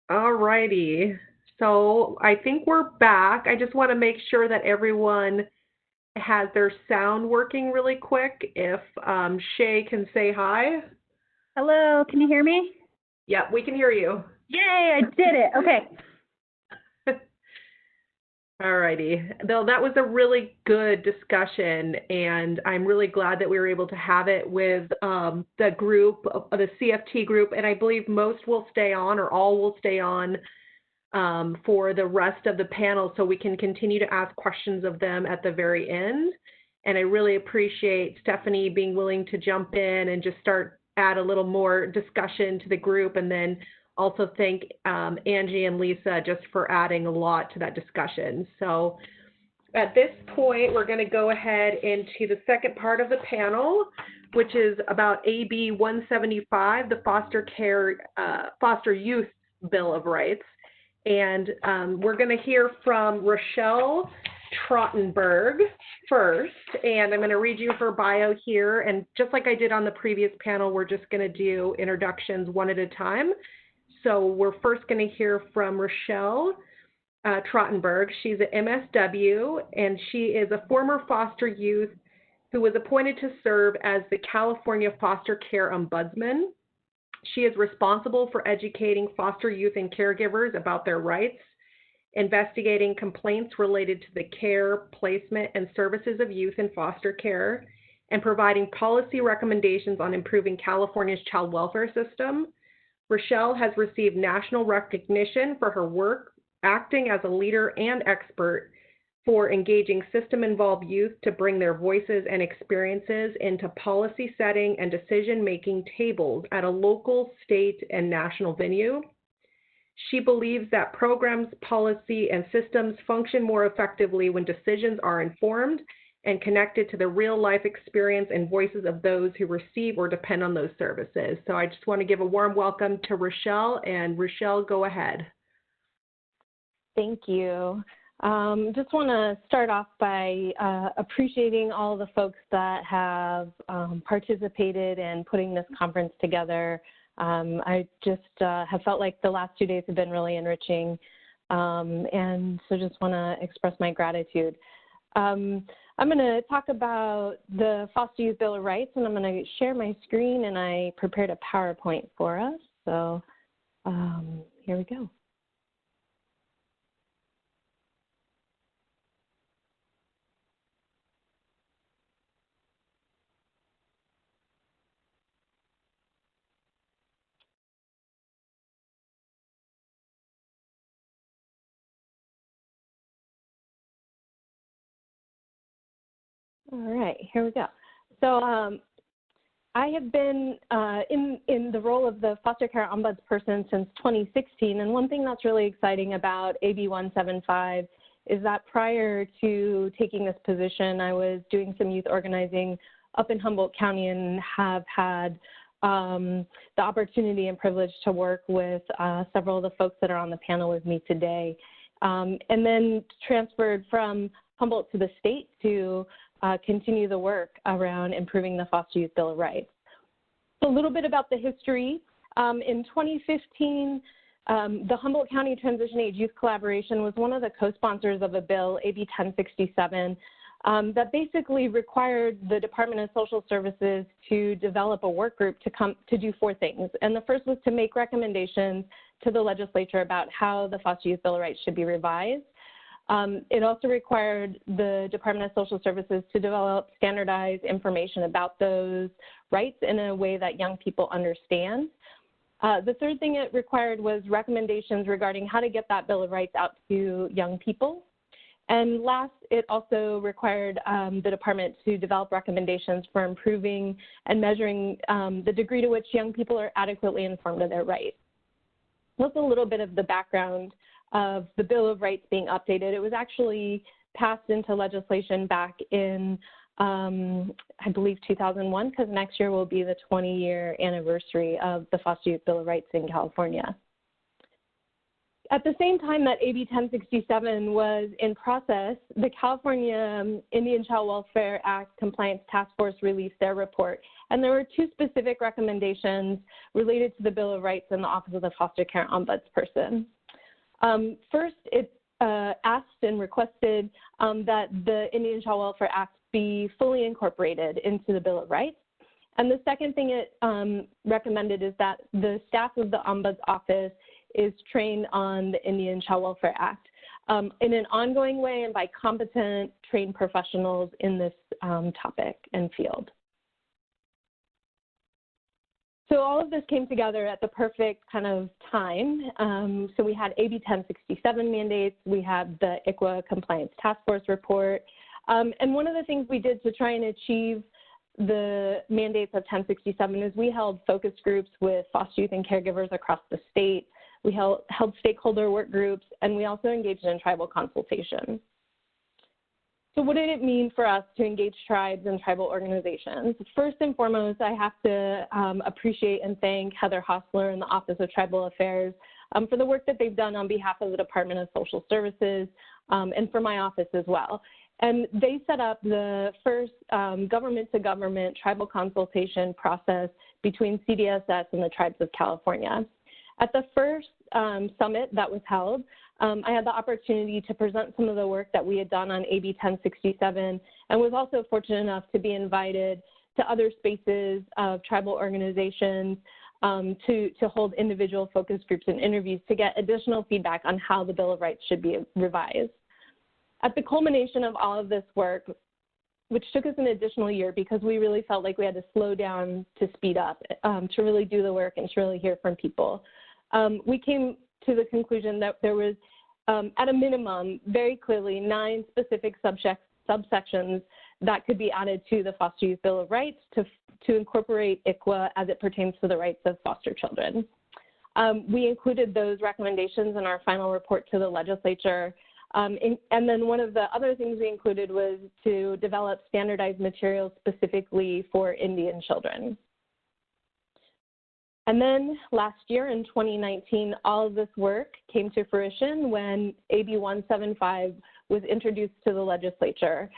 All righty. So I think we're back. I just want to make sure that everyone has their sound working really quick. If Shay can say hi. Hello, can you hear me? Yep, we can hear you. Yay, I did it. Okay. Alrighty. Though that was a really good discussion, and I'm really glad that we were able to have it with the group, the CFT group, and I believe most will stay on, or all will stay on for the rest of the panel, so we can continue to ask questions of them at the very end. And I really appreciate Stephanie being willing to jump in and just add a little more discussion to the group, and then also thank Angie and Lisa just for adding a lot to that discussion. So at this point, we're going to go ahead into the second part of the panel, which is about AB 175, the Foster Youth Bill of Rights. And we're going to hear from Rochelle Trottenberg first, and I'm going to read you her bio here. And just like I did on the previous panel, we're just going to do introductions one at a time. So we're first going to hear from Rochelle Trottenberg. She's an MSW, and she is a former foster youth who was appointed to serve as the California Foster Care Ombudsman. She is responsible for educating foster youth and caregivers about their rights, investigating complaints related to the care, placement, and services of youth in foster care, and providing policy recommendations on improving California's child welfare system. Rochelle has received national recognition for her work acting as a leader and expert for engaging system-involved youth to bring their voices and experiences into policy setting and decision-making tables at a local, state, and national venue. She believes that programs, policy, and systems function more effectively when decisions are informed and connected to the real-life experience and voices of those who receive or depend on those services. So I just want to give a warm welcome to Rochelle, and Rochelle, go ahead. Thank you. Just want to start off by appreciating all the folks that have participated in putting this conference together. I just have felt like the last 2 days have been really enriching, and so just want to express my gratitude. I'm going to talk about the Foster Youth Bill of Rights, and I'm going to share my screen, and I prepared a PowerPoint for us. So here we go. All right, here we go. So I have been in the role of the foster care ombudsperson since 2016, and one thing that's really exciting about AB 175 is that prior to taking this position, I was doing some youth organizing up in Humboldt County and have had the opportunity and privilege to work with several of the folks that are on the panel with me today, and then transferred from Humboldt to the state to continue the work around improving the Foster Youth Bill of Rights. So a little bit about the history. In 2015, the Humboldt County Transition Age Youth Collaboration was one of the co-sponsors of a bill, AB 1067, that basically required the Department of Social Services to develop a work group to do 4 things. And the first was to make recommendations to the legislature about how the Foster Youth Bill of Rights should be revised. It also required the Department of Social Services to develop standardized information about those rights in a way that young people understand. The third thing it required was recommendations regarding how to get that Bill of Rights out to young people. And last, it also required the department to develop recommendations for improving and measuring the degree to which young people are adequately informed of their rights. That's a little bit of the background of the Bill of Rights being updated. It was actually passed into legislation back in, I believe, 2001, because next year will be the 20-year anniversary of the Foster Youth Bill of Rights in California. At the same time that AB 1067 was in process, the California Indian Child Welfare Act Compliance Task Force released their report, and there were 2 specific recommendations related to the Bill of Rights in the Office of the Foster Care Ombudsperson. First, it asked and requested that the Indian Child Welfare Act be fully incorporated into the Bill of Rights. And the second thing it recommended is that the staff of the Ombuds Office is trained on the Indian Child Welfare Act in an ongoing way and by competent, trained professionals in this topic and field. So all of this came together at the perfect kind of time. So we had AB 1067 mandates, we had the ICWA Compliance Task Force report, and one of the things we did to try and achieve the mandates of 1067 is we held focus groups with foster youth and caregivers across the state. We held stakeholder work groups, and we also engaged in tribal consultation. So what did it mean for us to engage tribes and tribal organizations? First and foremost, I have to appreciate and thank Heather Hostler and the Office of Tribal Affairs for the work that they've done on behalf of the Department of Social Services and for my office as well. And they set up the first government-to-government tribal consultation process between CDSS and the tribes of California. At the first summit that was held, I had the opportunity to present some of the work that we had done on AB 1067 and was also fortunate enough to be invited to other spaces of tribal organizations to hold individual focus groups and interviews to get additional feedback on how the Bill of Rights should be revised. At the culmination of all of this work, which took us an additional year because we really felt like we had to slow down to speed up, to really do the work and to really hear from people, we came to the conclusion that there was, at a minimum, very clearly 9 specific subsections that could be added to the Foster Youth Bill of Rights to incorporate ICWA as it pertains to the rights of foster children. We included those recommendations in our final report to the legislature. And then one of the other things we included was to develop standardized materials specifically for Indian children. And then last year in 2019, all of this work came to fruition when AB 175 was introduced to the legislature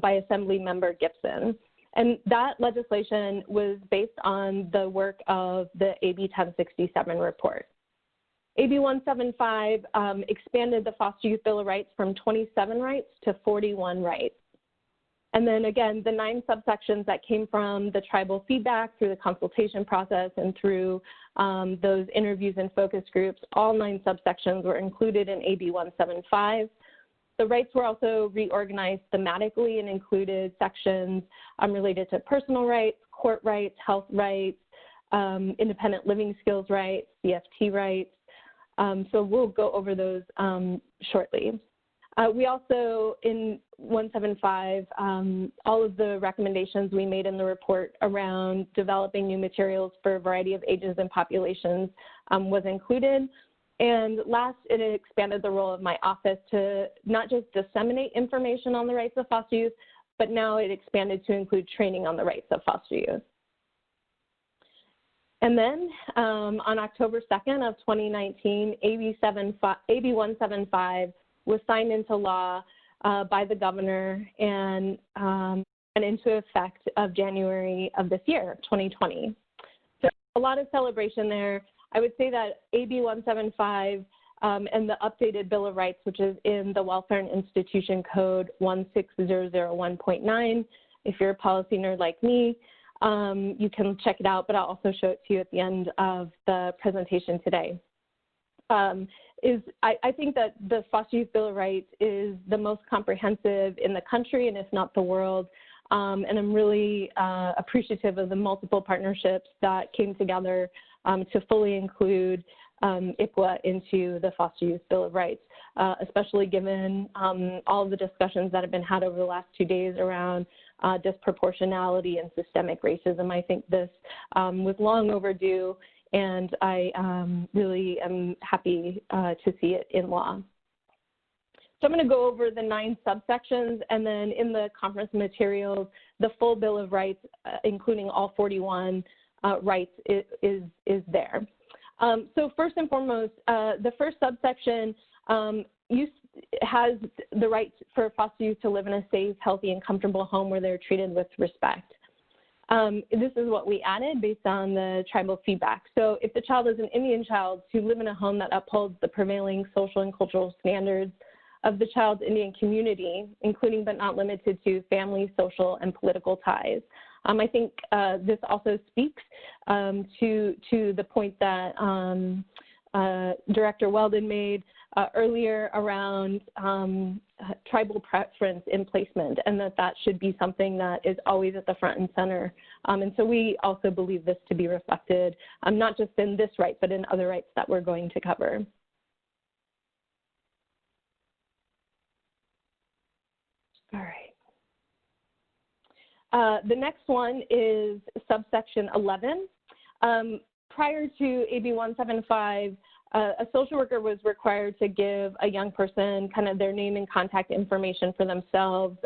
by Assembly Member Gibson. And that legislation was based on the work of the AB 1067 report. AB 175 expanded the Foster Youth Bill of Rights from 27 rights to 41 rights. And then again, the 9 subsections that came from the tribal feedback through the consultation process and through those interviews and focus groups, all 9 subsections were included in AB 175. The rights were also reorganized thematically and included sections related to personal rights, court rights, health rights, independent living skills rights, CFT rights. So we'll go over those shortly. We also, in 175, all of the recommendations we made in the report around developing new materials for a variety of ages and populations was included. And last, it expanded the role of my office to not just disseminate information on the rights of foster youth, but now it expanded to include training on the rights of foster youth. And then on October 2nd of 2019, AB 175 was signed into law by the governor and into effect of January of this year, 2020. So a lot of celebration there. I would say that AB 175 and the updated Bill of Rights, which is in the Welfare and Institution Code 16001.9, if you're a policy nerd like me, you can check it out, but I'll also show it to you at the end of the presentation today. I think that the Foster Youth Bill of Rights is the most comprehensive in the country and if not the world. And I'm really appreciative of the multiple partnerships that came together to fully include ICWA into the Foster Youth Bill of Rights, especially given all of the discussions that have been had over the last 2 days around disproportionality and systemic racism. I think this was long overdue, and I really am happy to see it in law. So I'm going to go over the 9 subsections, and then in the conference materials, the full Bill of Rights, including all 41 rights, is there. So first and foremost, the first subsection has the right for foster youth to live in a safe, healthy, and comfortable home where they're treated with respect. this is what we added based on the tribal feedback. So if the child is an Indian child to live in a home that upholds the prevailing social and cultural standards of the child's Indian community, including but not limited to family, social, and political ties. I think this also speaks to the point that Director Weldon made earlier around tribal preference in placement, and that should be something that is always at the front and center. And so we also believe this to be reflected, not just in this right, but in other rights that we're going to cover. All right. The next one is subsection 11. Prior to AB 175, a social worker was required to give a young person kind of their name and contact information for themselves,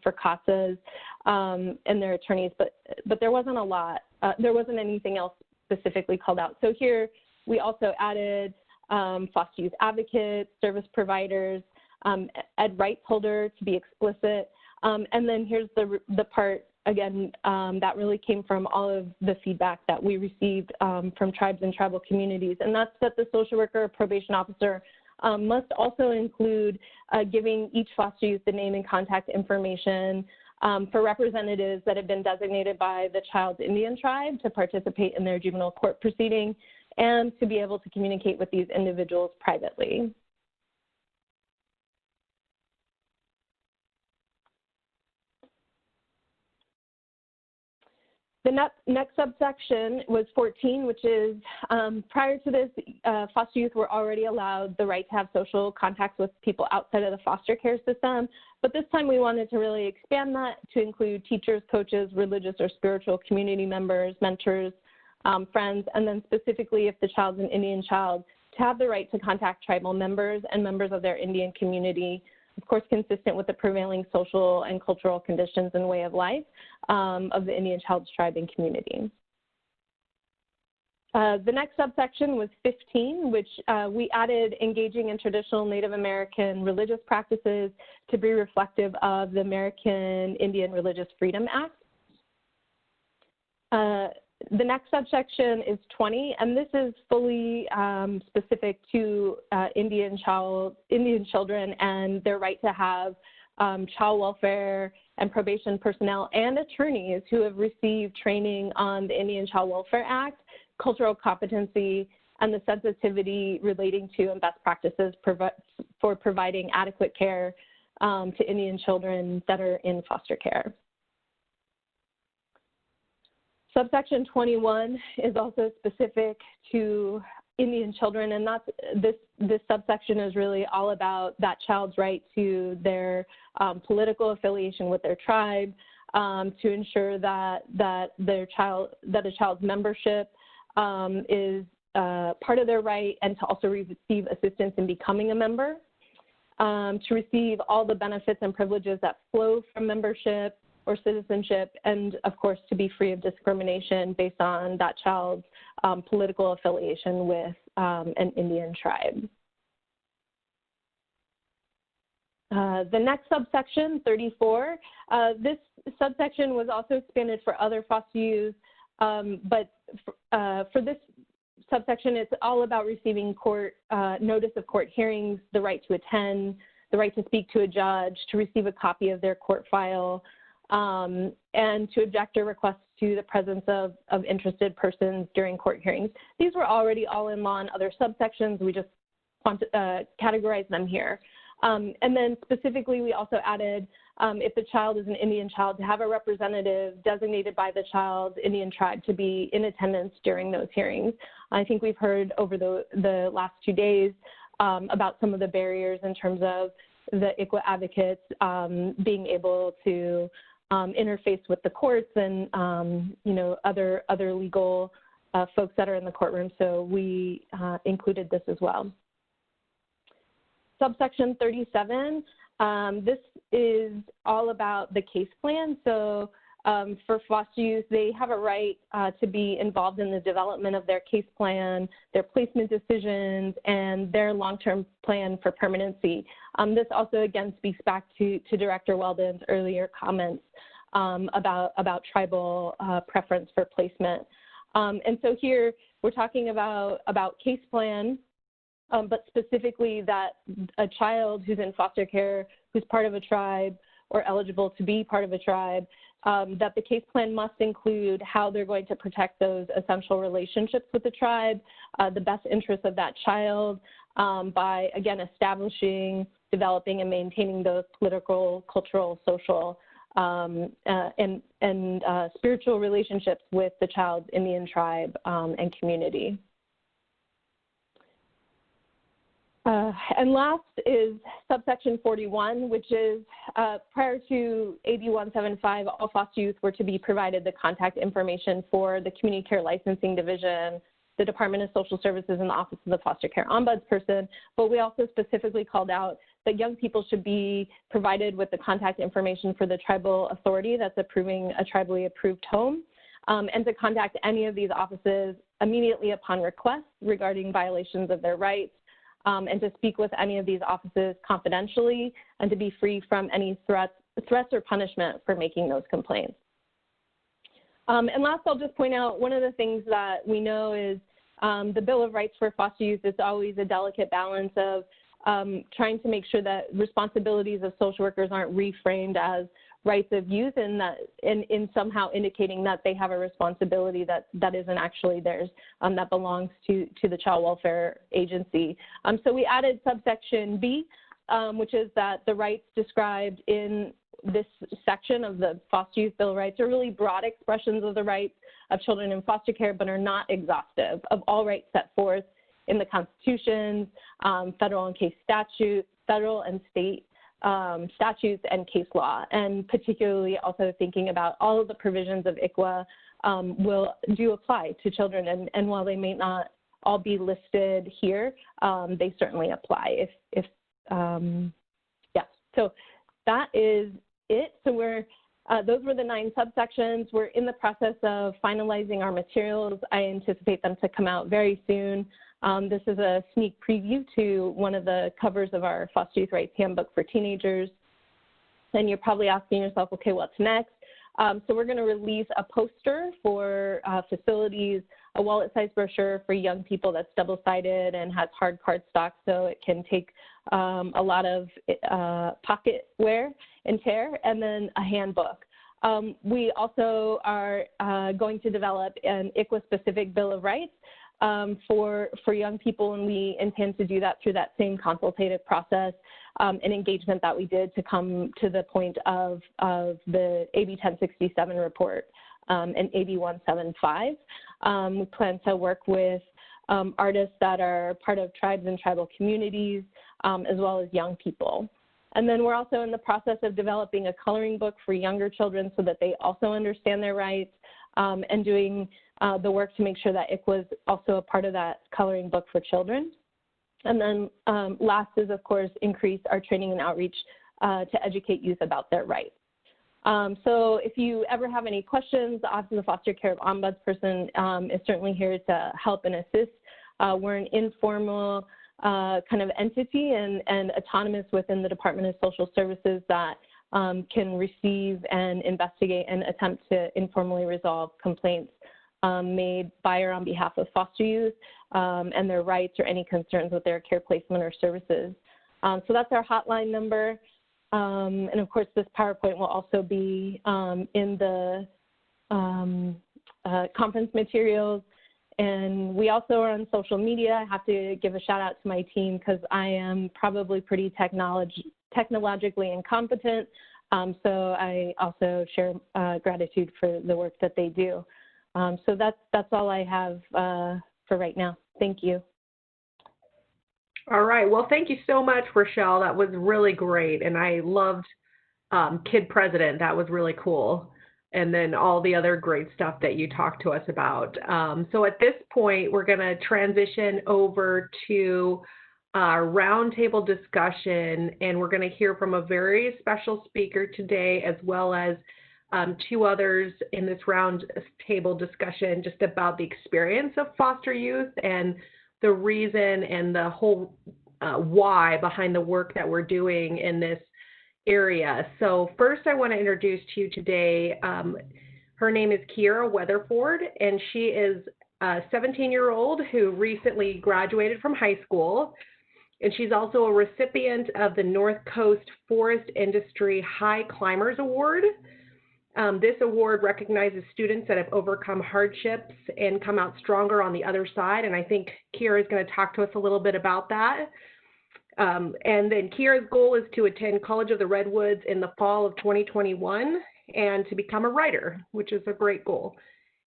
for CASAs, and their attorneys, but there wasn't a lot. There wasn't anything else specifically called out. So here we also added foster youth advocates, service providers, ed rights holder to be explicit, and then here's the part again, that really came from all of the feedback that we received from tribes and tribal communities, and that's that the social worker or probation officer must also include giving each foster youth the name and contact information for representatives that have been designated by the child's Indian tribe to participate in their juvenile court proceeding and to be able to communicate with these individuals privately. The next subsection was 14, which is prior to this, foster youth were already allowed the right to have social contacts with people outside of the foster care system. But this time we wanted to really expand that to include teachers, coaches, religious or spiritual community members, mentors, friends, and then specifically if the child's an Indian child, to have the right to contact tribal members and members of their Indian community, of course, consistent with the prevailing social and cultural conditions and way of life of the Indian child's tribe and community. The next subsection was 15, which we added engaging in traditional Native American religious practices to be reflective of the American Indian Religious Freedom Act. The next subsection is 20, and this is fully specific to Indian children and their right to have child welfare and probation personnel and attorneys who have received training on the Indian Child Welfare Act, cultural competency, and the sensitivity relating to and best practices for providing adequate care to Indian children that are in foster care. Subsection 21 is also specific to Indian children, and that's, this subsection is really all about that child's right to their political affiliation with their tribe, to ensure that a child's membership is part of their right, and to also receive assistance in becoming a member, to receive all the benefits and privileges that flow from membership or citizenship, and of course to be free of discrimination based on that child's political affiliation with an Indian tribe. The next subsection, 34, this subsection was also expanded for other foster youth, but for this subsection, it's all about receiving court notice of court hearings, the right to attend, the right to speak to a judge, to receive a copy of their court file, and to object or request to the presence of interested persons during court hearings. These were already all in law in other subsections. We just want to categorize them here. And then specifically, we also added if the child is an Indian child, to have a representative designated by the child's Indian tribe to be in attendance during those hearings. I think we've heard over the last 2 days about some of the barriers in terms of the ICWA advocates being able to interface with the courts and other legal folks that are in the courtroom. So we included this as well. Subsection 37, this is all about the case plan. So for foster youth, they have a right to be involved in the development of their case plan, their placement decisions, and their long-term plan for permanency. This also, again, speaks back to Director Weldon's earlier comments about tribal preference for placement. And so here we're talking about case plan, but specifically that a child who's in foster care, who's part of a tribe or eligible to be part of a tribe, that the case plan must include how they're going to protect those essential relationships with the tribe, the best interests of that child, by, again, establishing, developing, and maintaining those political, cultural, social, and spiritual relationships with the child's Indian tribe and community. And last is subsection 41, which is prior to AB 175, all foster youth were to be provided the contact information for the Community Care Licensing Division, the Department of Social Services, and the Office of the Foster Care Ombudsperson. But we also specifically called out that young people should be provided with the contact information for the tribal authority that's approving a tribally approved home, and to contact any of these offices immediately upon request regarding violations of their rights, and to speak with any of these offices confidentially, and to be free from any threats or punishment for making those complaints. And last, I'll just point out one of the things that we know is the Bill of Rights for foster youth is always a delicate balance of trying to make sure that responsibilities of social workers aren't reframed as rights of youth, and that in somehow indicating that they have a responsibility that isn't actually theirs, that belongs to the child welfare agency. So we added subsection B, which is that the rights described in this section of the Foster Youth Bill of Rights are really broad expressions of the rights of children in foster care, but are not exhaustive of all rights set forth in the Constitution, federal and state statutes and case law, and particularly also thinking about all of the provisions of ICWA do apply to children, and while they may not all be listed here, they certainly apply. So that is it. So those were the 9 subsections. We're in the process of finalizing our materials. I anticipate them to come out very soon. This is a sneak preview to one of the covers of our Foster Youth Rights Handbook for Teenagers. And you're probably asking yourself, okay, what's next? So we're going to release a poster for facilities, a wallet-sized brochure for young people that's double-sided and has hard cardstock, so it can take a lot of pocket wear and tear, and then a handbook. We also are going to develop an ICWA-specific Bill of Rights for young people, and we intend to do that through that same consultative process and engagement that we did to come to the point of the AB 1067 report and AB 175. We plan to work with artists that are part of tribes and tribal communities, as well as young people. And then we're also in the process of developing a coloring book for younger children so that they also understand their rights, and doing the work to make sure that ICWA is also a part of that coloring book for children. And then last is, of course, increase our training and outreach to educate youth about their rights. So if you ever have any questions, the Office of the Foster Care Ombudsperson is certainly here to help and assist. We're an informal kind of entity and autonomous within the Department of Social Services that can receive and investigate and attempt to informally resolve complaints made by or on behalf of foster youth and their rights or any concerns with their care placement or services. So that's our hotline number. And of course, this PowerPoint will also be in the conference materials. And we also are on social media. I have to give a shout out to my team because I am probably pretty technologically incompetent. So I also share gratitude for the work that they do. So that's all I have for right now. Thank you. All right. Well, thank you so much, Rochelle. That was really great. And I loved Kid President. That was really cool. And then all the other great stuff that you talked to us about. So at this point, we're going to transition over to our roundtable discussion. And we're going to hear from a very special speaker today, as well as 2 others in this roundtable discussion just about the experience of foster youth and the reason and the whole why behind the work that we're doing in this area. So first I want to introduce to you today, her name is Kiera Weatherford, and she is a 17-year-old who recently graduated from high school. And she's also a recipient of the North Coast Forest Industry High Climbers Award. This award recognizes students that have overcome hardships and come out stronger on the other side. And I think Kiera is going to talk to us a little bit about that. And then Kiera's goal is to attend College of the Redwoods in the fall of 2021 and to become a writer, which is a great goal.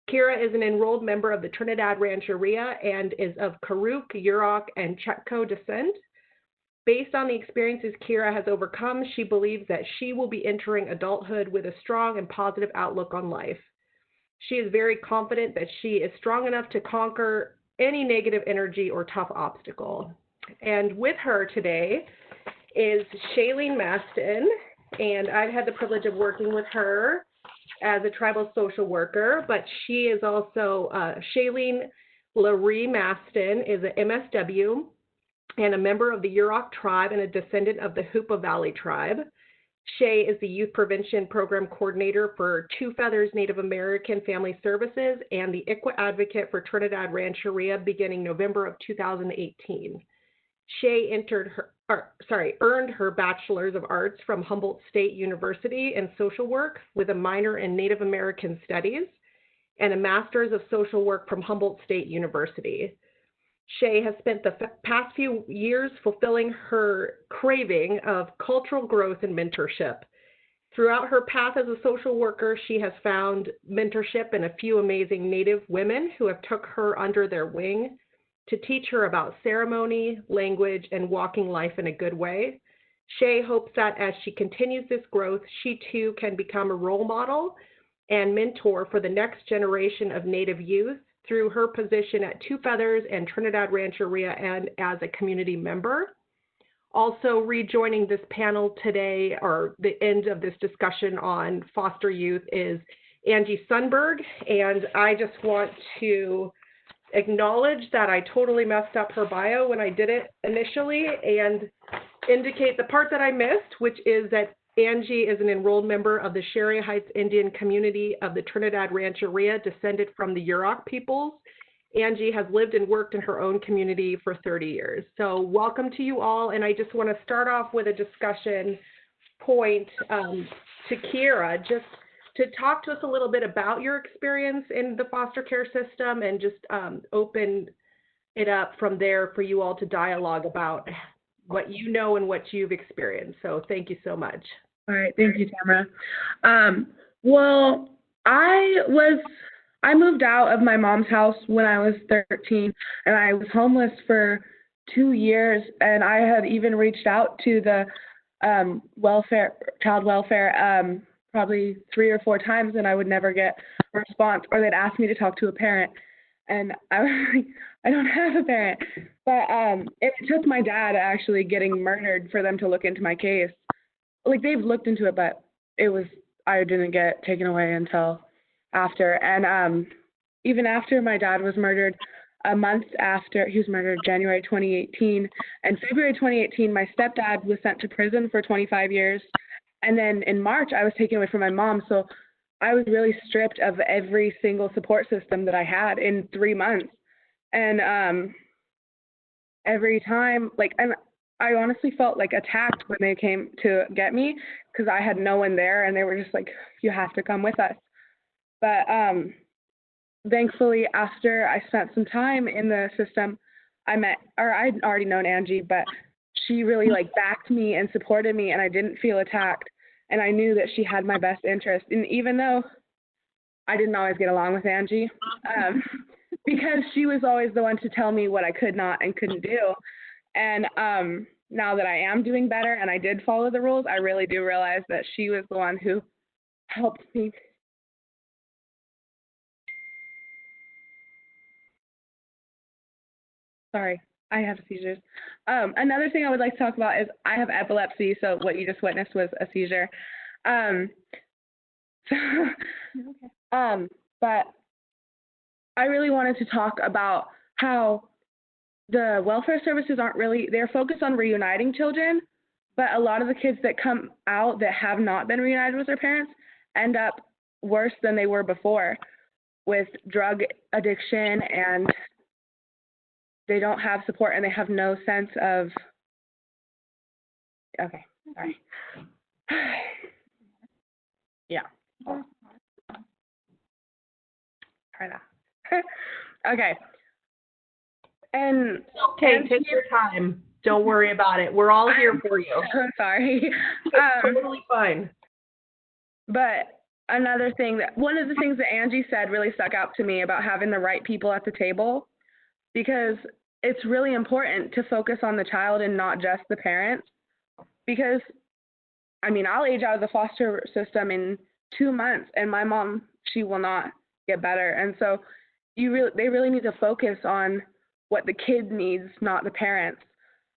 Kiera is an enrolled member of the Trinidad Rancheria and is of Karuk, Yurok, and Chetco descent. Based on the experiences Kiera has overcome, she believes that she will be entering adulthood with a strong and positive outlook on life. She is very confident that she is strong enough to conquer any negative energy or tough obstacle. And with her today is Shailene Maston, and I've had the privilege of working with her as a tribal social worker, but she is also, Shailene Laree Maston is an MSW and a member of the Yurok tribe and a descendant of the Hoopa Valley tribe. Shay is the Youth Prevention Program Coordinator for Two Feathers Native American Family Services and the ICWA Advocate for Trinidad Rancheria beginning November of 2018. Shay earned her Bachelor's of Arts from Humboldt State University in Social Work with a minor in Native American Studies and a Master's of Social Work from Humboldt State University. Shay has spent the past few years fulfilling her craving of cultural growth and mentorship. Throughout her path as a social worker, she has found mentorship in a few amazing Native women who have took her under their wing to teach her about ceremony, language, and walking life in a good way. Shay hopes that as she continues this growth, she too can become a role model and mentor for the next generation of Native youth through her position at Two Feathers and Trinidad Rancheria and as a community member. Also rejoining this panel today, or the end of this discussion on foster youth, is Angie Sundberg. And I just want to acknowledge that I totally messed up her bio when I did it initially and indicate the part that I missed, which is that Angie is an enrolled member of the Sherry Heights Indian community of the Trinidad Rancheria, descended from the Yurok peoples. Angie has lived and worked in her own community for 30 years. So welcome to you all, and I just want to start off with a discussion point to Kiera, just to talk to us a little bit about your experience in the foster care system and just open it up from there for you all to dialogue about what you know and what you've experienced. So thank you so much. All right, thank you, Tamara. Well, I moved out of my mom's house when I was 13, and I was homeless for 2 years, and I had even reached out to the child welfare, probably 3 or 4 times, and I would never get a response, or they'd ask me to talk to a parent, and I was like, I don't have a parent. But it took my dad actually getting murdered for them to look into my case. Like, they've looked into it, but I didn't get taken away until after. And even after my dad was murdered, a month after, he was murdered January 2018, and February 2018, my stepdad was sent to prison for 25 years. And then in March, I was taken away from my mom. So I was really stripped of every single support system that I had in 3 months. And every time, and I honestly felt like attacked when they came to get me because I had no one there, and they were just like, you have to come with us. But thankfully, after I spent some time in the system, I'd already known Angie, but she really backed me and supported me, and I didn't feel attacked. And I knew that she had my best interest. And even though I didn't always get along with Angie, because she was always the one to tell me what I could not and couldn't do. And now that I am doing better and I did follow the rules, I really do realize that she was the one who helped me. Sorry, I have seizures. Another thing I would like to talk about is I have epilepsy, so what you just witnessed was a seizure. But I really wanted to talk about how the welfare services they're focused on reuniting children, But a lot of the kids that come out that have not been reunited with their parents end up worse than they were before, with drug addiction, and they don't have support and they have no sense of, okay, sorry. Yeah. Try that. Okay. And okay, take your time. Don't worry about it. We're all here for you. I'm sorry. Totally fine. But another thing one of the things that Angie said really stuck out to me about having the right people at the table, because it's really important to focus on the child and not just the parents. Because, I mean, I'll age out of the foster system in 2 months, and my mom, she will not get better. And so they really need to focus on what the kid needs, not the parents.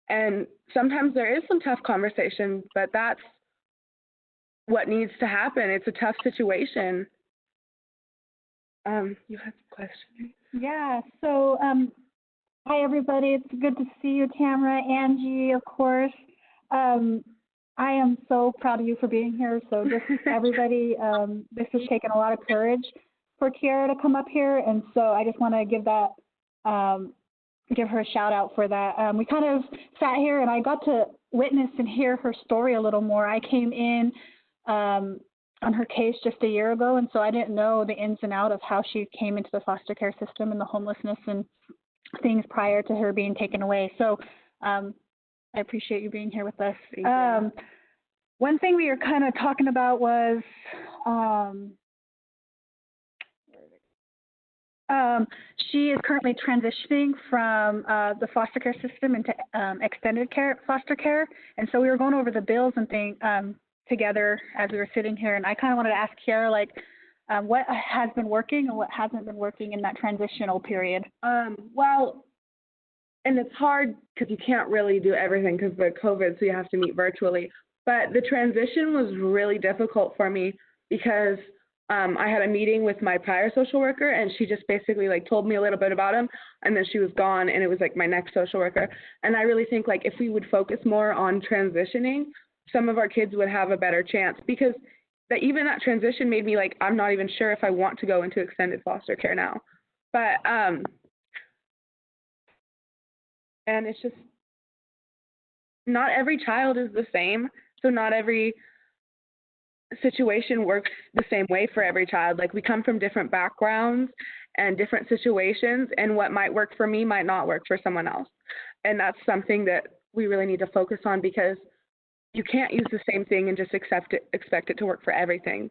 And sometimes there is some tough conversation, but that's what needs to happen. It's a tough situation. You had some questions. Yeah, so hi everybody, it's good to see you, Tamara, Angie, of course. I am so proud of you for being here. So just everybody, this has taken a lot of courage for Kiara to come up here, and so I just want to give her a shout out for that. We kind of sat here and I got to witness and hear her story a little more. I came in on her case just a year ago, and so I didn't know the ins and outs of how she came into the foster care system and the homelessness and things prior to her being taken away. So I appreciate you being here with us. One thing we were kind of talking about was she is currently transitioning from the foster care system into extended care foster care, and so we were going over the bills and things together as we were sitting here, and I kind of wanted to ask Kiara, like, what has been working and what hasn't been working in that transitional period? Well, and it's hard because you can't really do everything because of COVID, so you have to meet virtually. But the transition was really difficult for me because I had a meeting with my prior social worker, and she just basically like told me a little bit about him, and then she was gone, and it was like my next social worker. And I really think like if we would focus more on transitioning, some of our kids would have a better chance, because even that transition made me like, I'm not even sure if I want to go into extended foster care now. But and it's just, not every child is the same, so not every situation works the same way for every child. Like, we come from different backgrounds and different situations, and what might work for me might not work for someone else. And that's something that we really need to focus on, because you can't use the same thing and just expect it to work for everything.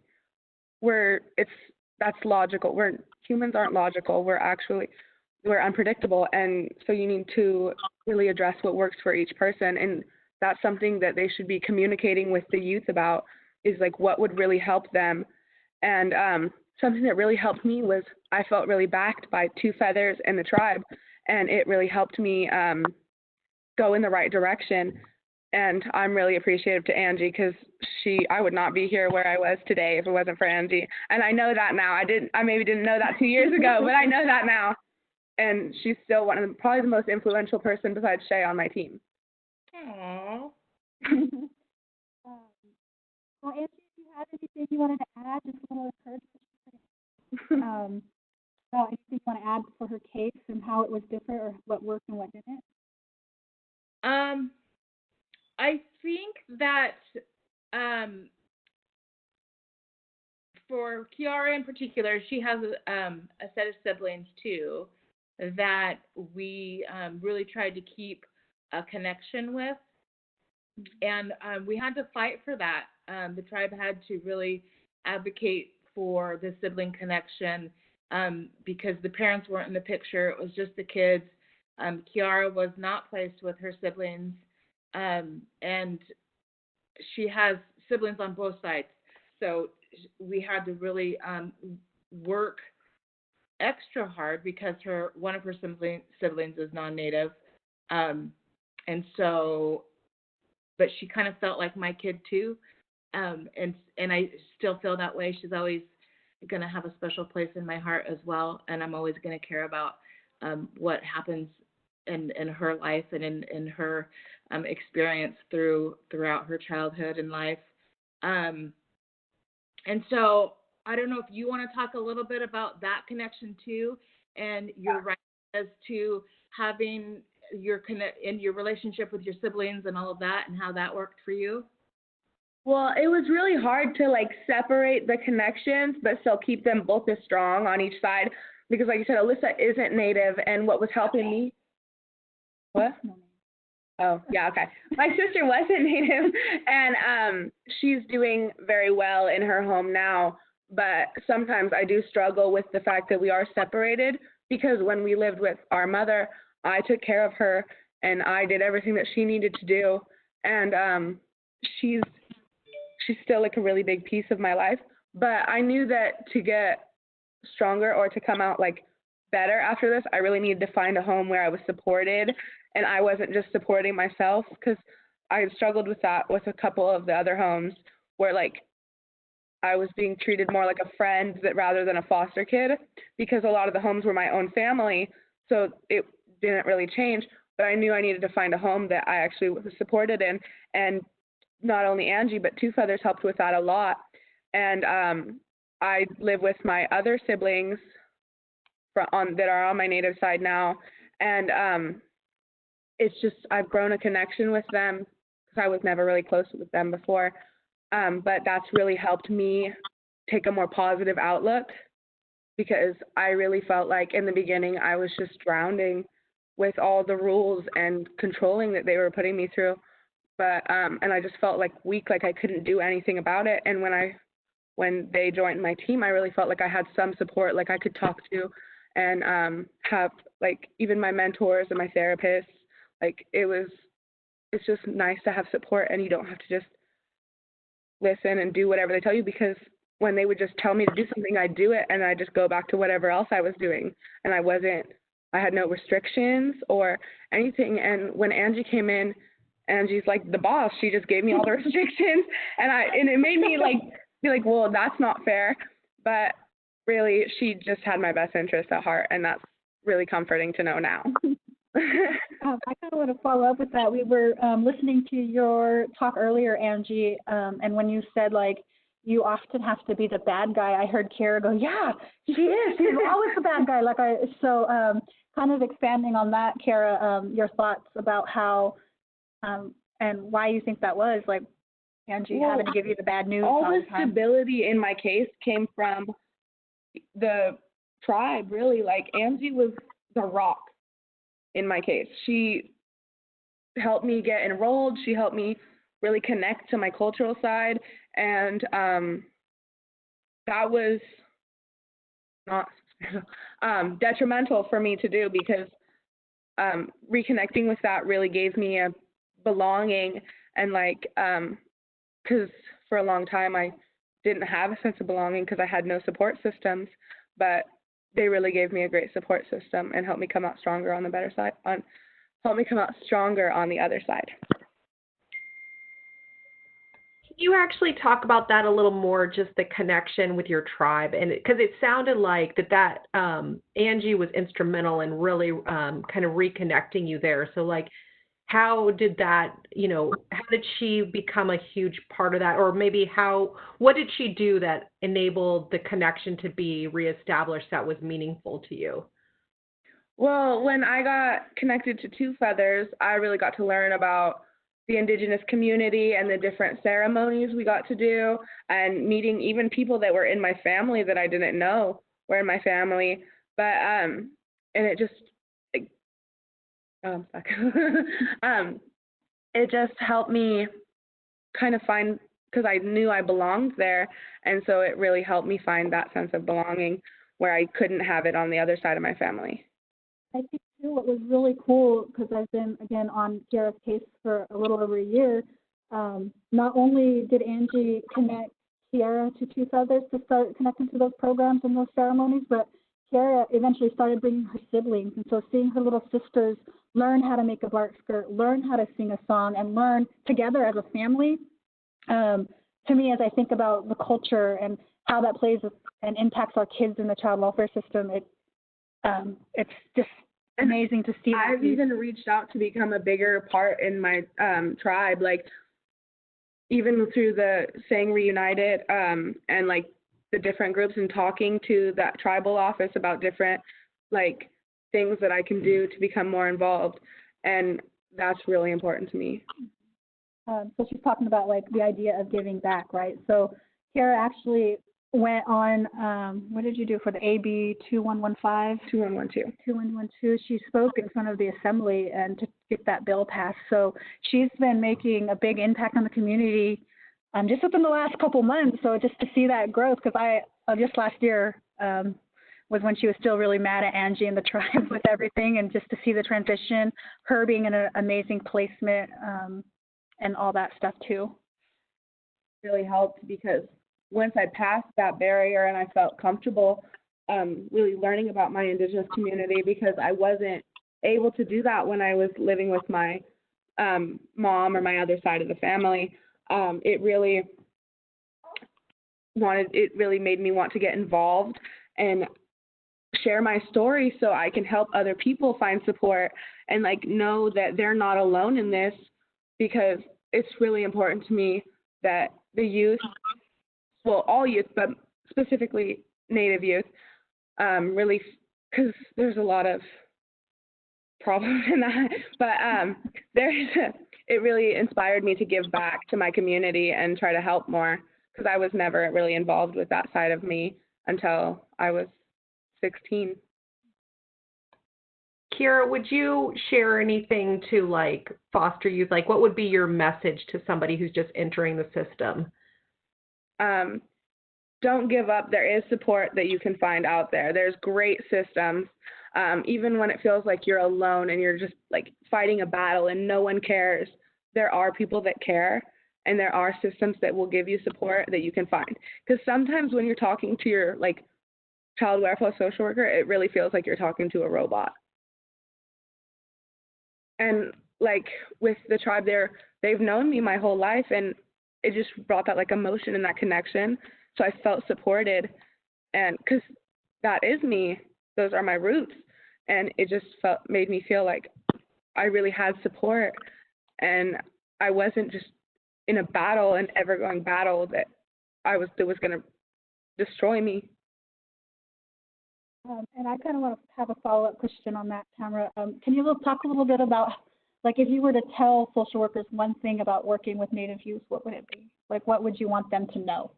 That's logical. Humans aren't logical. We're unpredictable, and so you need to really address what works for each person. And that's something that they should be communicating with the youth about, is like what would really help them. And something that really helped me was I felt really backed by Two Feathers and the tribe, and it really helped me go in the right direction. And I'm really appreciative to Angie, because I would not be here where I was today if it wasn't for Angie. And I know that now. I maybe didn't know that 2 years ago, but I know that now. And she's still probably the most influential person besides Shay on my team. Aww. Well, Angie, if you had anything you wanted to add, just a little encouragement. Anything you want to add for her case and how it was different, or what worked and what didn't? I think that for Kiara in particular, she has a set of siblings too that we really tried to keep a connection with, and we had to fight for that. The tribe had to really advocate for the sibling connection because the parents weren't in the picture. It was just the kids. Kiara was not placed with her siblings, and she has siblings on both sides. So we had to really work extra hard because one of her siblings is non-native, and so, but she kind of felt like my kid too, and I still feel that way. She's always going to have a special place in my heart as well, and I'm always going to care about what happens in her life and in her experience throughout her childhood and life. And so I don't know if you want to talk a little bit about that connection too, and your right as to having your in your relationship with your siblings and all of that, and how that worked for you. Well, it was really hard to like separate the connections, but still keep them both as strong on each side. Because like you said, Alyssa isn't Native, and what was helping me, what? Oh, yeah, okay. My sister wasn't Native, and she's doing very well in her home now. But sometimes I do struggle with the fact that we are separated, because when we lived with our mother, I took care of her, and I did everything that she needed to do. And she's still like a really big piece of my life. But I knew that to get stronger or to come out like better after this, I really needed to find a home where I was supported and I wasn't just supporting myself, because I had struggled with that with a couple of the other homes where like I was being treated more like a friend rather than a foster kid, because a lot of the homes were my own family, so it didn't really change. But I knew I needed to find a home that I actually was supported in, and not only Angie, but Two Feathers helped with that a lot. And I live with my other siblings that are on my Native side now. And it's just, I've grown a connection with them, because I was never really close with them before. But that's really helped me take a more positive outlook, because I really felt like in the beginning I was just drowning with all the rules and controlling that they were putting me through. But and I just felt like weak, like I couldn't do anything about it. And when they joined my team, I really felt like I had some support, like I could talk to, and have like even my mentors and my therapists. Like it's just nice to have support, and you don't have to just listen and do whatever they tell you, because when they would just tell me to do something, I'd do it, and I'd just go back to whatever else I was doing. And I had no restrictions or anything. And when Angie came in, Angie's like the boss. She just gave me all the restrictions, and it made me like be like, well, that's not fair. But really, she just had my best interest at heart, and that's really comforting to know now. I kind of want to follow up with that. We were listening to your talk earlier, Angie, and when you said like you often have to be the bad guy, I heard Kara go, yeah, she is. She's always the bad guy. Kind of expanding on that, Kara, your thoughts about how and why you think that was, like Angie having to give you the bad news all the time. Stability in my case came from the tribe, really. Like Angie was the rock in my case. She helped me get enrolled. She helped me really connect to my cultural side, and that was not detrimental for me to do, because reconnecting with that really gave me a belonging, and like because for a long time I didn't have a sense of belonging because I had no support systems, but they really gave me a great support system and helped me come out stronger on the better side, helped me come out stronger on the other side. Can you actually talk about that a little more, just the connection with your tribe? And because it sounded like that Angie was instrumental in really kind of reconnecting you there. So like, how did that, how did she become a huge part of that? Or maybe what did she do that enabled the connection to be reestablished that was meaningful to you? Well, when I got connected to Two Feathers, I really got to learn about the Indigenous community and the different ceremonies we got to do, and meeting even people that were in my family that I didn't know were in my family. But and it just it just helped me kind of find, because I knew I belonged there, and so it really helped me find that sense of belonging where I couldn't have it on the other side of my family. I think too what was really cool, because I've been again on Kara's case for a little over a year, not only did Angie connect Kiara to Two Feathers to start connecting to those programs and those ceremonies, but Kiara eventually started bringing her siblings, and so seeing her little sisters learn how to make a bark skirt, learn how to sing a song, and learn together as a family. To me, as I think about the culture and how that plays and impacts our kids in the child welfare system, it's just amazing to see. I've even reached out to become a bigger part in my tribe, like even through the Saying Reunited and like the different groups, and talking to that tribal office about different like things that I can do to become more involved, and that's really important to me. So she's talking about like the idea of giving back, right? So Kara actually went on, what did you do for the AB 2115? 2112. 2112. She spoke in front of the assembly and to get that bill passed. So she's been making a big impact on the community just within the last couple months. So just to see that growth, because just last year was when she was still really mad at Angie and the tribe with everything, and just to see the transition, her being in an amazing placement and all that stuff too. Really helped because once I passed that barrier and I felt comfortable really learning about my Indigenous community, because I wasn't able to do that when I was living with my mom or my other side of the family. It really made me want to get involved and share my story so I can help other people find support and like know that they're not alone in this, because it's really important to me that the youth, well, all youth, but specifically Native youth, really, because there's a lot of problems in that, but it really inspired me to give back to my community and try to help more, because I was never really involved with that side of me until I was 16. Kira, would you share anything to like foster youth? Like, what would be your message to somebody who's just entering the system? Don't give up. There is support that you can find out there. There's great systems. Even when it feels like you're alone and you're just like fighting a battle and no one cares, there are people that care, and there are systems that will give you support that you can find. Because sometimes when you're talking to your like child welfare social worker, it really feels like you're talking to a robot. And like with the tribe there, they've known me my whole life, and it just brought that like emotion and that connection. So I felt supported, and because that is me, those are my roots, and it just made me feel like I really had support, and I wasn't just in a battle, an ever-going battle that was going to destroy me. And I kind of want to have a follow-up question on that, Tamara. Can you talk a little bit about, like, if you were to tell social workers one thing about working with Native youth, what would it be? Like, what would you want them to know?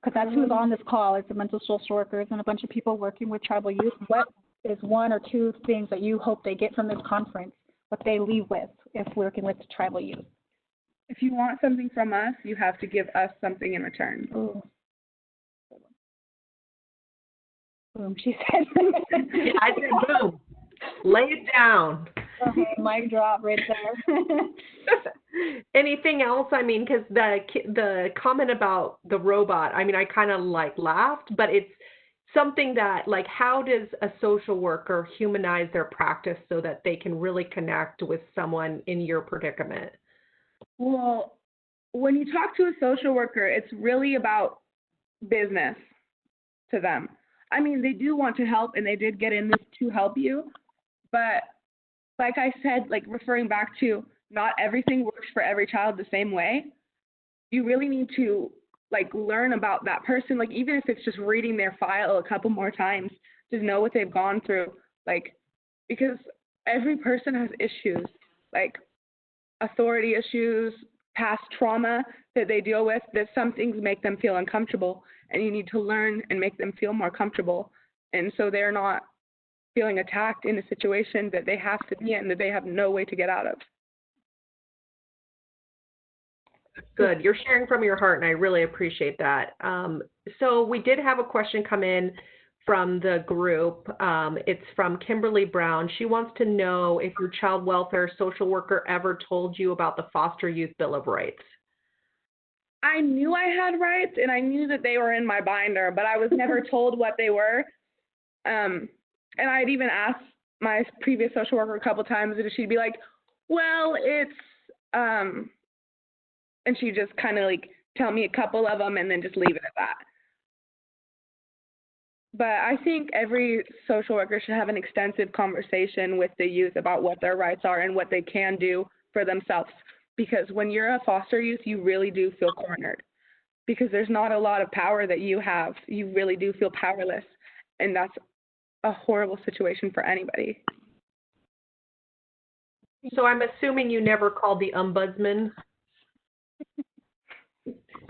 Because that's who's on this call. It's the mental social workers and a bunch of people working with tribal youth. What is one or two things that you hope they get from this conference, what they leave with if working with tribal youth? If you want something from us, you have to give us something in return. Ooh. Boom, she said. I said boom. Lay it down. Okay, mic drop right there. Anything else? I mean, because the comment about the robot, I mean, I kind of like laughed, but it's something that, like, how does a social worker humanize their practice so that they can really connect with someone in your predicament? Well, when you talk to a social worker, it's really about business to them. I mean, they do want to help, and they did get in this to help you, but like I said, like referring back to not everything works for every child the same way. You really need to like learn about that person, like even if it's just reading their file a couple more times to know what they've gone through, like, because every person has issues, like authority issues, past trauma that they deal with, that some things make them feel uncomfortable, and you need to learn and make them feel more comfortable, and so they're not feeling attacked in a situation that they have to be in, that they have no way to get out of. Good. You're sharing from your heart, and I really appreciate that. So we did have a question come in from the group. It's from Kimberly Brown. She wants to know if your child welfare social worker ever told you about the Foster Youth Bill of Rights. I knew I had rights, and I knew that they were in my binder, but I was never told what they were. And I'd even asked my previous social worker a couple times, and she'd be like, well, it's, and she'd just kind of like tell me a couple of them and then just leave it at that. But I think every social worker should have an extensive conversation with the youth about what their rights are and what they can do for themselves. Because when you're a foster youth, you really do feel cornered. Because there's not a lot of power that you have. You really do feel powerless. And that's a horrible situation for anybody. So I'm assuming you never called the ombudsman.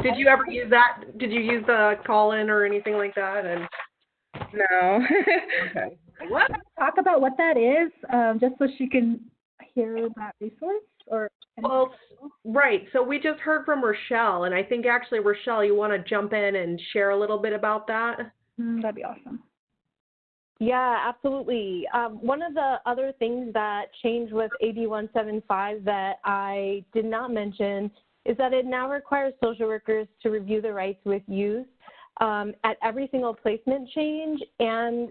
Did you ever use that? Did you use the call-in or anything like that? And no. Okay. What? Talk about what that is, just so she can hear that resource. Or well, right. So we just heard from Rochelle, and I think actually, Rochelle, you want to jump in and share a little bit about that? That'd be awesome. Yeah, absolutely. One of the other things that changed with AB 175 that I did not mention is that it now requires social workers to review the rights with youth at every single placement change and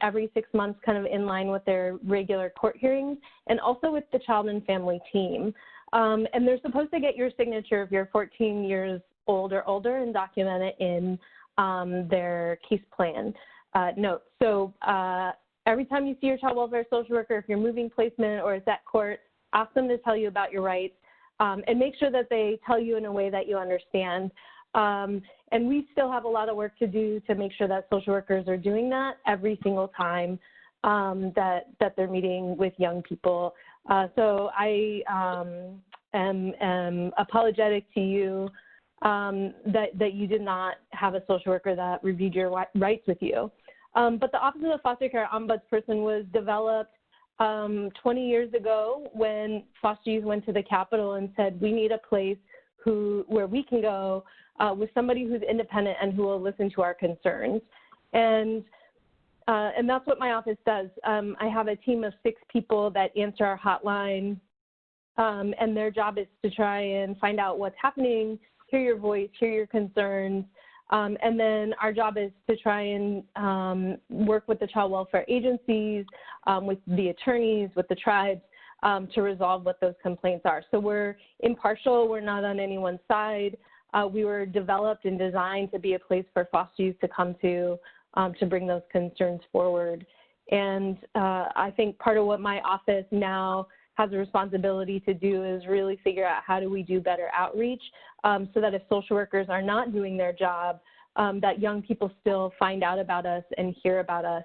every 6 months, kind of in line with their regular court hearings, and also with the child and family team. And they're supposed to get your signature if you're 14 years old or older and document it in their case plan notes. So every time you see your child welfare social worker, if you're moving placement or it's at court, ask them to tell you about your rights and make sure that they tell you in a way that you understand. And we still have a lot of work to do to make sure that social workers are doing that every single time that they're meeting with young people. So I am apologetic to you that you did not have a social worker that reviewed your rights with you. But the Office of the Foster Care Ombudsperson was developed 20 years ago when foster youth went to the Capitol and said, we need a place where we can go with somebody who's independent and who will listen to our concerns. And that's what my office does. I have a team of 6 people that answer our hotline, and their job is to try and find out what's happening, hear your voice, hear your concerns, and then our job is to try and work with the child welfare agencies, with the attorneys, with the tribes, to resolve what those complaints are. So we're impartial, we're not on anyone's side. We were developed and designed to be a place for foster youth to come to bring those concerns forward. And I think part of what my office now has a responsibility to do is really figure out how do we do better outreach so that if social workers are not doing their job, that young people still find out about us and hear about us.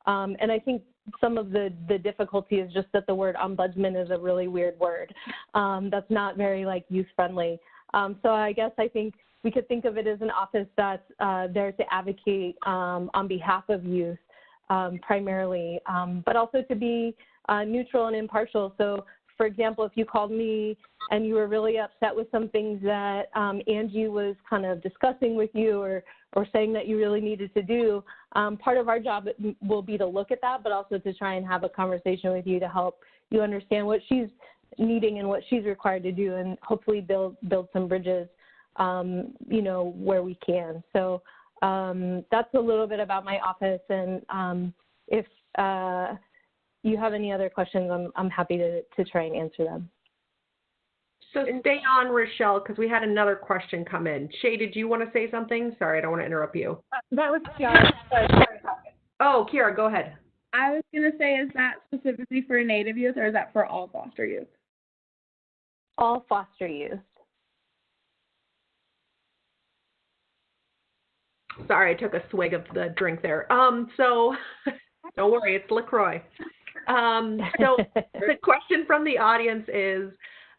And I think some of the difficulty is just that the word ombudsman is a really weird word that's not very youth friendly. So I guess I think we could think of it as an office that's there to advocate on behalf of youth primarily, but also to be neutral and impartial. So, for example, if you called me and you were really upset with some things that Angie was kind of discussing with you or saying that you really needed to do, part of our job will be to look at that, but also to try and have a conversation with you to help you understand what she's needing and what she's required to do, and hopefully build some bridges, where we can. So that's a little bit about my office, and if you have any other questions, I'm happy to try and answer them. So stay on, Rochelle, because we had another question come in. Shay, did you want to say something? Sorry, I don't want to interrupt you. That was Kiara. Oh, Kiara, go ahead. I was going to say, is that specifically for Native youth or is that for all foster youth? All foster youth. Sorry, I took a swig of the drink there. So don't worry, it's LaCroix. So the question from the audience is,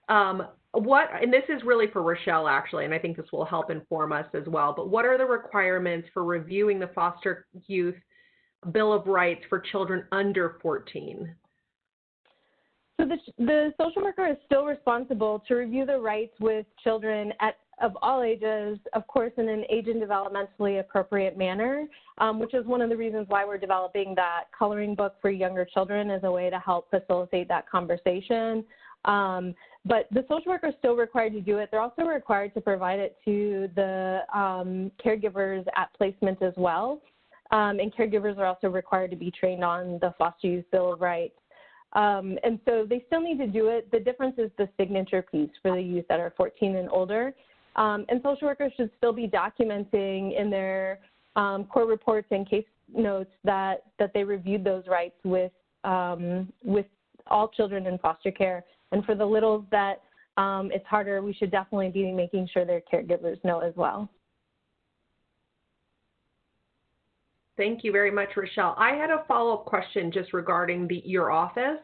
and this is really for Rochelle actually, and I think this will help inform us as well, but what are the requirements for reviewing the Foster Youth Bill of Rights for children under 14? So the social worker is still responsible to review the rights with children of all ages, of course, in an age and developmentally appropriate manner, which is one of the reasons why we're developing that coloring book for younger children as a way to help facilitate that conversation. But the social worker is still required to do it. They're also required to provide it to the caregivers at placement as well. And caregivers are also required to be trained on the Foster Youth Bill of Rights. And so they still need to do it. The difference is the signature piece for the youth that are 14 and older. And social workers should still be documenting in their court reports and case notes that they reviewed those rights with all children in foster care. And for the littles that it's harder, we should definitely be making sure their caregivers know as well. Thank you very much, Rochelle. I had a follow-up question just regarding your office.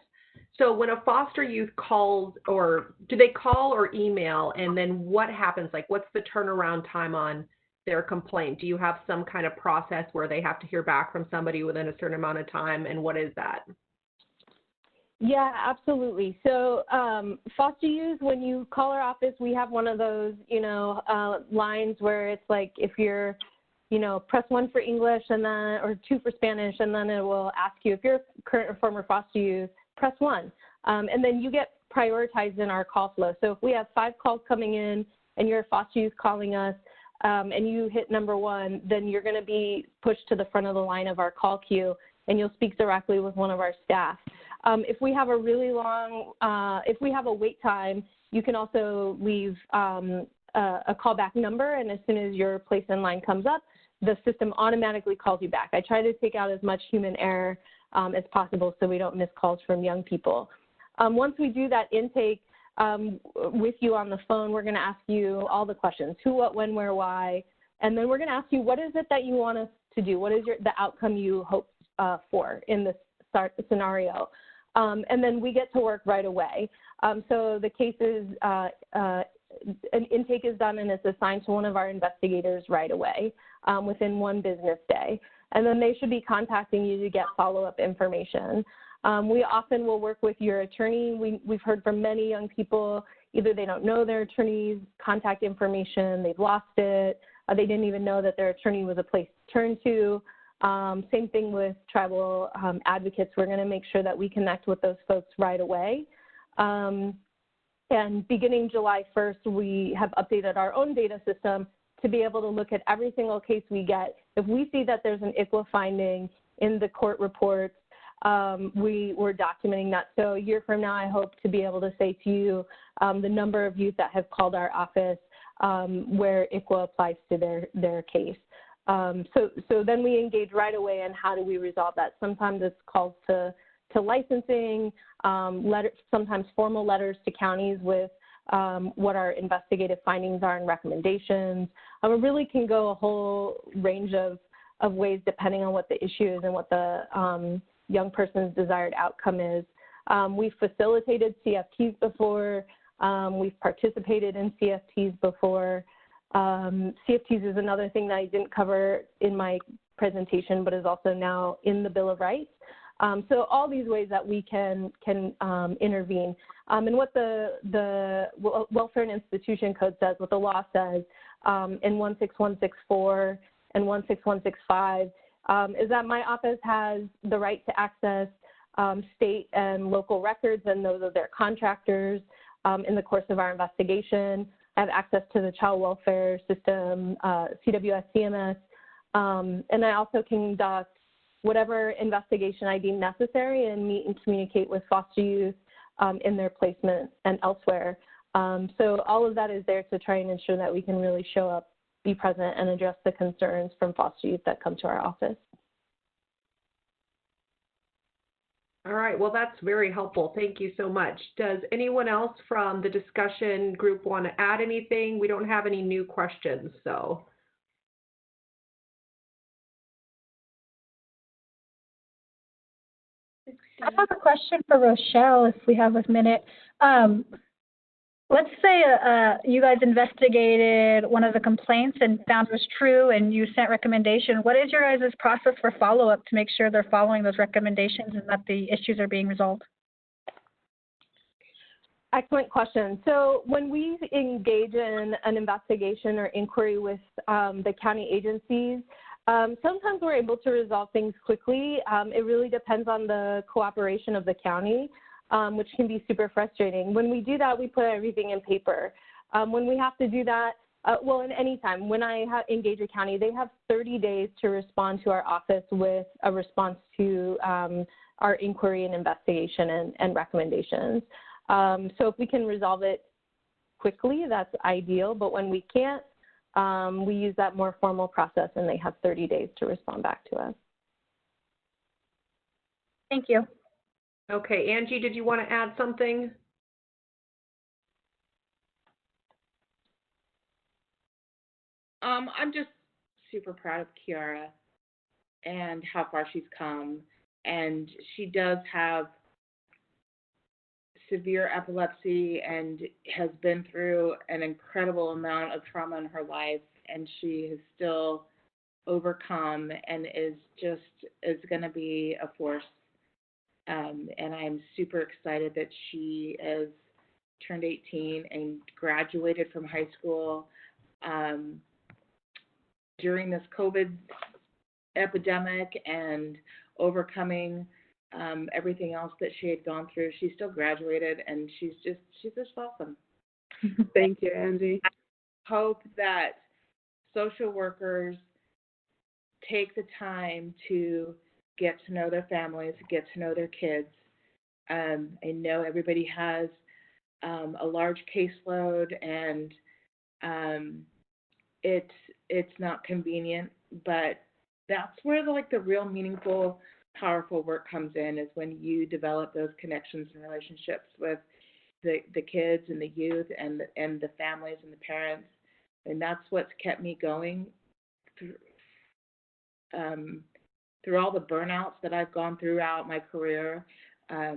So when a foster youth calls, or do they call or email, and then what happens? Like, what's the turnaround time on their complaint? Do you have some kind of process where they have to hear back from somebody within a certain amount of time, and what is that? Yeah, absolutely. So foster youth, when you call our office, we have one of those, lines where it's like if you're, press 1 for English and then, or 2 for Spanish, and then it will ask you if you're current or former foster youth, press 1. And then you get prioritized in our call flow. So if we have 5 calls coming in and you're a foster youth calling us and you hit number 1, then you're going to be pushed to the front of the line of our call queue and you'll speak directly with one of our staff. If we have a really long, if we have a wait time, you can also leave a callback number, and as soon as your place in line comes up, the system automatically calls you back. I try to take out as much human error as possible so we don't miss calls from young people. Once we do that intake with you on the phone, we're going to ask you all the questions: who, what, when, where, why, and then we're going to ask you what is it that you want us to do? What is the outcome you hope for in this scenario? And then we get to work right away. So the cases, an intake is done and it's assigned to one of our investigators right away within 1 business day. And then they should be contacting you to get follow-up information. We often will work with your attorney. We've heard from many young people, either they don't know their attorney's contact information, they've lost it, they didn't even know that their attorney was a place to turn to. Same thing with tribal advocates. We're going to make sure that we connect with those folks right away. And beginning July 1st, we have updated our own data system to be able to look at every single case we get. If we see that there's an ICWA finding in the court reports, we're documenting that. So a year from now, I hope to be able to say to you the number of youth that have called our office where ICWA applies to their case. So then we engage right away in how do we resolve that. Sometimes it's calls to licensing, sometimes formal letters to counties with what our investigative findings are and recommendations. It really can go a whole range of ways depending on what the issue is and what the young person's desired outcome is. We've facilitated CFTs before. We've participated in CFTs before. CFTs is another thing that I didn't cover in my presentation, but is also now in the Bill of Rights. So all these ways that we can intervene. And what the Welfare and Institution Code says, what the law says in 16164 and 16165 is that my office has the right to access state and local records and those of their contractors in the course of our investigation. I have access to the child welfare system, CWS, CMS, and I also conduct whatever investigation I deem necessary and meet and communicate with foster youth in their placement and elsewhere. So all of that is there to try and ensure that we can really show up, be present, and address the concerns from foster youth that come to our office. All right, well, that's very helpful. Thank you so much. Does anyone else from the discussion group want to add anything? We don't have any new questions, so. I have a question for Rochelle, if we have a minute. Let's say you guys investigated one of the complaints and found it was true and you sent recommendation. What is your guys' process for follow-up to make sure they're following those recommendations and that the issues are being resolved? Excellent question. So when we engage in an investigation or inquiry with the county agencies, sometimes we're able to resolve things quickly. It really depends on the cooperation of the county, which can be super frustrating. When we do that, we put everything in paper. When we have to do that, well, in any time, when I engage a county, they have 30 days to respond to our office with a response to our inquiry and investigation and recommendations. So if we can resolve it quickly, that's ideal. But when we can't, we use that more formal process and they have 30 days to respond back to us. Thank you. Okay, Angie, did you want to add something? I'm just super proud of Kiara and how far she's come. And she does have severe epilepsy and has been through an incredible amount of trauma in her life. And she has still overcome and is going to be a force. And I'm super excited that she has turned 18 and graduated from high school. During this COVID epidemic and overcoming everything else that she had gone through, she still graduated, and she's just awesome. Thank you, Angie. Hope that social workers take the time to get to know their families, get to know their kids. I know everybody has a large caseload, and it's not convenient, but that's where the real meaningful, powerful work comes in, is when you develop those connections and relationships with the kids and the youth and the families and the parents. And that's what's kept me going through all the burnouts that I've gone throughout my career. I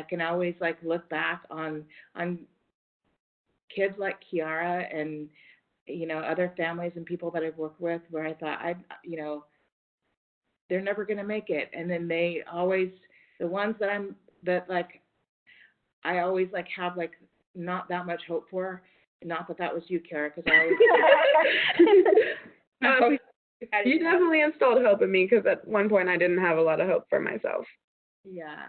can always look back on kids like Kiara and other families and people that I've worked with where I thought they're never going to make it, and then they always, the ones that I always have not that much hope for. Not that was you, Kara, because I always. You definitely instilled hope in me, because at one point I didn't have a lot of hope for myself. Yeah,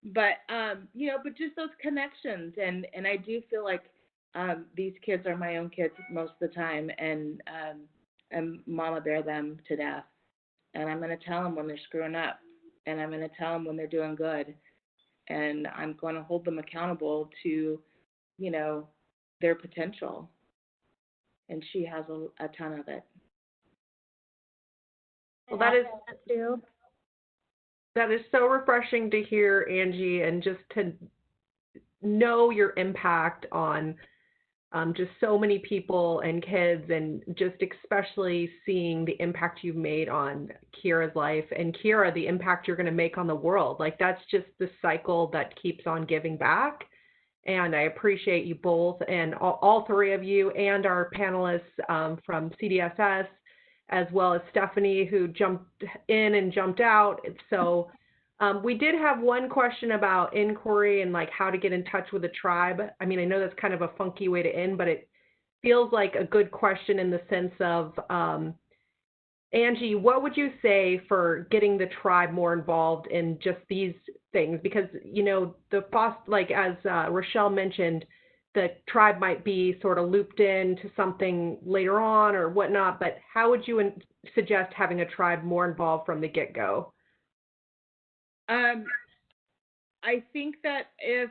but but just those connections, and I do feel like these kids are my own kids most of the time, and mama bear them to death, and I'm going to tell them when they're screwing up, and I'm going to tell them when they're doing good, and I'm going to hold them accountable to their potential, and she has a ton of it. Well, that is so refreshing to hear, Angie, and just to know your impact on just so many people and kids, and just especially seeing the impact you've made on Kiara's life, and Kiara, the impact you're going to make on the world. That's just the cycle that keeps on giving back. And I appreciate you both, and all three of you, and our panelists from CDSS, as well as Stephanie, who jumped in and jumped out. So we did have one question about inquiry and how to get in touch with a tribe. I mean, I know that's kind of a funky way to end, but it feels like a good question in the sense of, Angie, what would you say for getting the tribe more involved in just these things? Because, as Rochelle mentioned, the tribe might be sort of looped into something later on or whatnot, but how would you suggest having a tribe more involved from the get-go? I think that if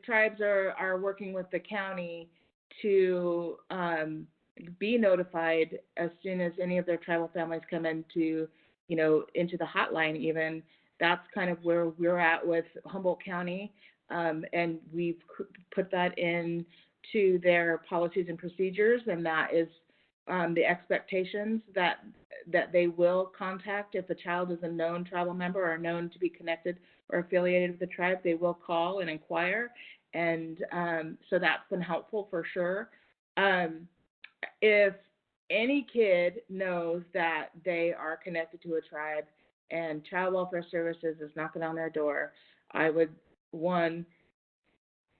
tribes are working with the county to be notified as soon as any of their tribal families come into the hotline even, that's kind of where we're at with Humboldt County. And we've put that into their policies and procedures, and that is the expectations that they will contact if a child is a known tribal member or known to be connected or affiliated with the tribe. They will call and inquire, and so that's been helpful for sure. If any kid knows that they are connected to a tribe and Child Welfare Services is knocking on their door, I would, 1,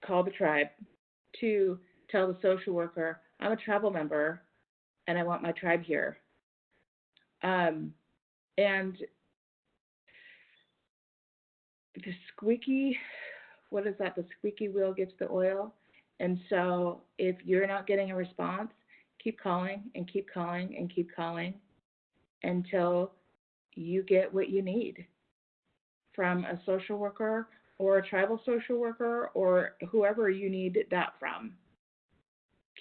call the tribe, 2, tell the social worker, I'm a tribal member and I want my tribe here. And the squeaky wheel gets the oil. And so if you're not getting a response, keep calling and keep calling and keep calling until you get what you need from a social worker or a tribal social worker or whoever you need that from.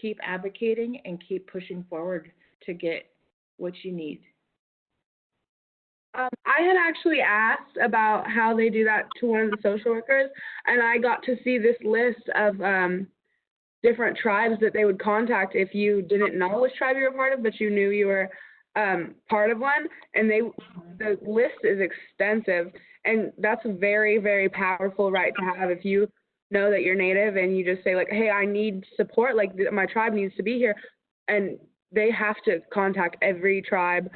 Keep advocating and keep pushing forward to get what you need. I had actually asked about how they do that to one of the social workers, and I got to see this list of different tribes that they would contact if you didn't know which tribe you were part of, but you knew you were part of one. And the list is extensive, and that's a very, very powerful right to have if you know that you're Native and you just say like, hey, I need support, like my tribe needs to be here, and they have to contact every tribe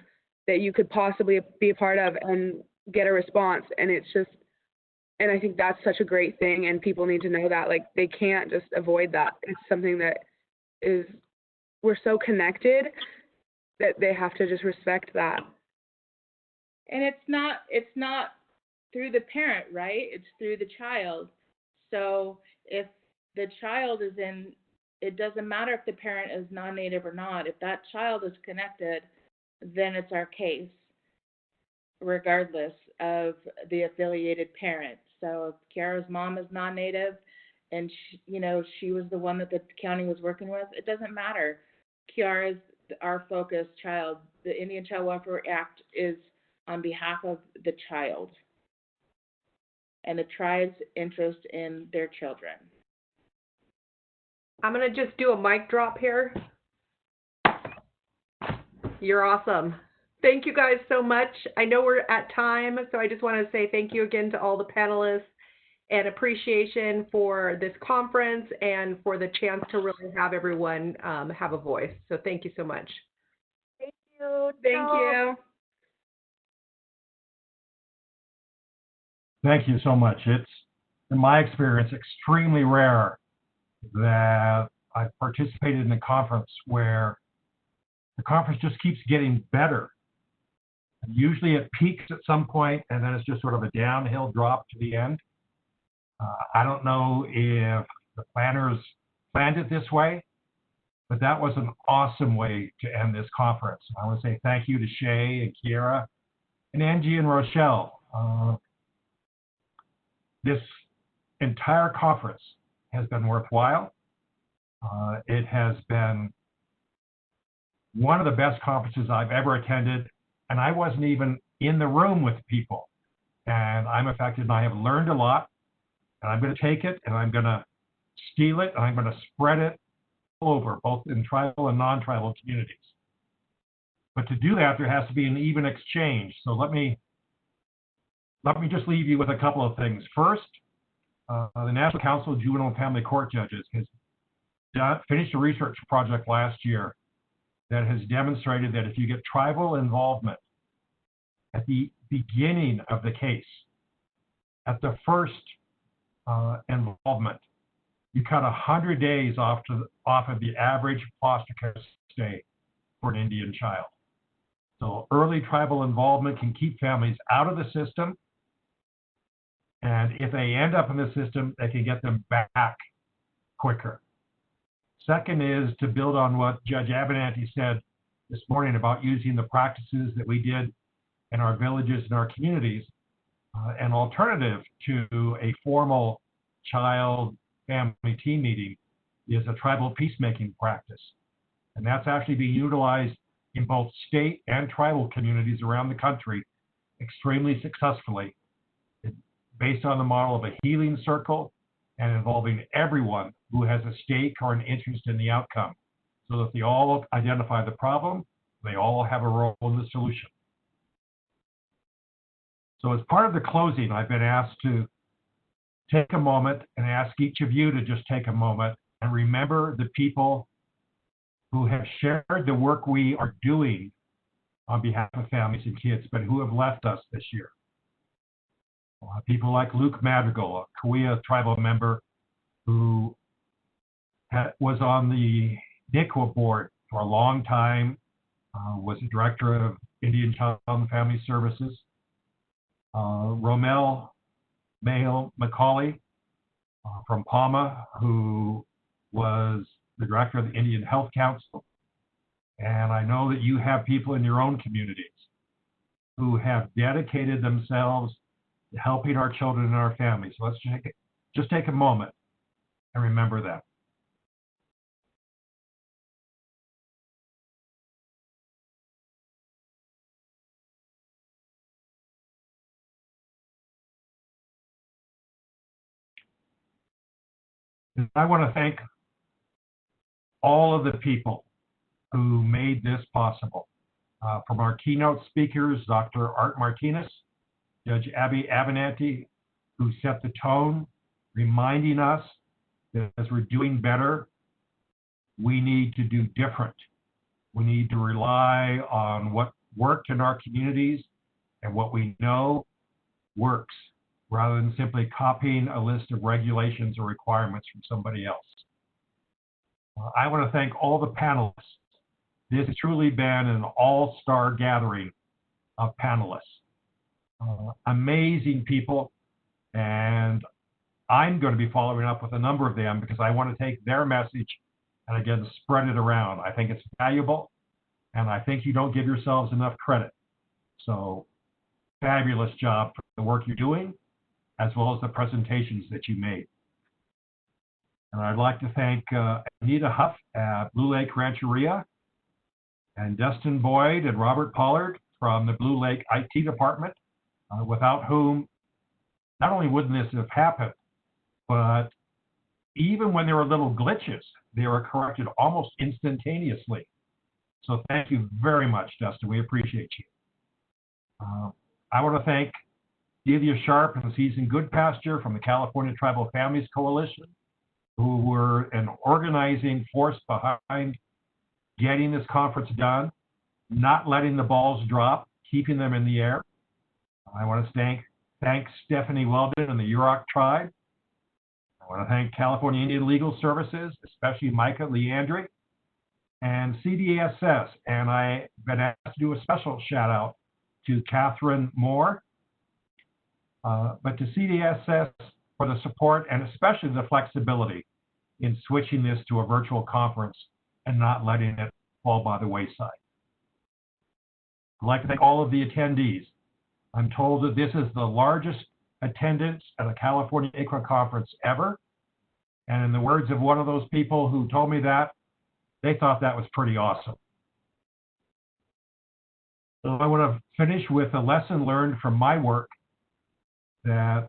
that you could possibly be a part of and get a response. And it's just, and I think that's such a great thing, and people need to know that, like, they can't just avoid that. It's something that is, we're so connected that they have to just respect that. And it's not through the parent, right? It's through the child. So if the child is in, it doesn't matter if the parent is non-Native or not. If that child is connected, then it's our case, regardless of the affiliated parent. So if Kiara's mom is non-Native and she was the one that the county was working with, it doesn't matter. Kiara's our focus child. The Indian Child Welfare Act is on behalf of the child and the tribe's interest in their children. I'm going to just do a mic drop here. You're awesome. Thank you guys so much. I know we're at time, so I just want to say thank you again to all the panelists and appreciation for this conference and for the chance to really have everyone have a voice. So thank you so much. Thank you. Thank you. Thank you so much. It's, in my experience, extremely rare that I've participated in a conference where the conference just keeps getting better. Usually it peaks at some point and then it's just sort of a downhill drop to the end. I don't know if the planners planned it this way, but that was an awesome way to end this conference. I want to say thank you to Shay and Kiara and Angie and Rochelle. This entire conference has been worthwhile. It has been one of the best conferences I've ever attended, and I wasn't even in the room with people. And I'm affected, and I have learned a lot, and I'm going to take it, and I'm going to steal it, and I'm going to spread it all over, both in tribal and non-tribal communities. But to do that, there has to be an even exchange. So let me just leave you with a couple of things. First, the National Council of Juvenile and Family Court Judges has finished a research project last year that has demonstrated that if you get tribal involvement at the beginning of the case, at the first involvement, you cut 100 days off of the average foster care stay for an Indian child. So early tribal involvement can keep families out of the system, and if they end up in the system, they can get them back quicker. Second is to build on what Judge Abernathy said this morning about using the practices that we did in our villages and our communities. An alternative to a formal child family team meeting is a tribal peacemaking practice. And that's actually being utilized in both state and tribal communities around the country extremely successfully. It's based on the model of a healing circle and involving everyone who has a stake or an interest in the outcome, so that they all identify the problem, they all have a role in the solution. So as part of the closing, I've been asked to take a moment and ask each of you to just take a moment and remember the people who have shared the work we are doing on behalf of families and kids, but who have left us this year. People like Luke Madrigal, a Cahuilla tribal member who was on the ICWA board for a long time, was the director of Indian Child and Family Services. Romel Mayo McCauley from Palma, who was the director of the Indian Health Council. And I know that you have people in your own communities who have dedicated themselves to helping our children and our families. So let's just take a moment and remember that. I want to thank all of the people who made this possible. From our keynote speakers, Dr. Art Martinez, Judge Abby Avenanti, who set the tone, reminding us that as we're doing better, we need to do different. We need to rely on what worked in our communities and what we know works, rather than simply copying a list of regulations or requirements from somebody else. I want to thank all the panelists. This has truly been an all-star gathering of panelists. Amazing people, and I'm going to be following up with a number of them because I want to take their message and again spread it around. I think it's valuable, and I think you don't give yourselves enough credit. So fabulous job for the work you're doing, as well as the presentations that you made. And I'd like to thank Anita Huff at Blue Lake Rancheria, and Dustin Boyd and Robert Pollard from the Blue Lake IT department, without whom not only wouldn't this have happened, but even when there were little glitches, they were corrected almost instantaneously. So thank you very much, Dustin. We appreciate you. I want to thank Delia Sharp and Season Goodpasture from the California Tribal Families Coalition, who were an organizing force behind getting this conference done, not letting the balls drop, keeping them in the air. I want to thank Stephanie Weldon and the Yurok tribe. I want to thank California Indian Legal Services, especially Micah Leandri, and CDSS. And I've been asked to do a special shout out to Catherine Moore, but to CDSS for the support and especially the flexibility in switching this to a virtual conference and not letting it fall by the wayside. I'd like to thank all of the attendees. I'm told that this is the largest attendance at a California ICWA conference ever. And in the words of one of those people who told me that, they thought that was pretty awesome. So I want to finish with a lesson learned from my work that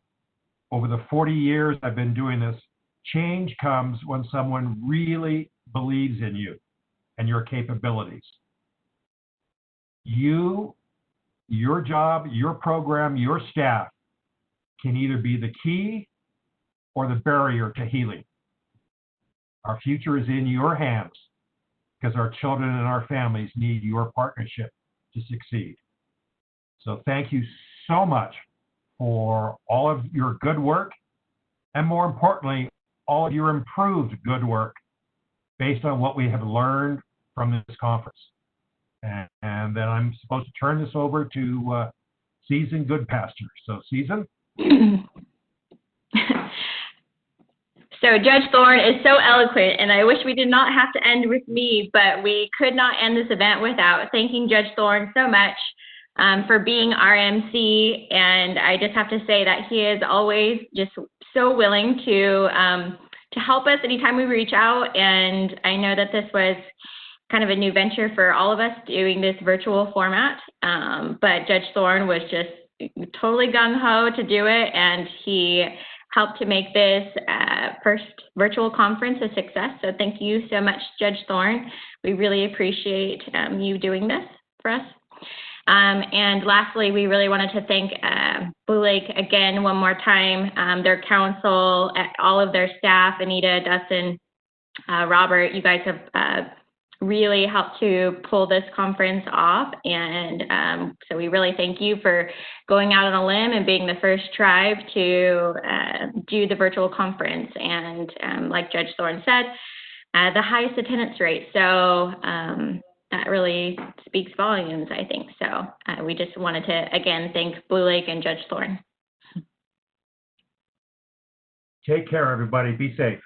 over the 40 years I've been doing this, change comes when someone really believes in you and your capabilities. You, your job, your program, your staff can either be the key or the barrier to healing. Our future is in your hands because our children and our families need your partnership to succeed. So thank you so much for all of your good work, and more importantly, all of your improved good work based on what we have learned from this conference. And then I'm supposed to turn this over to Season Goodpasture. So Season. So Judge Thorne is so eloquent, and I wish we did not have to end with me, but we could not end this event without thanking Judge Thorne so much for being our MC. And I just have to say that he is always just so willing to help us anytime we reach out. And I know that this was kind of a new venture for all of us doing this virtual format, but Judge Thorne was just totally gung-ho to do it, and he helped to make this first virtual conference a success. So thank you so much, Judge Thorne. We really appreciate you doing this for us. And lastly, we really wanted to thank Blue Lake again one more time, their council, all of their staff, Anita, Dustin, Robert. You guys have really helped to pull this conference off. And so we really thank you for going out on a limb and being the first tribe to do the virtual conference. And like Judge Thorne said, the highest attendance rate. So that really speaks volumes, I think. So we just wanted to, again, thank Blue Lake and Judge Thorne. Take care, everybody. Be safe.